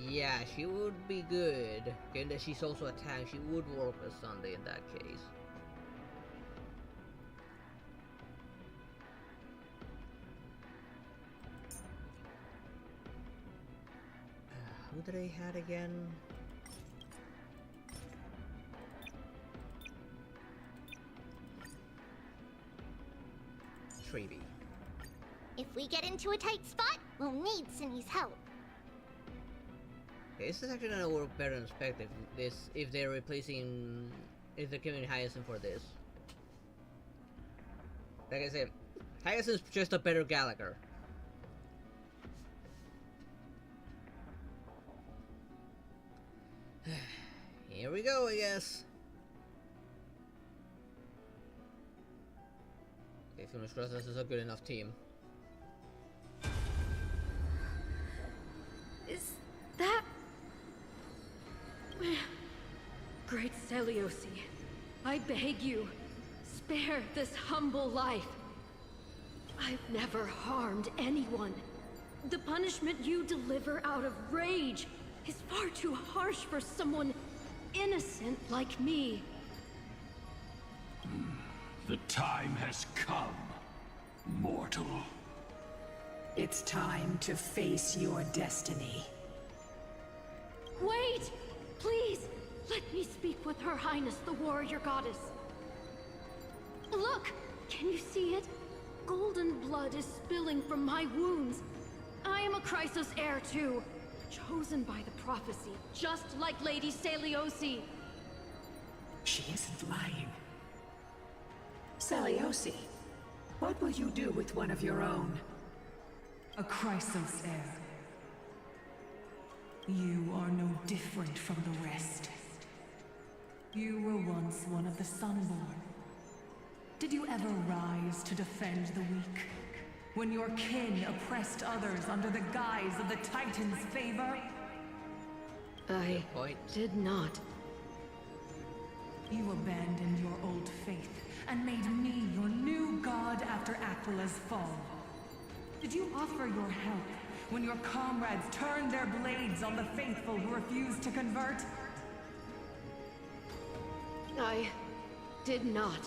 Yeah, she would be good. Given that she's also a tank, she would work a Sunday in that case. Who did I had again? Treaty. If we get into a tight spot, we'll need Cindy's help. Okay, this is actually gonna work better than expected. If they're replacing, if they're giving Hyacinth for this. Like I said, Hyacinth's just a better Gallagher. Here we go, I guess. Okay, fingers crossed this is a good enough team. Is that... Great Seliosi, I beg you, spare this humble life. I've never harmed anyone. The punishment you deliver out of rage is far too harsh for someone innocent like me. The time has come, mortal. It's time to face your destiny. Wait! Please, let me speak with Her Highness, the warrior goddess. Look! Can you see it? Golden blood is spilling from my wounds. I am a Chrysos heir too. Chosen by the prophecy, just like Lady Seliosi. She isn't lying. Seliosi, what will you do with one of your own? A Chrysos heir. You are no different from the rest. You were once one of the Sunborn. Did you ever rise to defend the weak? When your kin oppressed others under the guise of the Titan's favor? I did not. You abandoned your old faith and made me your new god after Aquila's fall. Did you offer your help when your comrades turned their blades on the faithful who refused to convert? I did not.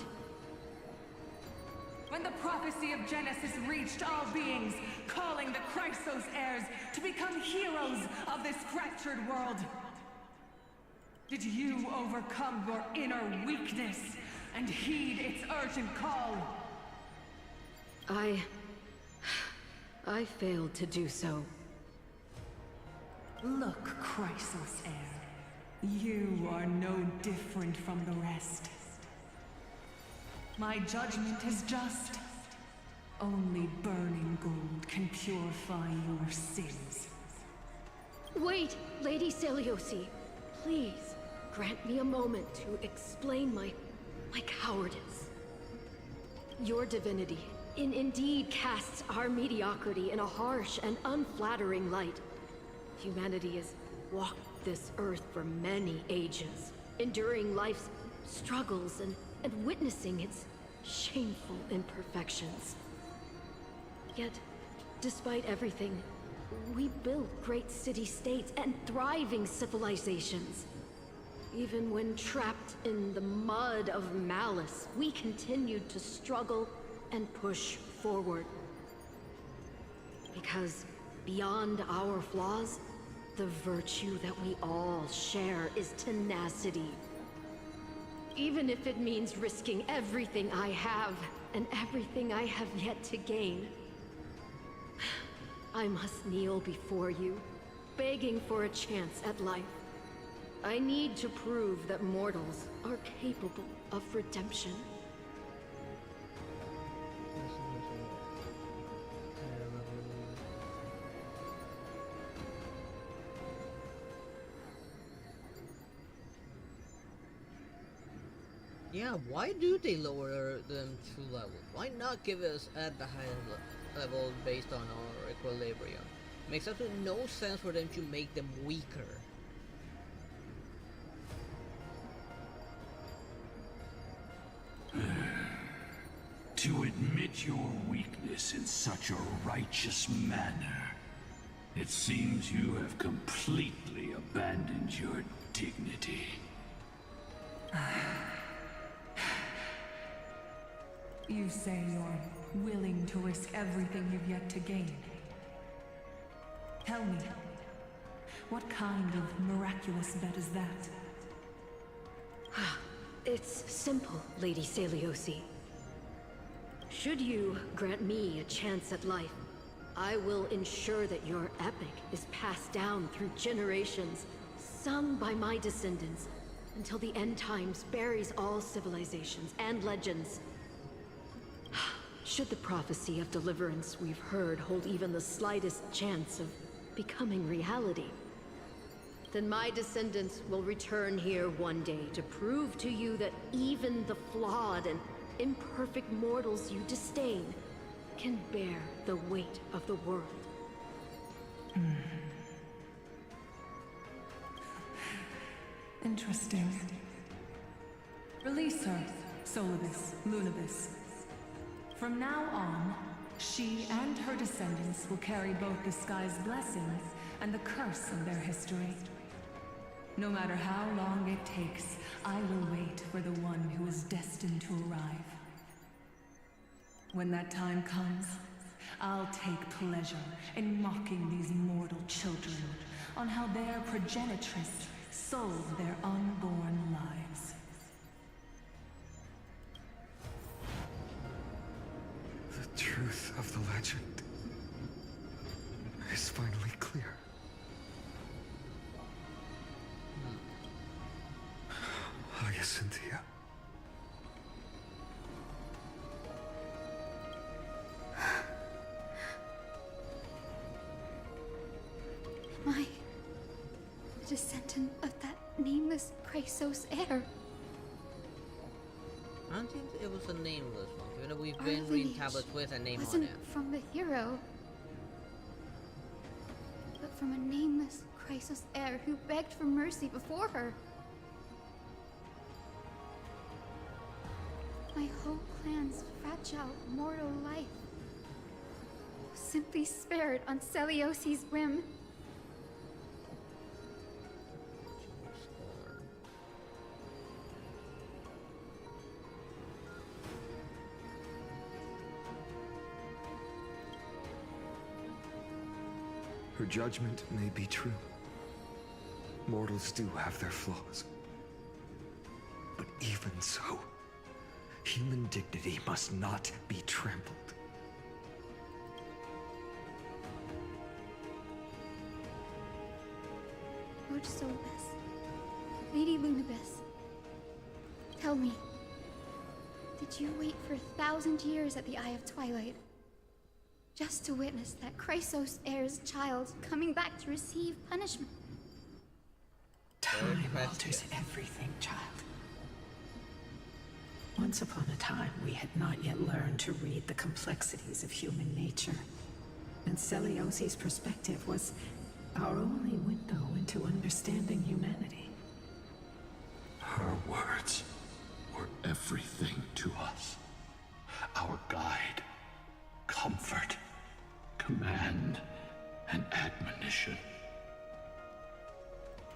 When the prophecy of Genesis reached all beings, calling the Chrysos heirs to become heroes of this fractured world, did you overcome your inner weakness and heed its urgent call? I failed to do so. Look, Chrysos heir, you are no different from the rest. My judgment is just. Only burning gold can purify your sins. Wait, Lady Seliosi. Please, grant me a moment to explain my cowardice. Your divinity indeed casts our mediocrity in a harsh and unflattering light. Humanity has walked this earth for many ages, enduring life's struggles and witnessing its shameful imperfections. Yet, despite everything, we built great city-states and thriving civilizations. Even when trapped in the mud of malice, we continued to struggle and push forward. Because beyond our flaws, the virtue that we all share is tenacity. Even if it means risking everything I have, and everything I have yet to gain. I must kneel before you, begging for a chance at life. I need to prove that mortals are capable of redemption. Yeah, why do they lower them to levels? Why not give us at the highest level based on our equilibrium? Makes absolutely no sense for them to make them weaker. To admit your weakness in such a righteous manner, it seems you have completely abandoned your dignity. You say you're willing to risk everything you've yet to gain. Tell me, what kind of miraculous bet is that? It's simple, Lady Seliosi. Should you grant me a chance at life, I will ensure that your epic is passed down through generations, sung by my descendants, until the end times buries all civilizations and legends. Should the prophecy of deliverance we've heard hold even the slightest chance of becoming reality, then my descendants will return here one day to prove to you that even the flawed and imperfect mortals you disdain can bear the weight of the world. Interesting. Release her, Solibus, Lunibus. From now on, she and her descendants will carry both the sky's blessings and the curse of their history. No matter how long it takes, I will wait for the one who is destined to arrive. When that time comes, I'll take pleasure in mocking these mortal children on how their progenitress sold their unborn lives. The truth of the legend is finally clear. Cynthia. Am I a descendant of that nameless Chrysos heir? don't think it was a nameless one, even though we've Our been reading lineage tablets with a name on wasn't it. from the hero, but from a nameless Chrysos heir who begged for mercy before her. My whole clan's fragile, mortal life was simply spared on Celiosi's whim. Her judgment may be true. Mortals do have their flaws. But even so, human dignity must not be trampled. Lord Solbes, Lady Lunabis, tell me, did you wait for 1,000 years at the Eye of Twilight just to witness that Chrysos heir's child coming back to receive punishment? Time alters everything, child. Once upon a time, we had not yet learned to read the complexities of human nature. And Celiosi's perspective was our only window into understanding humanity. Her words were everything to us. Our guide, comfort, command, and admonition.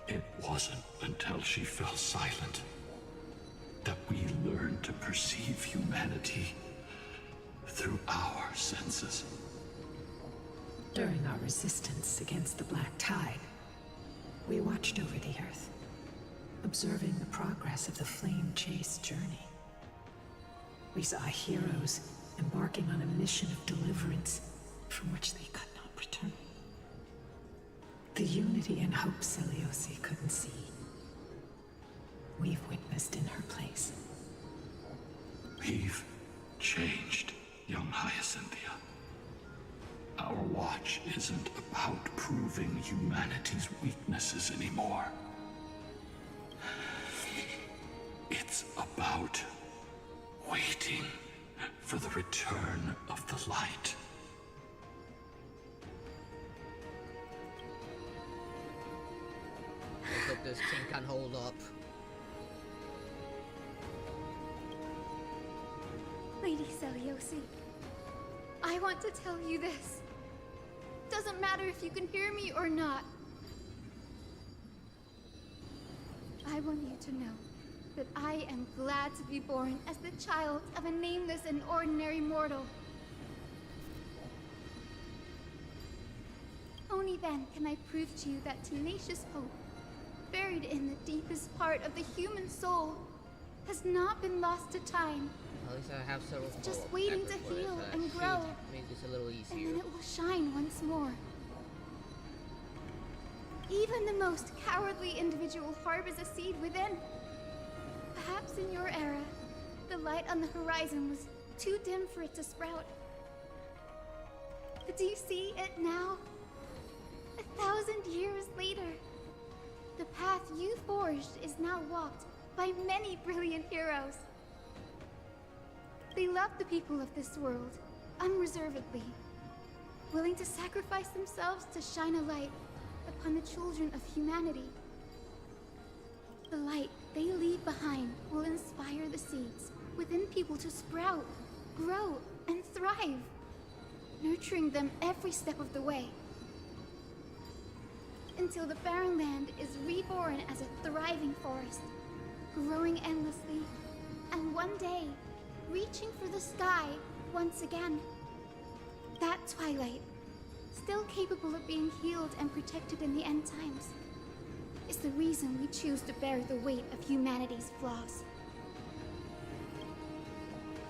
It wasn't until she fell silent that we learned to perceive humanity through our senses. During our resistance against the Black Tide, we watched over the Earth, observing the progress of the Flame Chase journey. We saw heroes embarking on a mission of deliverance from which they could not return. The unity and hope Celiosi couldn't see, we've witnessed in her place. We've changed, young Hyacinthia. Our watch isn't about proving humanity's weaknesses anymore. It's about waiting for the return of the light. I hope this thing can hold up. Lady Celiosi, I want to tell you this. Doesn't matter if you can hear me or not. I want you to know that I am glad to be born as the child of a nameless and ordinary mortal. Only then can I prove to you that tenacious hope, buried in the deepest part of the human soul, has not been lost to time. At least I have several It's just follow-up waiting to efforts for heal this, and should grow. make this a little And easier. then it will shine once more. Even the most cowardly individual harbors a seed within. Perhaps in your era, the light on the horizon was too dim for it to sprout. But do you see it now? 1,000 years later, the path you forged is now walked by many brilliant heroes. They love the people of this world, unreservedly, willing to sacrifice themselves to shine a light upon the children of humanity. The light they leave behind will inspire the seeds within people to sprout, grow, and thrive, nurturing them every step of the way. Until the barren land is reborn as a thriving forest, growing endlessly, and one day, reaching for the sky once again. That twilight, still capable of being healed and protected in the end times, is the reason we choose to bear the weight of humanity's flaws.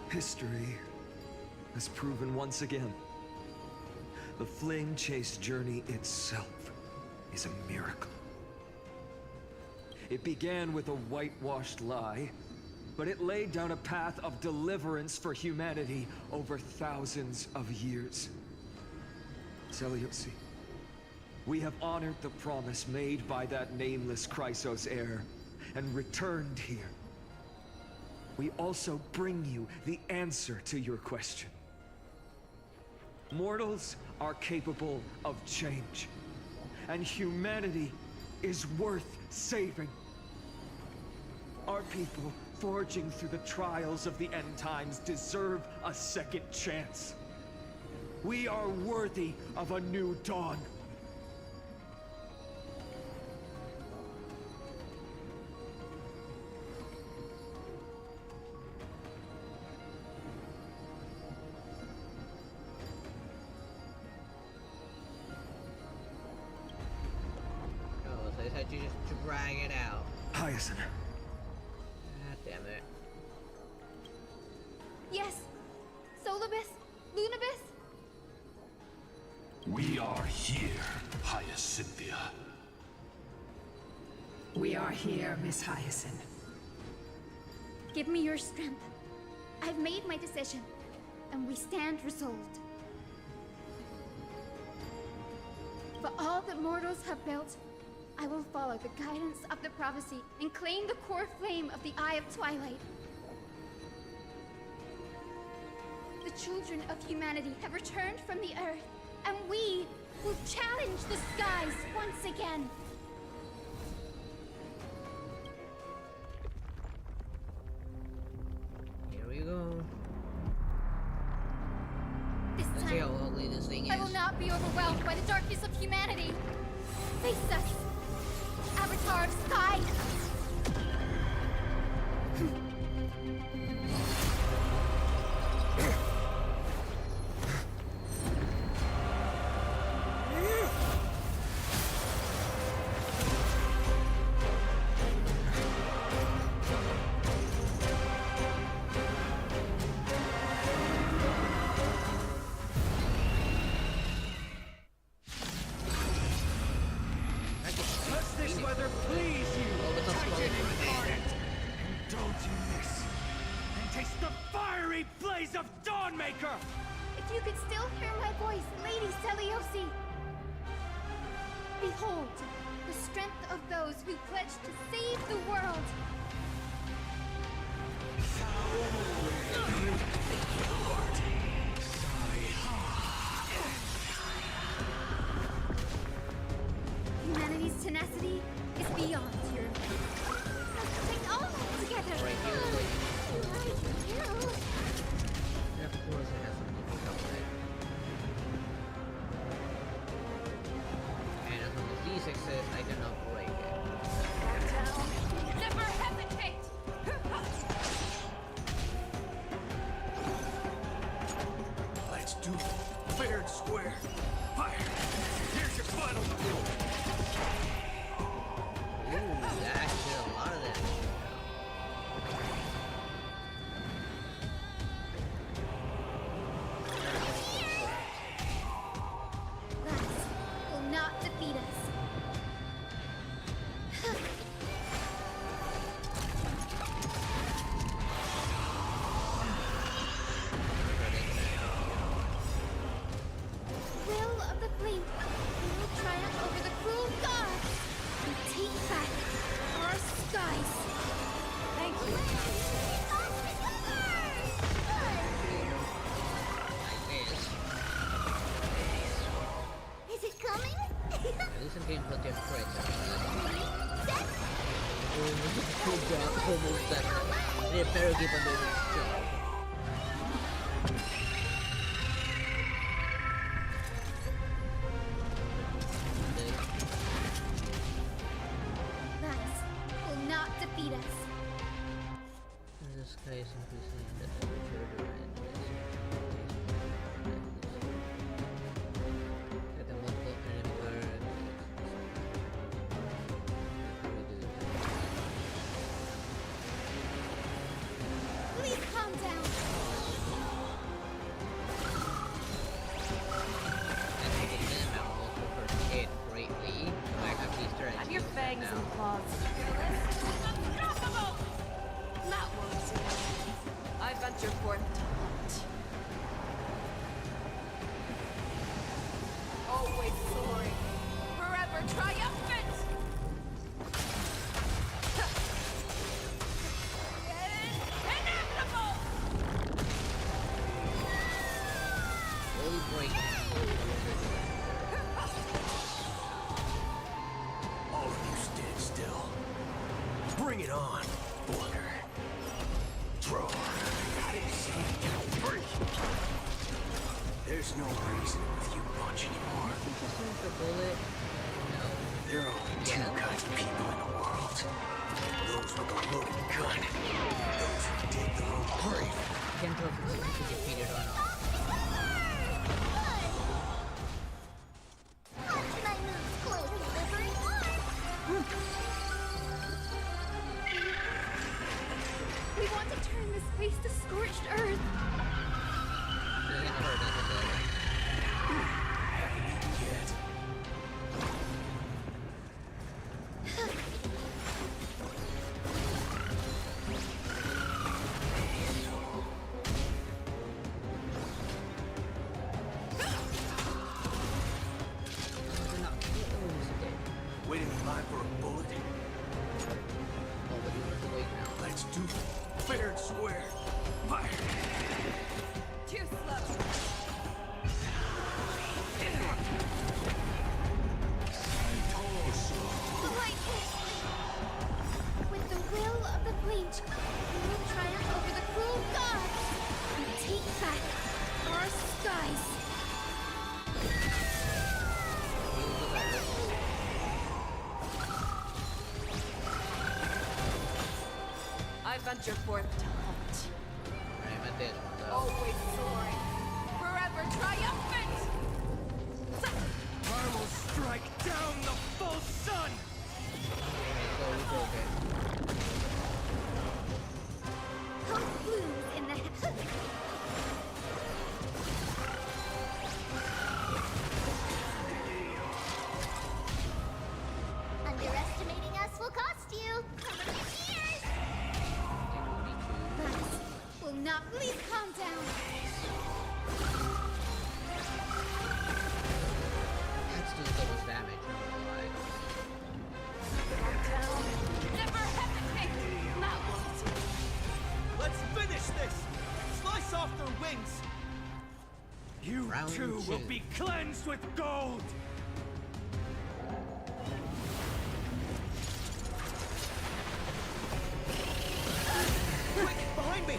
History has proven once again, the Flame Chase journey itself is a miracle. It began with a whitewashed lie, but it laid down a path of deliverance for humanity over thousands of years. Celiosi, we have honored the promise made by that nameless Chrysos heir, and returned here. we also bring you the answer to your question. Mortals are capable of change, and humanity is worth saving. Our people, forging through the trials of the end times, deserve a second chance. We are worthy of a new dawn. Oh, so they had to just drag it out. Hyacinth. God damn it. Yes! Solibus? Lunibus? We are here, Hyacinthia. We are here, Miss Hyacinth. Give me your strength. I've made my decision, and we stand resolved. For all that mortals have built, I will follow the guidance of the prophecy and claim the core flame of the Eye of Twilight. The children of humanity have returned from the earth, and we will challenge the skies once again. Here we go. This Let's see how time, ugly this thing is. I will not be overwhelmed by the darkness of humanity. Face us, Avatar of Sky! Does this weather please you, Titan incarnate? Don't you miss? And taste the fiery blaze of Dawnmaker! If you could still hear my voice, Lady Seliosi! Behold, the strength of those who pledge to save the world! Humanity's tenacity is beyond your... Let's take all of it together! Right here, Like you. Yeah, of course it has something to do with it. And as long as these exist, I cannot break it. Never hesitate! Let's do it. Fair and square. Fire! Here's your final reward. Ooh, that actually did a lot of damage. That will not defeat us. Will of the fleet, we will triumph over the cruel gods and take back our skies. Thank you. Is it coming? At least I'm getting plenty of crits. Good job, almost done. They better keep on doing this job. That will not defeat us. In this case, increasing the temperature and get the multiple enemy bird. Please calm down. And taking them out will also hurt it greatly. I have these strategies. Have your fangs now. and claws. Unstoppable! That won't do. I venture forth to hunt. Always soaring, forever triumphant! Get in There's no reason with you bunch anymore. There are only two kinds of people in the world. Those with a loaded gun. Those who dig their own grave. Can't tell if it's defeated or not. We want to turn this place to scorched earth. Waiting in line for a bullet. Let's do it. Fair and square. Fire. Too slow. With the will of the Bleach, we will triumph over the cruel gods and take back our skies. I venture forth to hunt. Always soaring, forever triumphant! I will strike down the full sun! Hope blooms in the Underestimating us will cost you. Some of your tears. Max will not. Please calm down. Let's do the most damage. Calm down. Never hesitate! Not once. Let's finish this! Slice off their wings! You Round too will two. be cleansed with gold! Quick, behind me!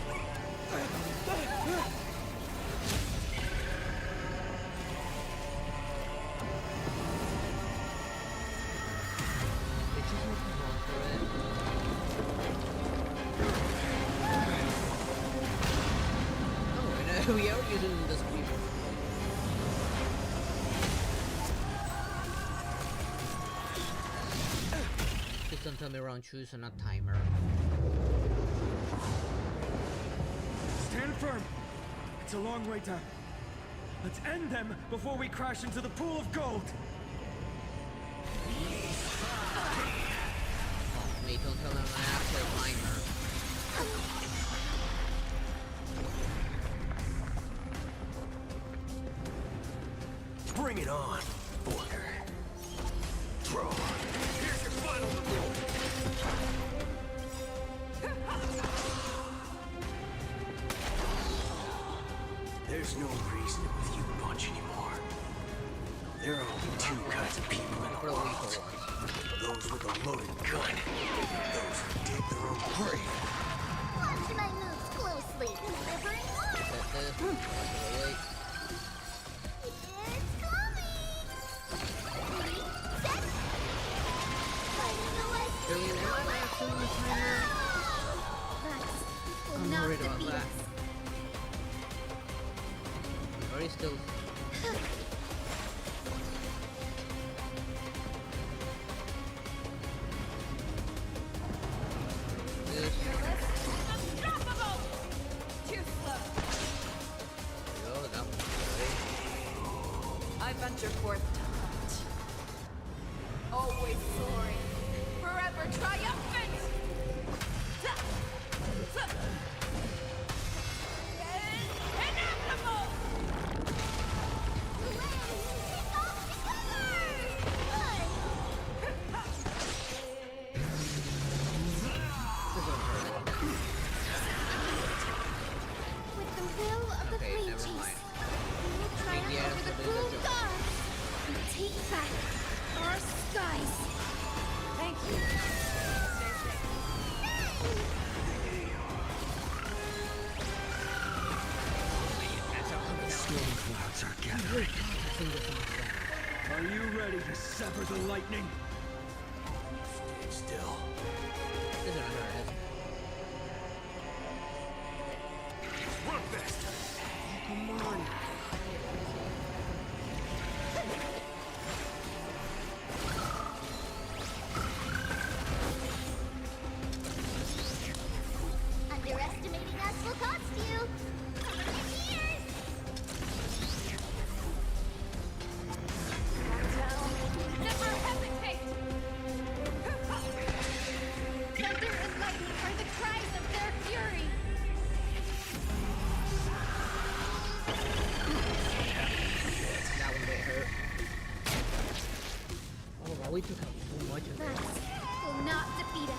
Oh, we are using this people. Please don't tell me round choose and not timer. Stand firm! It's a long way down. Let's end them before we crash into the pool of gold! Mate, don't tell them I have to timer. Bring it on, Border. Throw. Here's your final reward. There's no reason with you bunch anymore. There are only two kinds of people in the world. Those with a loaded gun. Those who dig their own grave. Watch my moves closely. Delivering more. It's coming. Set. Fighting the West. Max will I'm not worried about defeat that. us. Are you still? Unstoppable! Too slow. Oh, that was I venture forth to hunt. Always soaring, forever triumphant! Inevitable! With the will of the Okay, Flame never Chase, mind. we will triumph Yeah, over the so cruel there's a gods and take back our skies. Thank you. Stay safe. Storm cloud. gods are gathering. Are you ready to sever the lightning? Stay still. Run faster! Come on. Underestimating us will cost you. Cover your ears! Never hesitate! Thunder and lightning are the cries of their fury. That one did hurt. Oh wow, we took out so much of it. That will not defeat us.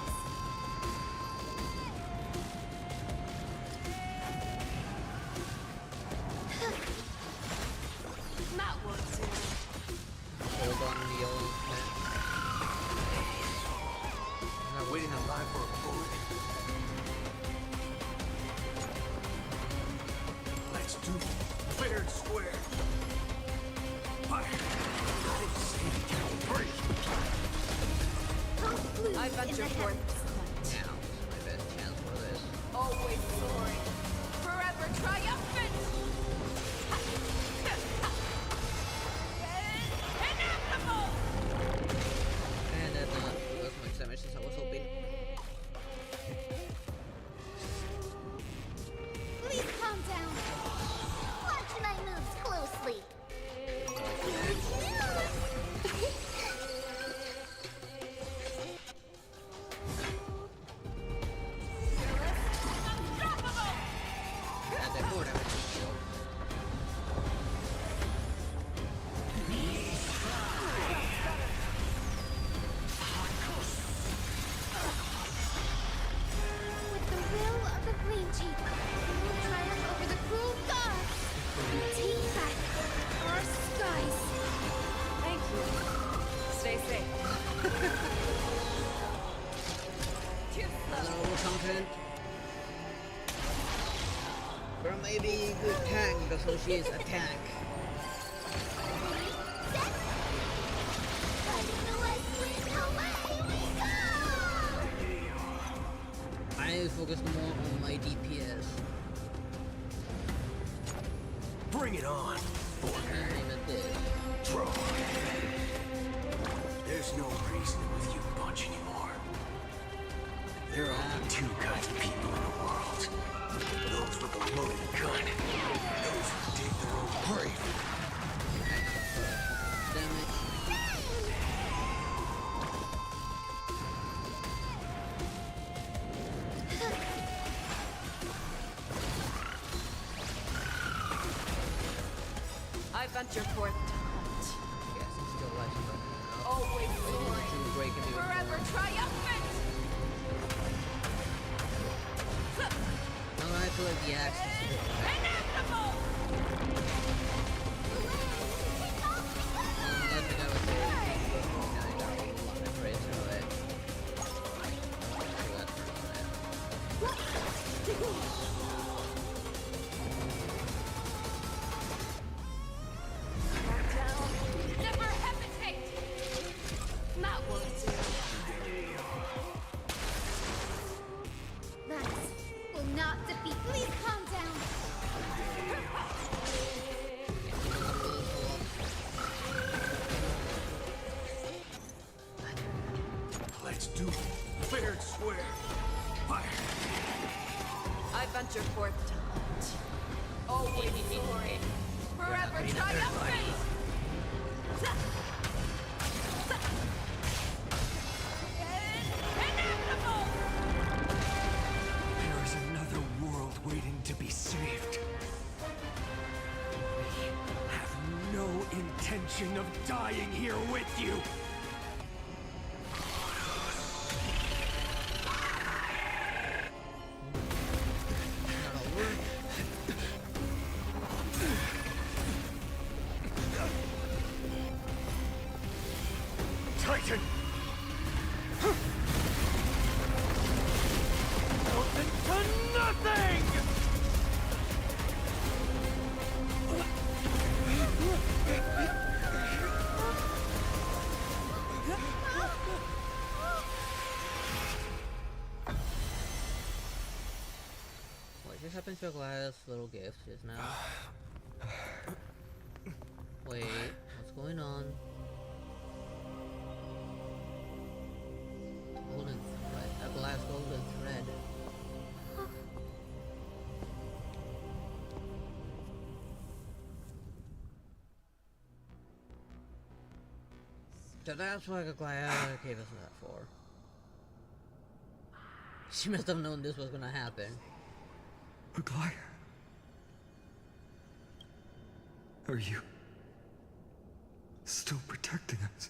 That won't do. Hold on to the old man. I'm not waiting in line for a bullet. Let's do it. Fair and square. Fire! I venture forth. Now, my best chance for this. Always soaring. Forever triumphant. Inevitable. And that was my damage as I was hoping. Please calm down. Watch my moves closely. And then more damage. With the will of the Flame Chief, we will triumph over the cruel gods. Take back our skies. Thank you. Stay safe. Too slow. Hello, content. Girl may be a good tank, so she is a tank. I need to focus more on my DPS. Bring it on. And even this. Draw. There's no reason with you bunch anymore. There are only two kinds of people in the world. Those with a loaded gun. And those who dig their own grave. Damn it. I venture forth to hunt. Yes, it's still light. Always soaring. Break and Forever triumphant. No, I feel like the axe is Inevitable. I think I was there. I got a lot of praise for it. So that's pretty good. Never hesitate. That won't do. That will not defeat. Please calm down. Let's do it. Fair and square. Fire! I venture forth to hunt. Always soaring. Forever triumphant. Inevitable. There is another world waiting to be saved. We have no intention of dying here with you. Titan! Nothing to nothing! sent you a glass little gift just now. Wait, what's going on? Golden thread, a glass golden thread. So that's what Aglaia gave us that for. She must have known this was gonna happen. Aglaia. Are you still protecting us?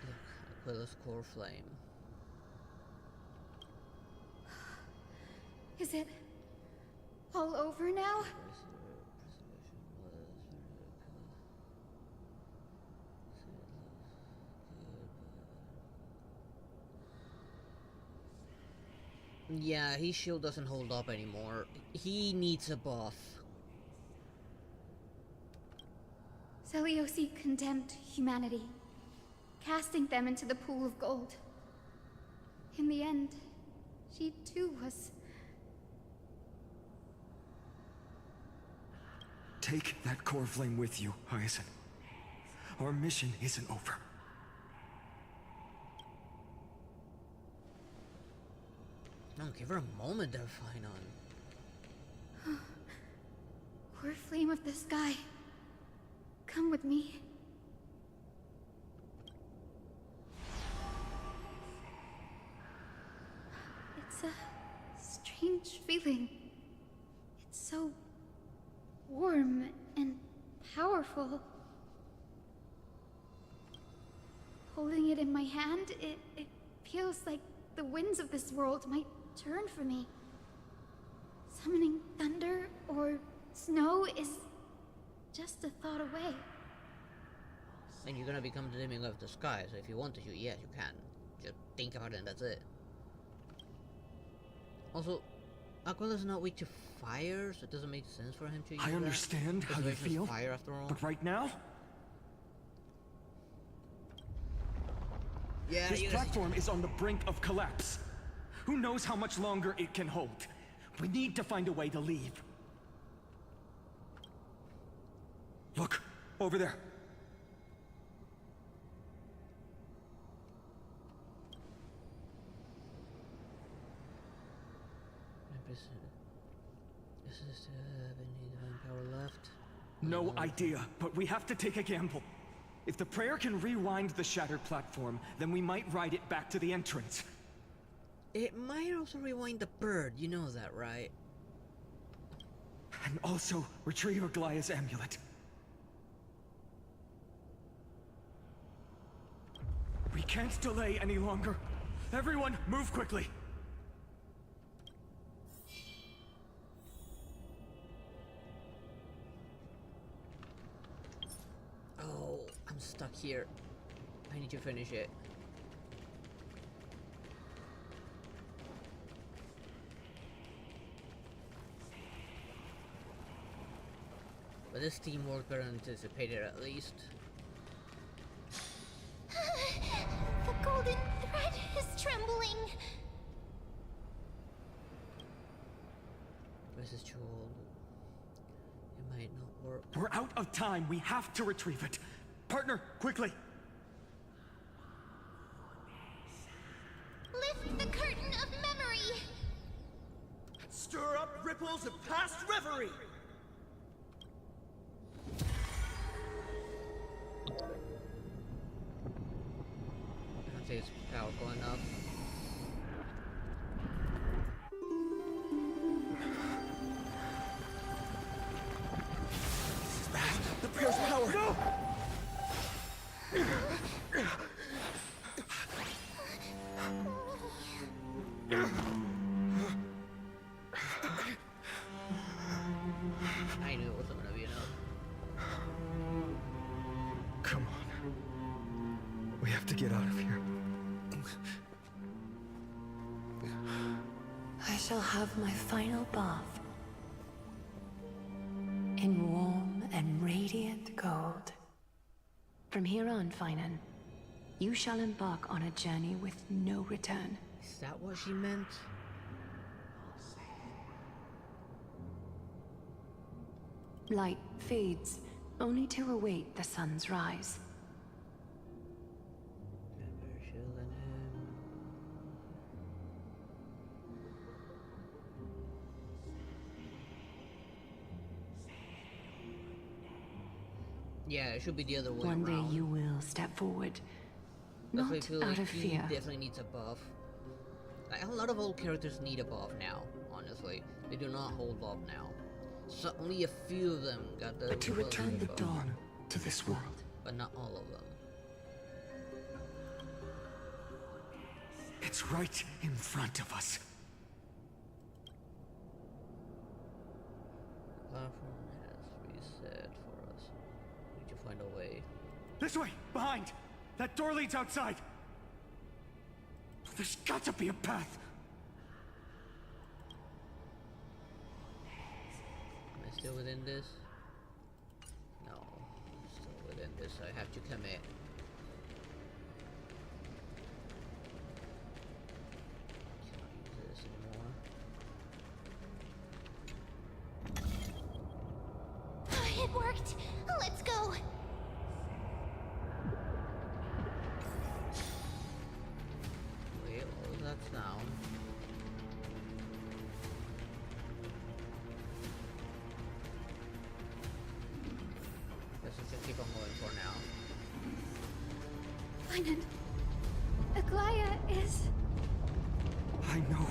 Look, Aquila's core flame. Is it all over now? Yeah, his shield doesn't hold up anymore. He needs a buff. Seliosi condemned humanity, casting them into the pool of gold. In the end, she too was... Take that core flame with you, Hyacinth. Our mission isn't over. No, give her a moment to find on. Core flame of the sky, come with me. It's a strange feeling. It's so warm and powerful. Holding it in my hand, it feels like the winds of this world might turn for me. Summoning thunder or snow is just a thought away. And you're gonna become the demon of the sky, so if you want to, yes, you can. Just think about it and that's it. Also, Aquila's not weak to fire, so it doesn't make sense for him to use I understand how you feel, fire after all. but right now... Yeah, this platform is on the brink of collapse. Who knows how much longer it can hold? We need to find a way to leave. Look, over there. Does it have any divine power left? No idea, but we have to take a gamble. If the prayer can rewind the shattered platform, then we might ride it back to the entrance. It might also rewind the bird, you know that, right? And also retrieve Aglaia's amulet. We can't delay any longer. Everyone, move quickly. Oh, I'm stuck here. I need to finish it. But this teamwork better than anticipated, at least. The golden thread is trembling. This is too old. It might not work. We're out of time. We have to retrieve it. Partner, quickly. Lift the curtain of memory. Stir up ripples of past reverie. I don't think it's powerful enough. This is bad. The prayer's power. No! I knew it wasn't gonna be enough. Come on. We have to get out of here. I shall have my final bath in warm and radiant gold. From here on, Finan, you shall embark on a journey with no return. Is that what she meant? Light fades, only to await the sun's rise. Yeah, it should be the other way One around. day you will step forward. Not Definitely feel out like of he fear. definitely needs a buff. Like, a lot of old characters need a buff now, honestly. They do not hold buff now. So only a few of them got the To return the buff, dawn to this world. but not all of them. It's right in front of us. Platform has reset for us. We need to find a way. This way! Behind! That door leads outside! There's got to be a path! Am I still within this? No. I'm still within this. I have to commit. Cannot use this anymore. It worked! Let's go! Wait, what was that sound? Guess we can keep on going for now. Finan, Aglaya is... I know.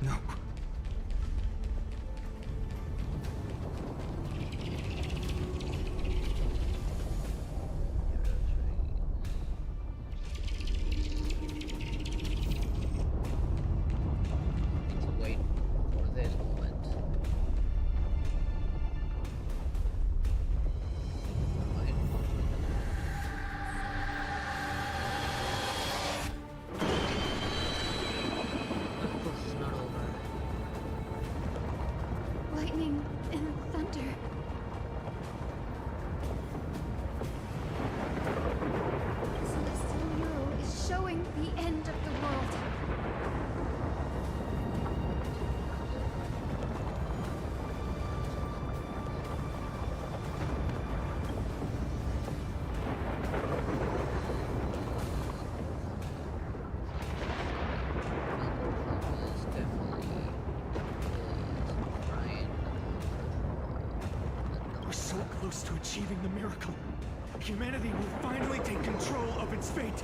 No. Need to wait for this moment. Of course, it's not over. lightning and thunder. The celestial mural is showing the end of the world. We're so close to achieving the miracle. Humanity will finally take control of its fate.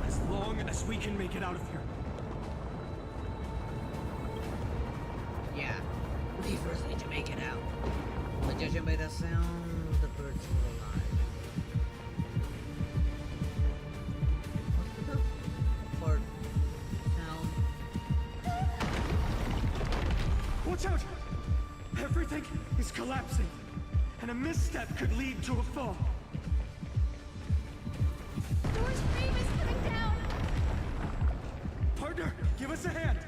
As long as we can make it out of here. Yeah, we first need to make it out. But judging by the sound, the birds are alive. What's the fart sound? Watch out! Everything is collapsing, and a misstep could lead to a fall. Door's frame is coming down! Partner, give us a hand!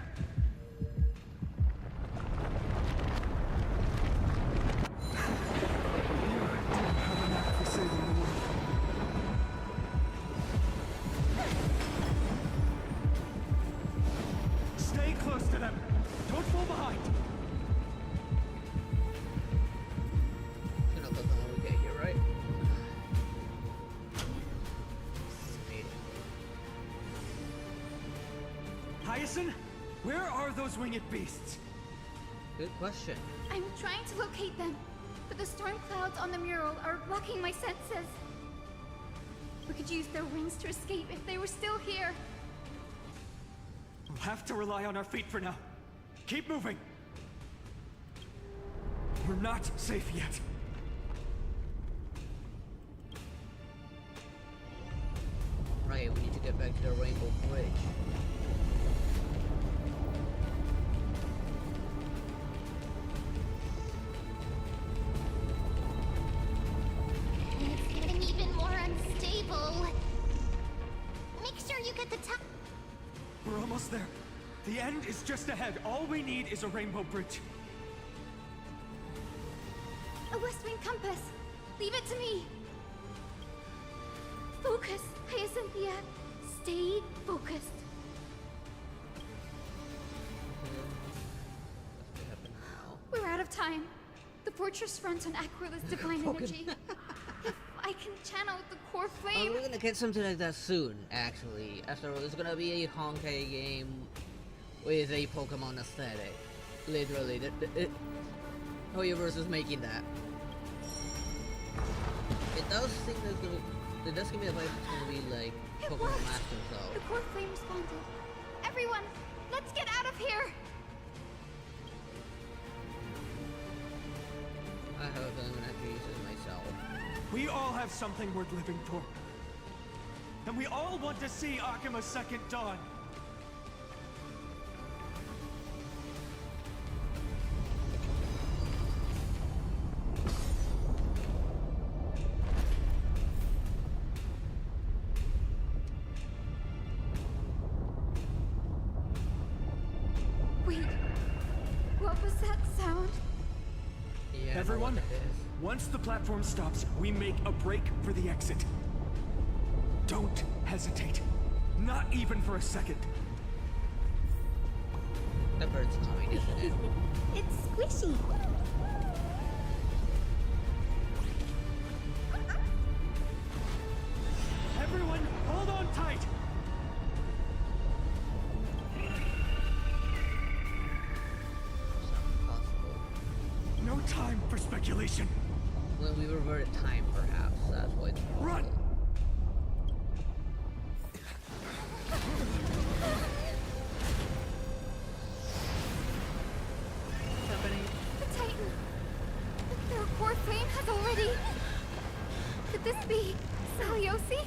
Stay close to them. Don't fall behind. You're not looking when we get here, right? Hyacinth, where are those winged beasts? Good question. I'm trying to locate them, but the storm clouds on the mural are blocking my senses. We could use their wings to escape if they were still here. We'll have to rely on our feet for now. Keep moving. We're not safe yet. Right, we need to get back to the Rainbow Bridge. It's getting even more unstable. Make sure you get the top. We're almost there. The end is just ahead. All we need is a rainbow bridge. A West Wing compass. Leave it to me. Focus, Hyacinthia. Stay focused. We're out of time. The fortress runs on Aquila's divine energy. If I can channel the core flame... we're gonna get something like that soon, actually. After all, it's gonna be a Honkai game with a Pokemon aesthetic. Literally, Hoyoverse is making that. It does seem that it does give me the vibe it's gonna be like Pokemon Masters, though. The core flame responded. Everyone, let's get out of here! I have a feeling I'm gonna have to use it myself. We all have something worth living for. And we all want to see Akima's second dawn. Wait, what was that sound? Yeah, everyone, once the platform stops, we make a break for the exit. Don't hesitate. Not even for a second. The bird's coming, isn't it? It's squishy. Everyone, hold on tight. No time for speculation. When we reverted time, perhaps. That's why it's run. The Titan! Their core flame has already... Could this be Saliosi?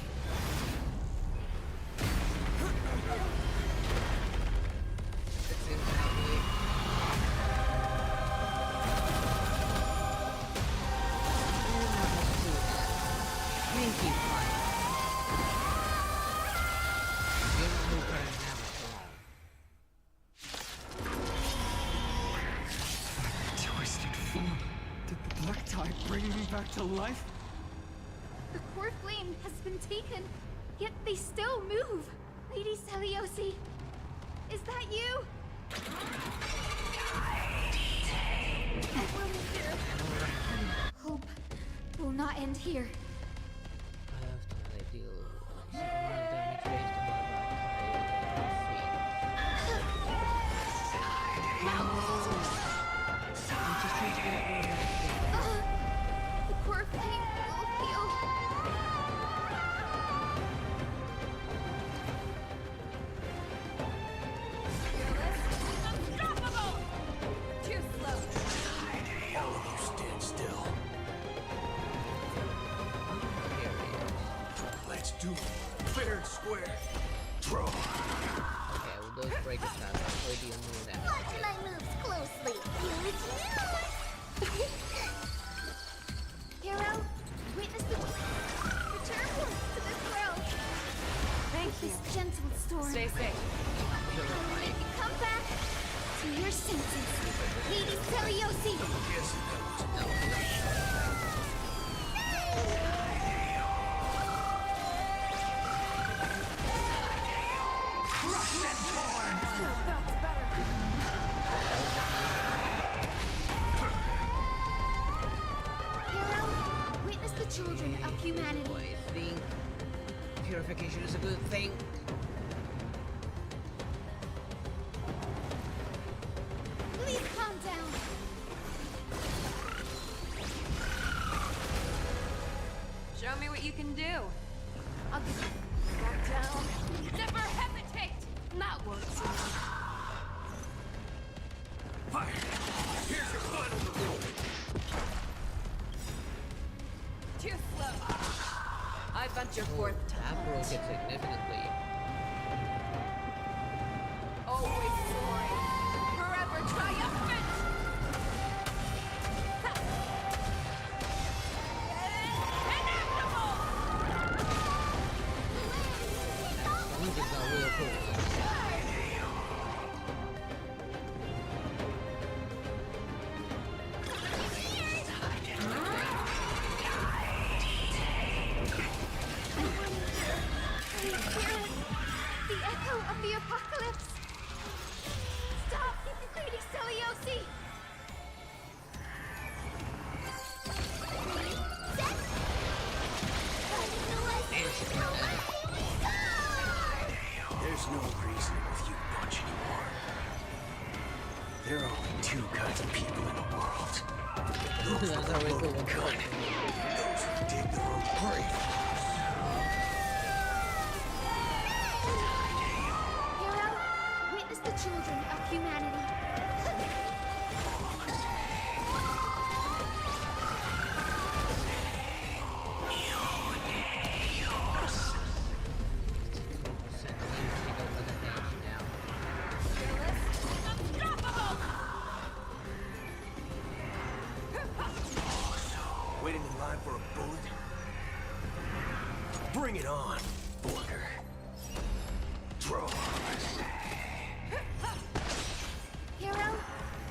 Twisted form. Did the black tide bring me back to life? The core flame has been taken, yet they still move. Lady Celiosi, is that you? Everyone here. Hope will not end here. I have to deal with some damage based on The core flame will heal. Unstoppable! Too slow. All of you stand still. Let's do it. Fair and square. Draw. Okay, well, those break attacks are play the unknown damage. Watch my moves closely. Huge news! Hero, witness the return to this world. Thank you. This gentle storm. Stay safe. Make you come back to your senses. Lady Celiosi. Yes, Crush and torn! Hero, witness the children of humanity. I think purification is a good thing. Please calm down. Show me what you can do. I'll get you back down. Never hesitate! Not once. Fire! Here's your final reward. Too slow. I venture forth. That broke it significantly. Always soaring. Forever triumphant! Link is not real cool. That's a really cool one. Those who dig their own grave. Hero, witness the children of humanity. Waiting in line for a bullet? Bring it on, Booger. Draw. Hero,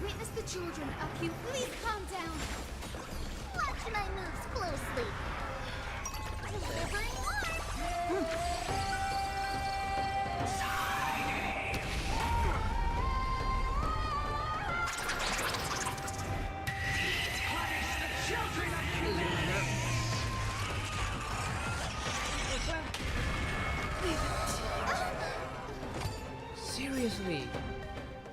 witness the children of you. Please calm down. Watch my moves closely. Delivering more. Seriously?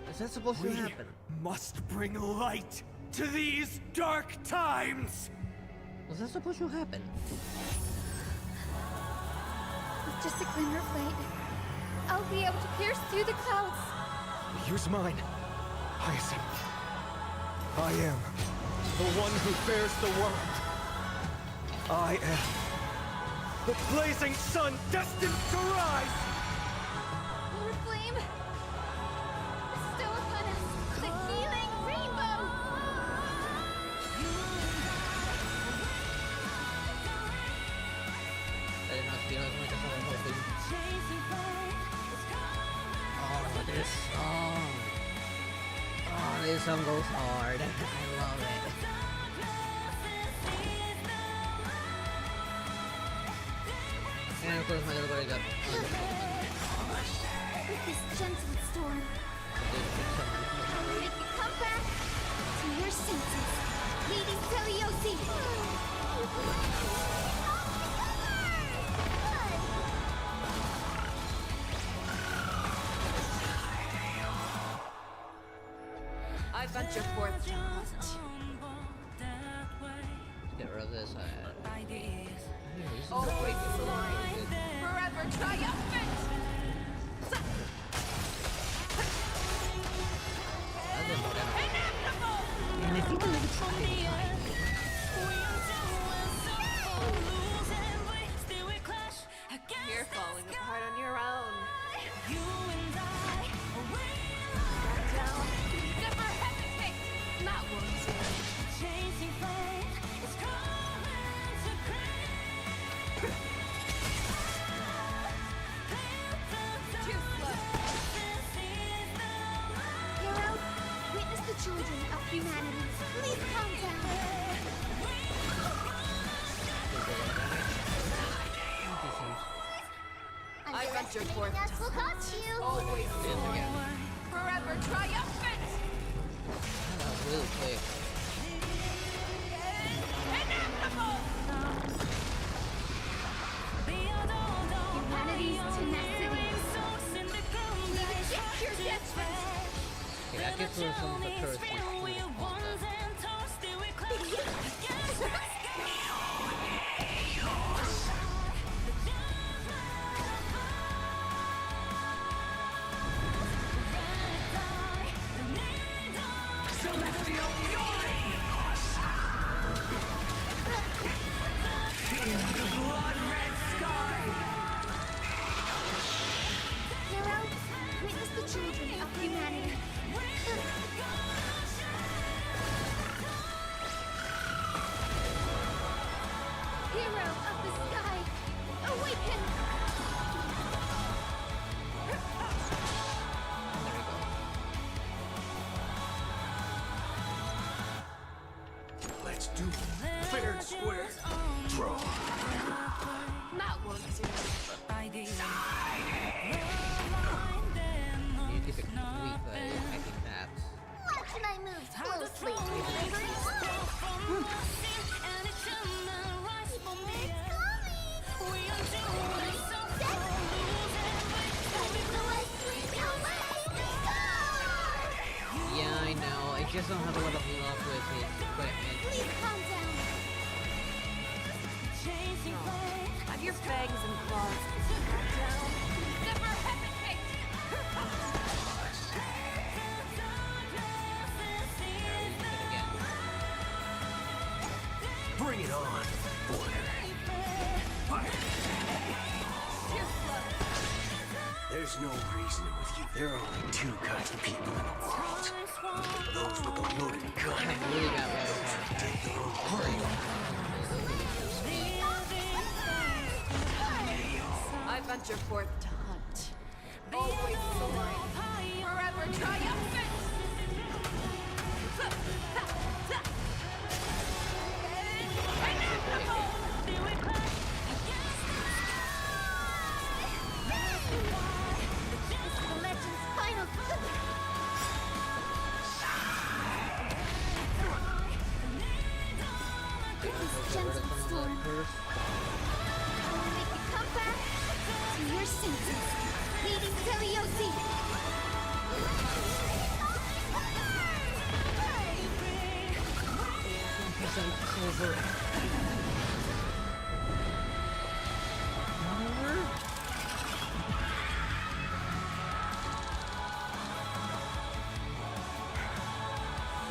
Is that supposed to happen? Must bring light to these dark times! Was that supposed to happen? With just a glimmer of light, I'll be able to pierce through the clouds. Use mine, Hyacinth. I am the one who bears the world. I am the blazing sun destined to rise! Your flame, bestow upon us the healing rainbow. This song. Oh, this song goes hard. I love it. And of course my little buddy got With this gentle storm, make you come back to your senses, Lady Celiosi. I venture forth. get rid of this. Always glory, forever triumphant. You're falling apart on your own. Back down. Never hesitate. Not once. Too slow. Hero, witness the children of humanity. Please calm down. I venture forth. We'll got you. Always glory, forever triumphant. That was really quick. Humanity's tenacity. Reject your judgment. Okay, I guess there's some of the tourists on Hero, witness the children of humanity. Hero of the sky, awaken! Let's do it. Fair and square. Draw. Not one to. You keep it weak, but I think that's. Watch my moves closely. Yeah, I know. I just don't have a lot of love with his equipment. it on, Border. There's no reasoning with you. There are only two kinds of people in the world. Those with a loaded gun. Take their own party. I venture forth to hunt. Always soaring. Forever triumphant! The legend's final. This gentle storm will make you come back to your senses, leading Deliosi. Silver.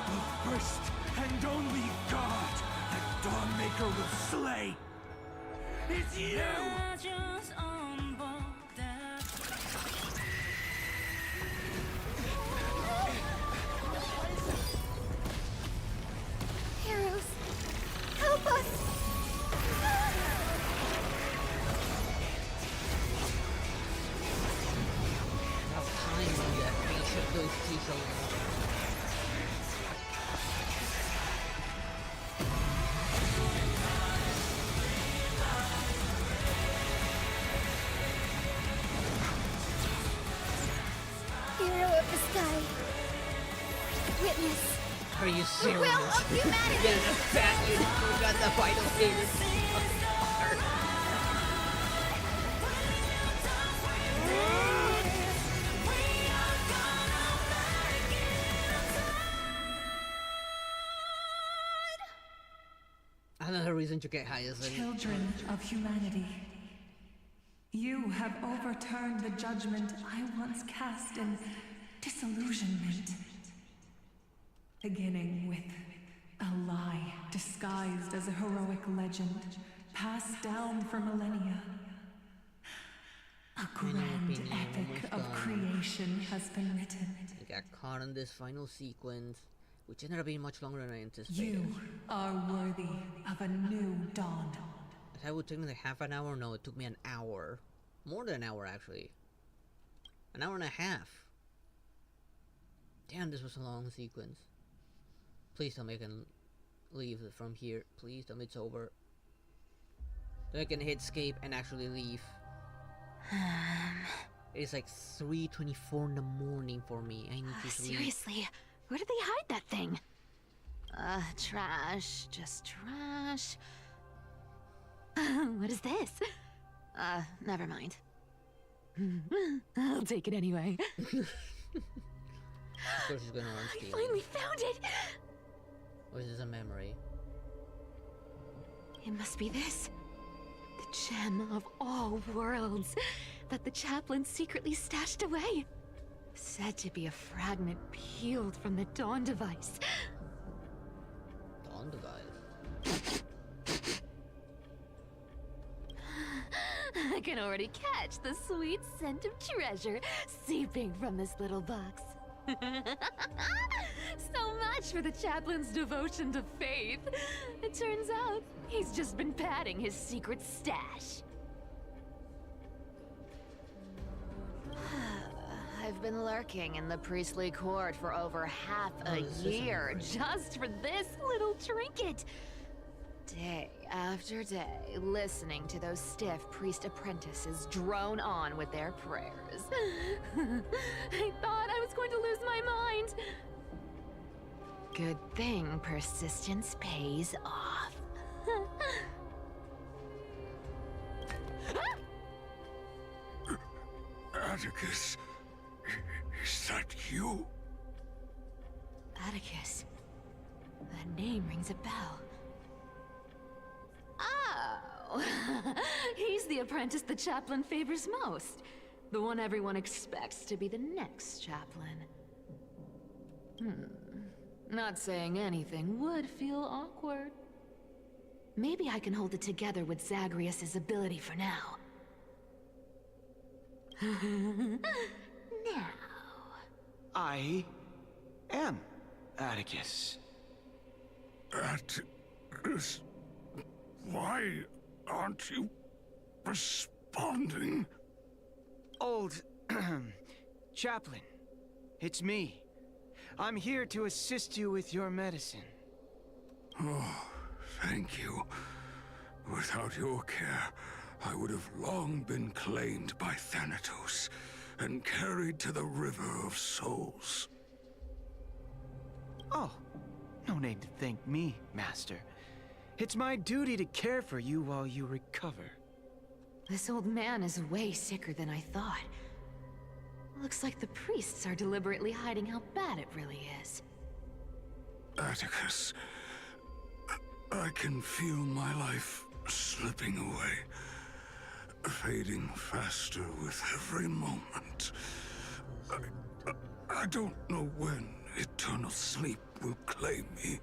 The first and only god that Dawnmaker will slay is you! Heroes, help us! Enough time on that patient those t-shirts. Hero of the sky, witness. Are you The serious? will of humanity! Yeah, the fat dude who got the final favorite. Another reason to get Hyacinth. Children of humanity, you have overturned the judgment I once cast in disillusionment. Beginning with a lie disguised as a heroic legend, passed down for millennia. A grand epic of creation has been written. I got caught in this final sequence, which ended up being much longer than I anticipated. You are worthy of a new dawn. I thought it would take me like half an hour. No, it took me an hour. More than an hour, actually. An hour and a half. Damn, this was a long sequence. Please tell me I can leave from here. Please tell me it's over. Then I can hit escape and actually leave. It's like 3:24 in the morning for me. I need to sleep. Seriously, where did they hide that thing? Trash. Just trash. What is this? Never mind. I'll take it anyway. Of course she's gonna run I stealing. finally found it! Or is this a memory? It must be this. The gem of all worlds that the chaplain secretly stashed away. Said to be a fragment peeled from the Dawn device. Dawn device? I can already catch the sweet scent of treasure seeping from this little box. So much for the chaplain's devotion to faith. It turns out he's just been padding his secret stash. I've been lurking in the priestly court for over half a year just for this little trinket. Day after day, listening to those stiff priest apprentices drone on with their prayers. I thought I was going to lose my mind. Good thing persistence pays off. Atticus, is that you? Atticus. That name rings a bell. Oh! He's the apprentice the chaplain favors most. The one everyone expects to be the next chaplain. Not saying anything would feel awkward. Maybe I can hold it together with Zagreus's ability for now. Now... I am Atticus. Atticus? Why aren't you responding? Old... Chaplain. It's me. I'm here to assist you with your medicine. Oh, thank you. Without your care, I would have long been claimed by Thanatos and carried to the River of Souls. Oh, no need to thank me, Master. It's my duty to care for you while you recover. This old man is way sicker than I thought. Looks like the priests are deliberately hiding how bad it really is. Atticus, I can feel my life slipping away, fading faster with every moment. I don't know when eternal sleep will claim me.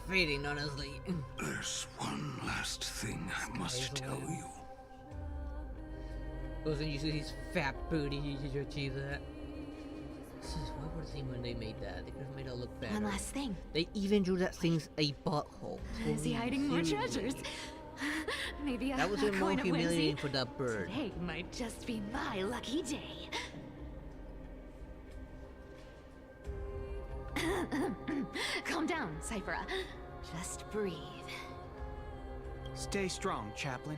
Fading, honestly. There's one last thing I must tell you. Wasn't using his fat booty to achieve that. What were they when they made that? They could have made it look better. One last thing. They even drew that thing's a butthole. Is he hiding more treasures? Maybe that was even more humiliating for that bird. Today might just be my lucky day. Calm down, Cyphera. Just breathe. Stay strong, Chaplain.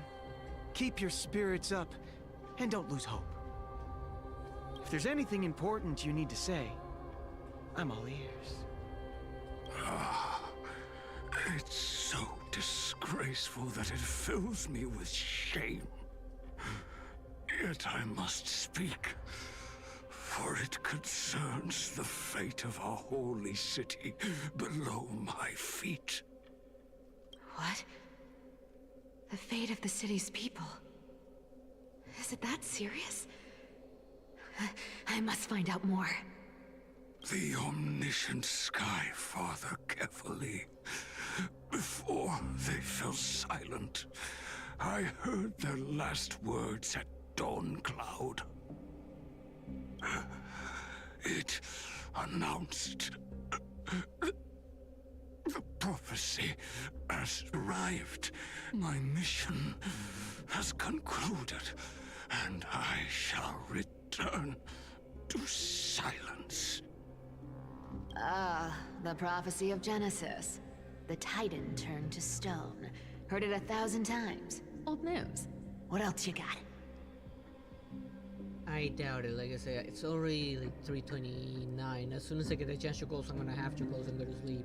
Keep your spirits up, and don't lose hope. If there's anything important you need to say, I'm all ears. It's so disgraceful that it fills me with shame. Yet I must speak, for it concerns the fate of our holy city below my feet. What? The fate of the city's people? Is it that serious? I must find out more. The omniscient Sky Father carefully. Before they fell silent, I heard their last words at Dawn Cloud. It announced the prophecy has arrived. My mission has concluded, and I shall return to silence. Ah, the prophecy of Genesis. The Titan turned to stone. Heard it 1,000 times. Old news. What else you got? I doubt it. Like I said, it's already like 3:29. As soon as I get a chance to close, I'm gonna have to close and go to sleep.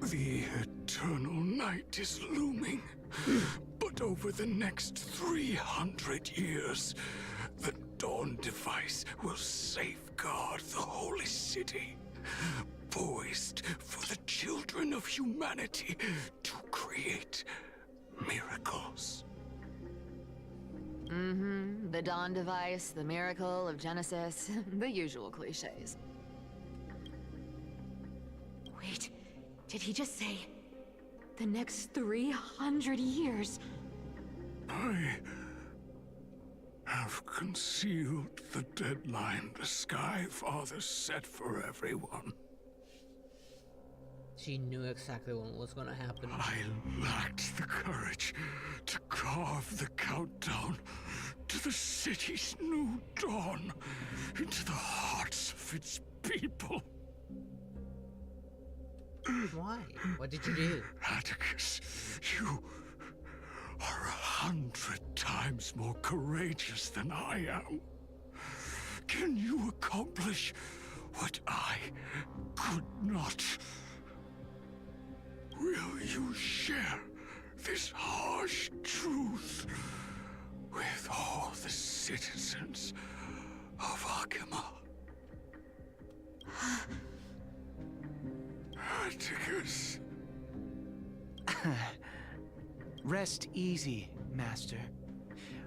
The eternal night is looming. But over the next 300 years, the Dawn device will safeguard the holy city, poised for the children of humanity to create miracles. Mm-hmm. The Dawn device, the miracle of Genesis, the usual cliches. Wait, did he just say the next 300 years? I have concealed the deadline the Sky Father set for everyone. She knew exactly what was gonna happen. I lacked the courage to carve the countdown to the city's new dawn into the hearts of its people. Why? What did you do? Atticus, you are 100 times more courageous than I am. Can you accomplish what I could not? Will you share this harsh truth with all the citizens of Akima? Atticus. Rest easy, Master.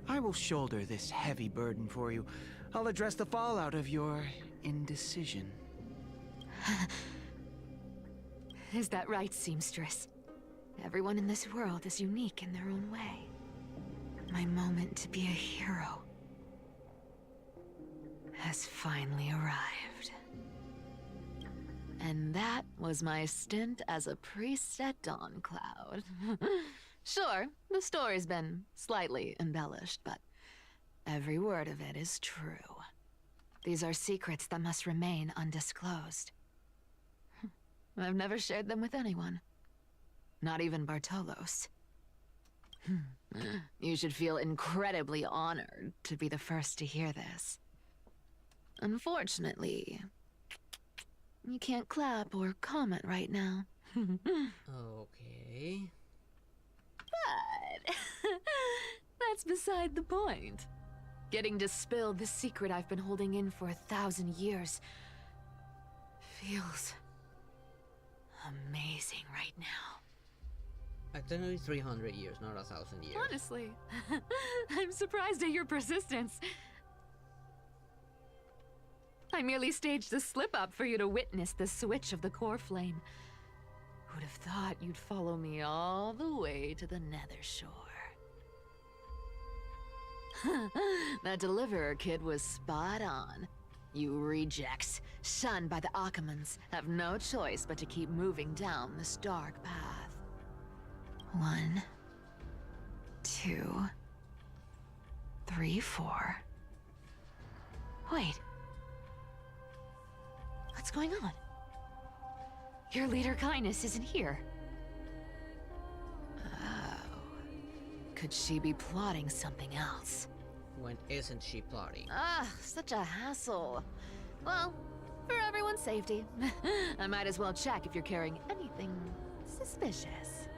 I will shoulder this heavy burden for you. I'll address the fallout of your indecision. Is that right, seamstress? Everyone in this world is unique in their own way. My moment to be a hero has finally arrived. And that was my stint as a priest at Dawn Cloud. Sure, the story's been slightly embellished, but every word of it is true. These are secrets that must remain undisclosed. I've never shared them with anyone. Not even Bartolos. You should feel incredibly honored to be the first to hear this. Unfortunately, you can't clap or comment right now. Okay. But that's beside the point. Getting to spill the secret I've been holding in for 1,000 years feels amazing right now. Technically 300 years, not 1,000 years. Honestly, I'm surprised at your persistence. I merely staged the slip-up for you to witness the switch of the core flame. Who'd have thought you'd follow me all the way to the Nether Shore? That deliverer kid was spot on. You rejects, shunned by the Akamans, have no choice but to keep moving down this dark path. 1, 2, 3, 4. Wait. What's going on? Your leader Kindness isn't here. Oh. Could she be plotting something else? When isn't she plotting? Ah, such a hassle. Well, for everyone's safety, I might as well check if you're carrying anything suspicious.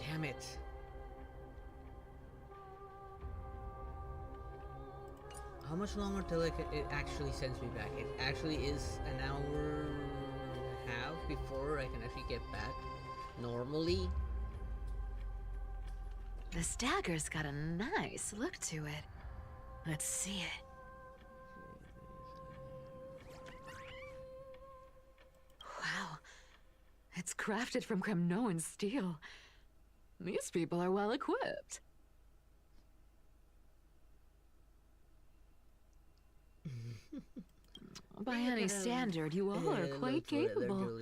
Damn it. How much longer till it actually sends me back? It actually is an hour and a half before I can actually get back normally. This dagger's got a nice look to it. Let's see it. Wow. It's crafted from Kremnoan steel. These people are well equipped. By any standard, you all are quite capable.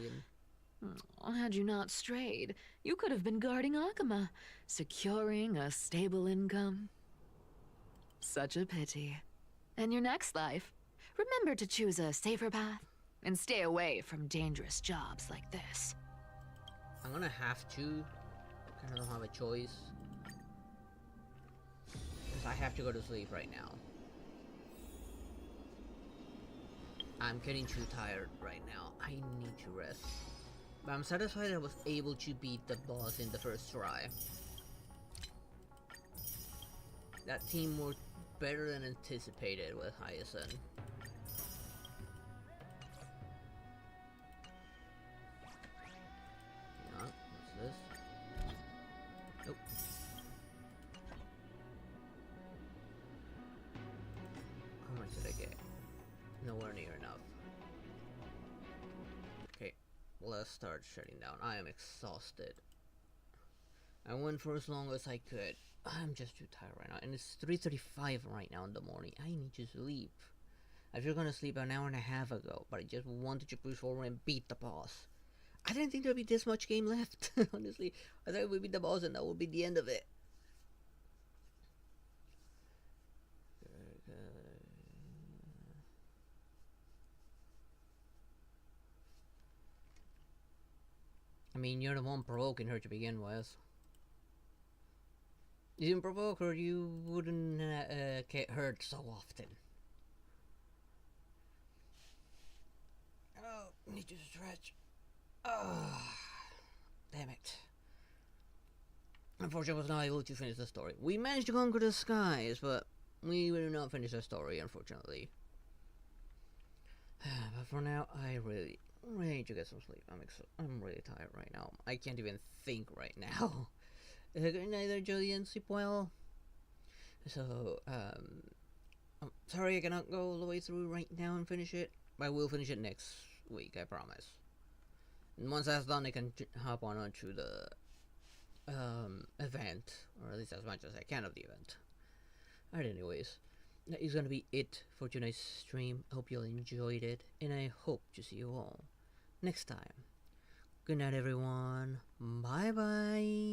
Had you not strayed, you could have been guarding Akama, securing a stable income. Such a pity. In your next life, remember to choose a safer path and stay away from dangerous jobs like this. I'm gonna have to. I kind of don't have a choice. Because I have to go to sleep right now. I'm getting too tired right now. I need to rest. But I'm satisfied I was able to beat the boss in the first try. That team worked better than anticipated with Hyacinth. What's this? Nope. How much did I get? Nowhere near enough. Okay, let's start shutting down. I am exhausted. I went for as long as I could. I'm just too tired right now, and it's 3:35 right now in the morning. I need to sleep. I was gonna sleep an hour and a half ago, but I just wanted to push forward and beat the boss. I didn't think there'd be this much game left, honestly. I thought it would be the boss and that would be the end of it. I mean, you're the one provoking her to begin with. You didn't provoke her, you wouldn't get hurt so often. Oh, need to stretch. Oh, damn it. Unfortunately, I was not able to finish the story. We managed to conquer the skies, but we will not finish the story, unfortunately. But for now, I really need to get some sleep. I'm really tired right now. I can't even think right now. Good night there, Julian Cipoel. So, I'm sorry I cannot go all the way through right now and finish it. I will finish it next week, I promise. And once that's done, I can hop onto the event, or at least as much as I can of the event. Alright, anyways, that is gonna be it for tonight's stream. I hope you all enjoyed it, and I hope to see you all next time. Good night, everyone. Bye bye.